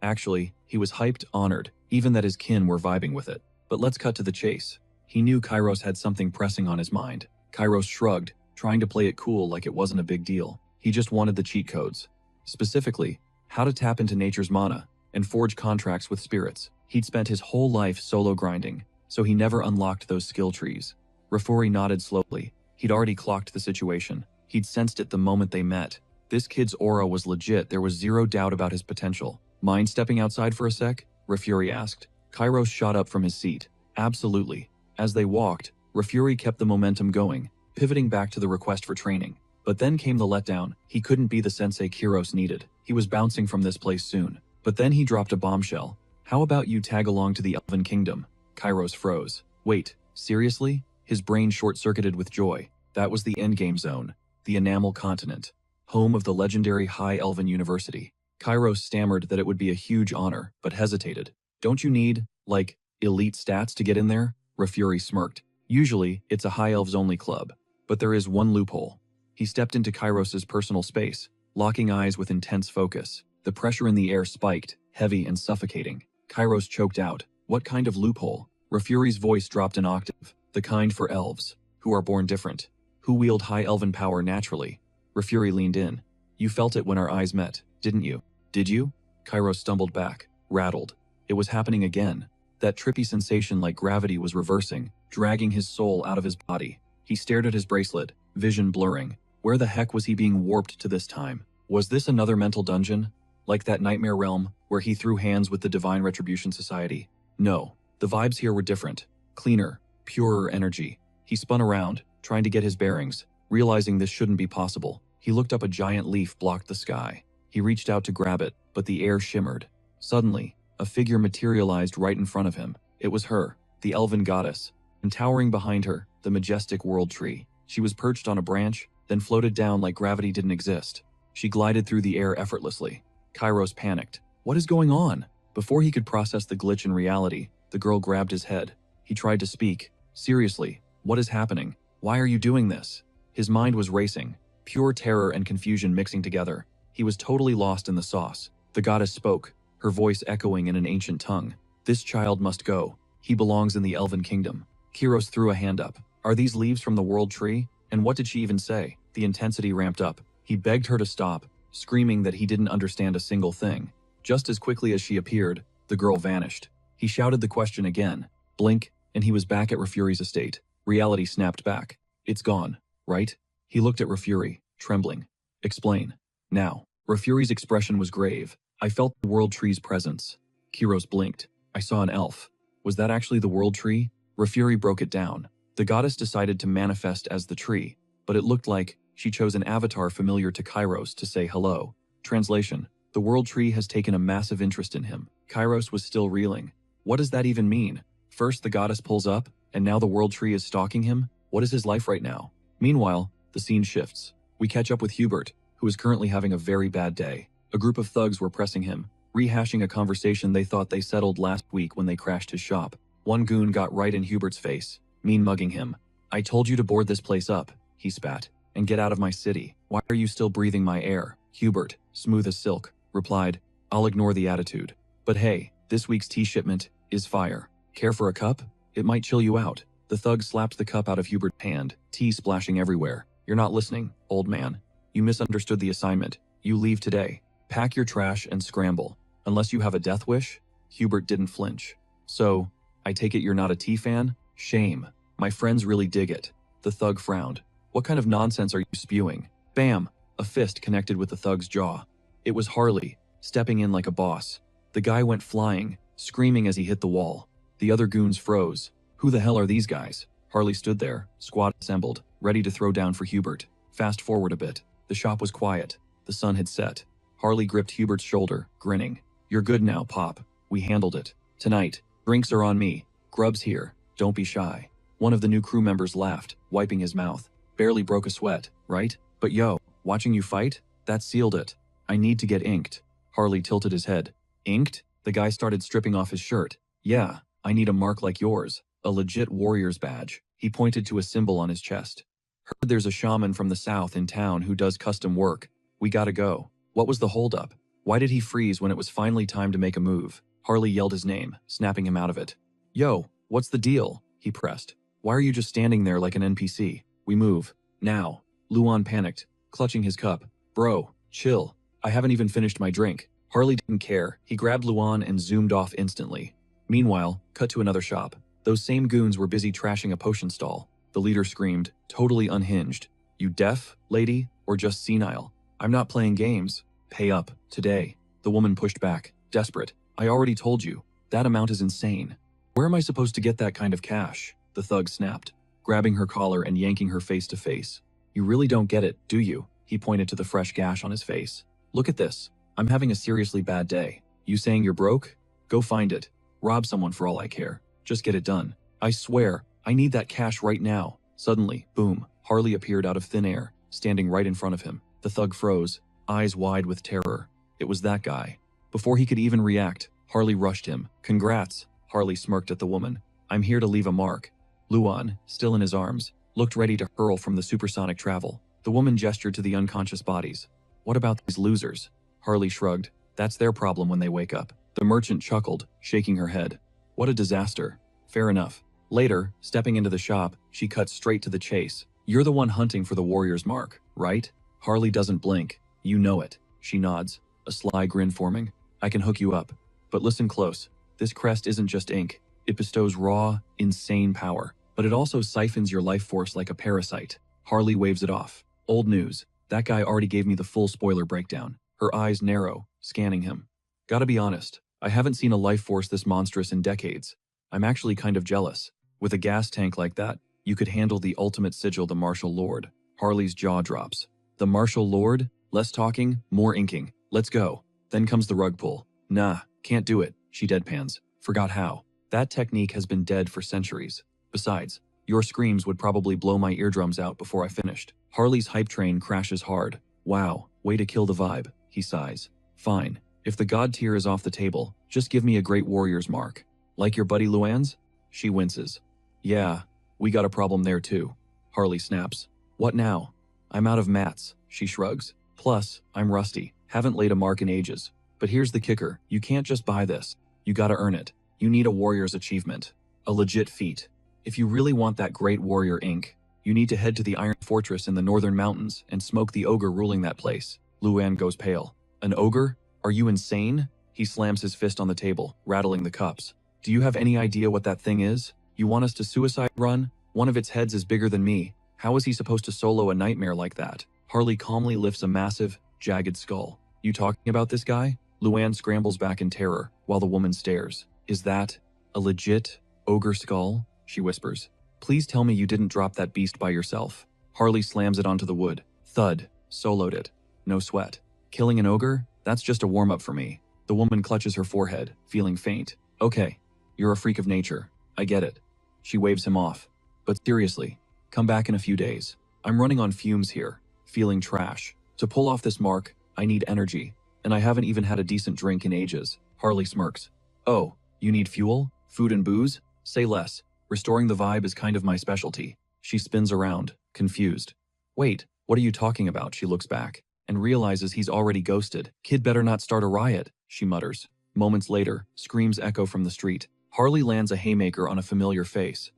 Actually, he was hyped, honored, even that his kin were vibing with it. But let's cut to the chase. He knew Kairos had something pressing on his mind. Kairos shrugged, trying to play it cool like it wasn't a big deal. He just wanted the cheat codes. Specifically, how to tap into nature's mana and forge contracts with spirits. He'd spent his whole life solo grinding, so he never unlocked those skill trees. Rafori nodded slowly. He'd already clocked the situation. He'd sensed it the moment they met. This kid's aura was legit. There was zero doubt about his potential. Mind stepping outside for a sec? Rafuri asked. Kairos shot up from his seat. Absolutely. As they walked, Rafuri kept the momentum going, pivoting back to the request for training. But then came the letdown. He couldn't be the sensei Kairos needed. He was bouncing from this place soon. But then he dropped a bombshell. How about you tag along to the Elven Kingdom? Kairos froze. Wait, seriously? His brain short-circuited with joy. That was the endgame zone. The Enamel Continent. Home of the legendary High Elven University. Kairos stammered that it would be a huge honor, but hesitated. Don't you need, like, elite stats to get in there? Rafuri smirked. Usually, it's a High Elves only club. But there is one loophole. He stepped into Kairos's personal space, locking eyes with intense focus. The pressure in the air spiked, heavy and suffocating. Kairos choked out. What kind of loophole? Rafuri's voice dropped an octave, the kind for elves, who are born different, who wield high elven power naturally. Rafuri leaned in. You felt it when our eyes met, didn't you? Did you? Kairos stumbled back, rattled. It was happening again. That trippy sensation like gravity was reversing, dragging his soul out of his body. He stared at his bracelet, vision blurring. Where the heck was he being warped to this time? Was this another mental dungeon? Like that nightmare realm, where he threw hands with the Divine Retribution Society? No. The vibes here were different. Cleaner, purer energy. He spun around, trying to get his bearings. Realizing this shouldn't be possible, he looked up. A giant leaf blocked the sky. He reached out to grab it, but the air shimmered. Suddenly, a figure materialized right in front of him. It was her, the elven goddess, and towering behind her, the majestic world tree. She was perched on a branch, then floated down like gravity didn't exist. She glided through the air effortlessly. Kairos panicked. What is going on? Before he could process the glitch in reality, the girl grabbed his head. He tried to speak. Seriously, what is happening? Why are you doing this? His mind was racing, pure terror and confusion mixing together. He was totally lost in the sauce. The goddess spoke, her voice echoing in an ancient tongue. This child must go. He belongs in the elven kingdom. Kairos threw a hand up. Are these leaves from the world tree? And what did she even say? The intensity ramped up. He begged her to stop, screaming that he didn't understand a single thing. Just as quickly as she appeared, the girl vanished. He shouted the question again. Blink, and he was back at Rafuri's estate. Reality snapped back. It's gone, right? He looked at Rafuri, trembling. Explain. Now. Rafuri's expression was grave. I felt the world tree's presence. Kairos blinked. I saw an elf. Was that actually the world tree? Rafuri broke it down. The goddess decided to manifest as the tree, but it looked like she chose an avatar familiar to Kairos to say hello. Translation. The world tree has taken a massive interest in him. Kairos was still reeling. What does that even mean? First the goddess pulls up, and now the world tree is stalking him? What is his life right now? Meanwhile, the scene shifts. We catch up with Hubert, who is currently having a very bad day. A group of thugs were pressing him, rehashing a conversation they thought they settled last week when they crashed his shop. One goon got right in Hubert's face, mean mugging him. I told you to board this place up, he spat, and get out of my city. Why are you still breathing my air? Hubert, smooth as silk, replied, I'll ignore the attitude. But hey, this week's tea shipment is fire. Care for a cup? It might chill you out. The thug slapped the cup out of Hubert's hand, tea splashing everywhere. You're not listening, old man. You misunderstood the assignment. You leave today. Pack your trash and scramble. Unless you have a death wish? Hubert didn't flinch. So, I take it you're not a tea fan? Shame. My friends really dig it. The thug frowned. What kind of nonsense are you spewing? Bam! A fist connected with the thug's jaw. It was Harley, stepping in like a boss. The guy went flying, screaming as he hit the wall. The other goons froze. Who the hell are these guys? Harley stood there, squad assembled, ready to throw down for Hubert. Fast forward a bit. The shop was quiet. The sun had set. Harley gripped Hubert's shoulder, grinning. You're good now, Pop. We handled it. Tonight, drinks are on me. Grub's here. Don't be shy. One of the new crew members laughed, wiping his mouth. Barely broke a sweat, right? But yo, watching you fight? That sealed it. I need to get inked. Harley tilted his head. Inked? The guy started stripping off his shirt. Yeah, I need a mark like yours. A legit warrior's badge. He pointed to a symbol on his chest. Heard there's a shaman from the south in town who does custom work. We gotta go. What was the holdup? Why did he freeze when it was finally time to make a move? Harley yelled his name, snapping him out of it. Yo, what's the deal? He pressed. Why are you just standing there like an NPC? We move. Now. Luan panicked, clutching his cup. Bro, chill. I haven't even finished my drink. Harley didn't care. He grabbed Luan and zoomed off instantly. Meanwhile, cut to another shop. Those same goons were busy trashing a potion stall. The leader screamed, totally unhinged. You deaf, lady, or just senile? I'm not playing games. Pay up, today. The woman pushed back, desperate. I already told you. That amount is insane. Where am I supposed to get that kind of cash? The thug snapped, grabbing her collar and yanking her face to face. You really don't get it, do you? He pointed to the fresh gash on his face. Look at this. I'm having a seriously bad day. You saying you're broke? Go find it. Rob someone for all I care. Just get it done. I swear, I need that cash right now. Suddenly, boom, Harley appeared out of thin air, standing right in front of him. The thug froze, eyes wide with terror. It was that guy. Before he could even react, Harley rushed him. Congrats, Harley smirked at the woman. I'm here to leave a mark. Luan, still in his arms, looked ready to hurl from the supersonic travel. The woman gestured to the unconscious bodies. What about these losers? Harley shrugged. That's their problem when they wake up. The merchant chuckled, shaking her head. What a disaster. Fair enough. Later, stepping into the shop, she cuts straight to the chase. You're the one hunting for the warrior's mark, right? Harley doesn't blink. You know it. She nods, a sly grin forming. I can hook you up. But listen close. This crest isn't just ink. It bestows raw, insane power. But it also siphons your life force like a parasite. Harley waves it off. Old news. That guy already gave me the full spoiler breakdown. Her eyes narrow, scanning him. Gotta be honest, I haven't seen a life force this monstrous in decades. I'm actually kind of jealous. With a gas tank like that, you could handle the ultimate sigil, the Martial Lord. Harley's jaw drops. The Martial Lord? Less talking, more inking. Let's go. Then comes the rug pull. Nah, can't do it, she deadpans. Forgot how. That technique has been dead for centuries. Besides, your screams would probably blow my eardrums out before I finished. Harley's hype train crashes hard. Wow, way to kill the vibe, he sighs. Fine, if the god tier is off the table, just give me a great warrior's mark. Like your buddy Luann's? She winces. Yeah, we got a problem there too. Harley snaps. What now? I'm out of mats, she shrugs. Plus, I'm rusty, haven't laid a mark in ages. But here's the kicker, you can't just buy this. You gotta earn it. You need a warrior's achievement. A legit feat. If you really want that great warrior ink, you need to head to the Iron Fortress in the Northern Mountains and smoke the ogre ruling that place. Luann goes pale. An ogre? Are you insane? He slams his fist on the table, rattling the cups. Do you have any idea what that thing is? You want us to suicide run? One of its heads is bigger than me. How is he supposed to solo a nightmare like that? Harley calmly lifts a massive, jagged skull. You talking about this guy? Luann scrambles back in terror, while the woman stares. Is that a legit ogre skull? She whispers. Please tell me you didn't drop that beast by yourself. Harley slams it onto the wood. Thud. Soloed it. No sweat. Killing an ogre? That's just a warm-up for me. The woman clutches her forehead, feeling faint. Okay, you're a freak of nature. I get it. She waves him off. But seriously, come back in a few days. I'm running on fumes here, feeling trash. To pull off this mark, I need energy, and I haven't even had a decent drink in ages. Harley smirks. Oh, you need fuel? Food and booze? Say less. Restoring the vibe is kind of my specialty. She spins around, confused. Wait, what are you talking about? She looks back and realizes he's already ghosted. Kid better not start a riot, she mutters. Moments later, screams echo from the street. Harley lands a haymaker on a familiar face.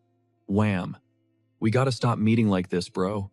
Wham. We gotta stop meeting like this, bro.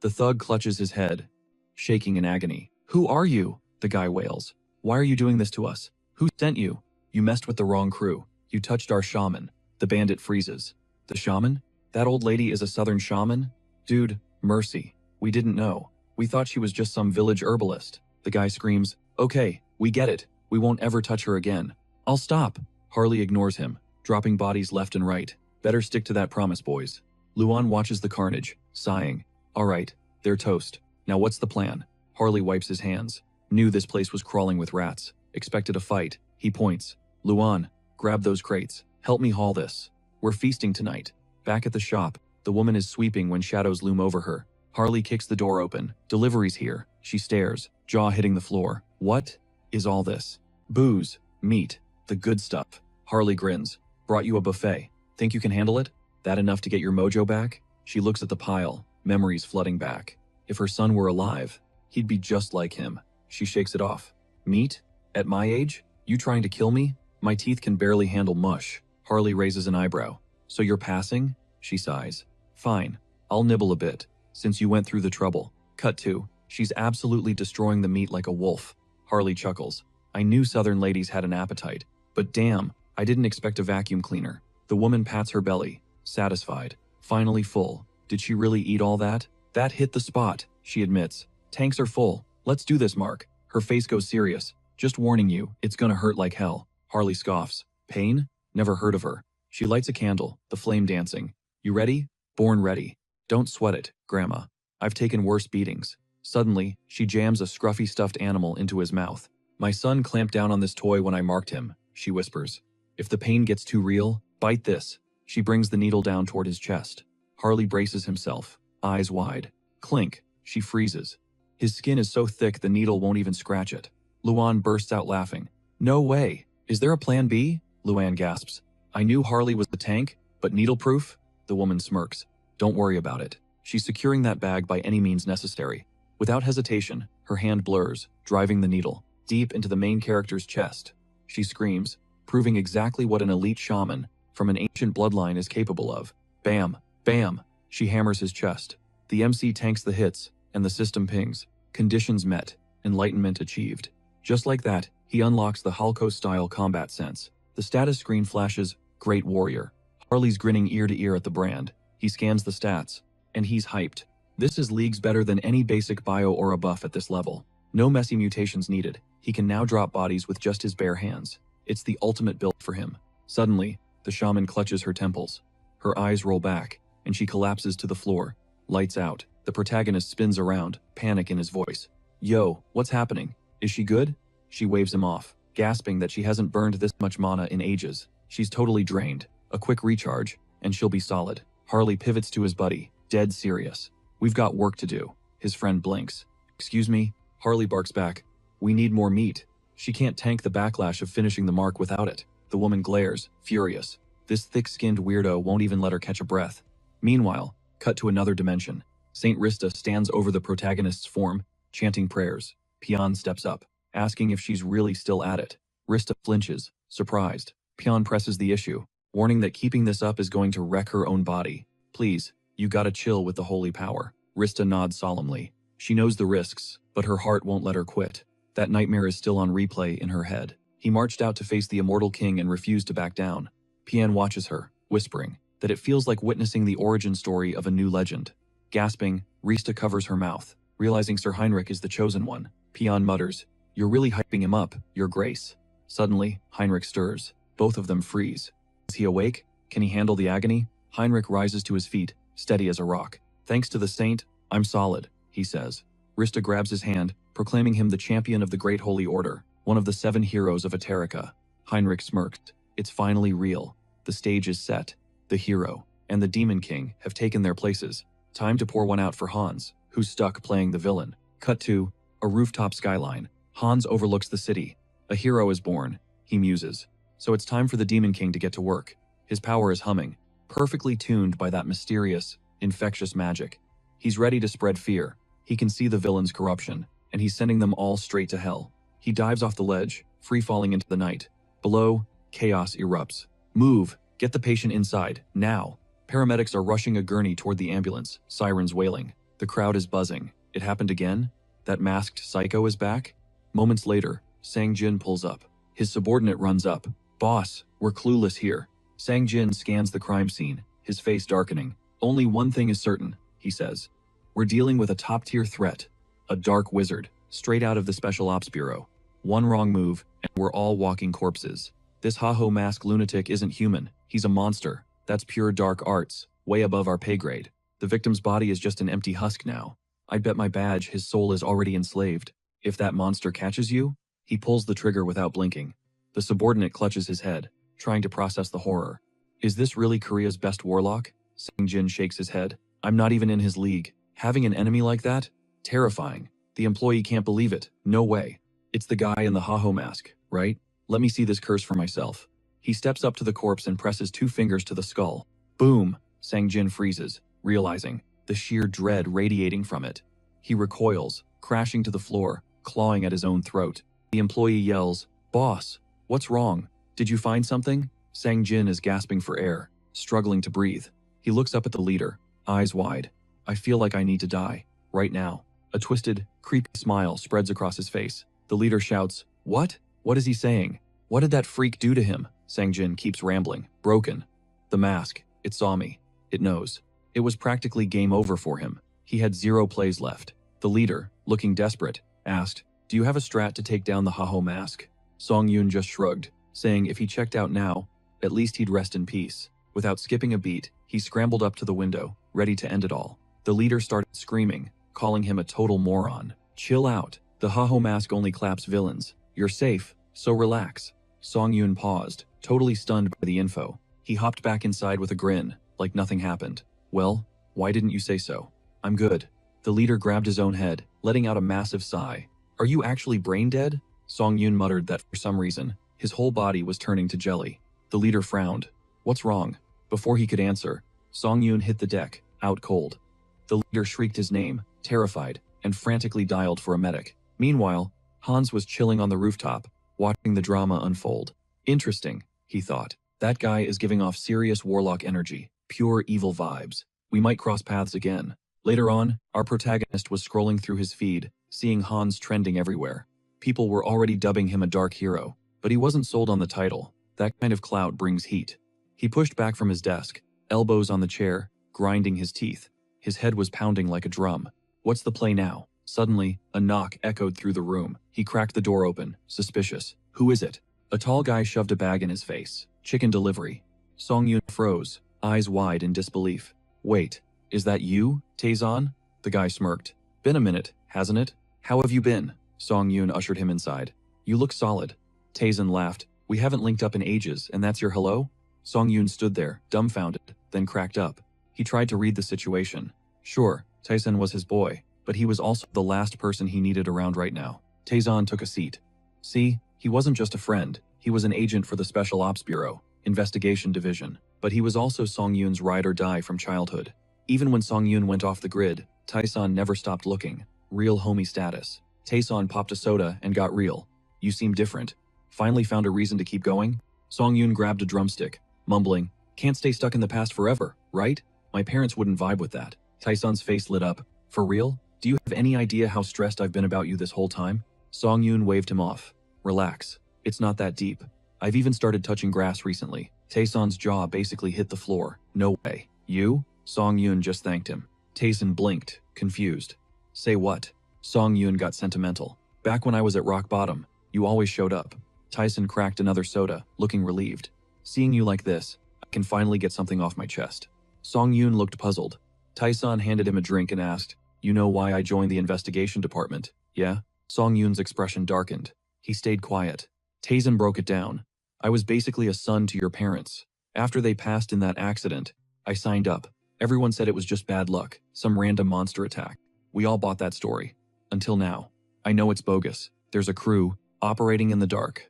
The thug clutches his head, shaking in agony. Who are you? The guy wails. Why are you doing this to us? Who sent you? You messed with the wrong crew. You touched our shaman. The bandit freezes. The shaman? That old lady is a southern shaman? Dude, mercy. We didn't know. We thought she was just some village herbalist. The guy screams, okay, we get it. We won't ever touch her again. I'll stop. Harley ignores him, dropping bodies left and right. Better stick to that promise, boys. Luann watches the carnage, sighing. All right, they're toast. Now what's the plan? Harley wipes his hands. Knew this place was crawling with rats. Expected a fight. He points. Luann, grab those crates. Help me haul this. We're feasting tonight. Back at the shop, the woman is sweeping when shadows loom over her. Harley kicks the door open. Delivery's here. She stares, jaw hitting the floor. What is all this? Booze, meat, the good stuff. Harley grins. Brought you a buffet. Think you can handle it? That enough to get your mojo back? She looks at the pile, memories flooding back. If her son were alive, he'd be just like him. She shakes it off. Meat? At my age? You trying to kill me? My teeth can barely handle mush. Harley raises an eyebrow. So you're passing? She sighs. Fine, I'll nibble a bit, since you went through the trouble. Cut to, she's absolutely destroying the meat like a wolf. Harley chuckles. I knew southern ladies had an appetite, but damn, I didn't expect a vacuum cleaner. The woman pats her belly, satisfied, finally full. Did she really eat all that? That hit the spot, she admits. Tanks are full. Let's do this, Mark. Her face goes serious. Just warning you, it's gonna hurt like hell. Harley scoffs. Pain? Never heard of her. She lights a candle, the flame dancing. You ready? Born ready. Don't sweat it, Grandma. I've taken worse beatings. Suddenly, she jams a scruffy stuffed animal into his mouth. My son clamped down on this toy when I marked him, she whispers. If the pain gets too real, bite this. She brings the needle down toward his chest. Harley braces himself, eyes wide. Clink, she freezes. His skin is so thick the needle won't even scratch it. Luann bursts out laughing. No way. Is there a plan B? Luann gasps. I knew Harley was the tank, but needle-proof? The woman smirks. Don't worry about it. She's securing that bag by any means necessary. Without hesitation, her hand blurs, driving the needle deep into the main character's chest. She screams, proving exactly what an elite shaman from an ancient bloodline is capable of. Bam, bam, she hammers his chest. The MC tanks the hits, and the system pings. Conditions met, enlightenment achieved. Just like that, he unlocks the Halco-style combat sense. The status screen flashes, Great Warrior. Harley's grinning ear to ear at the brand. He scans the stats, and he's hyped. This is leagues better than any basic bio or a buff at this level. No messy mutations needed. He can now drop bodies with just his bare hands. It's the ultimate build for him. Suddenly, the shaman clutches her temples. Her eyes roll back, and she collapses to the floor. Lights out. The protagonist spins around, panic in his voice. Yo, what's happening? Is she good? She waves him off, gasping that she hasn't burned this much mana in ages. She's totally drained. A quick recharge, and she'll be solid. Harley pivots to his buddy, dead serious. We've got work to do. His friend blinks. Excuse me? Harley barks back. We need more meat. She can't tank the backlash of finishing the mark without it. The woman glares, furious. This thick-skinned weirdo won't even let her catch a breath. Meanwhile, cut to another dimension. Saint Rista stands over the protagonist's form, chanting prayers. Pion steps up, asking if she's really still at it. Rista flinches, surprised. Pion presses the issue, warning that keeping this up is going to wreck her own body. Please, you gotta chill with the holy power. Rista nods solemnly. She knows the risks, but her heart won't let her quit. That nightmare is still on replay in her head. He marched out to face the immortal king and refused to back down. Pion watches her, whispering that it feels like witnessing the origin story of a new legend. Gasping, Rista covers her mouth, realizing Sir Heinrich is the chosen one. Pion mutters, "You're really hyping him up, Your Grace." Suddenly, Heinrich stirs. Both of them freeze. Is he awake? Can he handle the agony? Heinrich rises to his feet, steady as a rock. Thanks to the saint, I'm solid, he says. Rista grabs his hand, proclaiming him the champion of the Great Holy Order, one of the 7 heroes of Eterica. Heinrich smirked. It's finally real. The stage is set. The hero and the Demon King have taken their places. Time to pour one out for Hans, who's stuck playing the villain. Cut to a rooftop skyline. Hans overlooks the city. A hero is born, he muses. So it's time for the Demon King to get to work. His power is humming, perfectly tuned by that mysterious, infectious magic. He's ready to spread fear. He can see the villain's corruption, and he's sending them all straight to hell. He dives off the ledge, free-falling into the night. Below, chaos erupts. Move! Get the patient inside, now! Paramedics are rushing a gurney toward the ambulance, sirens wailing. The crowd is buzzing. It happened again? That masked psycho is back? Moments later, Sang Jin pulls up. His subordinate runs up. Boss, we're clueless here. Sang Jin scans the crime scene, his face darkening. Only one thing is certain, he says. We're dealing with a top-tier threat. A dark wizard, straight out of the Special Ops Bureau. One wrong move, and we're all walking corpses. This Ha-Ho mask lunatic isn't human. He's a monster. That's pure dark arts, way above our pay grade. The victim's body is just an empty husk now. I'd bet my badge his soul is already enslaved. If that monster catches you, he pulls the trigger without blinking. The subordinate clutches his head, trying to process the horror. Is this really Korea's best warlock? Sang Jin shakes his head. I'm not even in his league. Having an enemy like that? Terrifying. The employee can't believe it. No way. It's the guy in the Ha-Ho mask, right? Let me see this curse for myself. He steps up to the corpse and presses 2 fingers to the skull. Boom! Sang Jin freezes, realizing the sheer dread radiating from it. He recoils, crashing to the floor, clawing at his own throat. The employee yells, "Boss, what's wrong? Did you find something?" Sang Jin is gasping for air, struggling to breathe. He looks up at the leader, eyes wide. I feel like I need to die, right now. A twisted, creepy smile spreads across his face. The leader shouts, "What? What is he saying? What did that freak do to him?" Sang Jin keeps rambling, broken. The mask, it saw me. It knows. It was practically game over for him. He had 0 plays left. The leader, looking desperate, asked, "Do you have a strat to take down the Ha-Ho mask?" Song Yoon just shrugged, saying if he checked out now, at least he'd rest in peace. Without skipping a beat, he scrambled up to the window, ready to end it all. The leader started screaming, calling him a total moron. Chill out. The Ha-Ho mask only claps villains. You're safe, so relax. Song Yoon paused, totally stunned by the info. He hopped back inside with a grin, like nothing happened. Well, why didn't you say so? I'm good. The leader grabbed his own head, letting out a massive sigh. Are you actually brain dead? Song Yoon muttered that for some reason, his whole body was turning to jelly. The leader frowned. What's wrong? Before he could answer, Song Yoon hit the deck, out cold. The leader shrieked his name, terrified, and frantically dialed for a medic. Meanwhile, Hans was chilling on the rooftop, watching the drama unfold. Interesting, he thought. That guy is giving off serious warlock energy, pure evil vibes. We might cross paths again. Later on, our protagonist was scrolling through his feed, seeing Hans trending everywhere. People were already dubbing him a dark hero, but he wasn't sold on the title. That kind of clout brings heat. He pushed back from his desk, elbows on the chair, grinding his teeth. His head was pounding like a drum. What's the play now? Suddenly, a knock echoed through the room. He cracked the door open, suspicious. Who is it? A tall guy shoved a bag in his face. Chicken delivery. Song Yun froze, eyes wide in disbelief. Wait, is that you, Taezan? The guy smirked. Been a minute, hasn't it? How have you been? Song Yun ushered him inside. You look solid. Taezan laughed. We haven't linked up in ages, and that's your hello? Song Yun stood there, dumbfounded, then cracked up. He tried to read the situation. Sure, Taezan was his boy, but he was also the last person he needed around right now. Taezan took a seat. See, he wasn't just a friend. He was an agent for the Special Ops Bureau, Investigation Division, but he was also Song Yun's ride or die from childhood. Even when Song Yun went off the grid, Taezan never stopped looking. Real homie status. Taezan popped a soda and got real. You seem different. Finally found a reason to keep going? Song Yun grabbed a drumstick, mumbling, can't stay stuck in the past forever, right? My parents wouldn't vibe with that. Taezan's face lit up. For real? Do you have any idea how stressed I've been about you this whole time? Song Yun waved him off. Relax. It's not that deep. I've even started touching grass recently. Taezan's jaw basically hit the floor. No way. You? Song Yun just thanked him. Taezan blinked, confused. Say what? Song Yun got sentimental. Back when I was at rock bottom, you always showed up. Taezan cracked another soda, looking relieved. Seeing you like this, I can finally get something off my chest. Song Yun looked puzzled. Taezan handed him a drink and asked, you know why I joined the investigation department, yeah? Song Yun's expression darkened. He stayed quiet. Taezan broke it down. I was basically a son to your parents. After they passed in that accident, I signed up. Everyone said it was just bad luck, some random monster attack. We all bought that story. Until now. I know it's bogus. There's a crew, operating in the dark.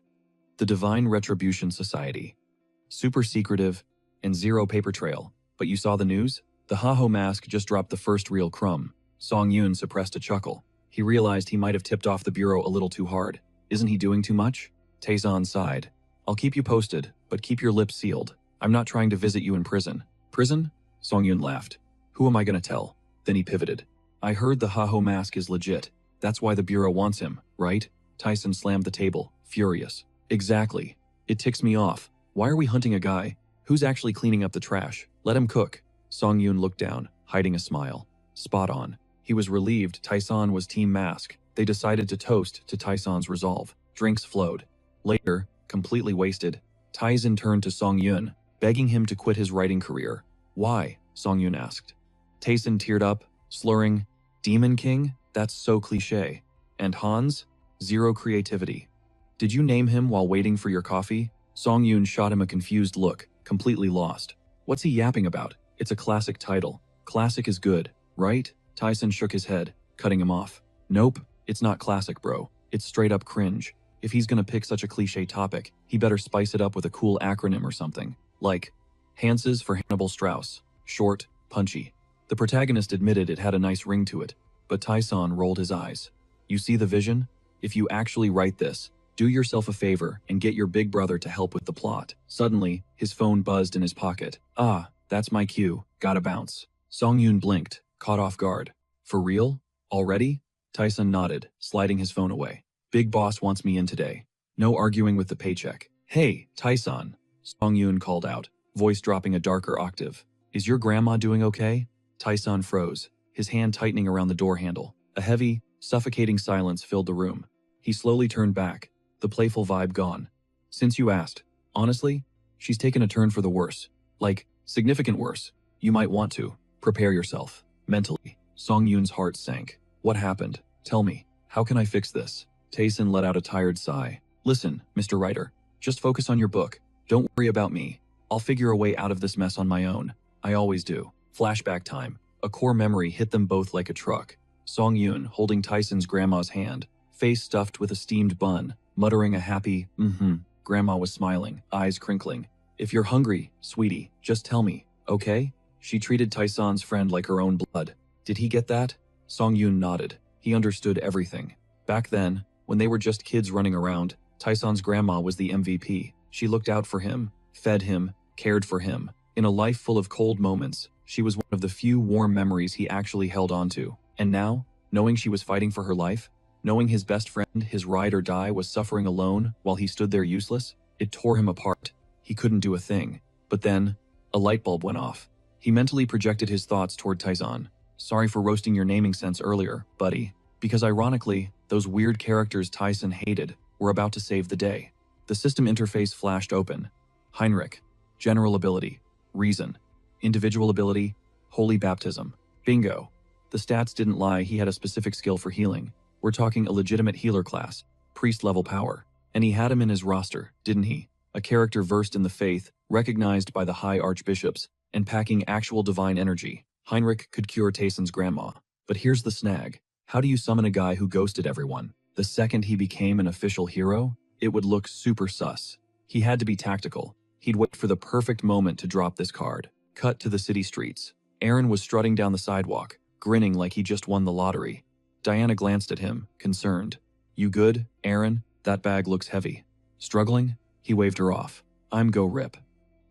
The Divine Retribution Society. Super secretive, and zero paper trail. But you saw the news? The Ha-Ho mask just dropped the first real crumb. Song Yun suppressed a chuckle. He realized he might have tipped off the Bureau a little too hard. Isn't he doing too much? Taezan sighed. I'll keep you posted, but keep your lips sealed. I'm not trying to visit you in prison. Prison? Song Yun laughed. Who am I gonna tell? Then he pivoted. I heard the Ha-Ho mask is legit. That's why the Bureau wants him, right? Taezan slammed the table, furious. Exactly. It ticks me off. Why are we hunting a guy? Who's actually cleaning up the trash? Let him cook. Song Yun looked down, hiding a smile. Spot on. He was relieved Taezan was Team Mask. They decided to toast to Taezan's resolve. Drinks flowed. Later, completely wasted, Taezan turned to Song Yun, begging him to quit his writing career. Why? Song Yun asked. Taezan teared up, slurring, Demon King? That's so cliché. And Hans? Zero creativity. Did you name him while waiting for your coffee? Song Yun shot him a confused look, completely lost. What's he yapping about? It's a classic title. Classic is good, right? Taezan shook his head, cutting him off. Nope, it's not classic, bro. It's straight up cringe. If he's gonna pick such a cliché topic, he better spice it up with a cool acronym or something. Like, Hanses for Hannibal Strauss. Short, punchy. The protagonist admitted it had a nice ring to it, but Taezan rolled his eyes. You see the vision? If you actually write this, do yourself a favor and get your big brother to help with the plot. Suddenly, his phone buzzed in his pocket. Ah, that's my cue. Gotta bounce. Song Yun blinked, caught off guard. For real? Already? Taezan nodded, sliding his phone away. Big boss wants me in today. No arguing with the paycheck. Hey, Taezan. Song Yun called out, voice dropping a darker octave. Is your grandma doing okay? Taezan froze, his hand tightening around the door handle. A heavy, suffocating silence filled the room. He slowly turned back, the playful vibe gone. Since you asked, honestly, she's taken a turn for the worse. Like, significant worse. You might want to prepare yourself, mentally. Song Yun's heart sank. What happened? Tell me. How can I fix this? Taezan let out a tired sigh. Listen, Mr. Writer, just focus on your book. Don't worry about me. I'll figure a way out of this mess on my own. I always do. Flashback time. A core memory hit them both like a truck. Song Yun holding Tyson's grandma's hand, face stuffed with a steamed bun, muttering a happy, Grandma was smiling, eyes crinkling. If you're hungry, sweetie, just tell me, okay? She treated Tyson's friend like her own blood. Did he get that? Song Yun nodded. He understood everything. Back then, when they were just kids running around, Tyson's grandma was the MVP. She looked out for him, fed him, cared for him. In a life full of cold moments, she was one of the few warm memories he actually held onto. And now, knowing she was fighting for her life, knowing his best friend, his ride or die, was suffering alone while he stood there useless, it tore him apart. He couldn't do a thing. But then, a light bulb went off. He mentally projected his thoughts toward Tyson. Sorry for roasting your naming sense earlier, buddy. Because ironically, those weird characters Tyson hated were about to save the day. The system interface flashed open. Heinrich. General ability. Reason. Individual ability. Holy baptism. Bingo. The stats didn't lie, he had a specific skill for healing. We're talking a legitimate healer class. Priest-level power. And he had him in his roster, didn't he? A character versed in the faith, recognized by the high archbishops, and packing actual divine energy. Heinrich could cure Tayson's grandma. But here's the snag. How do you summon a guy who ghosted everyone? The second he became an official hero, it would look super sus. He had to be tactical. He'd wait for the perfect moment to drop this card. Cut to the city streets. Aaron was strutting down the sidewalk, grinning like he just won the lottery. Diana glanced at him, concerned. You good, Aaron? That bag looks heavy. Struggling? He waved her off. I'm go rip.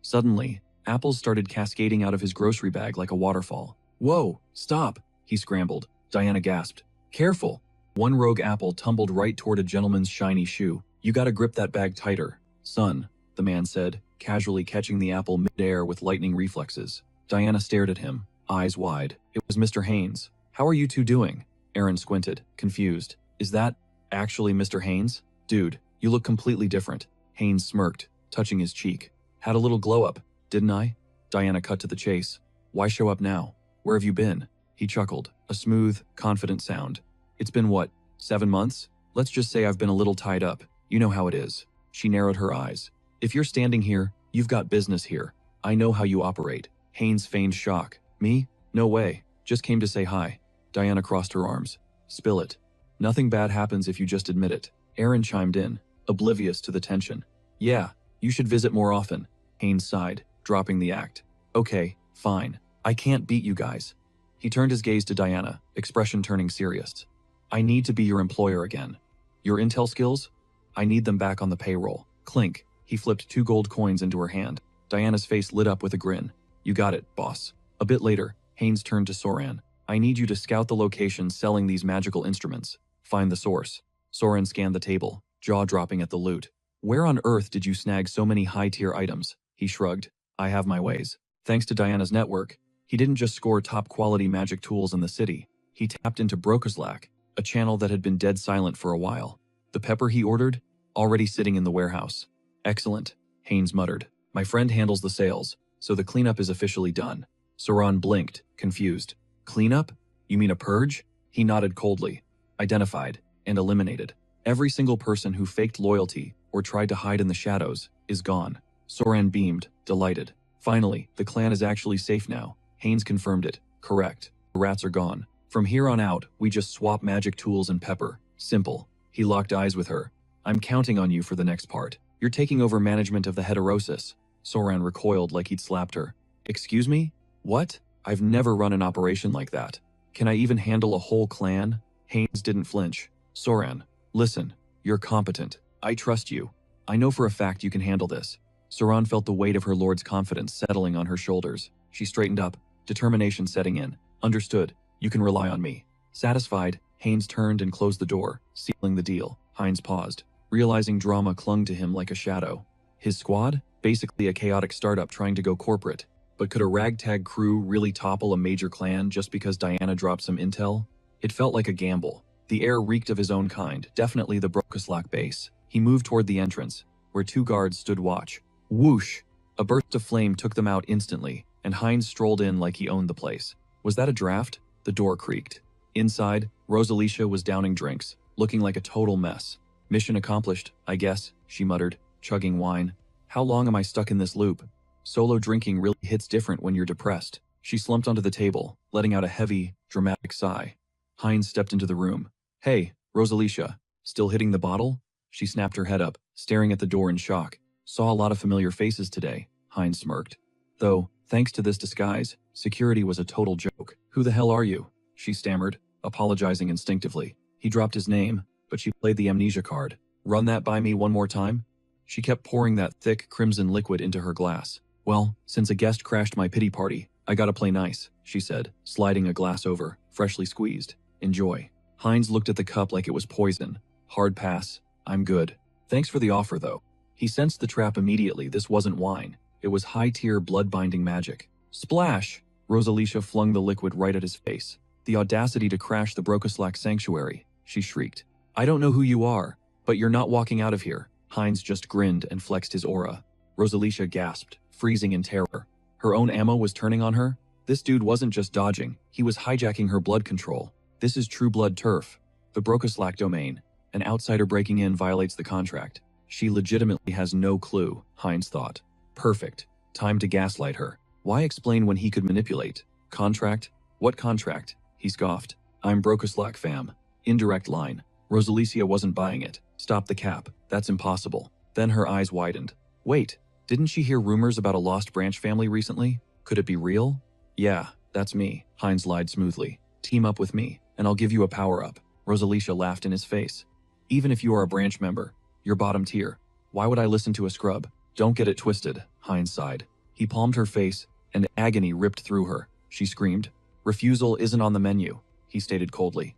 Suddenly, apples started cascading out of his grocery bag like a waterfall. Whoa, stop, he scrambled. Diana gasped. Careful. One rogue apple tumbled right toward a gentleman's shiny shoe. You gotta grip that bag tighter. Son, the man said, casually catching the apple mid-air with lightning reflexes. Diana stared at him, eyes wide. It was Mr. Haynes. How are you two doing? Aaron squinted, confused. Is that actually Mr. Haynes? Dude, you look completely different. Haynes smirked, touching his cheek. Had a little glow up, didn't I? Diana cut to the chase. Why show up now? Where have you been? He chuckled, a smooth, confident sound. It's been what, 7 months? Let's just say I've been a little tied up. You know how it is. She narrowed her eyes. If you're standing here, you've got business here. I know how you operate. Haynes feigned shock. Me? No way. Just came to say hi. Diana crossed her arms. Spill it. Nothing bad happens if you just admit it. Aaron chimed in, oblivious to the tension. Yeah, you should visit more often. Haynes sighed, dropping the act. Okay, fine. I can't beat you guys. He turned his gaze to Diana, expression turning serious. I need to be your employer again. Your intel skills? I need them back on the payroll. Clink. He flipped 2 gold coins into her hand. Diana's face lit up with a grin. You got it, boss. A bit later, Haynes turned to Soran. I need you to scout the location selling these magical instruments. Find the source. Soran scanned the table, jaw dropping at the loot. Where on earth did you snag so many high-tier items? He shrugged. I have my ways. Thanks to Diana's network, he didn't just score top-quality magic tools in the city. He tapped into Brokerslack, a channel that had been dead silent for a while. The pepper he ordered? Already sitting in the warehouse. Excellent, Haynes muttered. My friend handles the sales, so the cleanup is officially done. Soran blinked, confused. Cleanup? You mean a purge? He nodded coldly. Identified and eliminated. Every single person who faked loyalty or tried to hide in the shadows is gone. Soran beamed, delighted. Finally, the clan is actually safe now. Haynes confirmed it. Correct. The rats are gone. From here on out, we just swap magic tools and pepper. Simple. He locked eyes with her. I'm counting on you for the next part. You're taking over management of the heterosis. Soran recoiled like he'd slapped her. Excuse me? What? I've never run an operation like that. Can I even handle a whole clan? Haynes didn't flinch. Soran, listen. You're competent. I trust you. I know for a fact you can handle this. Soran felt the weight of her lord's confidence settling on her shoulders. She straightened up, determination setting in. Understood. You can rely on me. Satisfied, Haynes turned and closed the door, sealing the deal. Haynes paused, realizing drama clung to him like a shadow. His squad? Basically a chaotic startup trying to go corporate. But could a ragtag crew really topple a major clan just because Diana dropped some intel? It felt like a gamble. The air reeked of his own kind, definitely the Brokeslack base. He moved toward the entrance, where 2 guards stood watch. Whoosh! A burst of flame took them out instantly, and Haynes strolled in like he owned the place. Was that a draft? The door creaked. Inside, Rosalicia was downing drinks, looking like a total mess. Mission accomplished, I guess, she muttered, chugging wine. How long am I stuck in this loop? Solo drinking really hits different when you're depressed. She slumped onto the table, letting out a heavy, dramatic sigh. Haynes stepped into the room. Hey, Rosalicia, still hitting the bottle? She snapped her head up, staring at the door in shock. Saw a lot of familiar faces today, Haynes smirked. Though, thanks to this disguise, security was a total joke. Who the hell are you? She stammered, apologizing instinctively. He dropped his name, but she played the amnesia card. Run that by me one more time? She kept pouring that thick, crimson liquid into her glass. "Well, since a guest crashed my pity party, I gotta play nice," she said, sliding a glass over, freshly squeezed. "Enjoy." Heinz looked at the cup like it was poison. "Hard pass. I'm good. Thanks for the offer, though." He sensed the trap immediately. This wasn't wine. It was high-tier blood-binding magic. Splash! Rosalicia flung the liquid right at his face. "The audacity to crash the Brokoslak sanctuary," she shrieked. "I don't know who you are, but you're not walking out of here." Heinz just grinned and flexed his aura. Rosalicia gasped, freezing in terror. Her own ammo was turning on her? This dude wasn't just dodging, he was hijacking her blood control. This is true blood turf. The Brokoslak domain. An outsider breaking in violates the contract. She legitimately has no clue, Heinz thought. Perfect. Time to gaslight her. Why explain when he could manipulate? Contract? What contract? He scoffed. "I'm Brokoslak, fam." Indirect line. Rosalicia wasn't buying it. "Stop the cap. That's impossible." Then her eyes widened. Wait, didn't she hear rumors about a lost branch family recently? Could it be real? "Yeah, that's me," Heinz lied smoothly. "Team up with me, and I'll give you a power-up." Rosalicia laughed in his face. "Even if you are a branch member, you're bottom tier. Why would I listen to a scrub?" "Don't get it twisted," Heinz sighed. He palmed her face, and agony ripped through her. She screamed. "Refusal isn't on the menu," he stated coldly.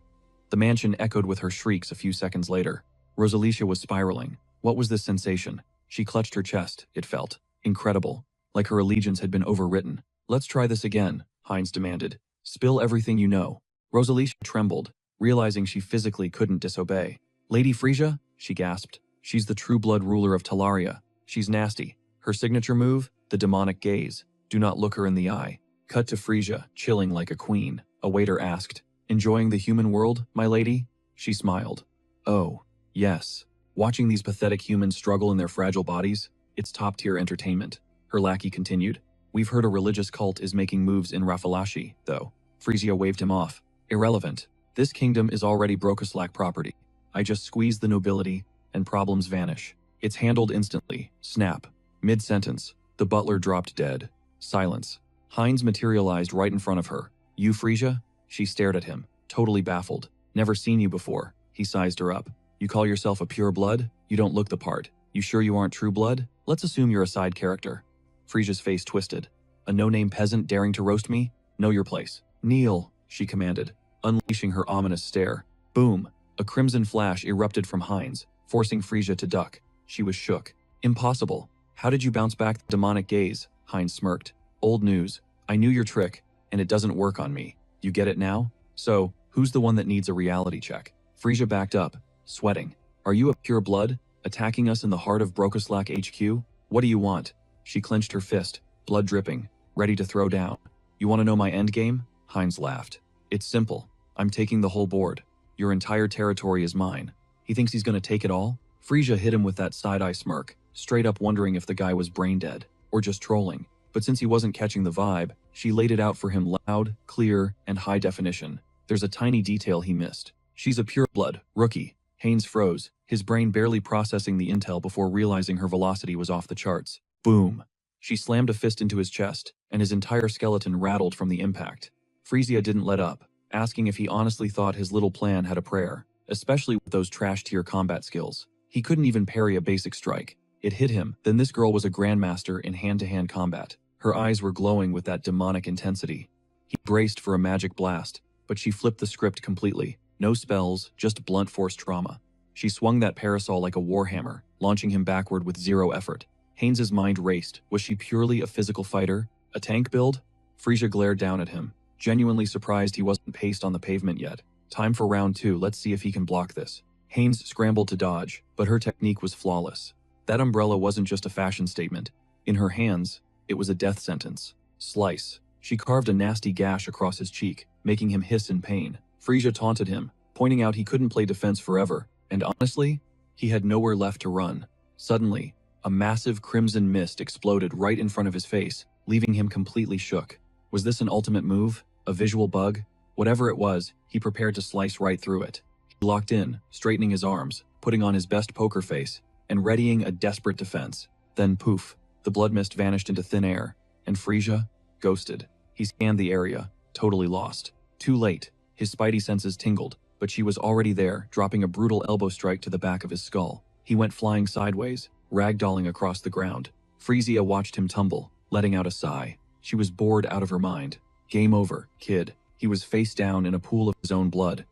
The mansion echoed with her shrieks a few seconds later. Rosalicia was spiraling. What was this sensation? She clutched her chest, it felt. Incredible. Like her allegiance had been overwritten. "Let's try this again," Heinz demanded. "Spill everything you know." Rosalicia trembled, realizing she physically couldn't disobey. "Lady Frisia?" she gasped. "She's the true blood ruler of Talaria. She's nasty. Her signature move? The demonic gaze. Do not look her in the eye." Cut to Frisia, chilling like a queen. A waiter asked, "Enjoying the human world, my lady?" She smiled. "Oh, yes. Watching these pathetic humans struggle in their fragile bodies, it's top-tier entertainment." Her lackey continued. "We've heard a religious cult is making moves in Rafalashi, though." Frisia waved him off. "Irrelevant. This kingdom is already Brokoslak property. I just squeeze the nobility, and problems vanish. It's handled instantly." Snap. Mid-sentence, the butler dropped dead. Silence. Heinz materialized right in front of her. "You, Frisia?" She stared at him, totally baffled. "Never seen you before." He sized her up. "You call yourself a pure blood? You don't look the part. You sure you aren't true blood? Let's assume you're a side character." Frisia's face twisted. "A no-name peasant daring to roast me? Know your place." "Kneel," she commanded, unleashing her ominous stare. Boom! A crimson flash erupted from Heinz, forcing Frisia to duck. She was shook. "Impossible. How did you bounce back the demonic gaze?" Heinz smirked. "Old news. I knew your trick, and it doesn't work on me. You get it now? So, who's the one that needs a reality check?" Frisia backed up, sweating. "Are you a pure blood, attacking us in the heart of Brokoslak HQ? What do you want?" She clenched her fist, blood dripping, ready to throw down. "You want to know my endgame?" Heinz laughed. "It's simple. I'm taking the whole board. Your entire territory is mine." He thinks he's going to take it all? Frisia hit him with that side-eye smirk, straight up wondering if the guy was brain-dead, or just trolling. But since he wasn't catching the vibe, she laid it out for him loud, clear, and high definition. There's a tiny detail he missed. "She's a pure-blood, rookie." Haynes froze, his brain barely processing the intel before realizing her velocity was off the charts. Boom! She slammed a fist into his chest, and his entire skeleton rattled from the impact. Frisia didn't let up, asking if he honestly thought his little plan had a prayer, especially with those trash-tier combat skills. He couldn't even parry a basic strike. It hit him, then this girl was a grandmaster in hand-to-hand combat. Her eyes were glowing with that demonic intensity. He braced for a magic blast, but she flipped the script completely. No spells, just blunt force trauma. She swung that parasol like a warhammer, launching him backward with zero effort. Haynes's mind raced. Was she purely a physical fighter? A tank build? Frisia glared down at him, genuinely surprised he wasn't paced on the pavement yet. "Time for round 2, let's see if he can block this." Haynes scrambled to dodge, but her technique was flawless. That umbrella wasn't just a fashion statement. In her hands, it was a death sentence. Slice. She carved a nasty gash across his cheek, making him hiss in pain. Frisia taunted him, pointing out he couldn't play defense forever, and honestly, he had nowhere left to run. Suddenly, a massive crimson mist exploded right in front of his face, leaving him completely shook. Was this an ultimate move? A visual bug? Whatever it was, he prepared to slice right through it. He locked in, straightening his arms, putting on his best poker face, and readying a desperate defense. Then poof, the blood mist vanished into thin air, and Frisia, ghosted. He scanned the area, totally lost. Too late. His spidey senses tingled, but she was already there, dropping a brutal elbow strike to the back of his skull. He went flying sideways, ragdolling across the ground. Frisia watched him tumble, letting out a sigh. She was bored out of her mind. Game over, kid. He was face down in a pool of his own blood.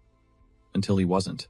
Until he wasn't.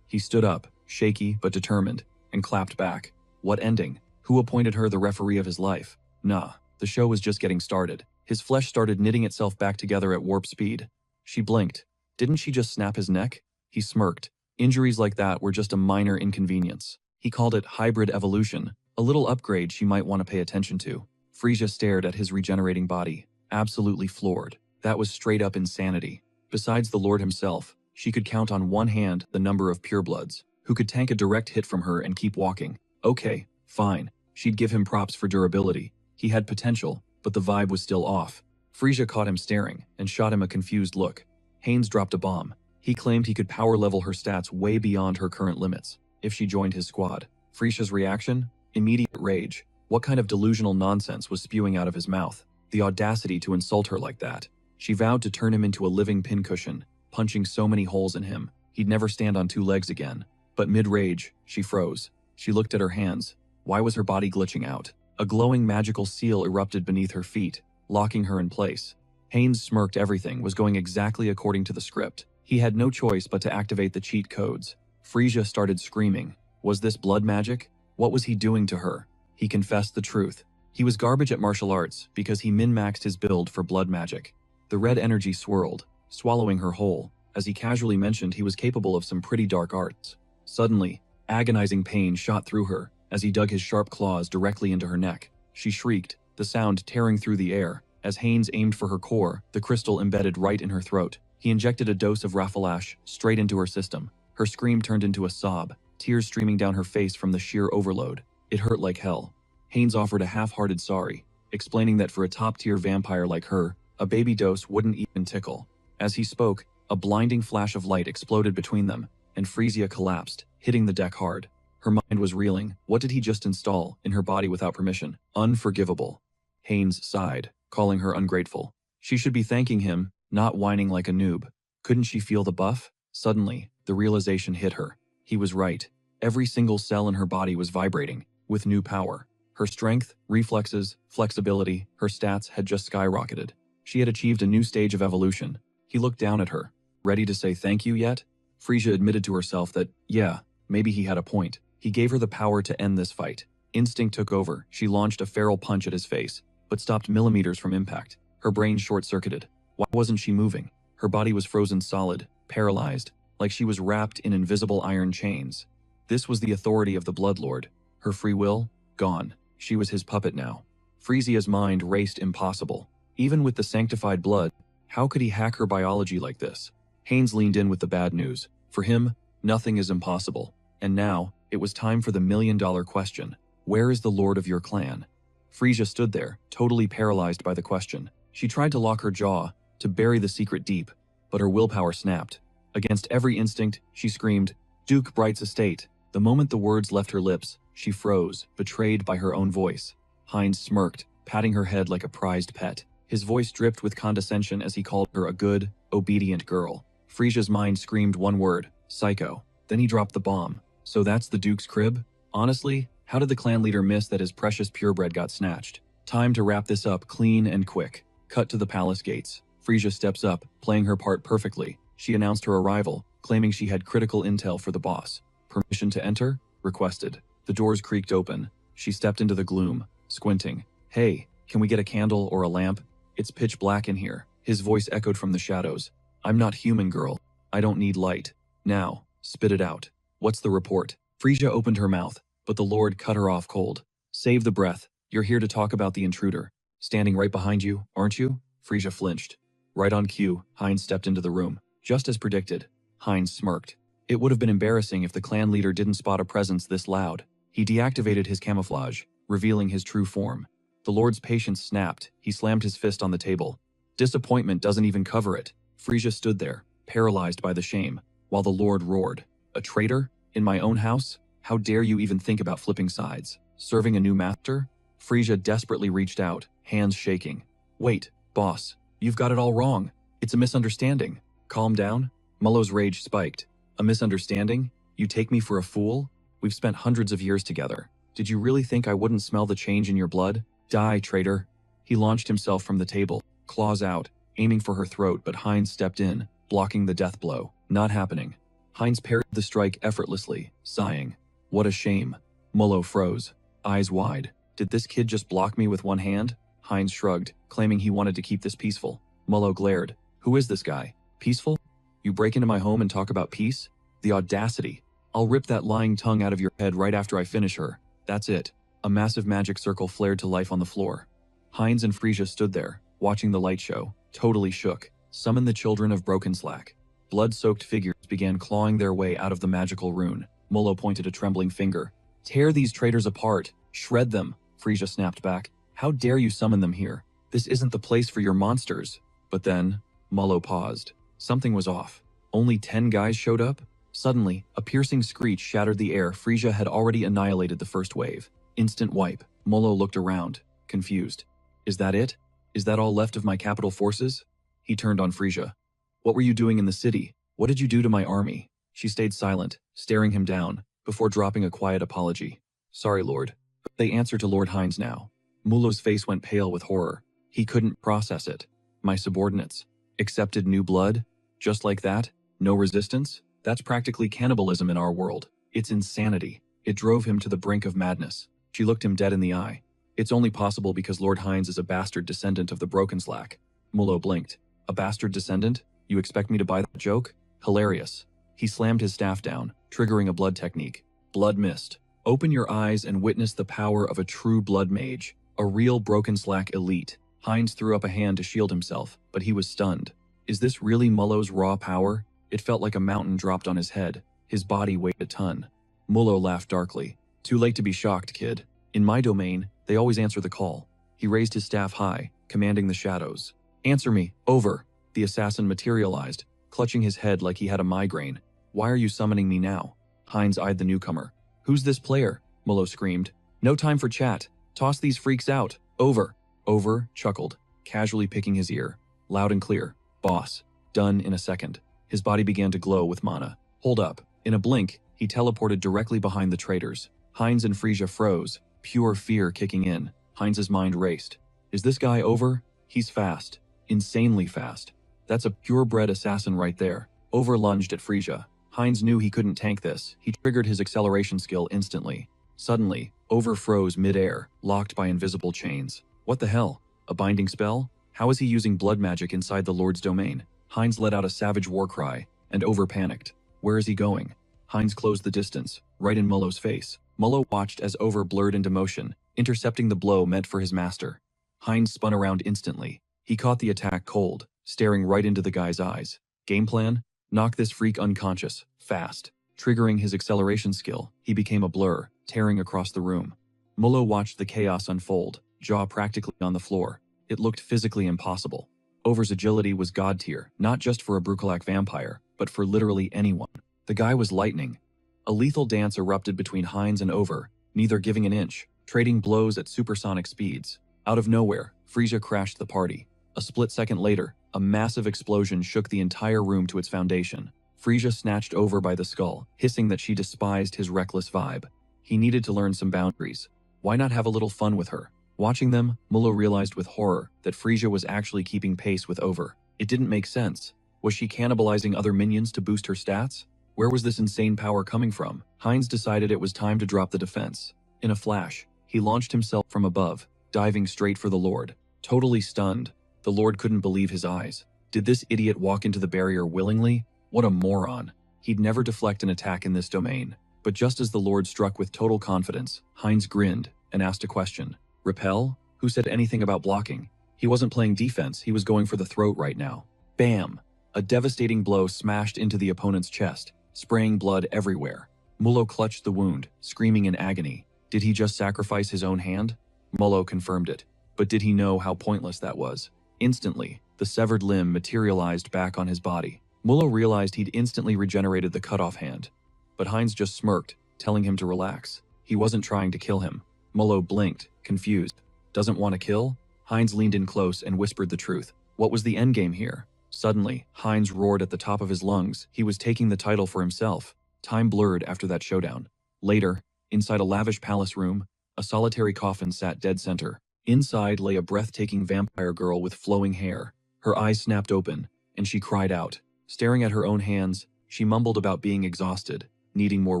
He stood up, shaky but determined, and clapped back. What ending? Who appointed her the referee of his life? Nah, the show was just getting started. His flesh started knitting itself back together at warp speed. She blinked. Didn't she just snap his neck? He smirked. Injuries like that were just a minor inconvenience. He called it hybrid evolution, a little upgrade she might want to pay attention to. Frisia stared at his regenerating body, absolutely floored. That was straight up insanity. Besides the Lord himself, she could count on one hand the number of purebloods who could tank a direct hit from her and keep walking. Okay, fine. She'd give him props for durability. He had potential, but the vibe was still off. Frisia caught him staring and shot him a confused look. Haynes dropped a bomb. He claimed he could power level her stats way beyond her current limits if she joined his squad. Frisia's reaction? Immediate rage. What kind of delusional nonsense was spewing out of his mouth? The audacity to insult her like that. She vowed to turn him into a living pincushion, punching so many holes in him, he'd never stand on two legs again. But mid-rage, she froze. She looked at her hands. Why was her body glitching out? A glowing magical seal erupted beneath her feet, locking her in place. Haynes smirked. Everything was going exactly according to the script. He had no choice but to activate the cheat codes. Frisia started screaming. Was this blood magic? What was he doing to her? He confessed the truth. He was garbage at martial arts because he min-maxed his build for blood magic. The red energy swirled, swallowing her whole. As he casually mentioned, he was capable of some pretty dark arts. Suddenly, agonizing pain shot through her as he dug his sharp claws directly into her neck. She shrieked, the sound tearing through the air. As Haynes aimed for her core, the crystal embedded right in her throat. He injected a dose of Rafalash straight into her system. Her scream turned into a sob, tears streaming down her face from the sheer overload. It hurt like hell. Haynes offered a half-hearted sorry, explaining that for a top-tier vampire like her, a baby dose wouldn't even tickle. As he spoke, a blinding flash of light exploded between them, and Frisia collapsed, hitting the deck hard. Her mind was reeling. What did he just install in her body without permission? Unforgivable. Haynes sighed, calling her ungrateful. She should be thanking him, not whining like a noob. Couldn't she feel the buff? Suddenly, the realization hit her. He was right. Every single cell in her body was vibrating, with new power. Her strength, reflexes, flexibility, her stats had just skyrocketed. She had achieved a new stage of evolution. He looked down at her. Ready to say thank you yet? Frisia admitted to herself that, yeah, maybe he had a point. He gave her the power to end this fight. Instinct took over. She launched a feral punch at his face, but stopped millimeters from impact. Her brain short-circuited. Why wasn't she moving? Her body was frozen solid, paralyzed, like she was wrapped in invisible iron chains. This was the authority of the Bloodlord. Her free will? Gone. She was his puppet now. Frisia's mind raced. Impossible. Even with the sanctified blood, how could he hack her biology like this? Haynes leaned in with the bad news. For him, nothing is impossible. And now, it was time for the million-dollar question. Where is the lord of your clan? Frisia stood there, totally paralyzed by the question. She tried to lock her jaw, to bury the secret deep, but her willpower snapped. Against every instinct, she screamed, Duke Bright's estate. The moment the words left her lips, she froze, betrayed by her own voice. Hines smirked, patting her head like a prized pet. His voice dripped with condescension as he called her a good, obedient girl. Frisia's mind screamed one word, psycho. Then he dropped the bomb. So that's the Duke's crib? Honestly, how did the clan leader miss that his precious purebred got snatched? Time to wrap this up clean and quick. Cut to the palace gates. Frisia steps up, playing her part perfectly. She announced her arrival, claiming she had critical intel for the boss. Permission to enter? Requested. The doors creaked open. She stepped into the gloom, squinting. Hey, can we get a candle or a lamp? It's pitch black in here. His voice echoed from the shadows. I'm not human, girl. I don't need light. Now, spit it out. What's the report? Frisia opened her mouth, but the Lord cut her off cold. Save the breath. You're here to talk about the intruder. Standing right behind you, aren't you? Frisia flinched. Right on cue, Hines stepped into the room. Just as predicted. Hines smirked. It would have been embarrassing if the clan leader didn't spot a presence this loud. He deactivated his camouflage, revealing his true form. The Lord's patience snapped. He slammed his fist on the table. Disappointment doesn't even cover it. Frisia stood there, paralyzed by the shame, while the Lord roared. A traitor? In my own house? How dare you even think about flipping sides? Serving a new master? Frisia desperately reached out, hands shaking. Wait, boss, you've got it all wrong. It's a misunderstanding. Calm down. Mullo's rage spiked. A misunderstanding? You take me for a fool? We've spent hundreds of years together. Did you really think I wouldn't smell the change in your blood? Die, traitor. He launched himself from the table, claws out, aiming for her throat, but Heinz stepped in, blocking the death blow. Not happening. Heinz parried the strike effortlessly, sighing. What a shame. Molo froze, eyes wide. Did this kid just block me with one hand? Heinz shrugged, claiming he wanted to keep this peaceful. Molo glared. Who is this guy? Peaceful? You break into my home and talk about peace? The audacity. I'll rip that lying tongue out of your head right after I finish her. That's it. A massive magic circle flared to life on the floor. Heinz and Frisia stood there, watching the light show, totally shook. Summon the children of Broken Slack. Blood-soaked figures began clawing their way out of the magical rune. Molo pointed a trembling finger. Tear these traitors apart. Shred them. Frisia snapped back. How dare you summon them here? This isn't the place for your monsters. But then, Molo paused. Something was off. Only 10 guys showed up? Suddenly, a piercing screech shattered the air. Frisia had already annihilated the first wave. Instant wipe. Molo looked around, confused. Is that it? Is that all left of my capital forces? He turned on Frisia. What were you doing in the city? What did you do to my army? She stayed silent, staring him down, before dropping a quiet apology. Sorry, Lord. They answer to Lord Heinz now. Molo's face went pale with horror. He couldn't process it. My subordinates. Accepted new blood? Just like that? No resistance? That's practically cannibalism in our world. It's insanity. It drove him to the brink of madness. She looked him dead in the eye. It's only possible because Lord Heinz is a bastard descendant of the Broken Slack. Molo blinked. A bastard descendant? You expect me to buy that joke? Hilarious. He slammed his staff down, triggering a blood technique. Blood mist. Open your eyes and witness the power of a true blood mage. A real Broken Slack elite. Heinz threw up a hand to shield himself, but he was stunned. Is this really Molo's raw power? It felt like a mountain dropped on his head. His body weighed a ton. Molo laughed darkly. Too late to be shocked, kid. In my domain, they always answer the call. He raised his staff high, commanding the shadows. Answer me. Over. The assassin materialized, clutching his head like he had a migraine. Why are you summoning me now? Heinz eyed the newcomer. Who's this player? Molo screamed. No time for chat. Toss these freaks out. Over. Over chuckled, casually picking his ear. Loud and clear. Boss. Done in a second. His body began to glow with mana. Hold up. In a blink, he teleported directly behind the traitors. Heinz and Frisia froze, pure fear kicking in. Heinz's mind raced. Is this guy over? He's fast. Insanely fast. That's a purebred assassin right there. Over lunged at Frisia. Heinz knew he couldn't tank this. He triggered his acceleration skill instantly. Suddenly, Over froze mid-air, locked by invisible chains. What the hell? A binding spell? How is he using blood magic inside the Lord's domain? Heinz let out a savage war cry, and Over panicked. Where is he going? Heinz closed the distance, right in Molo's face. Molo watched as Over blurred into motion, intercepting the blow meant for his master. Heinz spun around instantly. He caught the attack cold, staring right into the guy's eyes. Game plan? Knock this freak unconscious, fast. Triggering his acceleration skill, he became a blur, tearing across the room. Molo watched the chaos unfold, jaw practically on the floor. It looked physically impossible. Over's agility was god tier, not just for a Brukalak vampire, but for literally anyone. The guy was lightning. A lethal dance erupted between Heinz and Over, neither giving an inch, trading blows at supersonic speeds. Out of nowhere, Frisia crashed the party. A split second later, a massive explosion shook the entire room to its foundation. Frisia snatched Over by the skull, hissing that she despised his reckless vibe. He needed to learn some boundaries. Why not have a little fun with her? Watching them, Molo realized with horror that Frisia was actually keeping pace with Over. It didn't make sense. Was she cannibalizing other minions to boost her stats? Where was this insane power coming from? Heinz decided it was time to drop the defense. In a flash, he launched himself from above, diving straight for the Lord. Totally stunned, the Lord couldn't believe his eyes. Did this idiot walk into the barrier willingly? What a moron. He'd never deflect an attack in this domain. But just as the Lord struck with total confidence, Heinz grinned and asked a question. Repel? Who said anything about blocking? He wasn't playing defense, he was going for the throat right now. Bam! A devastating blow smashed into the opponent's chest, spraying blood everywhere. Molo clutched the wound, screaming in agony. Did he just sacrifice his own hand? Molo confirmed it. But did he know how pointless that was? Instantly, the severed limb materialized back on his body. Molo realized he'd instantly regenerated the cut-off hand. But Heinz just smirked, telling him to relax. He wasn't trying to kill him. Molo blinked, confused. Doesn't want to kill? Heinz leaned in close and whispered the truth. What was the endgame here? Suddenly, Heinz roared at the top of his lungs. He was taking the title for himself. Time blurred after that showdown. Later, Inside a lavish palace room, a solitary coffin sat dead center. Inside lay a breathtaking vampire girl with flowing hair. Her eyes snapped open, and she cried out. Staring at her own hands, she mumbled about being exhausted, needing more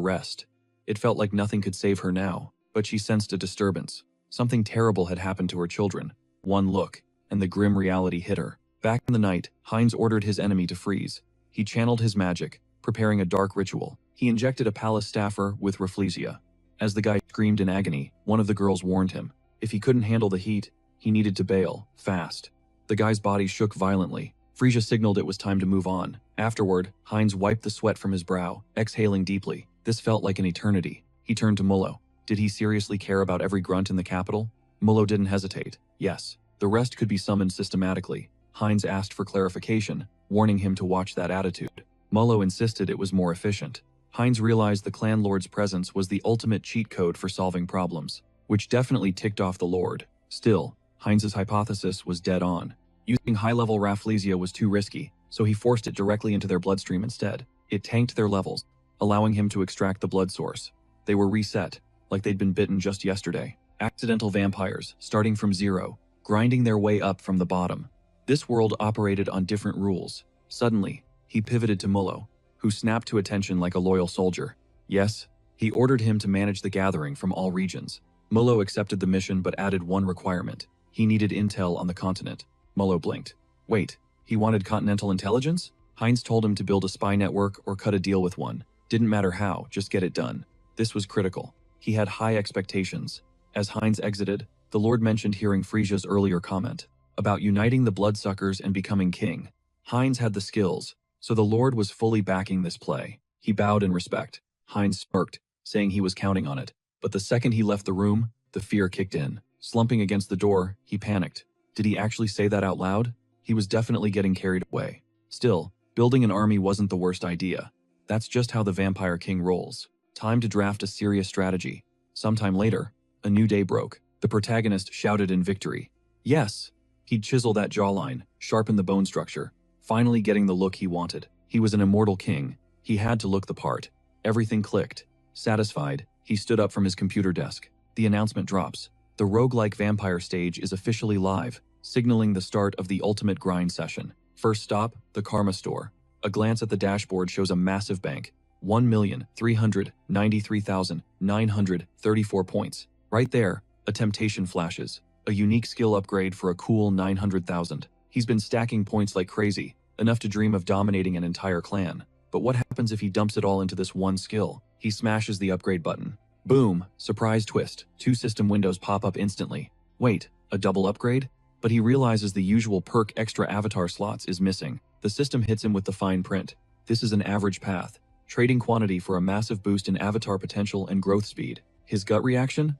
rest. It felt like nothing could save her now, but she sensed a disturbance. Something terrible had happened to her children. One look, and the grim reality hit her. Back in the night, Heinz ordered his enemy to freeze. He channeled his magic, preparing a dark ritual. He injected a palace staffer with Rafflesia. As the guy screamed in agony, one of the girls warned him. If he couldn't handle the heat, he needed to bail, fast. The guy's body shook violently. Frisia signaled it was time to move on. Afterward, Heinz wiped the sweat from his brow, exhaling deeply. This felt like an eternity. He turned to Mullo. Did he seriously care about every grunt in the capital? Mullo didn't hesitate. Yes, the rest could be summoned systematically. Heinz asked for clarification, warning him to watch that attitude. Mullo insisted it was more efficient. Heinz realized the clan lord's presence was the ultimate cheat code for solving problems, which definitely ticked off the lord. Still, Heinz's hypothesis was dead on. Using high-level Rafflesia was too risky, so he forced it directly into their bloodstream instead. It tanked their levels, allowing him to extract the blood source. They were reset, like they'd been bitten just yesterday. Accidental vampires, starting from zero, grinding their way up from the bottom. This world operated on different rules. Suddenly, he pivoted to Mullo, who snapped to attention like a loyal soldier. Yes, he ordered him to manage the gathering from all regions. Mullo accepted the mission but added one requirement. He needed intel on the continent. Mullo blinked. Wait, he wanted continental intelligence? Heinz told him to build a spy network or cut a deal with one. Didn't matter how, just get it done. This was critical. He had high expectations. As Heinz exited, the Lord mentioned hearing Frisia's earlier comment about uniting the bloodsuckers and becoming king. Heinz had the skills, so the Lord was fully backing this play. He bowed in respect. Heinz smirked, saying he was counting on it. But the second he left the room, the fear kicked in. Slumping against the door, he panicked. Did he actually say that out loud? He was definitely getting carried away. Still, building an army wasn't the worst idea. That's just how the Vampire King rolls. Time to draft a serious strategy. Sometime later, a new day broke. The protagonist shouted in victory. Yes! He'd chisel that jawline, sharpen the bone structure, finally getting the look he wanted. He was an immortal king. He had to look the part. Everything clicked. Satisfied, he stood up from his computer desk. The announcement drops. The roguelike vampire stage is officially live, signaling the start of the ultimate grind session. First stop, the Karma Store. A glance at the dashboard shows a massive bank. 1,393,934 points. Right there, a temptation flashes. A unique skill upgrade for a cool 900,000. He's been stacking points like crazy, enough to dream of dominating an entire clan. But what happens if he dumps it all into this one skill? He smashes the upgrade button. Boom, surprise twist. 2 system windows pop up instantly. Wait, a double upgrade? But he realizes the usual perk extra avatar slots is missing. The system hits him with the fine print. This is an average path. Trading quantity for a massive boost in avatar potential and growth speed. His gut reaction?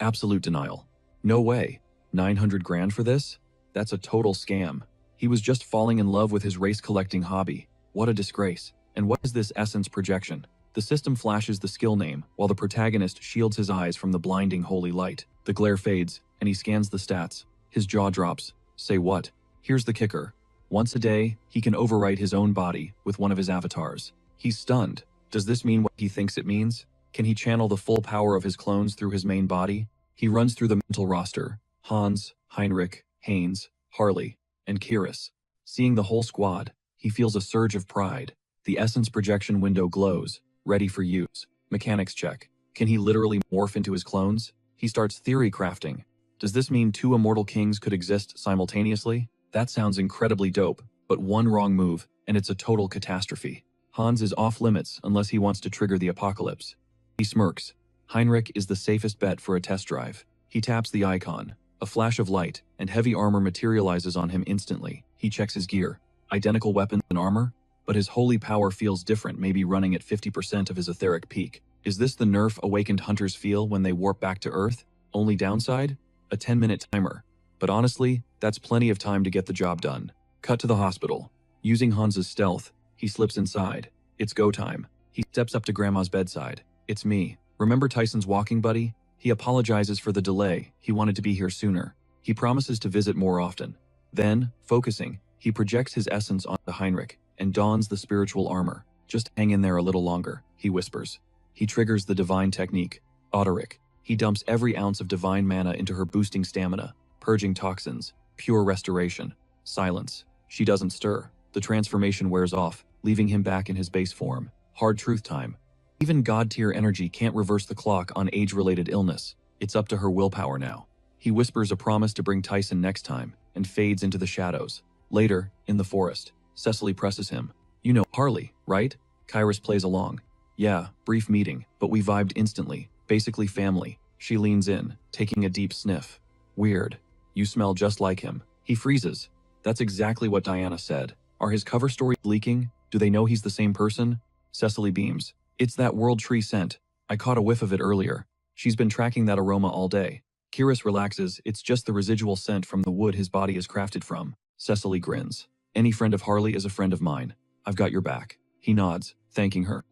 Absolute denial. No way. 900 grand for this? That's a total scam. He was just falling in love with his race collecting hobby. What a disgrace. And what is this essence projection? The system flashes the skill name, while the protagonist shields his eyes from the blinding holy light. The glare fades, and he scans the stats. His jaw drops. Say what? Here's the kicker. Once a day, he can overwrite his own body with one of his avatars. He's stunned. Does this mean what he thinks it means? Can he channel the full power of his clones through his main body? He runs through the mental roster. Hans, Heinrich, Haynes, Harley, and Kiris. Seeing the whole squad, he feels a surge of pride. The essence projection window glows, ready for use. Mechanics check. Can he literally morph into his clones? He starts theory crafting. Does this mean 2 immortal kings could exist simultaneously? That sounds incredibly dope, but one wrong move, and it's a total catastrophe. Hans is off limits unless he wants to trigger the apocalypse. He smirks. Heinrich is the safest bet for a test drive. He taps the icon. A flash of light, and heavy armor materializes on him instantly. He checks his gear. Identical weapons and armor? But his holy power feels different, maybe running at 50% of his etheric peak. Is this the nerf awakened hunters feel when they warp back to Earth? Only downside? A 10-minute timer. But honestly, that's plenty of time to get the job done. Cut to the hospital. Using Hans's stealth, he slips inside. It's go time. He steps up to Grandma's bedside. It's me. Remember Tyson's walking buddy? He apologizes for the delay. He wanted to be here sooner. He promises to visit more often. Then, focusing, he projects his essence onto Heinrich and dons the spiritual armor. Just hang in there a little longer, he whispers. He triggers the divine technique. Odoric. He dumps every ounce of divine mana into her, boosting stamina, purging toxins, pure restoration. Silence. She doesn't stir. The transformation wears off, leaving him back in his base form. Hard truth time. Even god-tier energy can't reverse the clock on age-related illness. It's up to her willpower now. He whispers a promise to bring Tyson next time, and fades into the shadows. Later, in the forest, Cecily presses him. You know Harley, right? Kyrus plays along. Yeah, brief meeting, but we vibed instantly. Basically family. She leans in, taking a deep sniff. Weird. You smell just like him. He freezes. That's exactly what Diana said. Are his cover stories leaking? Do they know he's the same person? Cecily beams. It's that world tree scent. I caught a whiff of it earlier. She's been tracking that aroma all day. Kyrus relaxes. It's just the residual scent from the wood his body is crafted from. Cecily grins. Any friend of Harley is a friend of mine. I've got your back. He nods, thanking her.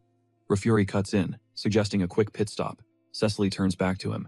Rafuri cuts in, suggesting a quick pit stop. Cecily turns back to him.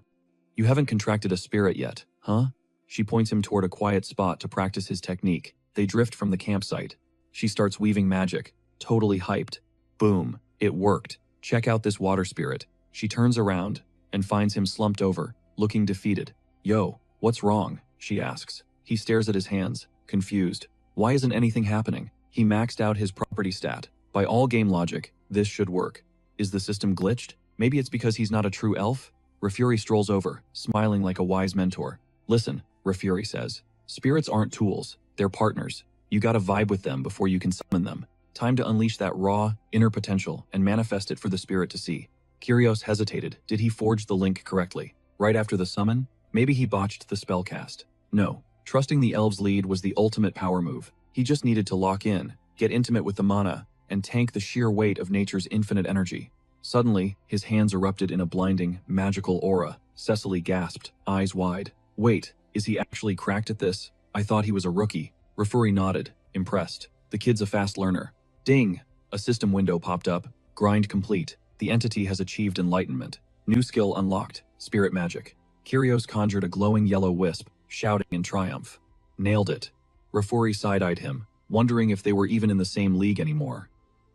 You haven't contracted a spirit yet, huh? She points him toward a quiet spot to practice his technique. They drift from the campsite. She starts weaving magic, totally hyped. Boom, it worked. Check out this water spirit. She turns around and finds him slumped over, looking defeated. Yo, what's wrong? She asks. He stares at his hands, confused. Why isn't anything happening? He maxed out his property stat. By all game logic, this should work. Is the system glitched? Maybe it's because he's not a true elf? Rafuri strolls over, smiling like a wise mentor. Listen, Rafuri says. Spirits aren't tools, they're partners. You gotta vibe with them before you can summon them. Time to unleash that raw, inner potential and manifest it for the spirit to see. Kyrios hesitated. Did he forge the link correctly? Right after the summon? Maybe he botched the spell cast. No. Trusting the elves' lead was the ultimate power move. He just needed to lock in, get intimate with the mana, and tank the sheer weight of nature's infinite energy. Suddenly, his hands erupted in a blinding, magical aura. Cecily gasped, eyes wide. Wait, is he actually cracked at this? I thought he was a rookie. Rafuri nodded, impressed. The kid's a fast learner. Ding! A system window popped up. Grind complete. The entity has achieved enlightenment. New skill unlocked. Spirit magic. Kyrios conjured a glowing yellow wisp, shouting in triumph. Nailed it. Rafuri side-eyed him, wondering if they were even in the same league anymore.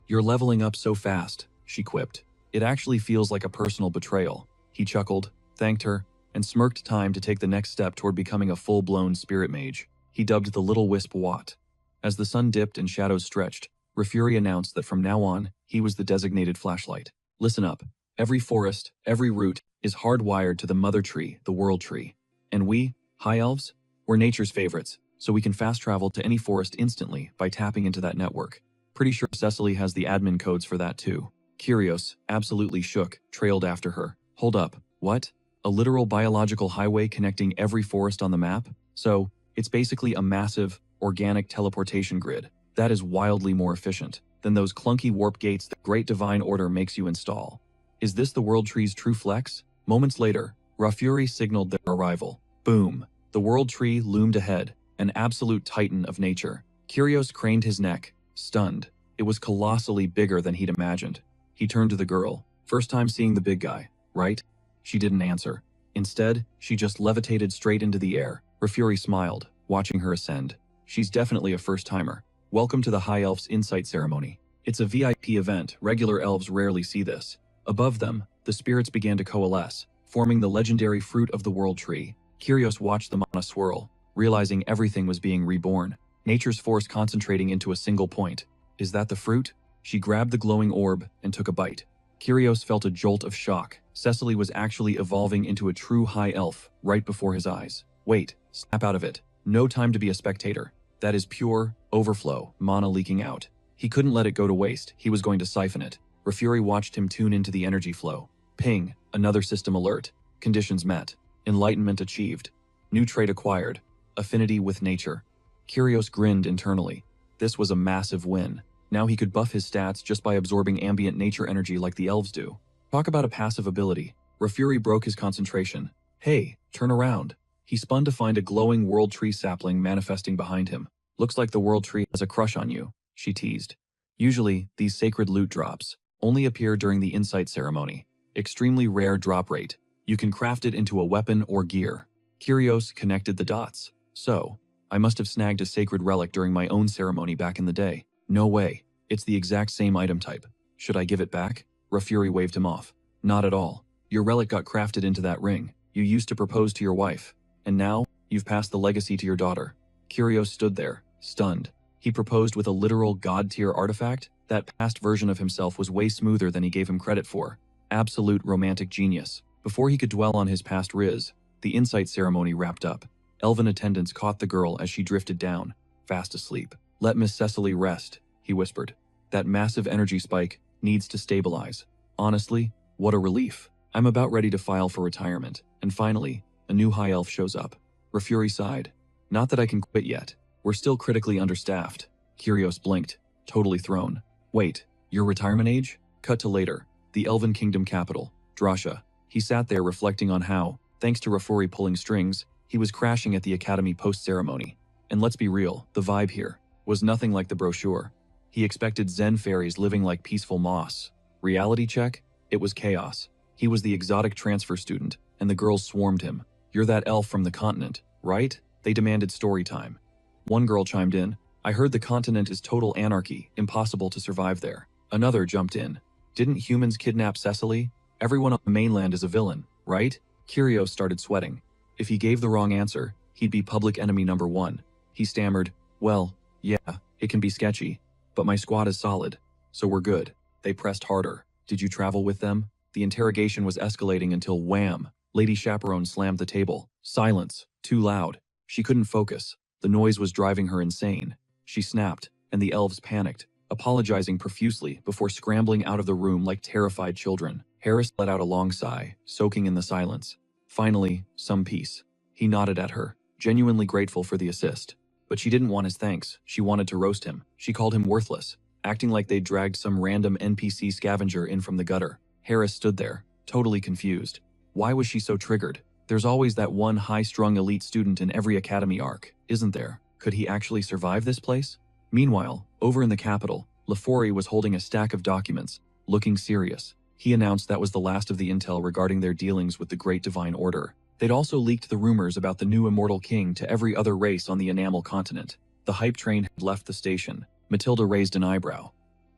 You're leveling up so fast, she quipped. It actually feels like a personal betrayal. He chuckled, thanked her, and smirked time to take the next step toward becoming a full-blown spirit mage. He dubbed the little wisp Watt. As the sun dipped and shadows stretched, Rafuri announced that from now on, he was the designated flashlight. Listen up. Every forest, every root, is hardwired to the mother tree, the world tree. And we, high elves, we're nature's favorites, so we can fast travel to any forest instantly by tapping into that network. Pretty sure Cecily has the admin codes for that too. Kyrios, absolutely shook, trailed after her. Hold up, what? A literal biological highway connecting every forest on the map? So, it's basically a massive, organic teleportation grid. That is wildly more efficient than those clunky warp gates the Great Divine Order makes you install. Is this the World Tree's true flex? Moments later, Rafuri signaled their arrival. Boom! The World Tree loomed ahead, an absolute titan of nature. Kyrios craned his neck, stunned. It was colossally bigger than he'd imagined. He turned to the girl. First time seeing the big guy, right? She didn't answer. Instead, she just levitated straight into the air. Rafuri smiled, watching her ascend. She's definitely a first-timer. Welcome to the High Elf's Insight Ceremony. It's a VIP event. Regular elves rarely see this. Above them, the spirits began to coalesce, forming the legendary fruit of the world tree. Kyrios watched the mana swirl, realizing everything was being reborn. Nature's force concentrating into a single point. Is that the fruit? She grabbed the glowing orb and took a bite. Kyrios felt a jolt of shock. Cecily was actually evolving into a true high elf right before his eyes. Wait, snap out of it. No time to be a spectator. That is pure overflow, mana leaking out. He couldn't let it go to waste. He was going to siphon it. Rafuri watched him tune into the energy flow. Ping, another system alert. Conditions met. Enlightenment achieved. New trait acquired. Affinity with nature. Kyrios grinned internally. This was a massive win. Now he could buff his stats just by absorbing ambient nature energy like the elves do. Talk about a passive ability. Rafuri broke his concentration. Hey, turn around. He spun to find a glowing world tree sapling manifesting behind him. Looks like the world tree has a crush on you, she teased. Usually, these sacred loot drops only appear during the insight ceremony. Extremely rare drop rate. You can craft it into a weapon or gear. Kyrios connected the dots. So, I must have snagged a sacred relic during my own ceremony back in the day. No way. It's the exact same item type. Should I give it back? Rafuri waved him off. Not at all. Your relic got crafted into that ring you used to propose to your wife. And now, you've passed the legacy to your daughter. Curios stood there, stunned. He proposed with a literal god-tier artifact? That past version of himself was way smoother than he gave him credit for. Absolute romantic genius. Before he could dwell on his past riz, the insight ceremony wrapped up. Elven attendants caught the girl as she drifted down, fast asleep. Let Miss Cecily rest, he whispered. That massive energy spike needs to stabilize. Honestly, what a relief. I'm about ready to file for retirement. And finally, a new high elf shows up. Rafuri sighed. Not that I can quit yet. We're still critically understaffed. Curios blinked, totally thrown. Wait, your retirement age? Cut to later. The Elven Kingdom capital, Drasha. He sat there reflecting on how, thanks to Rafuri pulling strings, he was crashing at the academy post-ceremony. And let's be real, the vibe here was nothing like the brochure. He expected Zen fairies living like peaceful moss. Reality check? It was chaos. He was the exotic transfer student, and the girls swarmed him. You're that elf from the continent, right? They demanded story time. One girl chimed in, I heard the continent is total anarchy, impossible to survive there. Another jumped in. Didn't humans kidnap Cecily? Everyone on the mainland is a villain, right? Curios started sweating. If he gave the wrong answer, he'd be public enemy number one. He stammered, well, yeah, it can be sketchy, but my squad is solid, so we're good. They pressed harder. Did you travel with them? The interrogation was escalating until wham! Lady Chaperone slammed the table. Silence. Too loud. She couldn't focus. The noise was driving her insane. She snapped, and the elves panicked, apologizing profusely before scrambling out of the room like terrified children. Harris let out a long sigh, soaking in the silence. Finally, some peace. He nodded at her, genuinely grateful for the assist. But she didn't want his thanks. She wanted to roast him. She called him worthless, acting like they'd dragged some random NPC scavenger in from the gutter. Harris stood there, totally confused. Why was she so triggered? There's always that one high-strung elite student in every academy arc, isn't there? Could he actually survive this place? Meanwhile, over in the capital, Lafori was holding a stack of documents, looking serious. He announced that was the last of the intel regarding their dealings with the Great Divine Order. They'd also leaked the rumors about the new immortal king to every other race on the Enamel continent. The hype train had left the station. Matilda raised an eyebrow.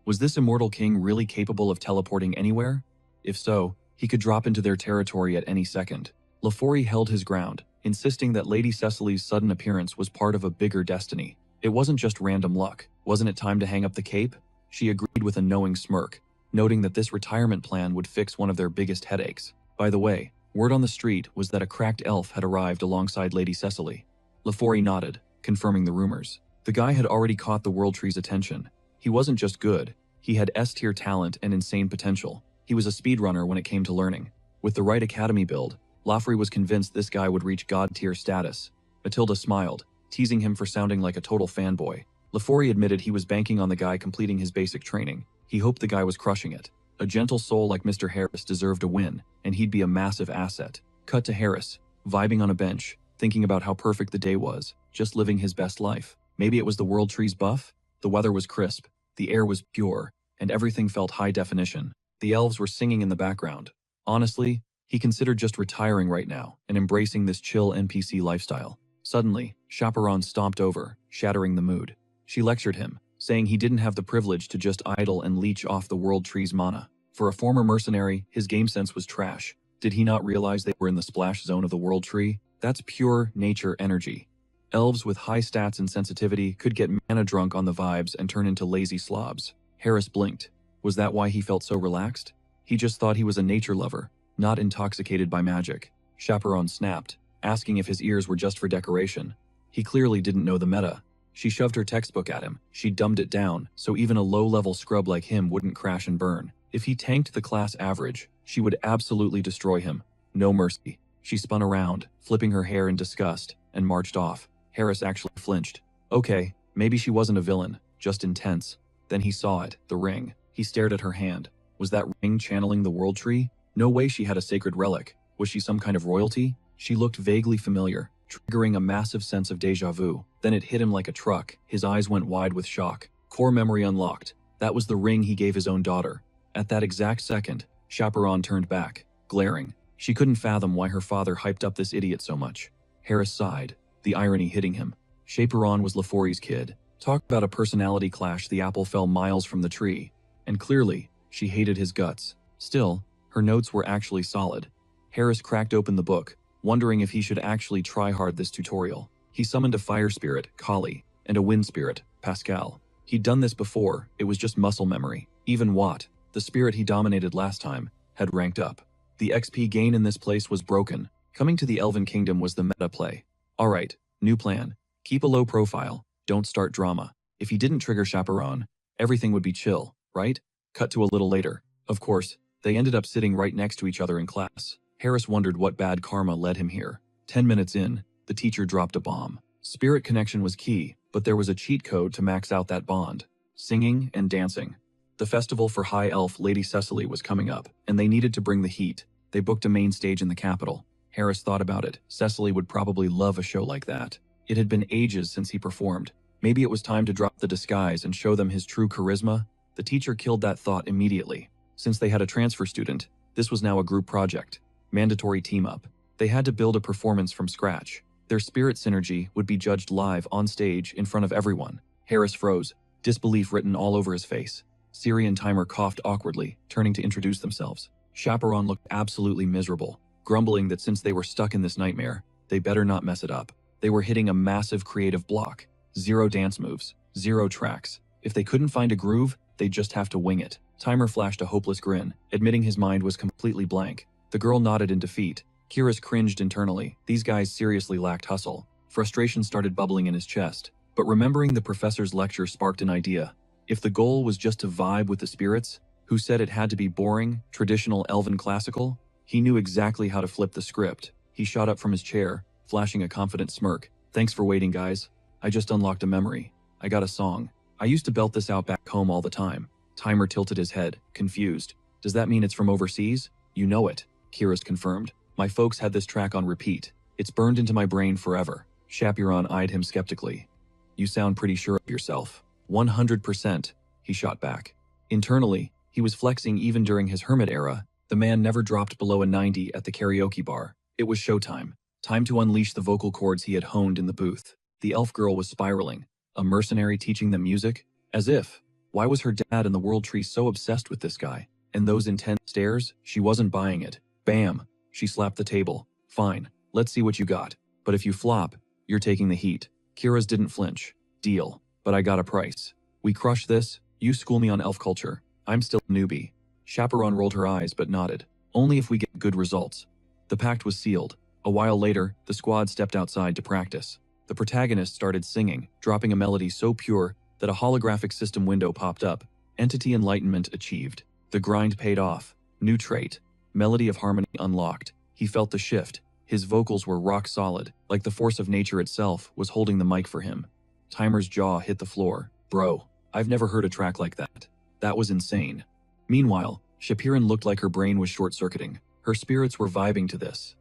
Was this immortal king really capable of teleporting anywhere? If so, he could drop into their territory at any second. Lafori held his ground, insisting that Lady Cecily's sudden appearance was part of a bigger destiny. It wasn't just random luck. Wasn't it time to hang up the cape? She agreed with a knowing smirk, noting that this retirement plan would fix one of their biggest headaches. By the way, word on the street was that a cracked elf had arrived alongside Lady Cecily. Lafori nodded, confirming the rumors. The guy had already caught the World Tree's attention. He wasn't just good, he had S-tier talent and insane potential. He was a speedrunner when it came to learning. With the right academy build, Lafori was convinced this guy would reach god-tier status. Matilda smiled, teasing him for sounding like a total fanboy. Lafori admitted he was banking on the guy completing his basic training. He hoped the guy was crushing it. A gentle soul like Mr. Harris deserved a win, and he'd be a massive asset. Cut to Harris, vibing on a bench, thinking about how perfect the day was, just living his best life. Maybe it was the World Tree's buff? The weather was crisp, the air was pure, and everything felt high definition. The elves were singing in the background. Honestly, he considered just retiring right now and embracing this chill NPC lifestyle. Suddenly, Chaperone stomped over, shattering the mood. She lectured him, saying he didn't have the privilege to just idle and leech off the World Tree's mana. For a former mercenary, his game sense was trash. Did he not realize they were in the splash zone of the World Tree? That's pure nature energy. Elves with high stats and sensitivity could get mana drunk on the vibes and turn into lazy slobs. Harris blinked. Was that why he felt so relaxed? He just thought he was a nature lover, not intoxicated by magic. Chaperone snapped, asking if his ears were just for decoration. He clearly didn't know the meta. She shoved her textbook at him. She dumbed it down, so even a low-level scrub like him wouldn't crash and burn. If he tanked the class average, she would absolutely destroy him. No mercy. She spun around, flipping her hair in disgust, and marched off. Harris actually flinched. Okay, maybe she wasn't a villain, just intense. Then he saw it, the ring. He stared at her hand. Was that ring channeling the World Tree? No way she had a sacred relic. Was she some kind of royalty? She looked vaguely familiar, triggering a massive sense of déjà vu. Then it hit him like a truck. His eyes went wide with shock. Core memory unlocked. That was the ring he gave his own daughter. At that exact second, Chaperone turned back, glaring. She couldn't fathom why her father hyped up this idiot so much. Harris sighed, the irony hitting him. Chaperone was Lafori's kid. Talk about a personality clash. The apple fell miles from the tree. And clearly, she hated his guts. Still, Her notes were actually solid. Harris cracked open the book, wondering if he should actually try hard this tutorial. He summoned a fire spirit, Kali, and a wind spirit, Pascal. He'd done this before, it was just muscle memory. Even Watt, the spirit he dominated last time, had ranked up. The XP gain in this place was broken. Coming to the Elven Kingdom was the meta play. Alright, new plan. Keep a low profile, don't start drama. If he didn't trigger Chaperone, everything would be chill, right? Cut to a little later. Of course, they ended up sitting right next to each other in class. Harris wondered what bad karma led him here. 10 minutes in, the teacher dropped a bomb. Spirit connection was key, but there was a cheat code to max out that bond. Singing and dancing. The festival for High Elf Lady Cecily was coming up, and they needed to bring the heat. They booked a main stage in the capital. Harris thought about it. Cecily would probably love a show like that. It had been ages since he performed. Maybe it was time to drop the disguise and show them his true charisma. The teacher killed that thought immediately. Since they had a transfer student, this was now a group project. Mandatory team-up. They had to build a performance from scratch. Their spirit synergy would be judged live on stage in front of everyone. Harris froze, disbelief written all over his face. Siri and Timer coughed awkwardly, turning to introduce themselves. Chaperone looked absolutely miserable, grumbling that since they were stuck in this nightmare, they better not mess it up. They were hitting a massive creative block. 0 dance moves, 0 tracks. If they couldn't find a groove, they'd just have to wing it. Timer flashed a hopeless grin, admitting his mind was completely blank. The girl nodded in defeat. Kyrus cringed internally. These guys seriously lacked hustle. Frustration started bubbling in his chest. But remembering the professor's lecture sparked an idea. If the goal was just to vibe with the spirits, who said it had to be boring, traditional elven classical? He knew exactly how to flip the script. He shot up from his chair, flashing a confident smirk. Thanks for waiting, guys. I just unlocked a memory. I got a song. I used to belt this out back home all the time. Timer tilted his head, confused. Does that mean it's from overseas? You know it, Kyrus confirmed. My folks had this track on repeat. It's burned into my brain forever. Chaperone eyed him skeptically. You sound pretty sure of yourself. 100%, he shot back. Internally, he was flexing even during his hermit era. The man never dropped below a 90 at the karaoke bar. It was showtime. Time to unleash the vocal cords he had honed in the booth. The elf girl was spiraling. A mercenary teaching them music? As if. Why was her dad and the world tree so obsessed with this guy? And those intense stares? She wasn't buying it. Bam! She slapped the table. Fine, let's see what you got. But if you flop, you're taking the heat. Kyrus didn't flinch. Deal. But I got a price. We crush this, you school me on elf culture. I'm still a newbie. Chaperone rolled her eyes but nodded. Only if we get good results. The pact was sealed. A while later, the squad stepped outside to practice. The protagonist started singing, dropping a melody so pure that a holographic system window popped up. Entity enlightenment achieved. The grind paid off. New trait. Melody of harmony unlocked. He felt the shift. His vocals were rock solid, like the force of nature itself was holding the mic for him. Timer's jaw hit the floor. Bro, I've never heard a track like that. That was insane. Meanwhile, Shapiran looked like her brain was short-circuiting. Her spirits were vibing to this.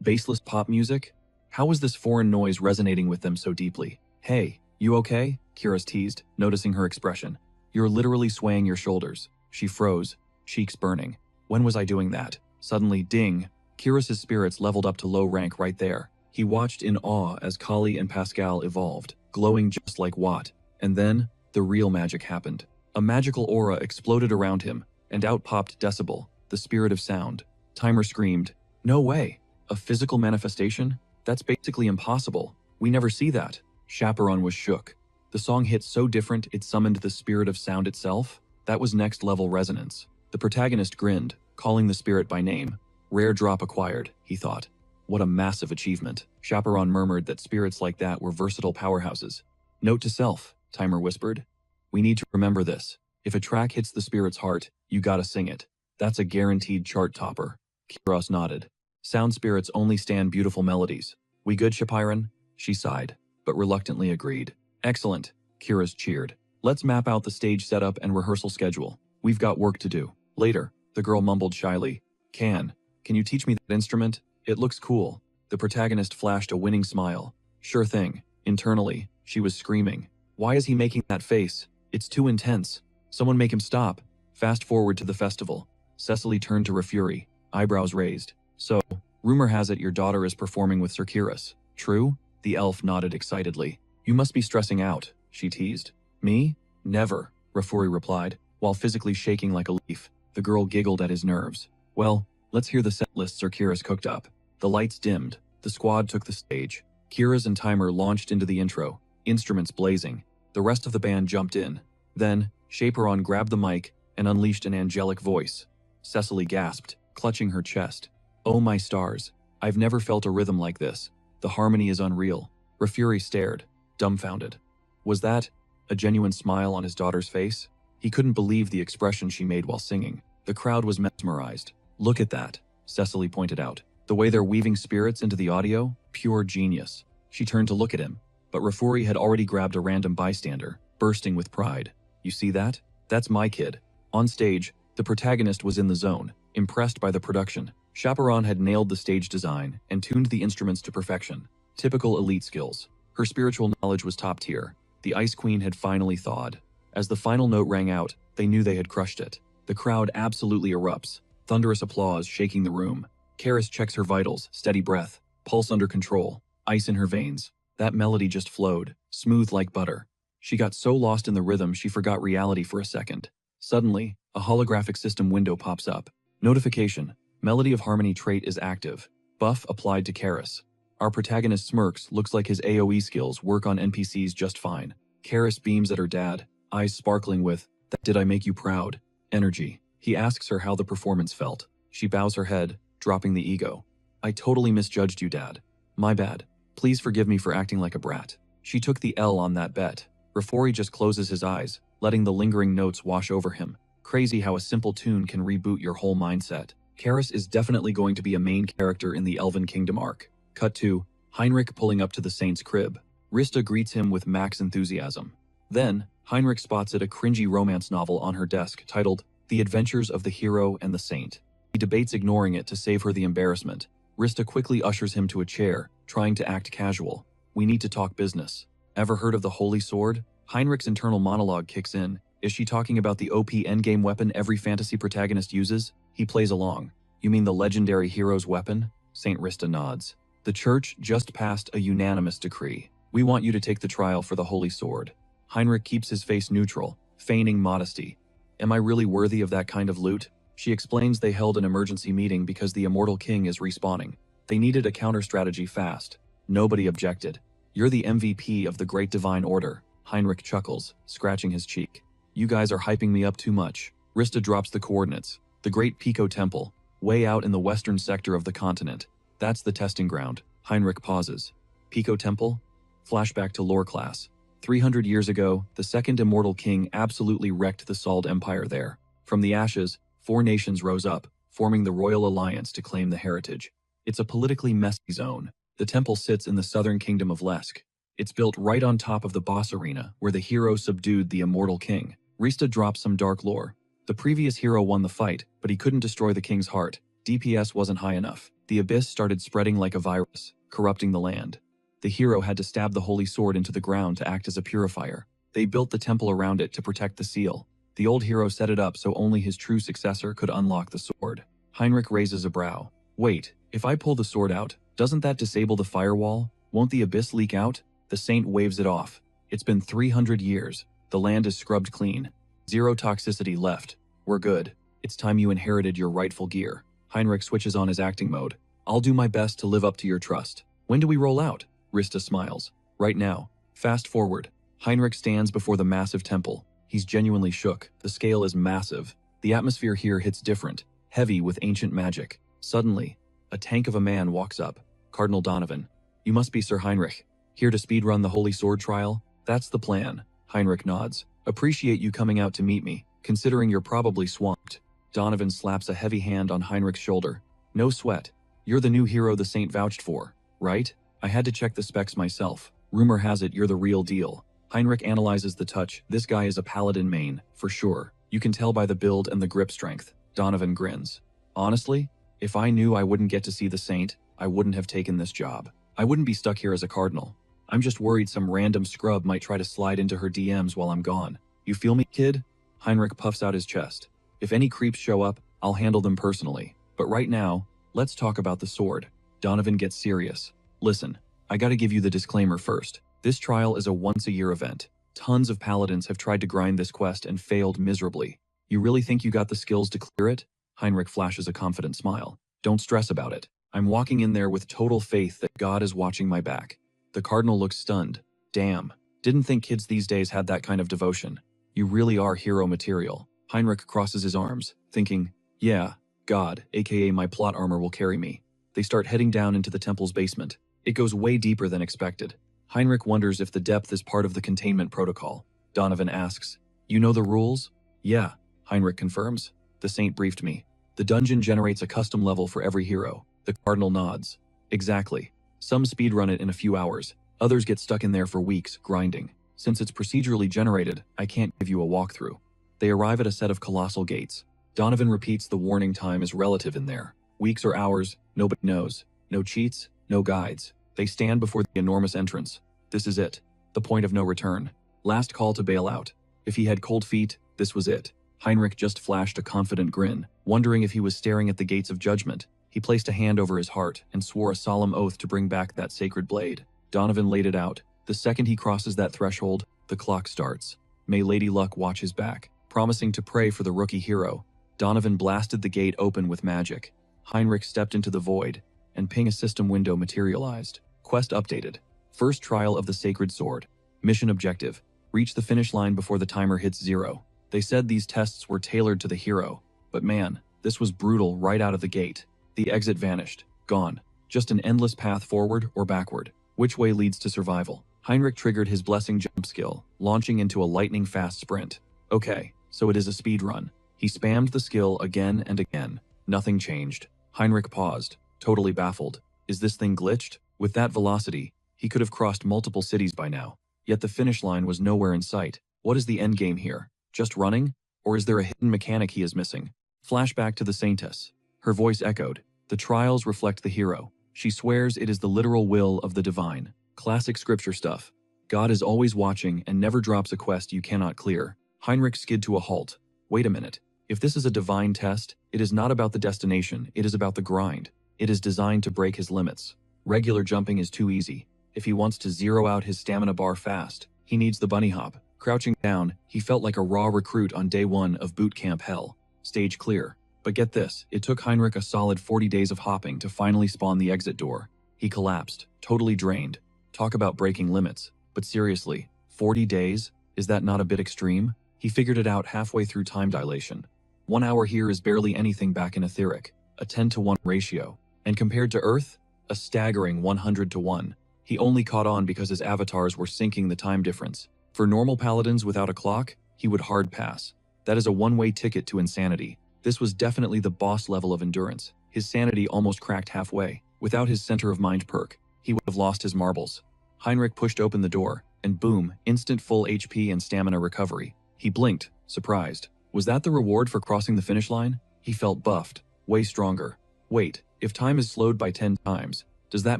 Baseless pop music? How was this foreign noise resonating with them so deeply? Hey, you okay? Kyrus teased, noticing her expression. You're literally swaying your shoulders. She froze, cheeks burning. When was I doing that? Suddenly, ding. Kyrus's spirits leveled up to low rank right there. He watched in awe as Kali and Pascal evolved, glowing just like Watt. And then, the real magic happened. A magical aura exploded around him, and out popped Decibel, the spirit of sound. Timer screamed, "No way! A physical manifestation? That's basically impossible. We never see that." Chaperone was shook. The song hit so different it summoned the spirit of sound itself? That was next-level resonance. The protagonist grinned, calling the spirit by name. Rare drop acquired, he thought. What a massive achievement. Chaperone murmured that spirits like that were versatile powerhouses. Note to self, Timer whispered. We need to remember this. If a track hits the spirit's heart, you gotta sing it. That's a guaranteed chart topper. Kyrus nodded. Sound spirits only stand beautiful melodies. We good, Shapiran? She sighed, but reluctantly agreed. Excellent, Kyrus cheered. Let's map out the stage setup and rehearsal schedule. We've got work to do. Later, the girl mumbled shyly. Can you teach me that instrument? It looks cool. The protagonist flashed a winning smile. Sure thing. Internally, she was screaming. Why is he making that face? It's too intense. Someone make him stop. Fast forward to the festival. Cecily turned to Refuri, eyebrows raised. So, rumor has it your daughter is performing with Sir Kyrus. True? The elf nodded excitedly. You must be stressing out, she teased. Me? Never, Refuri replied, while physically shaking like a leaf. The girl giggled at his nerves. Well, let's hear the set list Sir Kira's cooked up. The lights dimmed. The squad took the stage. Kira's and Timer launched into the intro, instruments blazing. The rest of the band jumped in. Then, Chaperon grabbed the mic and unleashed an angelic voice. Cecily gasped, clutching her chest. Oh my stars. I've never felt a rhythm like this. The harmony is unreal. Rafuri stared, dumbfounded. Was that a genuine smile on his daughter's face? He couldn't believe the expression she made while singing. The crowd was mesmerized. Look at that, Cecily pointed out. The way they're weaving spirits into the audio, pure genius. She turned to look at him, but Rafuri had already grabbed a random bystander, bursting with pride. You see that? That's my kid. On stage, the protagonist was in the zone, impressed by the production. Chaperon had nailed the stage design and tuned the instruments to perfection. Typical elite skills. Her spiritual knowledge was top tier. The Ice Queen had finally thawed. As the final note rang out, they knew they had crushed it. The crowd absolutely erupts. Thunderous applause shaking the room. Karis checks her vitals, steady breath, pulse under control, ice in her veins. That melody just flowed, smooth like butter. She got so lost in the rhythm she forgot reality for a second. Suddenly, a holographic system window pops up. Notification: Melody of Harmony trait is active. Buff applied to Karis. Our protagonist smirks, looks like his AoE skills work on NPCs just fine. Karis beams at her dad, eyes sparkling with, "That did I make you proud?" energy. He asks her how the performance felt. She bows her head, dropping the ego. "I totally misjudged you, Dad. My bad. Please forgive me for acting like a brat." She took the L on that bet. Rafori just closes his eyes, letting the lingering notes wash over him. Crazy how a simple tune can reboot your whole mindset. Karis is definitely going to be a main character in the Elven Kingdom arc. Cut to Heinrich pulling up to the Saint's crib. Rista greets him with max enthusiasm. Then, Heinrich spots a cringy romance novel on her desk titled The Adventures of the Hero and the Saint. He debates ignoring it to save her the embarrassment. Rista quickly ushers him to a chair, trying to act casual. "We need to talk business. Ever heard of the Holy Sword?" Heinrich's internal monologue kicks in. Is she talking about the OP endgame weapon every fantasy protagonist uses? He plays along. "You mean the legendary hero's weapon?" Saint Rista nods. "The church just passed a unanimous decree. We want you to take the trial for the Holy Sword." Heinrich keeps his face neutral, feigning modesty. "Am I really worthy of that kind of loot?" She explains they held an emergency meeting because the Immortal King is respawning. They needed a counter strategy fast. Nobody objected. "You're the MVP of the Great Divine Order," Heinrich chuckles, scratching his cheek. "You guys are hyping me up too much." Rista drops the coordinates. The Great Pico Temple, way out in the western sector of the continent. That's the testing ground. Heinrich pauses. Pico Temple? Flashback to lore class. 300 years ago, the second Immortal King absolutely wrecked the Sald Empire there. From the ashes, 4 nations rose up, forming the Royal Alliance to claim the heritage. It's a politically messy zone. The temple sits in the southern kingdom of Lesk. It's built right on top of the boss arena, where the hero subdued the Immortal King. Rista drops some dark lore. The previous hero won the fight, but he couldn't destroy the king's heart. DPS wasn't high enough. The abyss started spreading like a virus, corrupting the land. The hero had to stab the holy sword into the ground to act as a purifier. They built the temple around it to protect the seal. The old hero set it up so only his true successor could unlock the sword. Heinrich raises a brow. "Wait, if I pull the sword out, doesn't that disable the firewall? Won't the abyss leak out?" The saint waves it off. "It's been 300 years. The land is scrubbed clean. 0 toxicity left. We're good. It's time you inherited your rightful gear." Heinrich switches on his acting mode. "I'll do my best to live up to your trust. When do we roll out?" Rista smiles. "Right now." Fast forward. Heinrich stands before the massive temple. He's genuinely shook. The scale is massive. The atmosphere here hits different, heavy with ancient magic. Suddenly, a tank of a man walks up. Cardinal Donovan. "You must be Sir Heinrich. Here to speedrun the Holy Sword trial?" "That's the plan." Heinrich nods. "Appreciate you coming out to meet me, considering you're probably swamped." Donovan slaps a heavy hand on Heinrich's shoulder. "No sweat. You're the new hero the saint vouched for, right? I had to check the specs myself. Rumor has it you're the real deal." Heinrich analyzes the touch. "This guy is a paladin main, for sure. You can tell by the build and the grip strength." Donovan grins. "Honestly, if I knew I wouldn't get to see the saint, I wouldn't have taken this job. I wouldn't be stuck here as a cardinal. I'm just worried some random scrub might try to slide into her DMs while I'm gone. You feel me, kid?" Heinrich puffs out his chest. "If any creeps show up, I'll handle them personally. But right now, let's talk about the sword." Donovan gets serious. "Listen, I gotta give you the disclaimer first. This trial is a once-a-year event. Tons of paladins have tried to grind this quest and failed miserably. You really think you got the skills to clear it?" Heinrich flashes a confident smile. Don't stress about it. I'm walking in there with total faith that God is watching my back. The cardinal looks stunned. Damn. Didn't think kids these days had that kind of devotion. You really are hero material. Heinrich crosses his arms, thinking, yeah, God, aka my plot armor will carry me. They start heading down into the temple's basement. It goes way deeper than expected. Heinrich wonders if the depth is part of the containment protocol. Donovan asks, you know the rules? Yeah, Heinrich confirms. The saint briefed me. The dungeon generates a custom level for every hero. The cardinal nods. Exactly. Some speedrun it in a few hours. Others get stuck in there for weeks, grinding. Since it's procedurally generated, I can't give you a walkthrough. They arrive at a set of colossal gates. Donovan repeats the warning time is relative in there. Weeks or hours, nobody knows. No cheats, no guides. They stand before the enormous entrance. This is it. The point of no return. Last call to bail out. If he had cold feet, this was it. Heinrich just flashed a confident grin, wondering if he was staring at the gates of judgment. He placed a hand over his heart and swore a solemn oath to bring back that sacred blade. Donovan laid it out. The second he crosses that threshold, the clock starts. May Lady Luck watch his back. Promising to pray for the rookie hero, Donovan blasted the gate open with magic. Heinrich stepped into the void, and ping a system window materialized. Quest updated. First trial of the sacred sword. Mission objective. Reach the finish line before the timer hits 0. They said these tests were tailored to the hero, but man, this was brutal right out of the gate. The exit vanished. Gone. Just an endless path forward or backward. Which way leads to survival? Heinrich triggered his blessing jump skill, launching into a lightning-fast sprint. Okay, so it is a speed run. He spammed the skill again and again. Nothing changed. Heinrich paused, totally baffled. Is this thing glitched? With that velocity, he could have crossed multiple cities by now. Yet the finish line was nowhere in sight. What is the endgame here? Just running? Or is there a hidden mechanic he is missing? Flashback to the Saintess. Her voice echoed. The trials reflect the hero. She swears it is the literal will of the divine. Classic scripture stuff. God is always watching and never drops a quest you cannot clear. Heinrich skid to a halt. Wait a minute. If this is a divine test, it is not about the destination, it is about the grind. It is designed to break his limits. Regular jumping is too easy. If he wants to zero out his stamina bar fast, he needs the bunny hop. Crouching down, he felt like a raw recruit on day 1 of boot camp hell. Stage clear. But get this, it took Heinrich a solid 40 days of hopping to finally spawn the exit door. He collapsed, totally drained. Talk about breaking limits. But seriously, 40 days? Is that not a bit extreme? He figured it out halfway through time dilation. 1 hour here is barely anything back in etheric, a 10-to-1 ratio. And compared to Earth, a staggering 100-to-1. He only caught on because his avatars were syncing the time difference. For normal paladins without a clock, he would hard pass. That is a one-way ticket to insanity. This was definitely the boss level of endurance. His sanity almost cracked halfway. Without his center of mind perk, he would have lost his marbles. Heinrich pushed open the door, and boom, instant full HP and stamina recovery. He blinked, surprised. Was that the reward for crossing the finish line? He felt buffed, way stronger. Wait, if time is slowed by 10 times, does that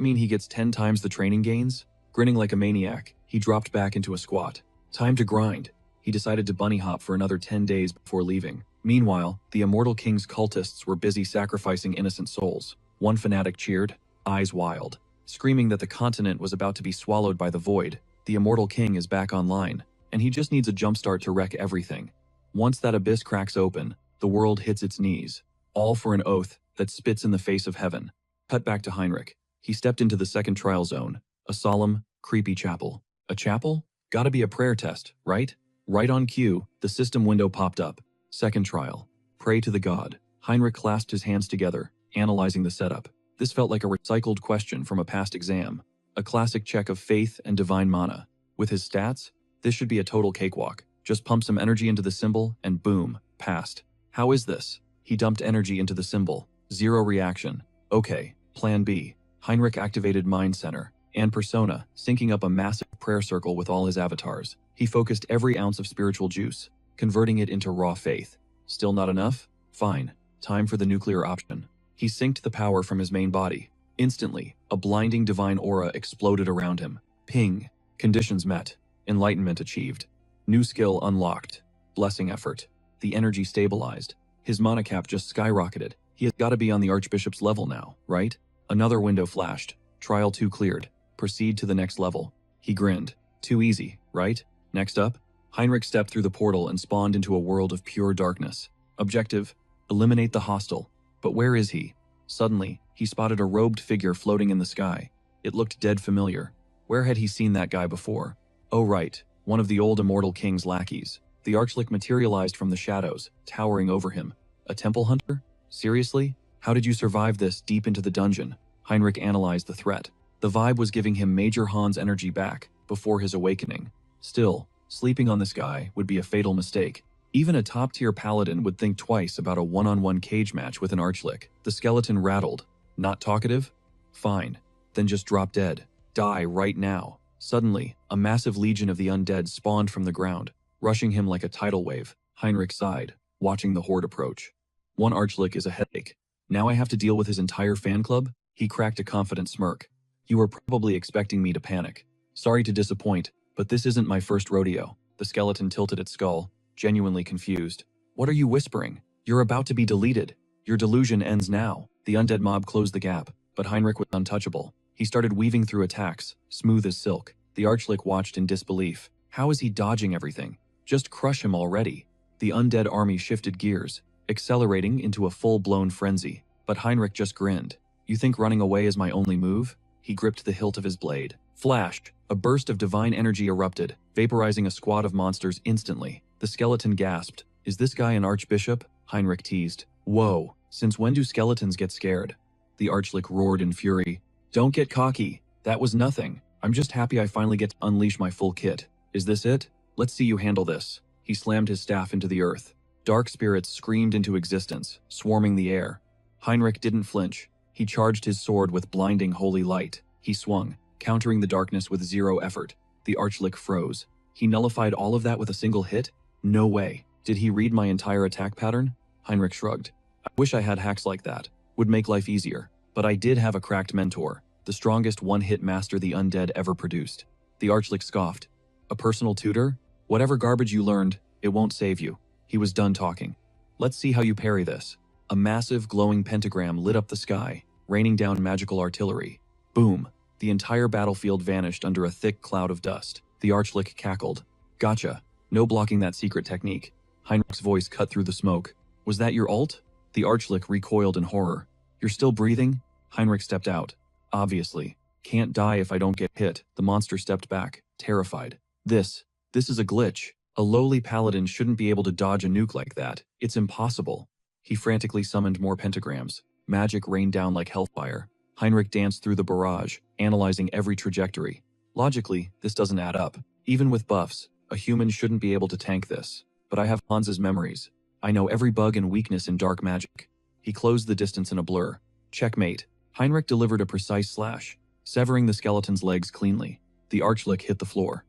mean he gets 10 times the training gains? Grinning like a maniac, he dropped back into a squat. Time to grind. He decided to bunny hop for another 10 days before leaving. Meanwhile, the Immortal King's cultists were busy sacrificing innocent souls. One fanatic cheered, eyes wild, screaming that the continent was about to be swallowed by the void. The Immortal King is back online, and he just needs a jumpstart to wreck everything. Once that abyss cracks open, the world hits its knees, all for an oath that spits in the face of heaven. Cut back to Heinrich. He stepped into the second trial zone, a solemn, creepy chapel. A chapel? Gotta be a prayer test, right? Right on cue, the system window popped up. Second trial. Pray to the god. Heinrich clasped his hands together, analyzing the setup. This felt like a recycled question from a past exam. A classic check of faith and divine mana. With his stats, this should be a total cakewalk. Just pump some energy into the symbol, and boom, passed. How is this? He dumped energy into the symbol. 0 reaction. Okay, plan B. Heinrich activated Mind Center and Persona, syncing up a massive prayer circle with all his avatars. He focused every ounce of spiritual juice, converting it into raw faith. Still not enough? Fine. Time for the nuclear option. He synced the power from his main body. Instantly, a blinding divine aura exploded around him. Ping. Conditions met. Enlightenment achieved. New skill unlocked. Blessing effort. The energy stabilized. His mana cap just skyrocketed. He has got to be on the Archbishop's level now, right? Another window flashed. Trial 2 cleared. Proceed to the next level. He grinned. Too easy, right? Next up, Heinrich stepped through the portal and spawned into a world of pure darkness. Objective, Eliminate the hostile. But where is he? Suddenly, he spotted a robed figure floating in the sky. It looked dead familiar. Where had he seen that guy before? Oh right, one of the old immortal king's lackeys. The archlich materialized from the shadows, towering over him. A temple hunter? Seriously? How did you survive this deep into the dungeon? Heinrich analyzed the threat. The vibe was giving him Major Han's energy back, before his awakening. Still, sleeping on this guy would be a fatal mistake. Even a top-tier paladin would think twice about a one-on-one cage match with an archlich. The skeleton rattled. Not talkative? Fine. Then just drop dead. Die right now. Suddenly, a massive legion of the undead spawned from the ground, rushing him like a tidal wave. Heinrich sighed, watching the horde approach. One archlich is a headache. Now I have to deal with his entire fan club? He cracked a confident smirk. You were probably expecting me to panic. Sorry to disappoint, but this isn't my first rodeo. The skeleton tilted its skull, genuinely confused. What are you whispering? You're about to be deleted. Your delusion ends now. The undead mob closed the gap, but Heinrich was untouchable. He started weaving through attacks, smooth as silk. The archlich watched in disbelief. How is he dodging everything? Just crush him already. The undead army shifted gears, accelerating into a full-blown frenzy. But Heinrich just grinned. You think running away is my only move? He gripped the hilt of his blade. Flash! A burst of divine energy erupted, vaporizing a squad of monsters instantly. The skeleton gasped. Is this guy an archbishop? Heinrich teased. Whoa, since when do skeletons get scared? The archlich roared in fury. Don't get cocky. That was nothing. I'm just happy I finally get to unleash my full kit. Is this it? Let's see you handle this. He slammed his staff into the earth. Dark spirits screamed into existence, swarming the air. Heinrich didn't flinch. He charged his sword with blinding holy light. He swung, countering the darkness with zero effort. The archlich froze. He nullified all of that with a single hit? No way. Did he read my entire attack pattern? Heinrich shrugged. I wish I had hacks like that. Would make life easier. But I did have a cracked mentor, the strongest one-hit master the undead ever produced. The archlich scoffed. A personal tutor? Whatever garbage you learned, it won't save you. He was done talking. Let's see how you parry this. A massive, glowing pentagram lit up the sky, raining down magical artillery. Boom! The entire battlefield vanished under a thick cloud of dust. The archlich cackled. Gotcha. No blocking that secret technique. Heinrich's voice cut through the smoke. Was that your ult? The archlich recoiled in horror. You're still breathing? Heinrich stepped out. Obviously. Can't die if I don't get hit. The monster stepped back, terrified. This is a glitch. A lowly paladin shouldn't be able to dodge a nuke like that. It's impossible. He frantically summoned more pentagrams. Magic rained down like hellfire. Heinrich danced through the barrage, analyzing every trajectory. Logically, this doesn't add up. Even with buffs, a human shouldn't be able to tank this. But I have Hans's memories. I know every bug and weakness in dark magic. He closed the distance in a blur. Checkmate. Heinrich delivered a precise slash, severing the skeleton's legs cleanly. The archlich hit the floor.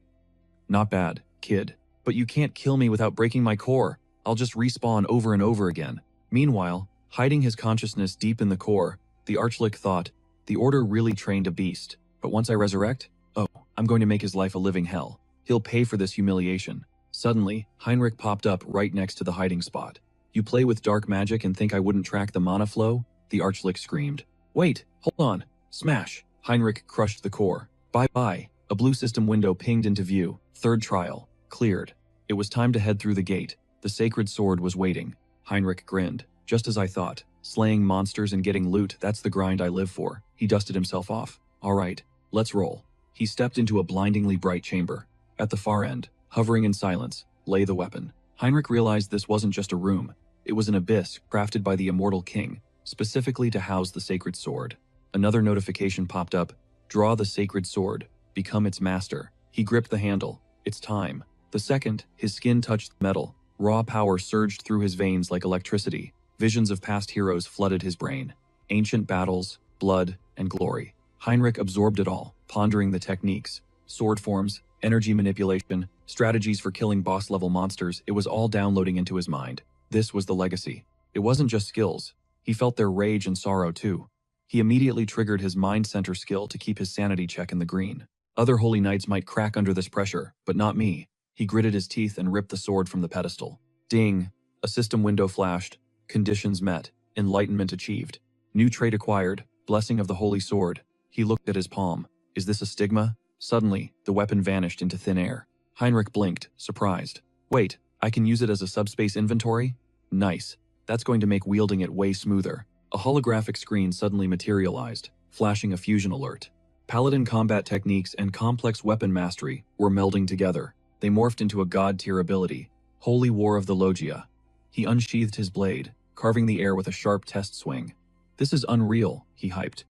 Not bad, kid. But you can't kill me without breaking my core. I'll just respawn over and over again. Meanwhile, hiding his consciousness deep in the core, the archlich thought, the Order really trained a beast. But once I resurrect, oh, I'm going to make his life a living hell. He'll pay for this humiliation. Suddenly, Heinrich popped up right next to the hiding spot. You play with dark magic and think I wouldn't track the mana flow? The archlich screamed. Wait, hold on. Smash. Heinrich crushed the core. Bye-bye. A blue system window pinged into view. Third trial. Cleared. It was time to head through the gate. The sacred sword was waiting. Heinrich grinned. Just as I thought. Slaying monsters and getting loot, that's the grind I live for. He dusted himself off. All right, let's roll. He stepped into a blindingly bright chamber. At the far end, hovering in silence, lay the weapon. Heinrich realized this wasn't just a room. It was an abyss crafted by the immortal king, specifically to house the sacred sword. Another notification popped up. Draw the sacred sword. Become its master. He gripped the handle. It's time. The second, his skin touched the metal. Raw power surged through his veins like electricity. Visions of past heroes flooded his brain. Ancient battles, blood, and glory. Heinrich absorbed it all, pondering the techniques. Sword forms, energy manipulation, strategies for killing boss-level monsters. It was all downloading into his mind. This was the legacy. It wasn't just skills. He felt their rage and sorrow too. He immediately triggered his mind center skill to keep his sanity check in the green. Other holy knights might crack under this pressure, but not me. He gritted his teeth and ripped the sword from the pedestal. Ding! A system window flashed. Conditions met. Enlightenment achieved. New trait acquired. Blessing of the holy sword. He looked at his palm. Is this a stigma? Suddenly, the weapon vanished into thin air. Heinrich blinked, surprised. Wait, I can use it as a subspace inventory? Nice. That's going to make wielding it way smoother. A holographic screen suddenly materialized, flashing a fusion alert. Paladin combat techniques and complex weapon mastery were melding together. They morphed into a god-tier ability, Holy War of the Logia. He unsheathed his blade, carving the air with a sharp test swing. This is unreal, he hyped.